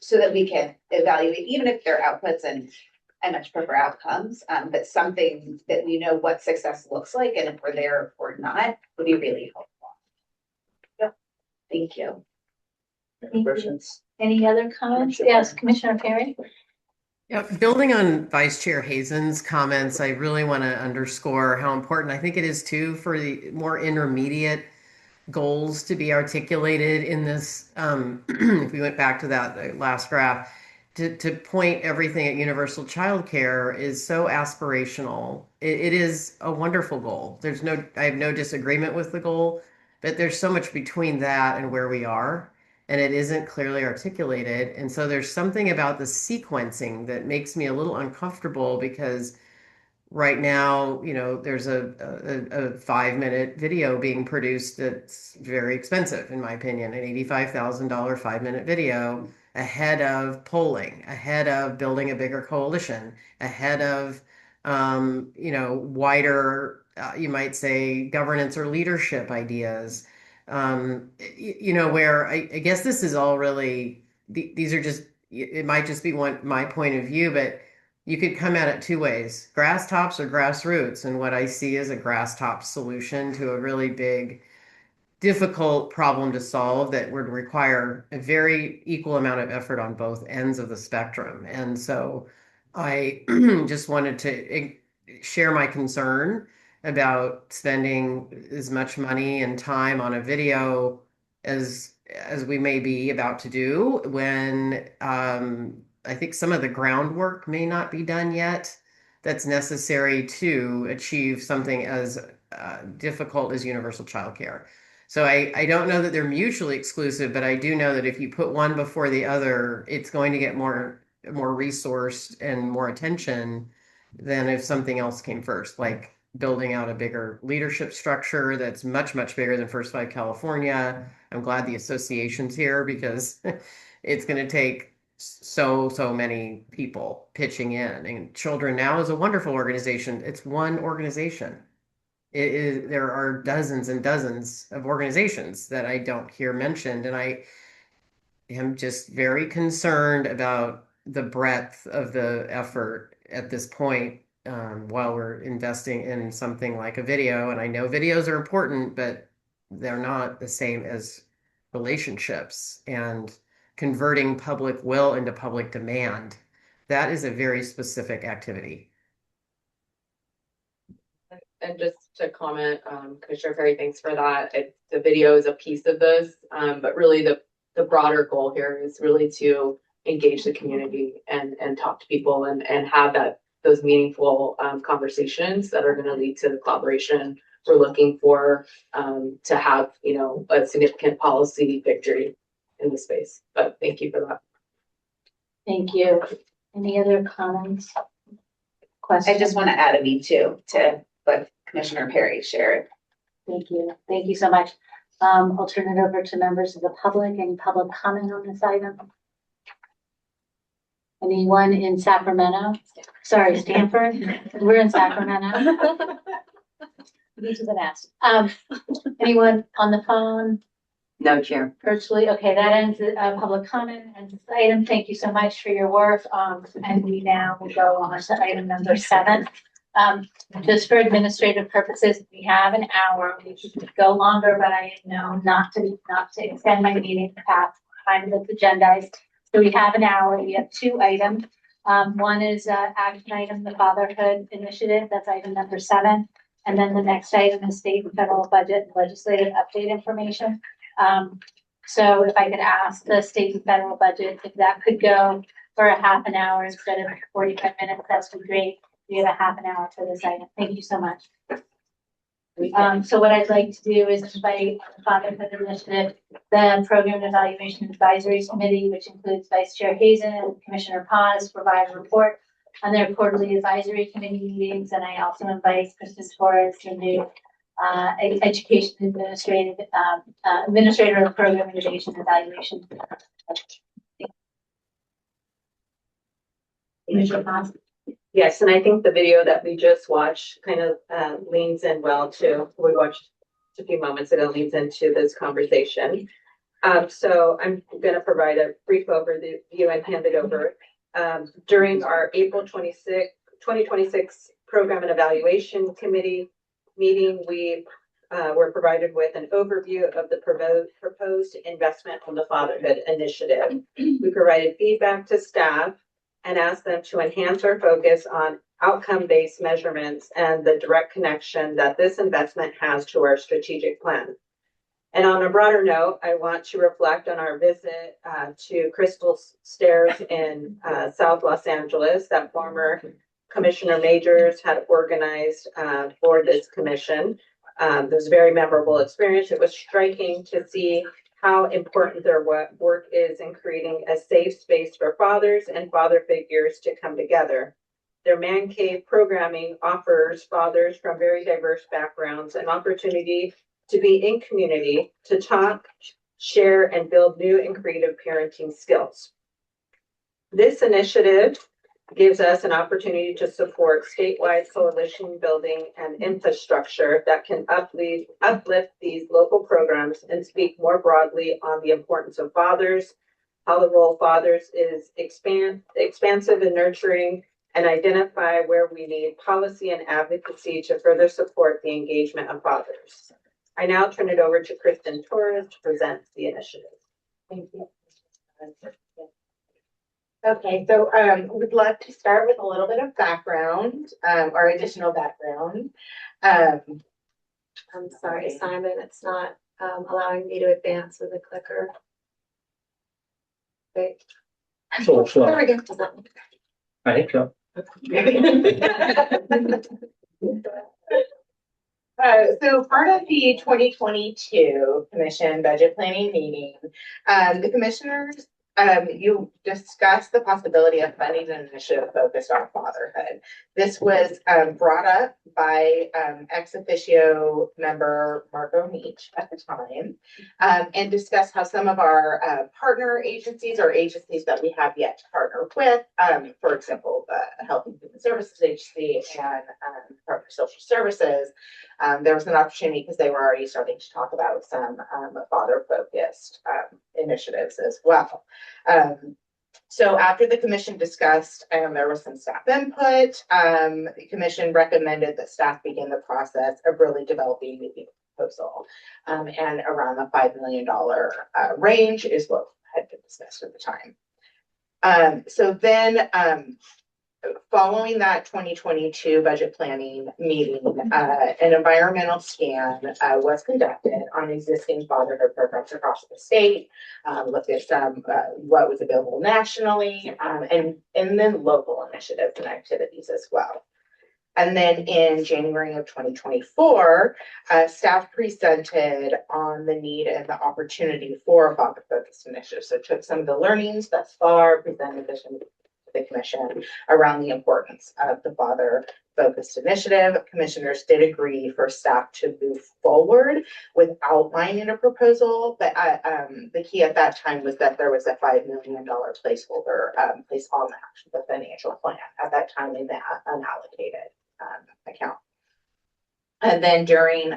so that we can evaluate, even if they're outputs and I much prefer outcomes, but something that we know what success looks like and if we're there or not would be really helpful. Yep. Thank you. Any questions? Any other comments? Yes, Commissioner Perry. Yeah, building on Vice Chair Hazen's comments, I really want to underscore how important I think it is too for the more intermediate goals to be articulated in this. If we went back to that last graph, to point everything at universal childcare is so aspirational. It is a wonderful goal. I have no disagreement with the goal, but there's so much between that and where we are, and it isn't clearly articulated. And so there's something about the sequencing that makes me a little uncomfortable because right now, there's a 5-minute video being produced that's very expensive, in my opinion, an $85,000 5-minute video ahead of polling, ahead of building a bigger coalition, ahead of, wider, you might say, governance or leadership ideas. Where I guess this is all really, these are just, it might just be my point of view, but you could come at it two ways, grass tops or grassroots. And what I see is a grass top solution to a really big, difficult problem to solve that would require a very equal amount of effort on both ends of the spectrum. And so I just wanted to share my concern about spending as much money and time on a video as we may be about to do when I think some of the groundwork may not be done yet that's necessary to achieve something as difficult as universal childcare. So I don't know that they're mutually exclusive, but I do know that if you put one before the other, it's going to get more resourced and more attention than if something else came first, like building out a bigger leadership structure that's much, much bigger than First Five California. I'm glad the association's here because it's going to take so many people pitching in. And Children Now is a wonderful organization. It's one organization. There are dozens and dozens of organizations that I don't hear mentioned, and I am just very concerned about the breadth of the effort at this point while we're investing in something like a video. And I know videos are important, but they're not the same as relationships and converting public will into public demand. That is a very specific activity. And just to comment, Commissioner Perry, thanks for that. The video is a piece of this, but really the broader goal here is really to engage the community and talk to people and have those meaningful conversations that are going to lead to the collaboration we're looking for to have, a significant policy victory in the space. But thank you for that. Thank you. Any other comments? Questions? I just want to add a me too to what Commissioner Perry shared. Thank you. Thank you so much. I'll turn it over to members of the public. Any public comment on this item? Anyone in Sacramento? Sorry, Stanford. We're in Sacramento. These have been asked. Anyone on the phone? No, Chair. Virtually. Okay, that ends the public comment and this item. Thank you so much for your work. And we now will go on to item number 7. Just for administrative purposes, we have an hour. We could go longer, but I know not to extend my meeting past time that's agendized. So we have an hour. We have 2 items. One is action item, the Fatherhood Initiative. That's item number 7. And then the next item is state and federal budget and legislative update information. So if I could ask the state and federal budget, if that could go for a half an hour instead of 45 minutes, that's great. We have a half an hour for this item. Thank you so much. So what I'd like to do is invite the Fatherhood Initiative, the Program Evaluation Advisory Committee, which includes Vice Chair Hazen and Commissioner Paz, to provide a report on their quarterly advisory committee meetings. And I also invite Kristen Torres, the new Education Administrator of Program Innovation Evaluation. Commissioner Paz. Yes, and I think the video that we just watched kind of leans in well to, we watched a few moments ago, leans into this conversation. So I'm going to provide a brief overview and hand it over. During our April 26, 2026 Program and Evaluation Committee meeting, we were provided with an overview of the proposed investment from the Fatherhood Initiative. We provided feedback to staff and asked them to enhance our focus on outcome-based measurements and the direct connection that this investment has to our strategic plan. And on a broader note, I want to reflect on our visit to Crystal Stairs in South Los Angeles that former Commissioner Majors had organized for this commission. It was a very memorable experience. It was striking to see how important their work is in creating a safe space for fathers and father figures to come together. Their Man Cave programming offers fathers from very diverse backgrounds an opportunity to be in community, to talk, share, and build new and creative parenting skills. This initiative gives us an opportunity to support statewide coalition building and infrastructure that can uplift these local programs and speak more broadly on the importance of fathers, how the role of fathers is expansive and nurturing, and identify where we need policy and advocacy to further support the engagement of fathers. I now turn it over to Kristen Torres to present the initiative. Thank you. Okay, so we'd love to start with a little bit of background, or additional background. I'm sorry, Simon, it's not allowing me to advance with the clicker. Wait. So slow. There we go. Does that work? I think so. So part of the 2022 Commission Budget Planning meeting, the commissioners, you discussed the possibility of funding an initiative focused on fatherhood. This was brought up by ex officio member Margot Meach at the time, and discussed how some of our partner agencies or agencies that we have yet to partner with, for example, the Health and Human Services Agency and Department of Social Services, there was an opportunity because they were already starting to talk about some father-focused initiatives as well. So after the commission discussed, there was some staff input. The commission recommended that staff begin the process of really developing the proposal, and around the $5 million range is what had been discussed at the time. So then, following that 2022 budget planning meeting, an environmental scan was conducted on existing fatherhood programs across the state, looked at some what was available nationally, and then local initiatives and activities as well. And then in January of 2024, staff presented on the need and the opportunity for a father-focused initiative. So took some of the learnings thus far, presented this to the commission around the importance of the father-focused initiative. Commissioners did agree for staff to move forward with outlining a proposal, but the key at that time was that there was a $5 million placeholder placed on the financial plan at that time in that unallocated account. And then during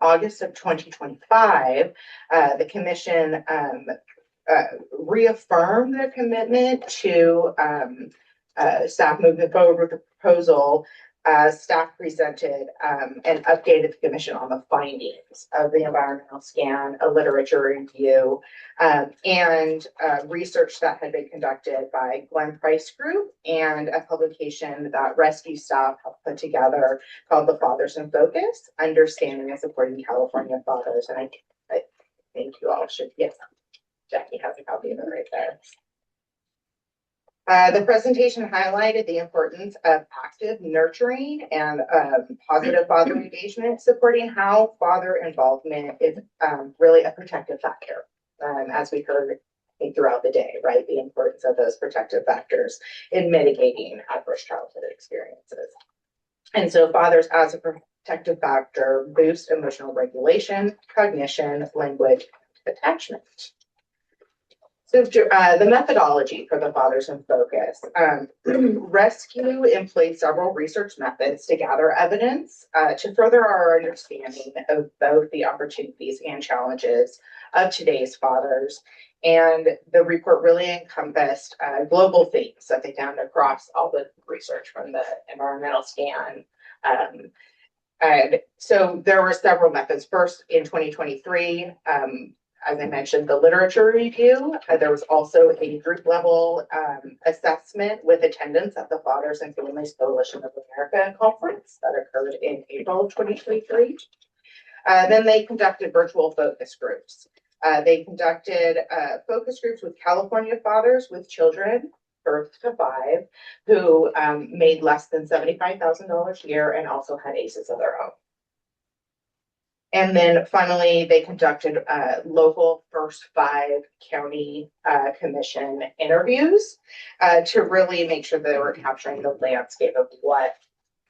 August of 2025, the commission reaffirmed their commitment to staff moving forward with the proposal. Staff presented and updated the commission on the findings of the environmental scan, a literature review, and research that had been conducted by Glenn Price Group and a publication that rescue staff helped put together called The Fathers in Focus, Understanding and Supporting California Fathers. And I think you all should, yes. Jackie has a copy of it right there. The presentation highlighted the importance of active nurturing and positive father engagement, supporting how father involvement is really a protective factor, as we heard throughout the day, right? The importance of those protective factors in mitigating adverse childhood experiences. And so fathers as a protective factor boost emotional regulation, cognition, language, attachment. So the methodology for the Fathers in Focus. Rescue employed several research methods to gather evidence to further our understanding of both the opportunities and challenges of today's fathers. And the report really encompassed global themes that they found across all the research from the environmental scan. And so there were several methods. First, in 2023, as I mentioned, the literature review. There was also a group level assessment with attendance at the Fathers and Families Coalition of America conference that occurred in April of 2023. Then they conducted virtual focus groups. They conducted focus groups with California fathers with children birth to 5 who made less than $75,000 a year and also had ACEs of their own. And then finally, they conducted local first 5 county commission interviews to really make sure that they were capturing the landscape of what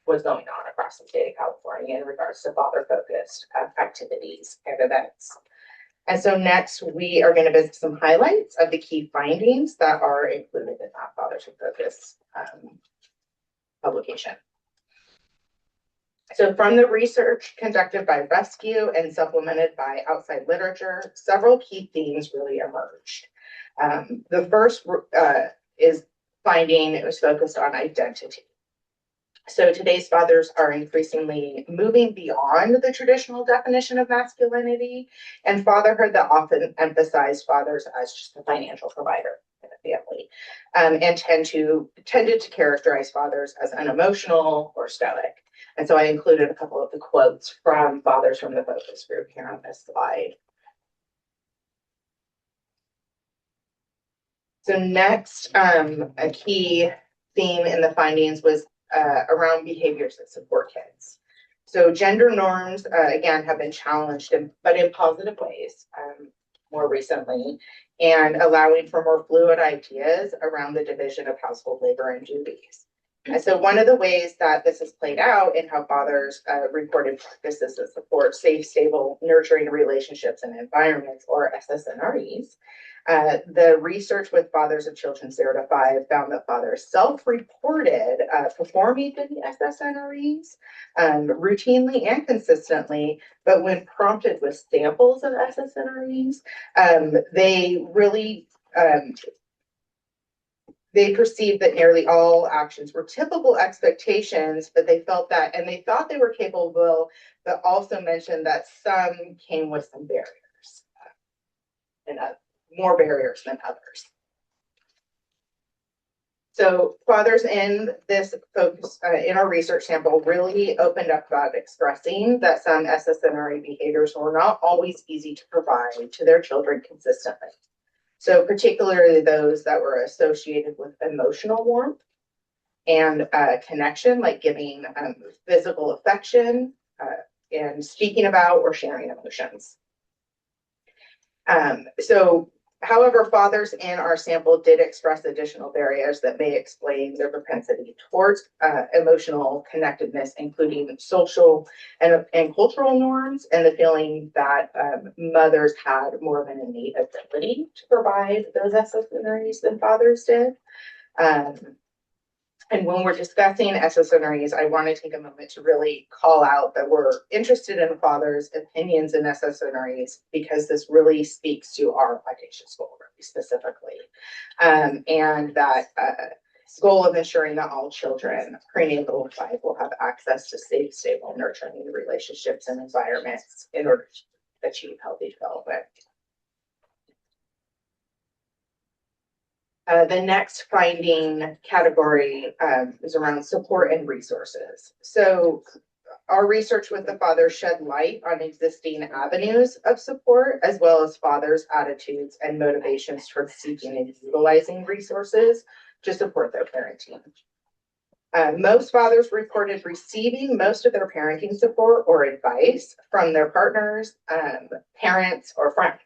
was going on across the state of California in regards to father-focused activities and events. And so next, we are going to visit some highlights of the key findings that are included in that Fathers in Focus publication. So from the research conducted by Rescue and supplemented by outside literature, several key themes really emerged. The first is finding it was focused on identity. So today's fathers are increasingly moving beyond the traditional definition of masculinity and fatherhood that often emphasized fathers as just a financial provider in a family, and tended to characterize fathers as unemotional or stoic. And so I included a couple of the quotes from fathers from the focus group here on this slide. So next, a key theme in the findings was around behaviors that support kids. So gender norms, again, have been challenged, but in positive ways more recently, and allowing for more fluid ideas around the division of household labor and duties. And so one of the ways that this is played out in how fathers reported practices that support safe, stable, nurturing relationships and environments, or SSNREs, the research with fathers of children 0 to 5 found that fathers self-reported performing the SSNREs routinely and consistently, but when prompted with samples of SSNREs, they really they perceived that nearly all actions were typical expectations, but they felt that, and they thought they were capable, but also mentioned that some came with some barriers, and more barriers than others. So fathers in this focus, in our research sample, really opened up about expressing that some SSNRE behaviors were not always easy to provide to their children consistently. So particularly those that were associated with emotional warmth and connection, like giving physical affection and speaking about or sharing emotions. However, fathers in our sample did express additional barriers that may explain their propensity towards emotional connectedness, including social and cultural norms, and the feeling that mothers had more of an innate ability to provide those SSNREs than fathers did. And when we're discussing SSNREs, I want to take a moment to really call out that we're interested in fathers' opinions in SSNREs because this really speaks to our audacious goal really specifically. And that goal of ensuring that all children prenatal to 5 will have access to safe, stable, nurturing relationships and environments in order to achieve healthy development. The next finding category is around support and resources. So our research with the fathers shed light on existing avenues of support, as well as fathers' attitudes and motivations towards seeking and utilizing resources to support their parenting. Most fathers reported receiving most of their parenting support or advice from their partners, parents, or friends.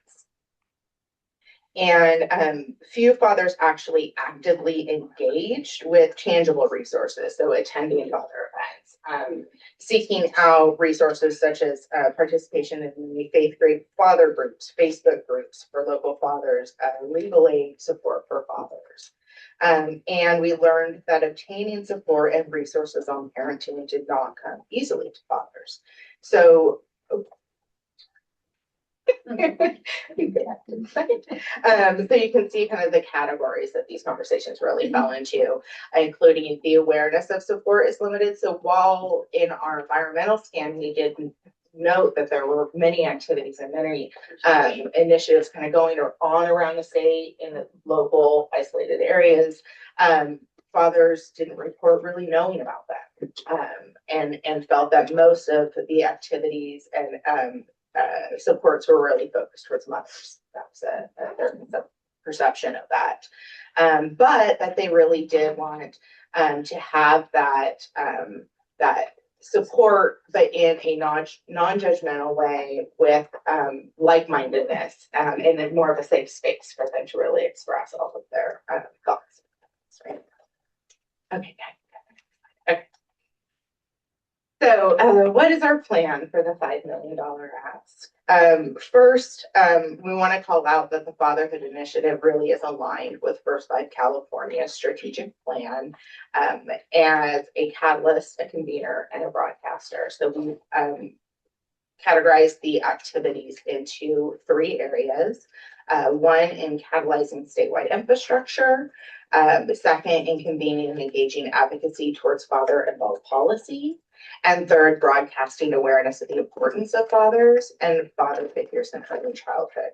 And few fathers actually actively engaged with tangible resources, so attending father events, seeking out resources such as participation in the faith grade father groups, Facebook groups for local fathers, legal aid support for fathers. And we learned that obtaining support and resources on parenting did not come easily to fathers. So so you can see kind of the categories that these conversations really fell into, including the awareness of support is limited. So while in our environmental scan, we did note that there were many activities and many initiatives kind of going on around the state in the local isolated areas, fathers didn't report really knowing about that and felt that most of the activities and supports were really focused towards mothers. That was their perception of that. But that they really did want to have that support, but in a non-judgmental way with like-mindedness, and then more of a safe space for them to really express all of their thoughts. Right? Okay. Okay. So what is our plan for the $5 million ask? First, we want to call out that the Fatherhood Initiative really is aligned with First 5 California's strategic plan as a catalyst, a convener, and a broadcaster. So we categorize the activities into 3 areas. One in catalyzing statewide infrastructure, the second in convening and engaging advocacy towards father-involved policy, and third, broadcasting awareness of the importance of fathers and father figures in early childhood.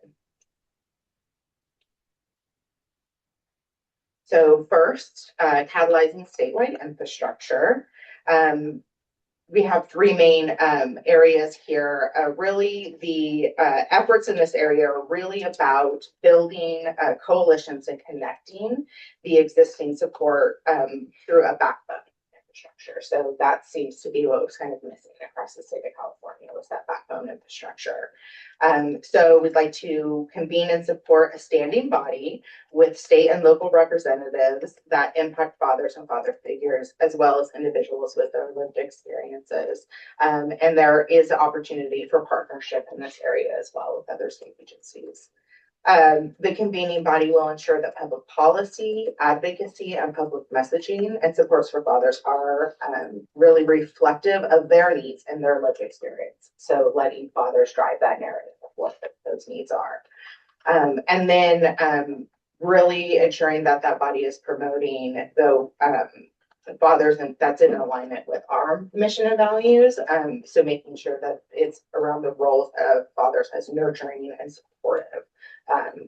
So first, catalyzing statewide infrastructure. We have 3 main areas here. Really, the efforts in this area are really about building coalitions and connecting the existing support through a backbone infrastructure. So that seems to be what was kind of missing across the state of California, was that backbone infrastructure. So we'd like to convene and support a standing body with state and local representatives that impact fathers and father figures, as well as individuals with their lived experiences. And there is an opportunity for partnership in this area as well with other state agencies. The convening body will ensure that public policy, advocacy, and public messaging and supports for fathers are really reflective of their needs and their lived experience. So letting fathers drive that narrative of what those needs are. And then really ensuring that that body is promoting the fathers, and that's in alignment with our mission and values. So making sure that it's around the roles of fathers as nurturing and supportive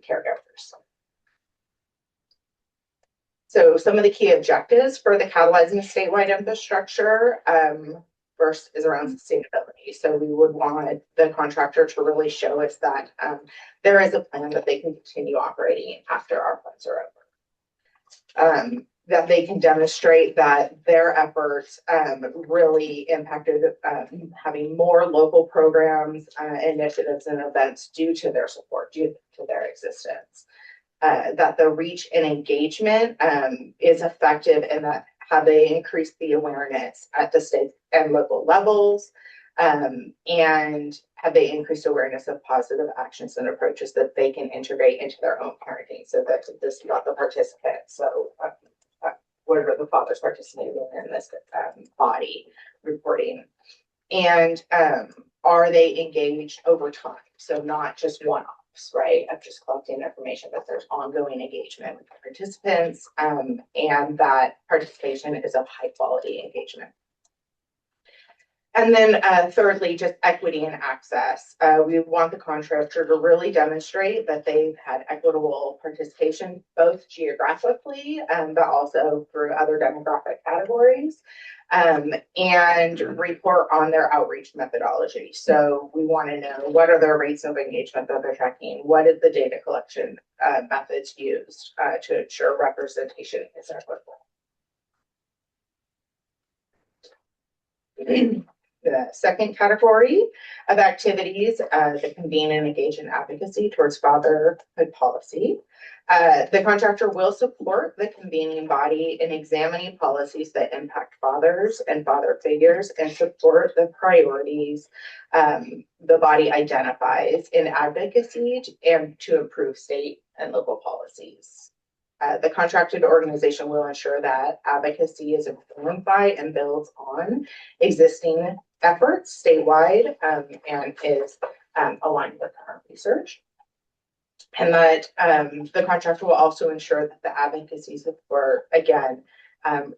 caregivers. So some of the key objectives for the catalyzing statewide infrastructure, first is around sustainability. So we would want the contractor to really show us that there is a plan that they can continue operating after our funds are over. That they can demonstrate that their efforts really impacted having more local programs, initiatives, and events due to their support, due to their existence. That the reach and engagement is effective, and that how they increase the awareness at the state and local levels, and have they increased awareness of positive actions and approaches that they can integrate into their own parenting, so that this is not the participants. So what are the fathers participating in this body reporting? And are they engaged over time? So not just one-offs, right? Of just collecting information, but there's ongoing engagement with the participants, and that participation is of high quality engagement. And then thirdly, just equity and access. We want the contractor to really demonstrate that they've had equitable participation, both geographically, but also through other demographic categories, and report on their outreach methodology. So we want to know, what are their rates of engagement that they're tracking? What is the data collection methods used to ensure representation is equitable? The second category of activities, the convene and engage in advocacy towards fatherhood policy. The contractor will support the convening body in examining policies that impact fathers and father figures, and support the priorities the body identifies in advocacy and to improve state and local policies. The contracted organization will ensure that advocacy is informed by and builds on existing efforts statewide, and is aligned with current research. And that the contractor will also ensure that the advocacy support, again,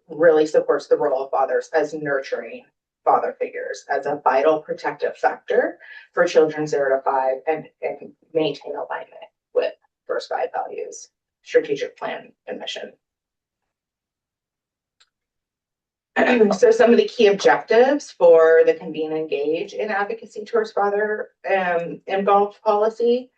really supports the role of fathers as nurturing father figures as a vital protective factor for children 0 to 5, and maintain alignment with First 5 values, strategic plan, and mission. So some of the key objectives for the Convene and Engage in Advocacy Towards Father Involved policy.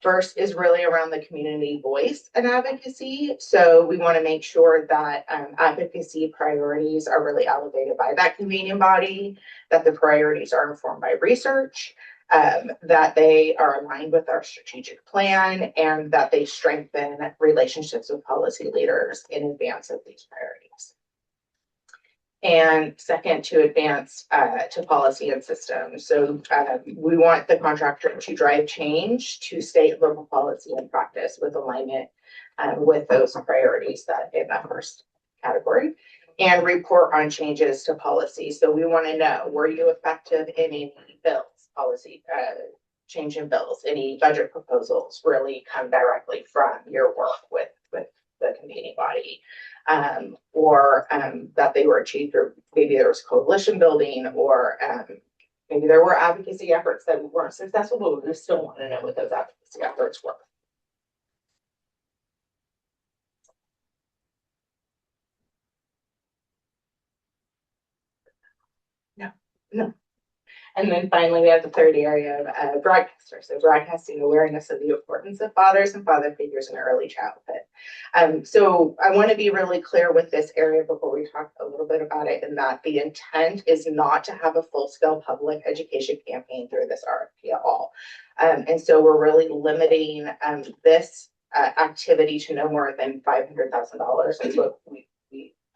First is really around the community voice and advocacy. So we want to make sure that advocacy priorities are really elevated by that convening body, that the priorities are informed by research, that they are aligned with our strategic plan, and that they strengthen relationships with policy leaders in advance of these priorities. And second, to advance to policy and systems. So we want the contractor to drive change to state, local policy and practice with alignment with those priorities that in that first category, and report on changes to policy. So we want to know, were you effective in any bills, policy change in bills, any budget proposals really come directly from your work with the convening body, or that they were achieved through, maybe there was coalition building, or maybe there were advocacy efforts that weren't successful, but we still want to know what those advocacy efforts were. No. And then finally, we have the third area of broadcasters. So broadcasting awareness of the importance of fathers and father figures in early childhood. So I want to be really clear with this area before we talk a little bit about it, in that the intent is not to have a full-scale public education campaign through this RFP at all. And so we're really limiting this activity to no more than $500,000. That's what we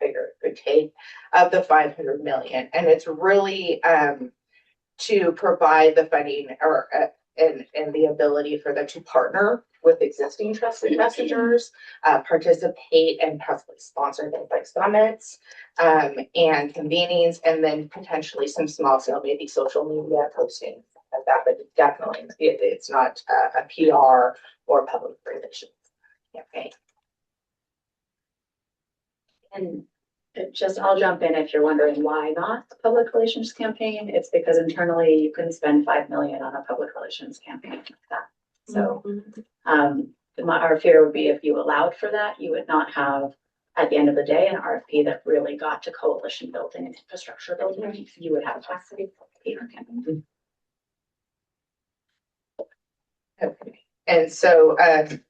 figure it could take of the $500 million. And it's really to provide the funding or and the ability for them to partner with existing trusted messengers, participate and possibly sponsor things like summits and convenings, and then potentially some small scale, maybe social media posting like that. But definitely, it's not a PR or public relations campaign. And just, I'll jump in if you're wondering why not a public relations campaign. It's because internally you couldn't spend $5 million on a public relations campaign like that. So our fear would be if you allowed for that, you would not have, at the end of the day, an RFP that really got to coalition building and infrastructure building. You would have capacity for a PR campaign. Okay. And so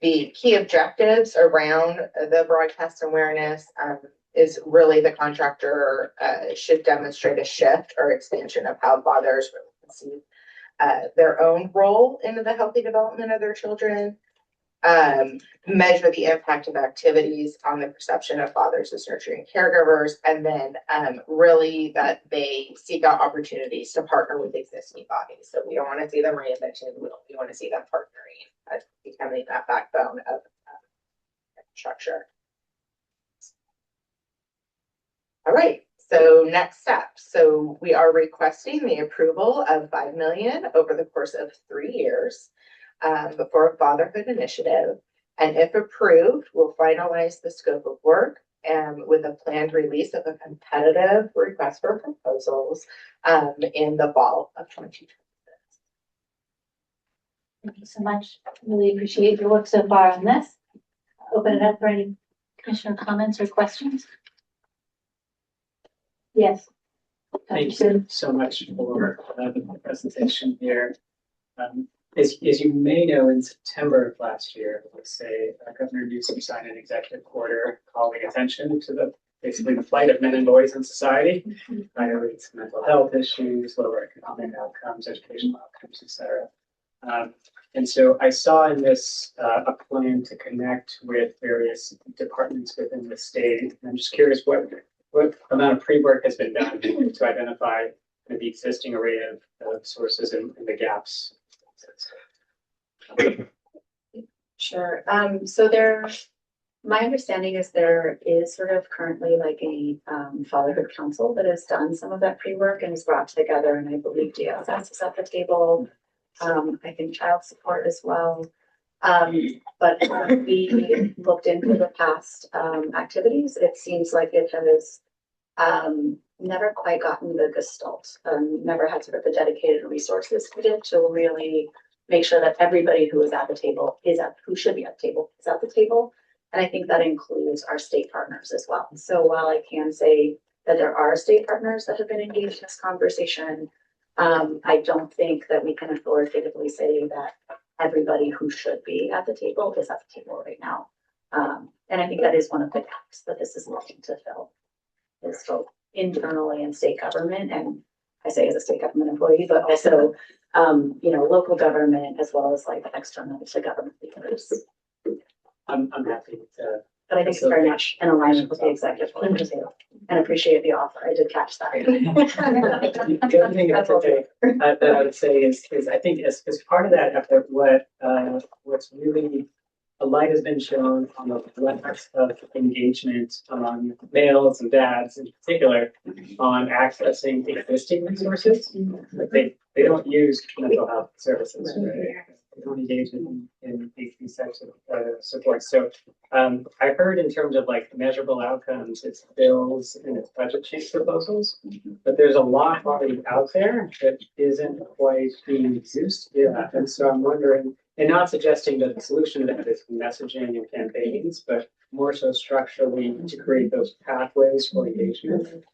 the key objectives around the broadcast awareness is really the contractor should demonstrate a shift or expansion of how fathers really conceive their own role in the healthy development of their children, measure the impact of activities on the perception of fathers as nurturing caregivers, and then really that they seek out opportunities to partner with existing bodies. So we don't want to see them reinventing the wheel. We want to see them partnering, becoming that backbone of infrastructure. All right, so next steps. So we are requesting the approval of $5 million over the course of 3 years for a fatherhood initiative. And if approved, we'll finalize the scope of work with a planned release of a competitive request for proposals in the fall of 2026. Thank you so much. Really appreciate your work so far on this. Open it up for any commissioner comments or questions. Yes. Thank you so much for the presentation here. As you may know, in September of last year, let's say Governor Newsom signed an executive order calling attention to basically the plight of men and boys in society. Priorities to mental health issues, lower economic outcomes, educational outcomes, etc. And so I saw in this a plan to connect with various departments within the state. And I'm just curious what amount of pre-work has been done to identify the existing array of sources and the gaps? Sure. So my understanding is there is sort of currently like a fatherhood council that has done some of that pre-work and is brought together, and I believe DSS is at the table. I think child support as well. But we looked into the past activities. It seems like it has never quite gotten the gestalt, never had sort of the dedicated resources needed to really make sure that everybody who is at the table who should be at the table is at the table. And I think that includes our state partners as well. So while I can say that there are state partners that have been engaged in this conversation. I don't think that we can authoritatively say that everybody who should be at the table is at the table right now. And I think that is one of the gaps that this is looking to fill, is both internally in state government, and I say as a state government employee, but also, local government as well as like external to government leaders. I'm happy to. But I think it's very much in alignment with the executive order too, and appreciate the offer. I did catch that. The other thing that I would say is I think as part of that effort, what's really a light has been shown on the levels of engagement among males and dads in particular on accessing existing resources. Like they don't use mental health services, right? They don't engage in these types of supports. So I heard in terms of like measurable outcomes, it's bills and it's budget change proposals, but there's a lot already out there that isn't quite being used. Yeah, and so I'm wondering, and not suggesting that the solution to that is messaging and campaigns, but more so structurally to create those pathways for engagement.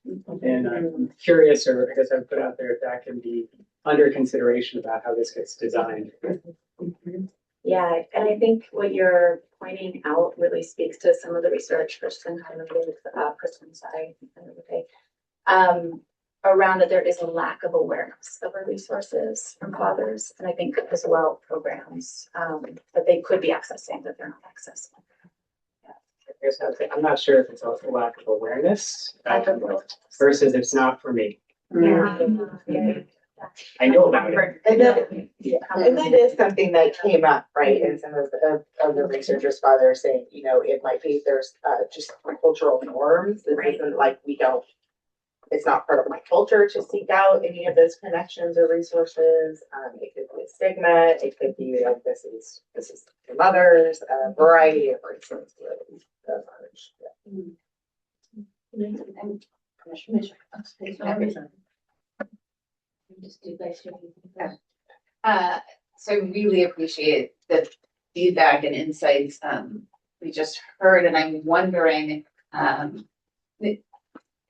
And I'm curious, or I guess I'd put out there if that can be under consideration about how this gets designed. Yeah, and I think what you're pointing out really speaks to some of the research Kristen kind of did, Kristen's side, around that there is a lack of awareness of our resources from fathers, and I think as well programs that they could be accessing that they're not accessing. I'm not sure if it's also a lack of awareness versus it's not for me. I know about it. And that is something that came up, right, in some of the researchers' fathers saying, it might be there's just cultural norms. This isn't like it's not part of my culture to seek out any of those connections or resources. It could be a stigma. It could be like this is your mother's, a variety of reasons. So I really appreciate the feedback and insights we just heard, and I'm wondering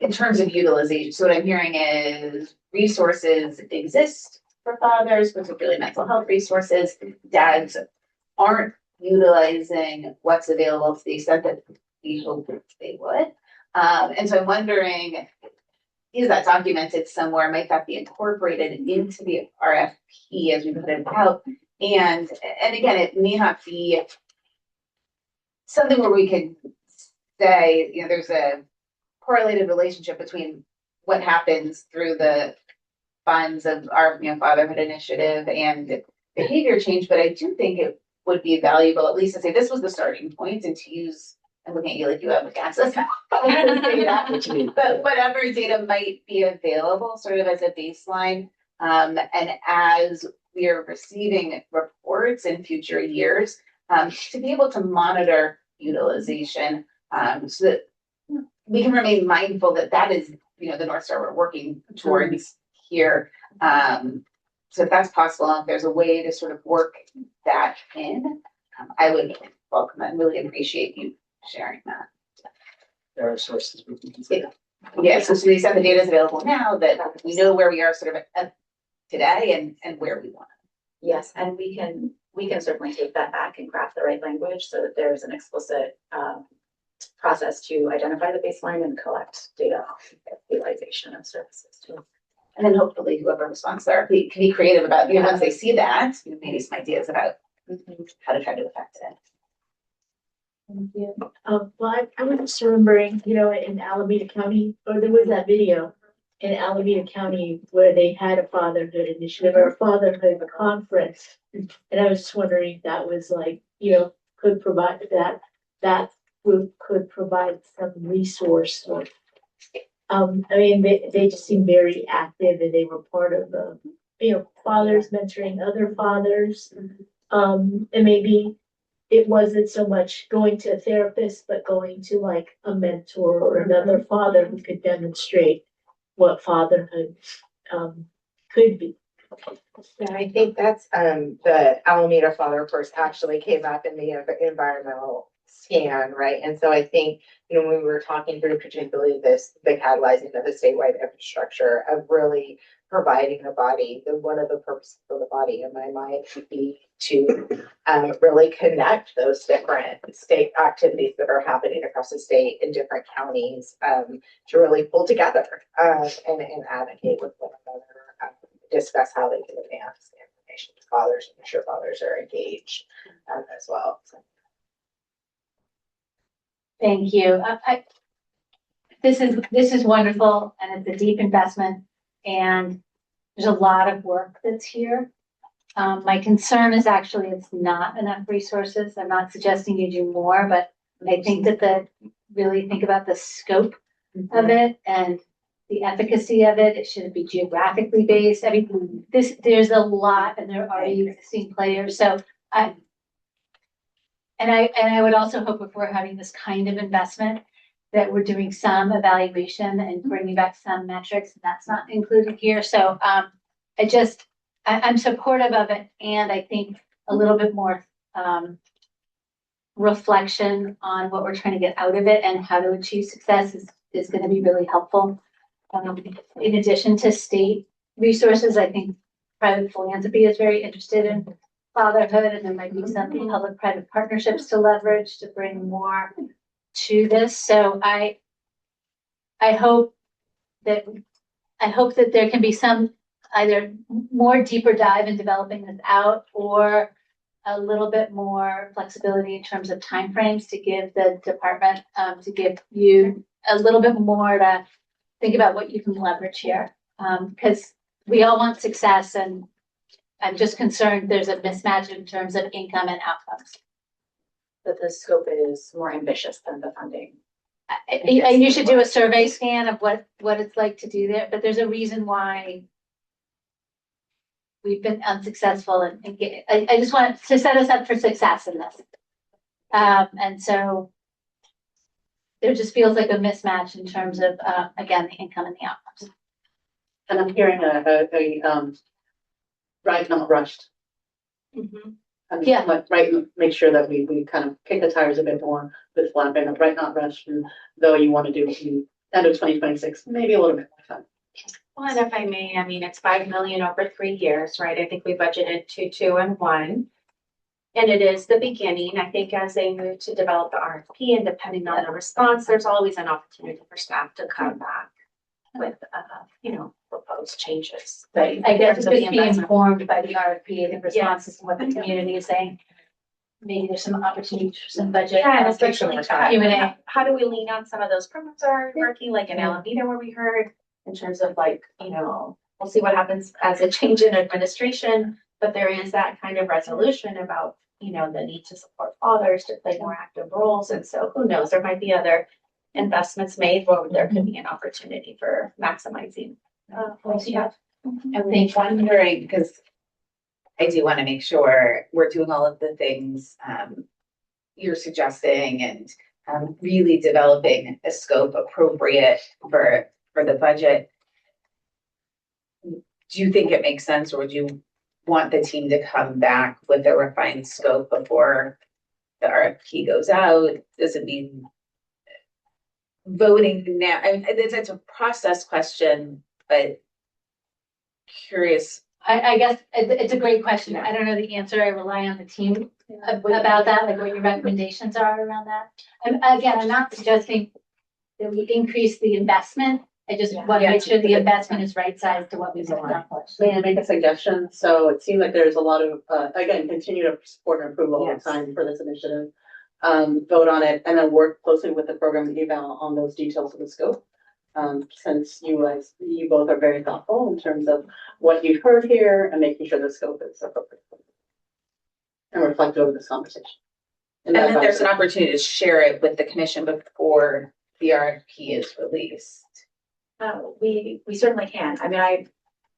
in terms of utilization. So what I'm hearing is resources exist for fathers, particularly mental health resources. Dads aren't utilizing what's available to the extent that we hope they would. And so I'm wondering, is that documented somewhere? Might that be incorporated into the RFP as we put it out? And again, it may not be something where we could say, there's a correlated relationship between what happens through the funds of our fatherhood initiative and behavior change. But I do think it would be valuable, at least to say this was the starting point, and to use, I'm looking at you like you have access data, but whatever data might be available sort of as a baseline. And as we are receiving reports in future years, to be able to monitor utilization so that we can remain mindful that that is, the North Star we're working towards here. So if that's possible, if there's a way to sort of work that in, I would welcome that and really appreciate you sharing that. There are sources we can consider. Yes, so to the extent the data is available now, that we know where we are sort of today and where we want. Yes, and we can certainly take that back and craft the right language so that there's an explicit process to identify the baseline and collect data on utilization of services too. And then hopefully whoever responds therapy can be creative about, once they see that, maybe some ideas about how to try to affect it. Thank you. Well, I was just remembering, in Alameda County, or there was that video in Alameda County where they had a fatherhood initiative or a fatherhood conference. And I was just wondering if that was like, could provide that group could provide some resource or they just seemed very active and they were part of the, fathers mentoring other fathers. And maybe it wasn't so much going to a therapist, but going to like a mentor or another father who could demonstrate what fatherhood could be. Yeah, I think that's the Alameda Father course actually came up in the environmental scan, right? And so I think, you know, when we were talking through particularly this, the catalyzing of the statewide infrastructure of really providing the body, one of the purposes for the body in my mind would be to really connect those different state activities that are happening across the state in different counties to really pull together and advocate with one another, discuss how they can advance the information to fathers and ensure fathers are engaged as well. So. Thank you. This is wonderful, and it's a deep investment, and there's a lot of work that's here. My concern is actually it's not enough resources. I'm not suggesting you do more, but I think that really think about the scope of it and the efficacy of it. It should be geographically based. I mean, there's a lot, and there are already existing players. So I would also hope if we're having this kind of investment that we're doing some evaluation and bringing back some metrics, and that's not included here. So I'm supportive of it, and I think a little bit more reflection on what we're trying to get out of it and how to achieve success is going to be really helpful. In addition to state resources, I think private philanthropy is very interested in fatherhood, and there might be some public-private partnerships to leverage to bring more to this. So I hope that there can be some either more deeper dive in developing this out, or a little bit more flexibility in terms of timeframes to give the department, to give you a little bit more to think about what you can leverage here. Because we all want success, and I'm just concerned there's a mismatch in terms of income and outcomes. That the scope is more ambitious than the funding. You should do a survey scan of what it's like to do that, but there's a reason why we've been unsuccessful, and I just want to set us up for success in this. And so there just feels like a mismatch in terms of, again, the income and the outcomes. And I'm hearing right, not rushed. Mm-hmm. I mean, like, right, make sure that we kind of kick the tires a bit more with flapping, right, not rushed, and though you want to do it in end of 2026, maybe a little bit more time. Well, and if I may, I mean, it's 5 million over 3 years, right? I think we budgeted 2, 2, and 1. And it is the beginning. I think as they move to develop the RFP and depending on the response, there's always an opportunity for staff to come back with, proposed changes. Right. I guess just be informed by the RFP and the responses and what the community is saying. Maybe there's some opportunity for some budget. Yeah, and especially Q&A. How do we lean on some of those programs that are working, like in Alameda where we heard in terms of we'll see what happens as a change in administration, but there is that kind of resolution about, the need to support fathers to play more active roles. And so who knows, there might be other investments made where there could be an opportunity for maximizing. I'm wondering, because I do want to make sure we're doing all of the things you're suggesting and really developing a scope appropriate for the budget. Do you think it makes sense, or would you want the team to come back with a refined scope before the RFP goes out? Does it mean voting now? I mean, it's a process question, but curious. I guess it's a great question. I don't know the answer. I rely on the team about that, like what your recommendations are around that. And again, I'm not suggesting that we increase the investment. I just want to make sure the investment is right sized to what we've accomplished. May I make a suggestion? So it seems like there's a lot of, again, continue to support and approve all the time for this initiative. Vote on it, and then work closely with the program eval on those details of the scope. Since you both are very thoughtful in terms of what you've heard here and making sure the scope is appropriate and reflective of this conversation. And then there's an opportunity to share it with the commission before the RFP is released. We certainly can. I mean,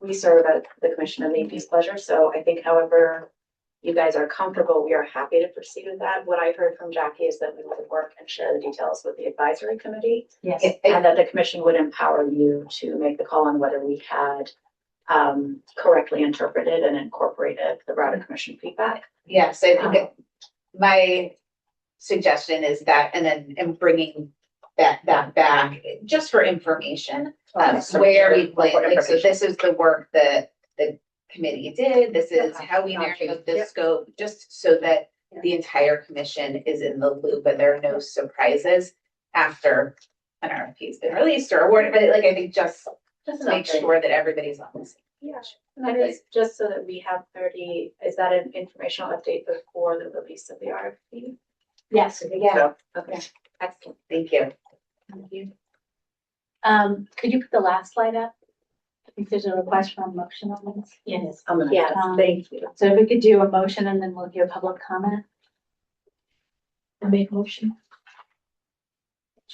we serve at the Commission of AP's pleasure. So I think however you guys are comfortable, we are happy to proceed with that. What I heard from Jackie is that we would work and share the details with the advisory committee. Yes. And that the commission would empower you to make the call on whether we had correctly interpreted and incorporated the Router Commission feedback. Yes, I think suggestion is that, and then, and bringing that back, just for information, where we plan, like, so this is the work that the committee did, this is how we narrowed the scope, just so that the entire commission is in the loop and there are no surprises after an RFP has been released or awarded, but like, I think just Just make sure that everybody's on the same. Yeah, that is just so that we have 30, is that an informational update before the release of the RFP? Yes, Yeah, okay, excellent. Thank you. thank you. Could you put the last slide up? I think there's a request for a motion on this. Yes, Yes, thank you. So if we could do a motion and then we'll hear public comment. I make motion.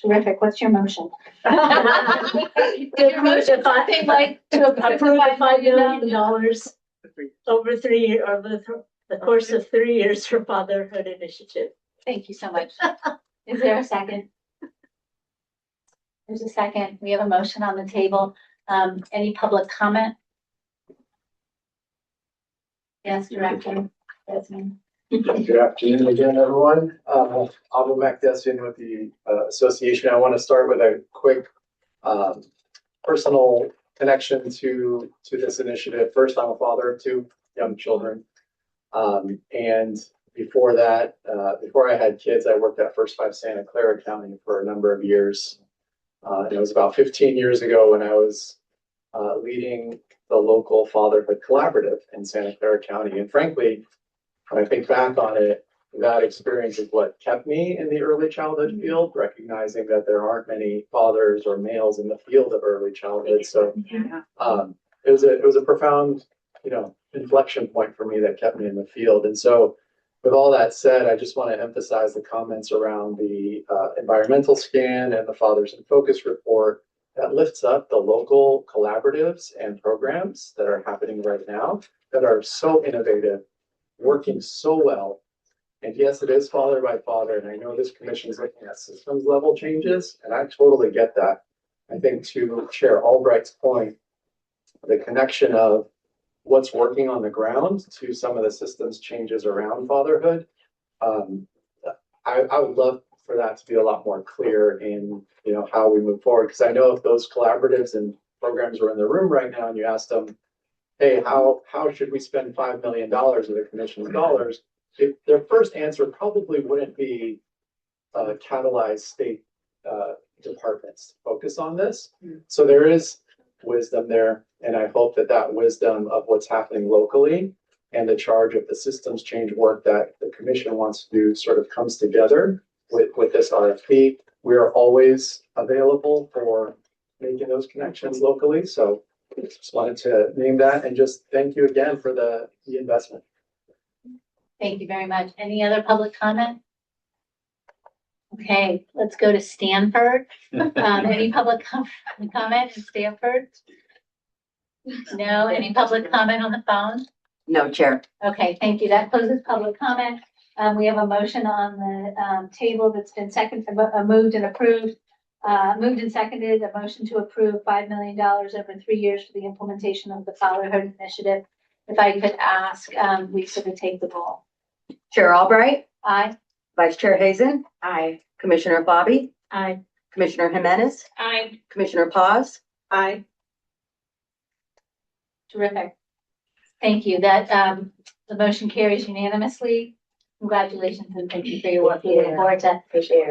Terrific. What's your motion? Good motion, Something like to approve the $5 million over 3 years, over the course of 3 years for Fatherhood Initiative. Thank you so much. Is there a second? There's a second. We have a motion on the table. Any public comment? Yes, Director. Desmond. Good afternoon again, everyone. Abel Makdessian with the association. I want to start with a quick personal connection to this initiative. First, I'm a father of 2 young children. And before that, before I had kids, I worked at First 5 Santa Clara County for a number of years. And it was about 15 years ago when I was leading the local fatherhood collaborative in Santa Clara County. And frankly, when I think back on it, that experience is what kept me in the early childhood field, recognizing that there aren't many fathers or males in the field of early childhood. So it was a profound, inflection point for me that kept me in the field. And so with all that said, I just want to emphasize the comments around the environmental scan and the Fathers in Focus report that lifts up the local collaboratives and programs that are happening right now that are so innovative, working so well. And yes, it is father by father. And I know this commission is looking at systems level changes, and I totally get that. I think to Chair Albright's point, the connection of what's working on the ground to some of the systems changes around fatherhood, I would love for that to be a lot more clear in how we move forward. Because I know if those collaboratives and programs were in the room right now and you asked them, hey, how should we spend $5 million of the commission's dollars? Their first answer probably wouldn't be catalyze state departments to focus on this. So there is wisdom there, and I hope that wisdom of what's happening locally and the charge of the systems change work that the commission wants to do sort of comes together with this RFP. We are always available for making those connections locally. So just wanted to name that and just thank you again for the investment. Thank you very much. Any other public comment? Okay, let's go to Stanford. Any public comment in Stanford? No, any public comment on the phone? No, Chair. Okay, thank you. That closes public comment. We have a motion on the table that's been moved and approved. Moved and seconded, a motion to approve $5 million over 3 years for the implementation of the Fatherhood Initiative. If I could ask Lisa to take the roll. Chair Albright. Aye. Vice Chair Hazen. Aye. Commissioner Bobby. Aye. Commissioner Jimenez. Aye. Commissioner Paz. Aye. Terrific. Thank you. That the motion carries unanimously. Congratulations and thank you for your work. We look forward to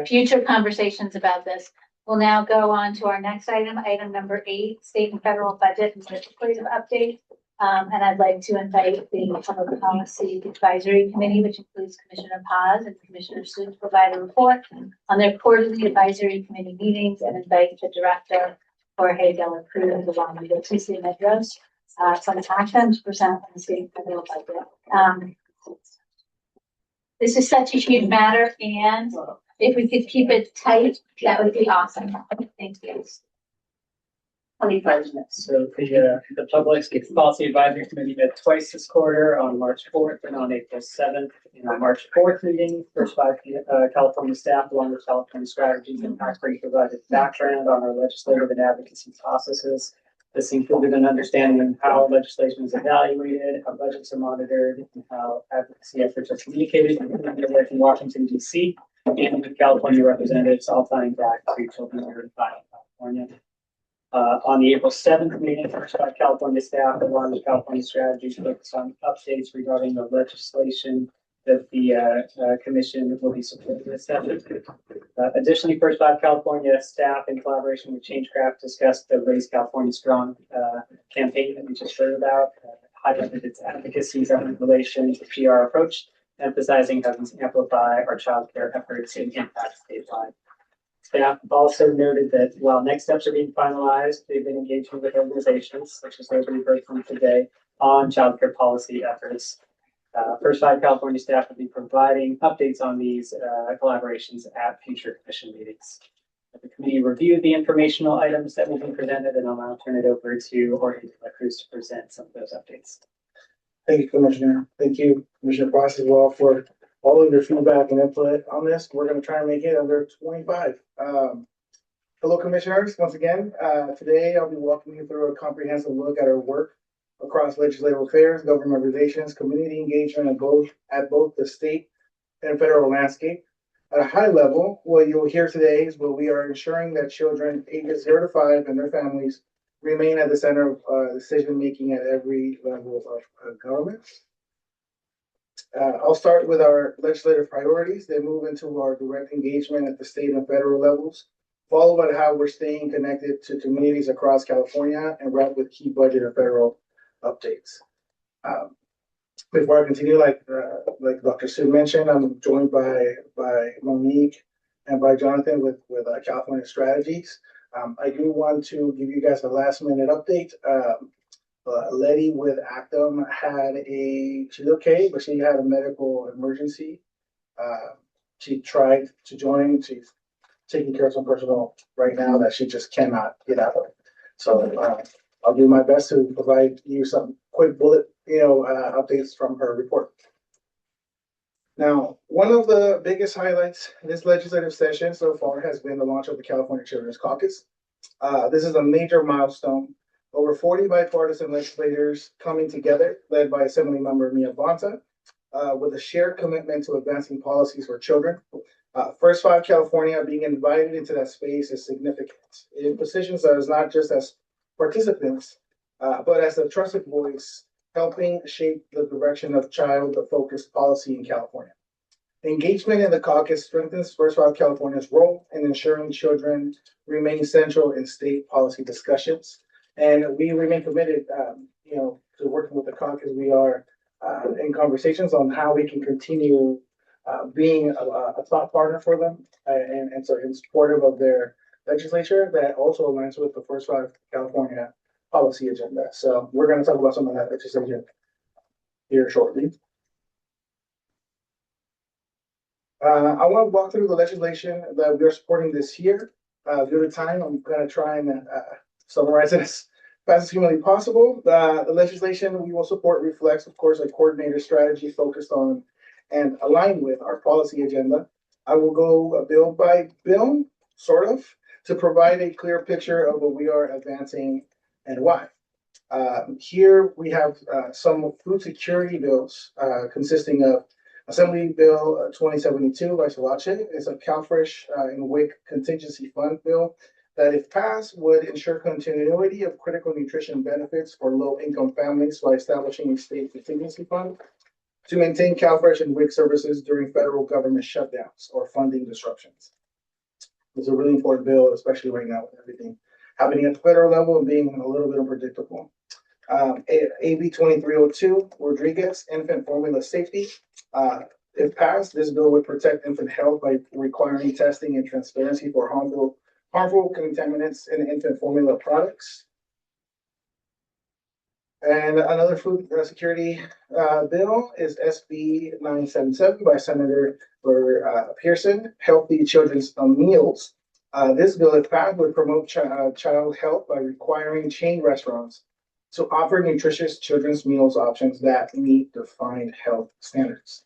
future conversations about this. We'll now go on to our next item, item number 8, state and federal budget and legislative update. And I'd like to invite the Public Policy Advisory Committee, which includes Commissioner Paz and Commissioner Sue, to provide a report on their quarterly advisory committee meetings, and invite the director, Jorge de la Cruz, along with Leticia Medros, from action to present on the state and federal budget. This is such a huge matter, and if we could keep it tight, that would be awesome. Thank you. 25 minutes. So the Public Policy Advisory Committee met twice this quarter, on March 4th and on April 7th. In our March 4th meeting, First 5 California staff, along with California Strategies and PAC-3, provided background on our legislative and advocacy processes. This included an understanding of how legislation is evaluated, how budgets are monitored, and how advocacy efforts are communicated in Washington, D.C. and with California representatives, all tying back to children here in California. On the April 7th meeting, First Five California staff, along with California strategies, focused on updates regarding the legislation that the commission will be supporting this session. Additionally, First Five California staff, in collaboration with Changecraft, discussed the Raise California Strong campaign that we just heard about, highlighted its advocacy, government relations, the PR approach, emphasizing how these amplify our child care efforts and impact statewide. Staff also noted that while next steps are being finalized, they've been engaging with organizations, such as those we've heard from today, on childcare policy efforts. First Five California staff will be providing updates on these collaborations at future commission meetings. The committee reviewed the informational items that will be presented, and I'll now turn it over to Jorge de la Cruz to present some of those updates. Thank you, Commissioner. Thank you, Commissioner Foss, as well, for all of your feedback and input on this. We're going to try and make it under 25. Hello, Commissioners. Once again, today I'll be walking you through a comprehensive look at our work across legislative affairs, government relations, community engagement at both the state and federal landscape. At a high level, what you'll hear today is what we are ensuring that children ages 0 to 5 and their families remain at the center of decision-making at every level of government. I'll start with our legislative priorities, then move into our direct engagement at the state and federal levels, followed by how we're staying connected to communities across California, and wrap with key budget and federal updates. Before I continue, like Dr. Sue mentioned, I'm joined by Monique and by Jonathan with California Strategies. I do want to give you guys a last minute update. Letty with Actum she's okay, but she had a medical emergency. She tried to join. She's taking care of some personal right now that she just cannot get out of. So I'll do my best to provide you some quick bullet, updates from her report. Now, one of the biggest highlights in this legislative session so far has been the launch of the California Children's Caucus. This is a major milestone. Over 40 bipartisan legislators coming together, led by Assemblymember Mia Bonta, with a shared commitment to advancing policies for children. First Five California being invited into that space is significant. It positions us not just as participants, but as a trusted voice, helping shape the direction of child-focused policy in California. Engagement in the caucus strengthens First Five California's role in ensuring children remain central in state policy discussions. And we remain committed, to working with the caucus. We are in conversations on how we can continue being a thought partner for them, and so in supportive of their legislature that also aligns with the First Five California policy agenda. So we're going to talk about some of that legislation here shortly. I want to walk through the legislation that we are supporting this year. Due to time, I'm going to try and summarize it as fast as humanly possible. The legislation we will support reflects, of course, a coordinated strategy focused on and aligned with our policy agenda. I will go bill by bill, sort of, to provide a clear picture of what we are advancing and why. Here we have some food security bills consisting of Assembly Bill 2072 by Salache. It's a CalFresh and WIC contingency fund bill that, if passed, would ensure continuity of critical nutrition benefits for low-income families by establishing a state contingency fund to maintain CalFresh and WIC services during federal government shutdowns or funding disruptions. It's a really important bill, especially right now with everything happening at the federal level and being a little bit unpredictable. AB 2302, Rodriguez, infant formula safety. If passed, this bill would protect infant health by requiring testing and transparency for harmful contaminants in infant formula products. And another food security bill is SB 977 by Senator Pearson, Healthy Children's Meals. This bill, if passed, would promote child health by requiring chain restaurants to offer nutritious children's meals options that meet defined health standards.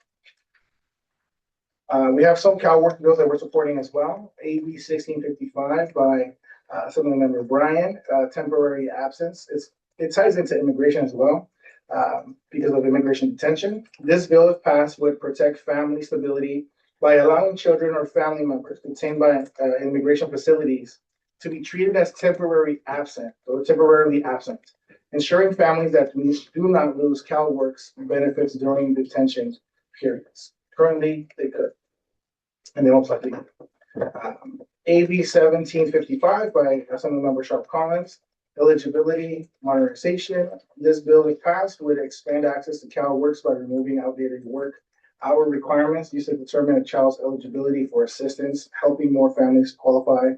We have some CalWORK bills that we're supporting as well. AB 1655 by Assemblymember Bryan, temporary absence. It ties into immigration as well because of immigration detention. This bill, if passed, would protect family stability by allowing children or family members detained by immigration facilities to be treated as temporarily absent, ensuring families that do not lose CalWORKs benefits during detention periods. Currently, they could, and they most likely could. AB 1755 by Assemblymember Sharp Collins, eligibility modernization. This bill, if passed, would expand access to CalWORKs by removing outdated work hour requirements used to determine a child's eligibility for assistance, helping more families qualify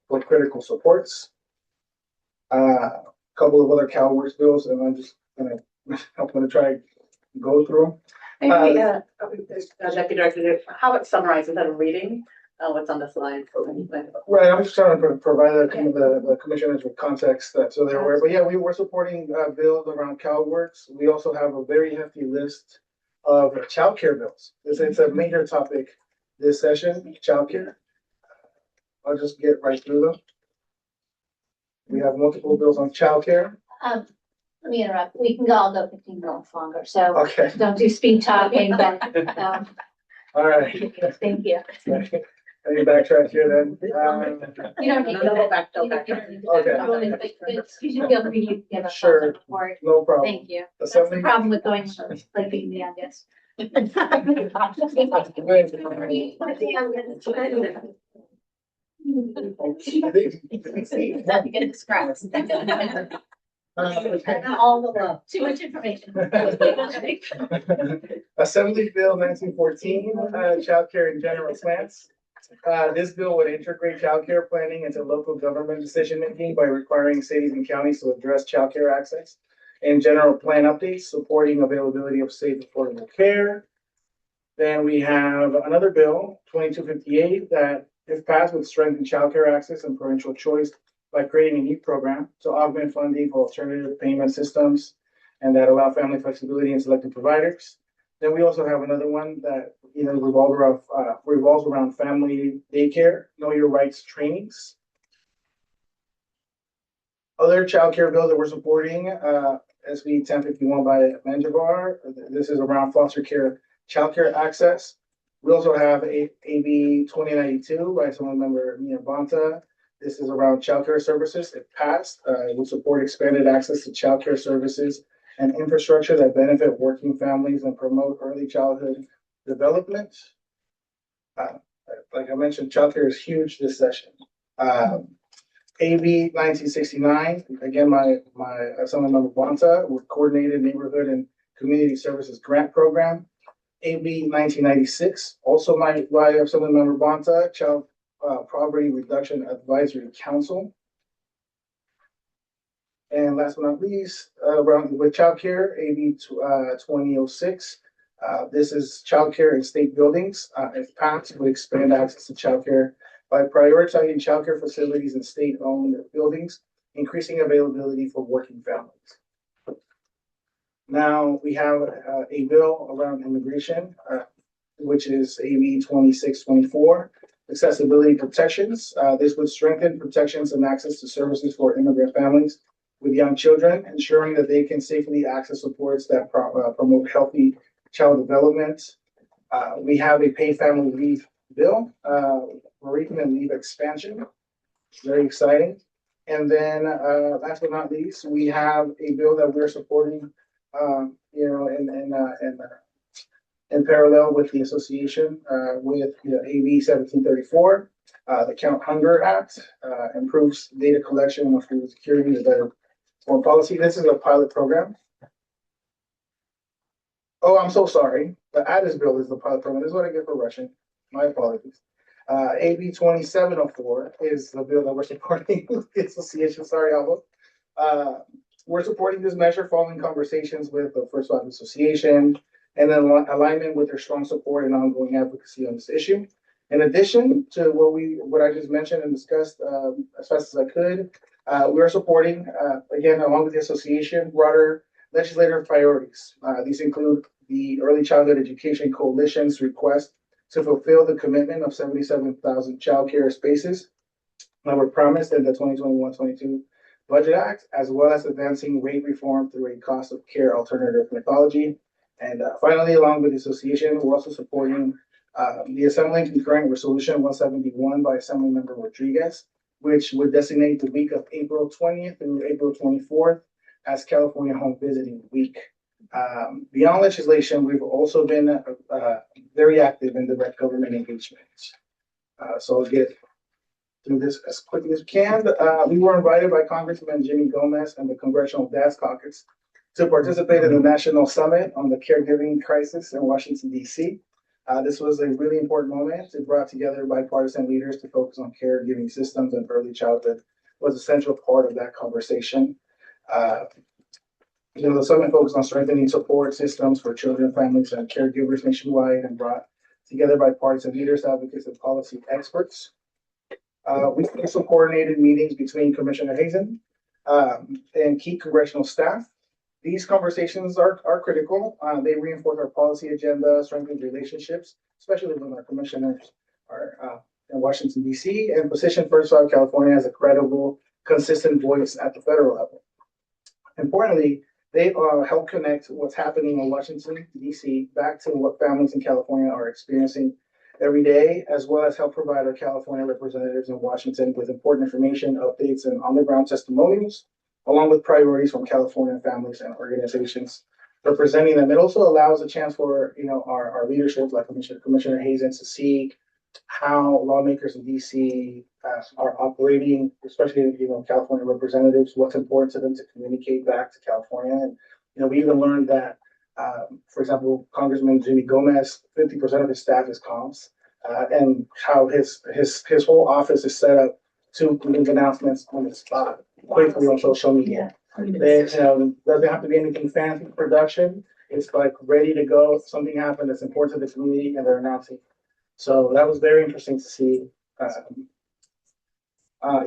for critical supports. Couple of other CalWORKs bills, and I'm just gonna try to go through. Maybe, Deputy Director, how about summarize instead of reading what's on the slide? Right, I'm just trying to provide the commissioners with context so they're aware. But yeah, we were supporting bills around CalWORKs. We also have a very hefty list of childcare bills. It's a major topic this session, childcare. I'll just get right through them. We have multiple bills on childcare. Let me interrupt. We can all go 15 minutes longer, so Okay. don't do speed talking, but, All right. thank you. Let me backtrack here then. You don't need to go back. Okay. You should be able to give us Sure. support. No problem. Thank you. That's the problem with going, like being the youngest. Get the scraps. All the love. Too much information. Assembly Bill 1914, childcare and general plans. This bill would integrate childcare planning into local government decision-making by requiring cities and counties to address childcare access and general plan updates, supporting availability of safe, affordable care. Then we have another bill, 2258, that if passed would strengthen childcare access and parental choice by creating a new program to augment funding for alternative payment systems and that allow family flexibility in selecting providers. Then we also have another one that revolves around family daycare, know your rights trainings. Other childcare bills that we're supporting, SB 1051 by Manjavar. This is around foster care childcare access. We also have AB 2092 by Assemblymember Mia Bonta. This is around childcare services. If passed, it will support expanded access to childcare services and infrastructure that benefit working families and promote early childhood development. Like I mentioned, childcare is huge this session. AB 1969, again, my Assemblymember Bonta with Coordinated Neighborhood and Community Services Grant Program. AB 1996, also by Assemblymember Bonta, Child Poverty Reduction Advisory Council. And last but not least, with childcare, AB 2006. This is childcare in state buildings. If passed, would expand access to childcare by prioritizing childcare facilities in state-owned buildings, increasing availability for working families. Now we have a bill around immigration, which is AB 2624, accessibility protections. This would strengthen protections and access to services for immigrant families with young children, ensuring that they can safely access supports that promote healthy child development. We have a paid family leave bill, bereavement leave expansion, very exciting. And then last but not least, we have a bill that we're supporting, in parallel with the association with AB 1734. The Count Hunger Act improves data collection of food security to better foreign policy. This is a pilot program. Oh, I'm so sorry. The Addis bill is the pilot program. This is what I get for rushing. My apologies. AB 2704 is the bill that we're supporting with the association. Sorry, Alba. We're supporting this measure following conversations with the First Five Association and then alignment with their strong support and ongoing advocacy on this issue. In addition to what I just mentioned and discussed as fast as I could, we are supporting, again, along with the association, broader legislative priorities. These include the Early Childhood Education Coalition's request to fulfill the commitment of 77,000 childcare spaces that were promised in the 2021-22 Budget Act, as well as advancing rate reform through a cost of care alternative methodology. And finally, along with the association, we're also supporting The Assembly concurring Resolution 171 by Assemblymember Rodriguez, which would designate the week of April 20th through April 24th as California Home Visiting Week. Beyond legislation, we've also been very active in direct government engagement. So I'll get through this as quickly as we can. We were invited by Congressman Jimmy Gomez and the Congressional Dads Caucus to participate in the National Summit on the Caregiving Crisis in Washington, D.C. This was a really important moment. It brought together bipartisan leaders to focus on caregiving systems and early childhood was a central part of that conversation. The summit focused on strengthening support systems for children, families, and caregivers nationwide and brought together bipartisan leaders, advocates, and policy experts. We also coordinated meetings between Commissioner Hazen and key congressional staff. These conversations are critical. They reinforce our policy agenda, strengthen relationships, especially when our commissioners are in Washington, D.C., and position First Five California as a credible, consistent voice at the federal level. Importantly, they help connect what's happening in Washington, D.C. back to what families in California are experiencing every day, as well as help provide our California representatives in Washington with important information, updates, and on-the-ground testimonials, along with priorities from California families and organizations representing them. It also allows a chance for our leadership, like Commissioner Hazen, to see how lawmakers in DC are operating, especially California representatives, what's important to them to communicate back to California. And we even learned that, for example, Congressman Jimmy Gomez, 50% of his staff is comms, and how his whole office is set up to make announcements on the spot, quickly on social media. Doesn't have to be anything fancy production. It's like ready to go. If something happened that's important to the community, and they're announcing. So that was very interesting to see.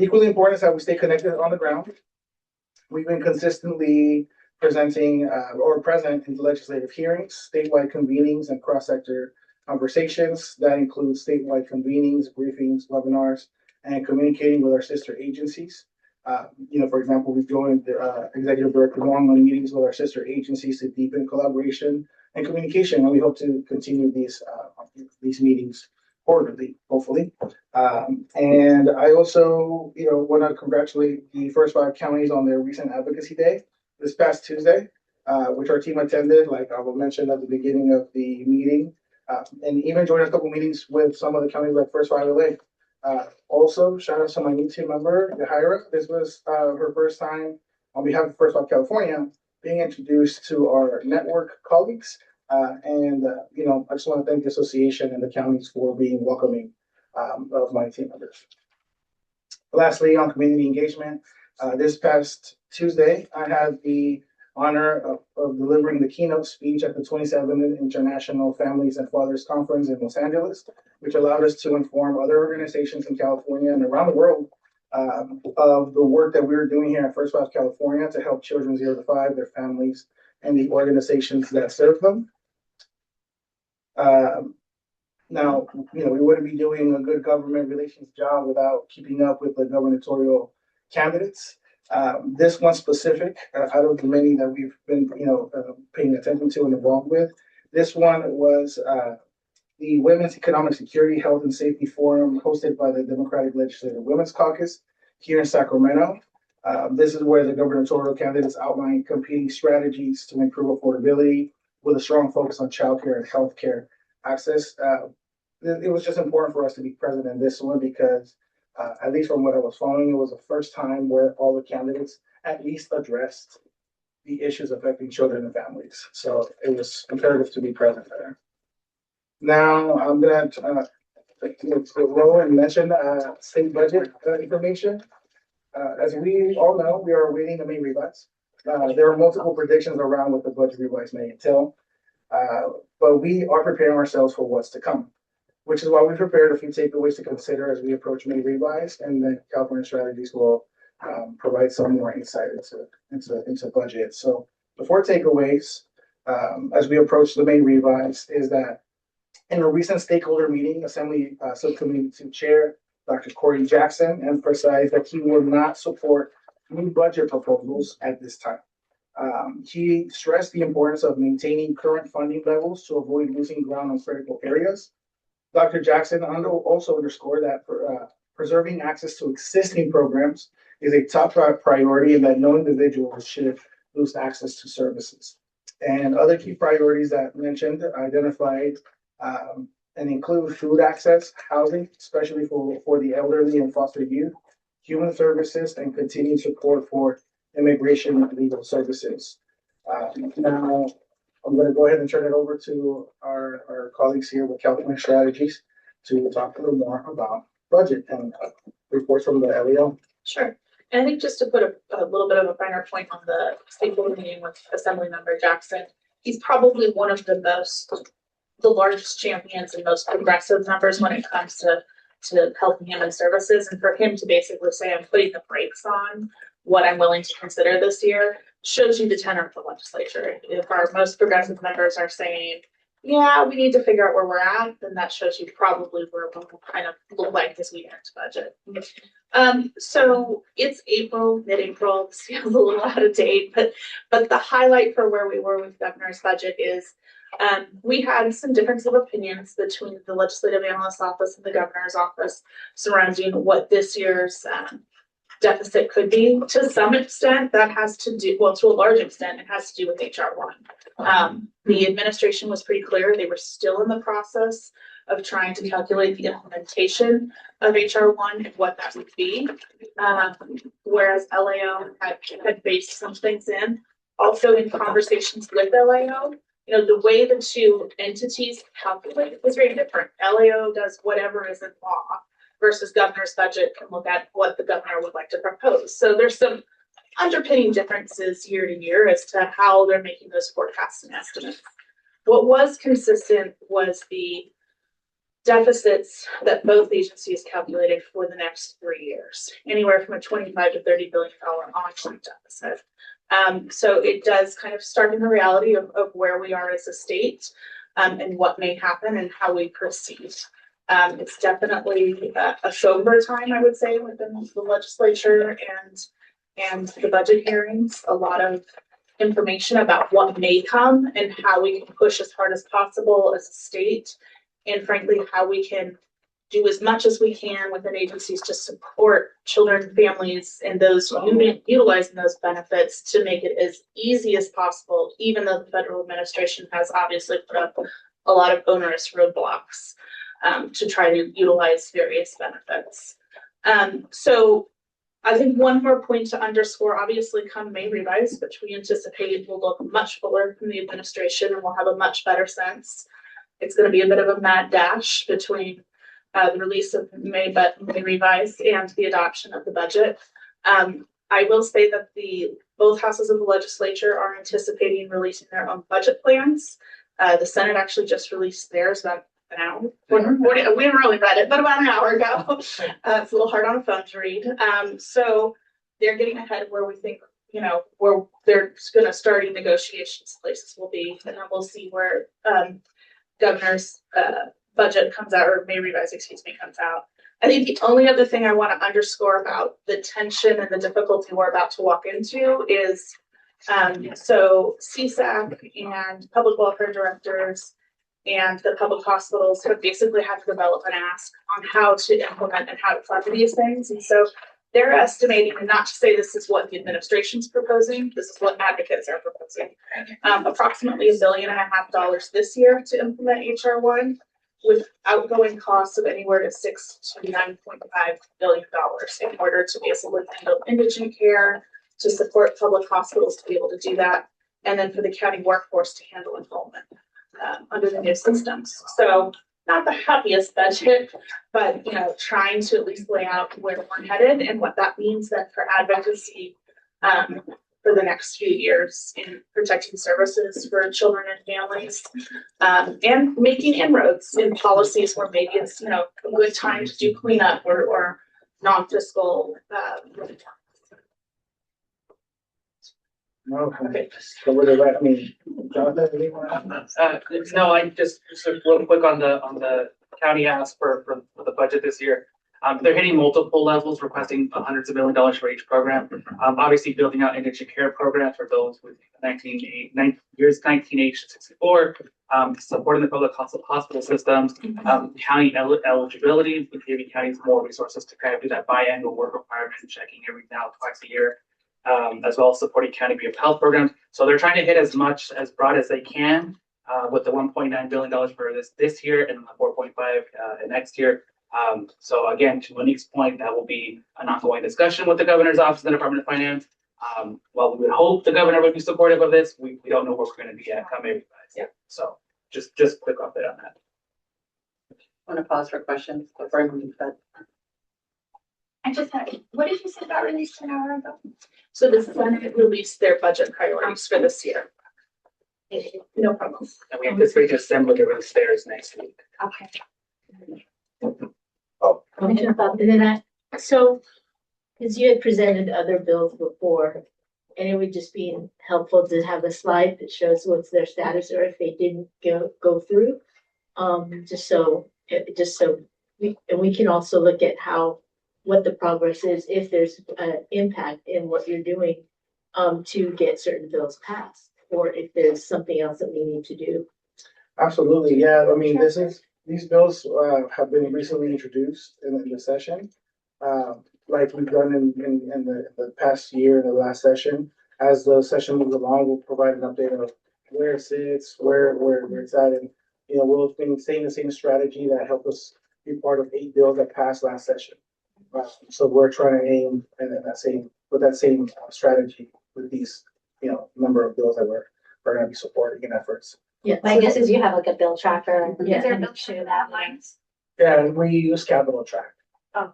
Equally important is that we stay connected on the ground. We've been consistently presenting or present in the legislative hearings, statewide convenings, and cross-sector conversations. That includes statewide convenings, briefings, webinars, and communicating with our sister agencies. For example, we've joined Executive Director Wong on meetings with our sister agencies to deepen collaboration and communication, and we hope to continue these meetings quarterly, hopefully. And I also, want to congratulate the First Five counties on their recent Advocacy Day this past Tuesday, which our team attended, like I will mention at the beginning of the meeting, and even joined a couple meetings with some of the counties like First Five LA. Also, shout out to my new team member, Yahaira. This was her first time on behalf of First Five California being introduced to our network colleagues. I just want to thank the association and the counties for being welcoming of my team members. Lastly, on community engagement, this past Tuesday, I had the honor of delivering the keynote speech at the 27th International Families and Fathers Conference in Los Angeles, which allowed us to inform other organizations in California and around the world of the work that we're doing here at First Five California to help children 0 to 5, their families, and the organizations that serve them. Now, we wouldn't be doing a good government relations job without keeping up with the gubernatorial candidates. This one specific, out of the many that we've been, paying attention to and involved with, this one was the Women's Economic Security, Health, and Safety Forum hosted by the Democratic Legislative Women's Caucus here in Sacramento. This is where the gubernatorial candidates outline competing strategies to improve affordability with a strong focus on childcare and healthcare access. It was just important for us to be present in this one because at least from what I was following, it was the first time where all the candidates at least addressed the issues affecting children and families. So it was imperative to be present there. Now I'm going to go and mention state budget information. As we all know, we are awaiting the May revise. There are multiple predictions around what the budget revise may entail, but we are preparing ourselves for what's to come, which is why we prepared a few takeaways to consider as we approach May revise, and the California strategies will provide some more insight into budget. So the 4 takeaways as we approach the May revise is that in a recent stakeholder meeting, Assembly Subcommittee Chair Dr. Corey Jackson emphasized that he will not support new budget proposals at this time. He stressed the importance of maintaining current funding levels to avoid losing ground on critical areas. Dr. Jackson also underscored that preserving access to existing programs is a top priority and that no individual should lose access to services. And other key priorities that mentioned identified and include food access, housing, especially for the elderly and foster youth, human services, and continued support for immigration and legal services. Now, I'm going to go ahead and turn it over to our colleagues here with Calculating Strategies to talk a little more about budget and reports from the LEO. Sure. And I think just to put a little bit of a finer point on the stakeholder meeting with Assemblymember Jackson, he's probably one of the largest champions and most progressive members when it comes to helping human services. And for him to basically say, I'm putting the brakes on what I'm willing to consider this year, shows you the tenor of the legislature. If our most progressive members are saying, yeah, we need to figure out where we're at, then that shows you probably where we'll kind of look like as we enter budget. So it's April, mid-April, this feels a little out of date, but the highlight for where we were with governor's budget is we had some difference of opinions between the legislative analyst office and the governor's office surrounding what this year's deficit could be. To some extent, that has to do, well, to a large extent, it has to do with HR1. The administration was pretty clear. They were still in the process of trying to calculate the implementation of HR1 and what that would be. Whereas LAO had based some things in. Also in conversations with LAO, you know, the way the two entities calculate was very different. LAO does whatever is in law versus governor's budget can look at what the governor would like to propose. So there's some underpinning differences year to year as to how they're making those forecasts and estimates. What was consistent was the deficits that both agencies calculated for the next 3 years, anywhere from a $25 to $30 billion ongoing deficit. So it does kind of start in the reality of where we are as a state and what may happen and how we proceed. It's definitely a sober time, I would say, within the legislature and the budget hearings. A lot of information about what may come and how we can push as hard as possible as a state, and frankly, how we can do as much as we can within agencies to support children, families, and those utilizing those benefits to make it as easy as possible, even though the federal administration has obviously put up a lot of onerous roadblocks to try to utilize various benefits. So I think one more point to underscore, obviously come May revise, which we anticipate will look much fuller from the administration and we'll have a much better sense. It's going to be a bit of a mad dash between the release of May revise and the adoption of the budget. I will say that both houses of the legislature are anticipating releasing their own budget plans. The Senate actually just released theirs about an hour. We haven't really read it, but about an hour ago. It's a little hard on a phone to read. So they're getting ahead where we think, you know, where they're going to starting negotiations places will be, and then we'll see where governor's budget comes out, or May revise, comes out. I think the only other thing I want to underscore about the tension and the difficulty we're about to walk into is, so CSAC and public welfare directors and the public hospitals have basically had to develop an ask on how to implement and how to fund these things. And so they're estimating, and not to say this is what the administration's proposing, this is what advocates are proposing, approximately $1.5 billion this year to implement HR1, with outgoing costs of anywhere to $6 to $9.5 billion in order to basically handle indigent care, to support public hospitals to be able to do that, and then for the county workforce to handle enrollment under the new systems. So not the happiest budget, but you know, trying to at least lay out where we're headed and what that means then for advocacy for the next few years in protecting services for children and families, and making inroads in policies where maybe it's, you know, a good time to do cleanup or non-fiscal. Okay. So we're the right, I mean, Jonathan, anyone else? No, I just real quick on the county ask for the budget this year. They're hitting multiple levels, requesting hundreds of million dollars for each program. Obviously building out indigent care programs for those with years 19 to 64, supporting the public hospital systems, county eligibility, giving counties more resources to kind of do that biannual work requirement, checking every now twice a year, as well as supporting county behavioral health programs. So they're trying to hit as broad as they can with the $1.9 billion for this year and the 4.5 next year. So again, to Monique's point, that will be an ongoing discussion with the governor's office and the Department of Finance. While we would hope the governor would be supportive of this, we don't know where we're going to be at come April. Yeah. So just quick update on that. Want to pause for questions before I move ahead? I just had, what did you say about released an hour ago? So the Senate released their budget priorities for this year. No problem. And we anticipate to assemble the release theirs next week. Okay. And then so, because you had presented other bills before, and it would just be helpful to have a slide that shows what's their status or if they didn't go through. Just so we can also look at what the progress is, if there's an impact in what you're doing to get certain bills passed, or if there's something else that we need to do. Absolutely, yeah. I mean, these bills have been recently introduced in the session, like we've done in the past year in the last session. As the session moves along, we'll provide an update of where it sits, where it's at, and we've been saying the same strategy that helped us be part of 8 bills that passed last session. So we're trying to aim with that same strategy with these number of bills that we're going to be supporting in efforts. Yeah, my guess is you have like a bill tracker. Is there a bill tracker that lines? Yeah, and we use Capital Track. Oh,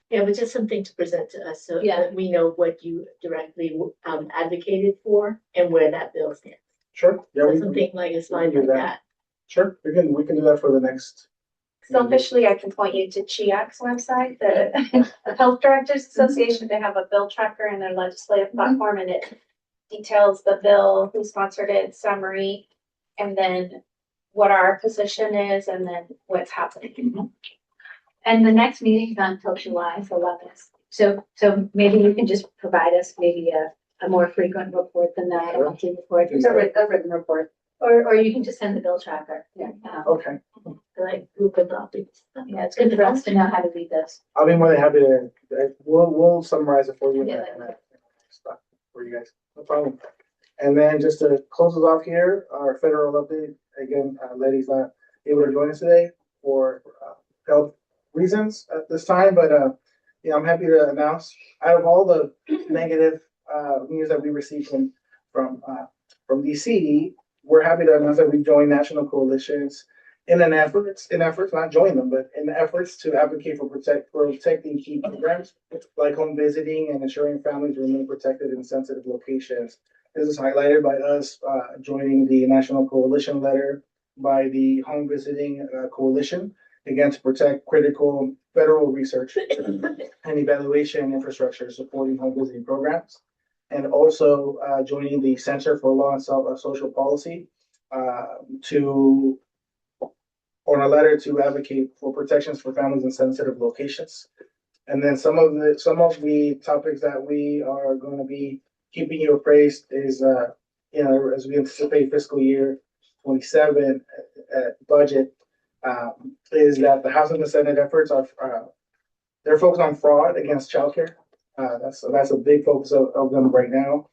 yeah, but just something to present to us so that we know what you directly advocated for and where that bill stands. Sure. Yeah, So something like a slide like that. Sure, we can do that for the next. Selfishly, I can point you to CHIAC's website, the Health Directors Association. They have a bill tracker in their legislative platform, and it details the bill, who sponsored it, summary, and then what our position is, and then what's happening. And the next meeting's not until July 11th. So maybe you can just provide us maybe a more frequent report than that, a monthly report. A written report. Or you can just send the bill tracker. Yeah. Okay. Like group of topics. Yeah, it's good for us to know how to read this. I'll be more than happy to. We'll summarize it for you. Yeah, For you guys, no problem. And then just to close us off here, our federal update again. Letty's not able to join us today for health reasons at this time, but I'm happy to announce out of all the negative news that we received from DC. We're happy to announce that we've joined national coalitions in efforts, not join them, but in efforts to advocate for protecting key programs like home visiting and ensuring families remain protected in sensitive locations. This is highlighted by us joining the national coalition letter by the Home Visiting Coalition, again, to protect critical federal research and evaluation infrastructure supporting home visiting programs. And also joining the Center for Law and Social Policy on a letter to advocate for protections for families in sensitive locations. And then some of the topics that we are going to be keeping you appraised is as we anticipate fiscal year 27 budget is that the House and the Senate efforts are they're focused on fraud against childcare. That's a big focus of them right now.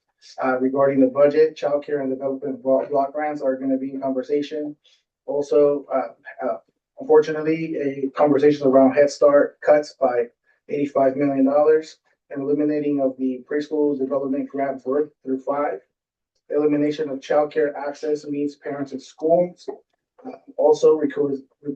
Regarding the budget, childcare and development block grants are going to be in conversation. Also, unfortunately, conversations around Head Start cuts by $85 million and eliminating of the preschool development grant for through 5. Elimination of childcare access means parents in schools. Also,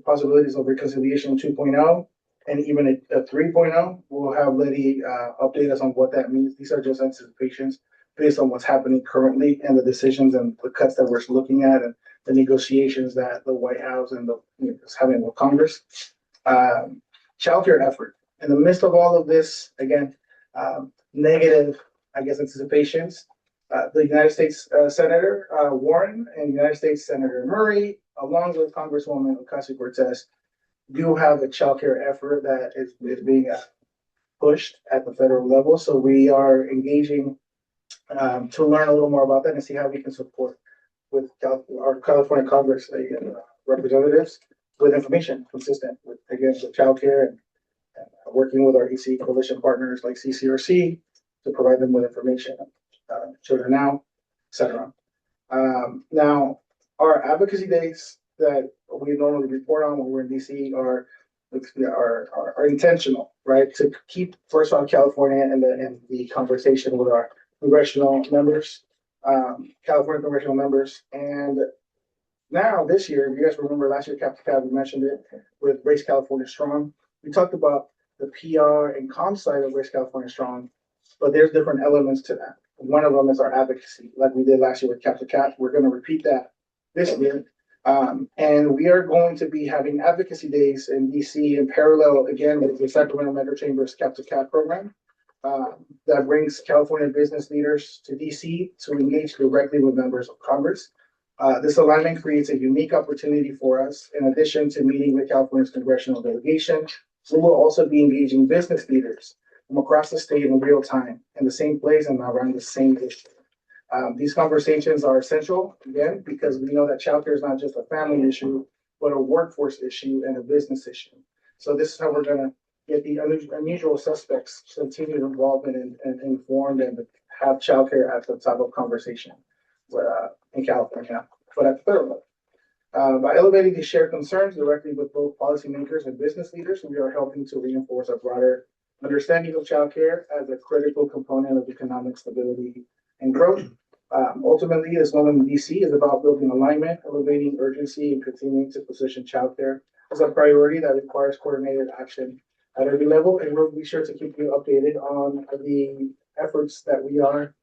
possibilities of reconciliation 2.0 and even a 3.0. We'll have Letty update us on what that means. These are just anticipations based on what's happening currently and the decisions and the cuts that we're looking at and the negotiations that the White House and is having with Congress. Childcare effort. In the midst of all of this, again, negative, anticipations, the United States Senator Warren and United States Senator Murray, along with Congresswoman Ocasio-Cortez, do have a childcare effort that is being pushed at the federal level. So we are engaging to learn a little more about that and see how we can support with our California Congress representatives with information consistent with, again, with childcare and working with our EC coalition partners like CCRC to provide them with information, Children Now, et cetera. Now, our advocacy days that we normally report on when we're in DC are intentional, right? To keep first on California and the conversation with our congressional members, California congressional members. And now this year, if you guys remember last year, Captain Cab, we mentioned it with Race California Strong. We talked about the PR and comm side of Race California Strong, but there's different elements to that. One of them is our advocacy, like we did last year with Captain Cat. We're going to repeat that this year. And we are going to be having advocacy days in DC in parallel again with the Sacramento Metro Chamber's Captain Cat program that brings California business leaders to DC to engage directly with members of Congress. This alignment creates a unique opportunity for us. In addition to meeting with California's congressional delegation, we will also be engaging business leaders from across the state in real time in the same place and around the same issue. These conversations are essential, again, because we know that childcare is not just a family issue, but a workforce issue and a business issue. So this is how we're going to get the unusual suspects continued involvement and informed and have childcare at the top of conversation in California, but at the federal level. By elevating these shared concerns directly with both policymakers and business leaders, we are helping to reinforce a broader understanding of childcare as a critical component of economic stability and growth. Ultimately, this moment in DC is about building alignment, elevating urgency, and continuing to position childcare as a priority that requires coordinated action at every level. And we'll be sure to keep you updated on the efforts that we are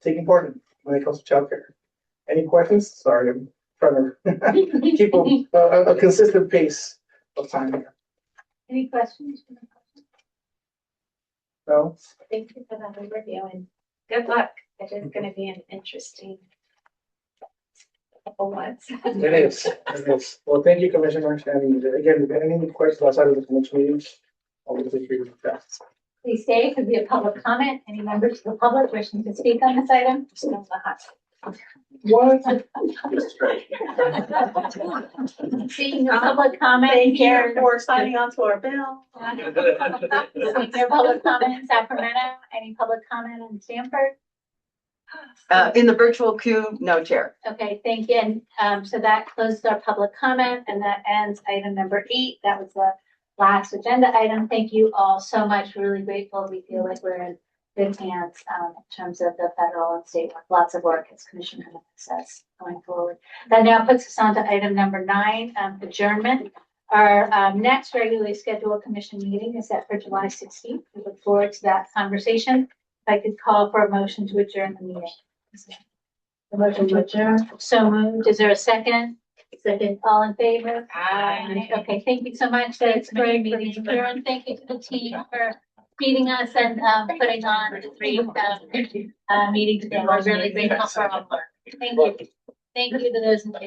taking part in when it comes to childcare. Any questions? Sorry, I'm trying to keep a consistent pace of time here. Any questions? No? Thank you for that overview and good luck. It is gonna be an interesting couple months. It is. Well, thank you, Commissioner. And again, if you have any questions outside of the commission meetings, I'll be free to ask. Please stay, because we have public comment. Any members of the public wishing to speak on this item? Just on the hot seat. What? Seeing no public comment. Thank you for signing on to our bill. No public comment in Sacramento. Any public comment in Stanford? In the virtual queue, no, Chair. Okay, thank you. And so that closes our public comment, and that ends item number 8. That was the last agenda item. Thank you all so much. We're really grateful. We feel like we're in good hands in terms of the federal and state work. Lots of work, as Commissioner says, going forward. That now puts us on to item number 9, adjournment. Our next regularly scheduled commission meeting is set for July 16th. We look forward to that conversation. If I could call for a motion to adjourn the meeting. The motion to adjourn. So moved. Is there a second? Second. All in favor? Aye. Okay, thank you so much. Thanks for your meeting adjourned. Thank you to the team for feeding us and putting on the great meeting today. We're really grateful for all work. Thank you. Thank you to those in the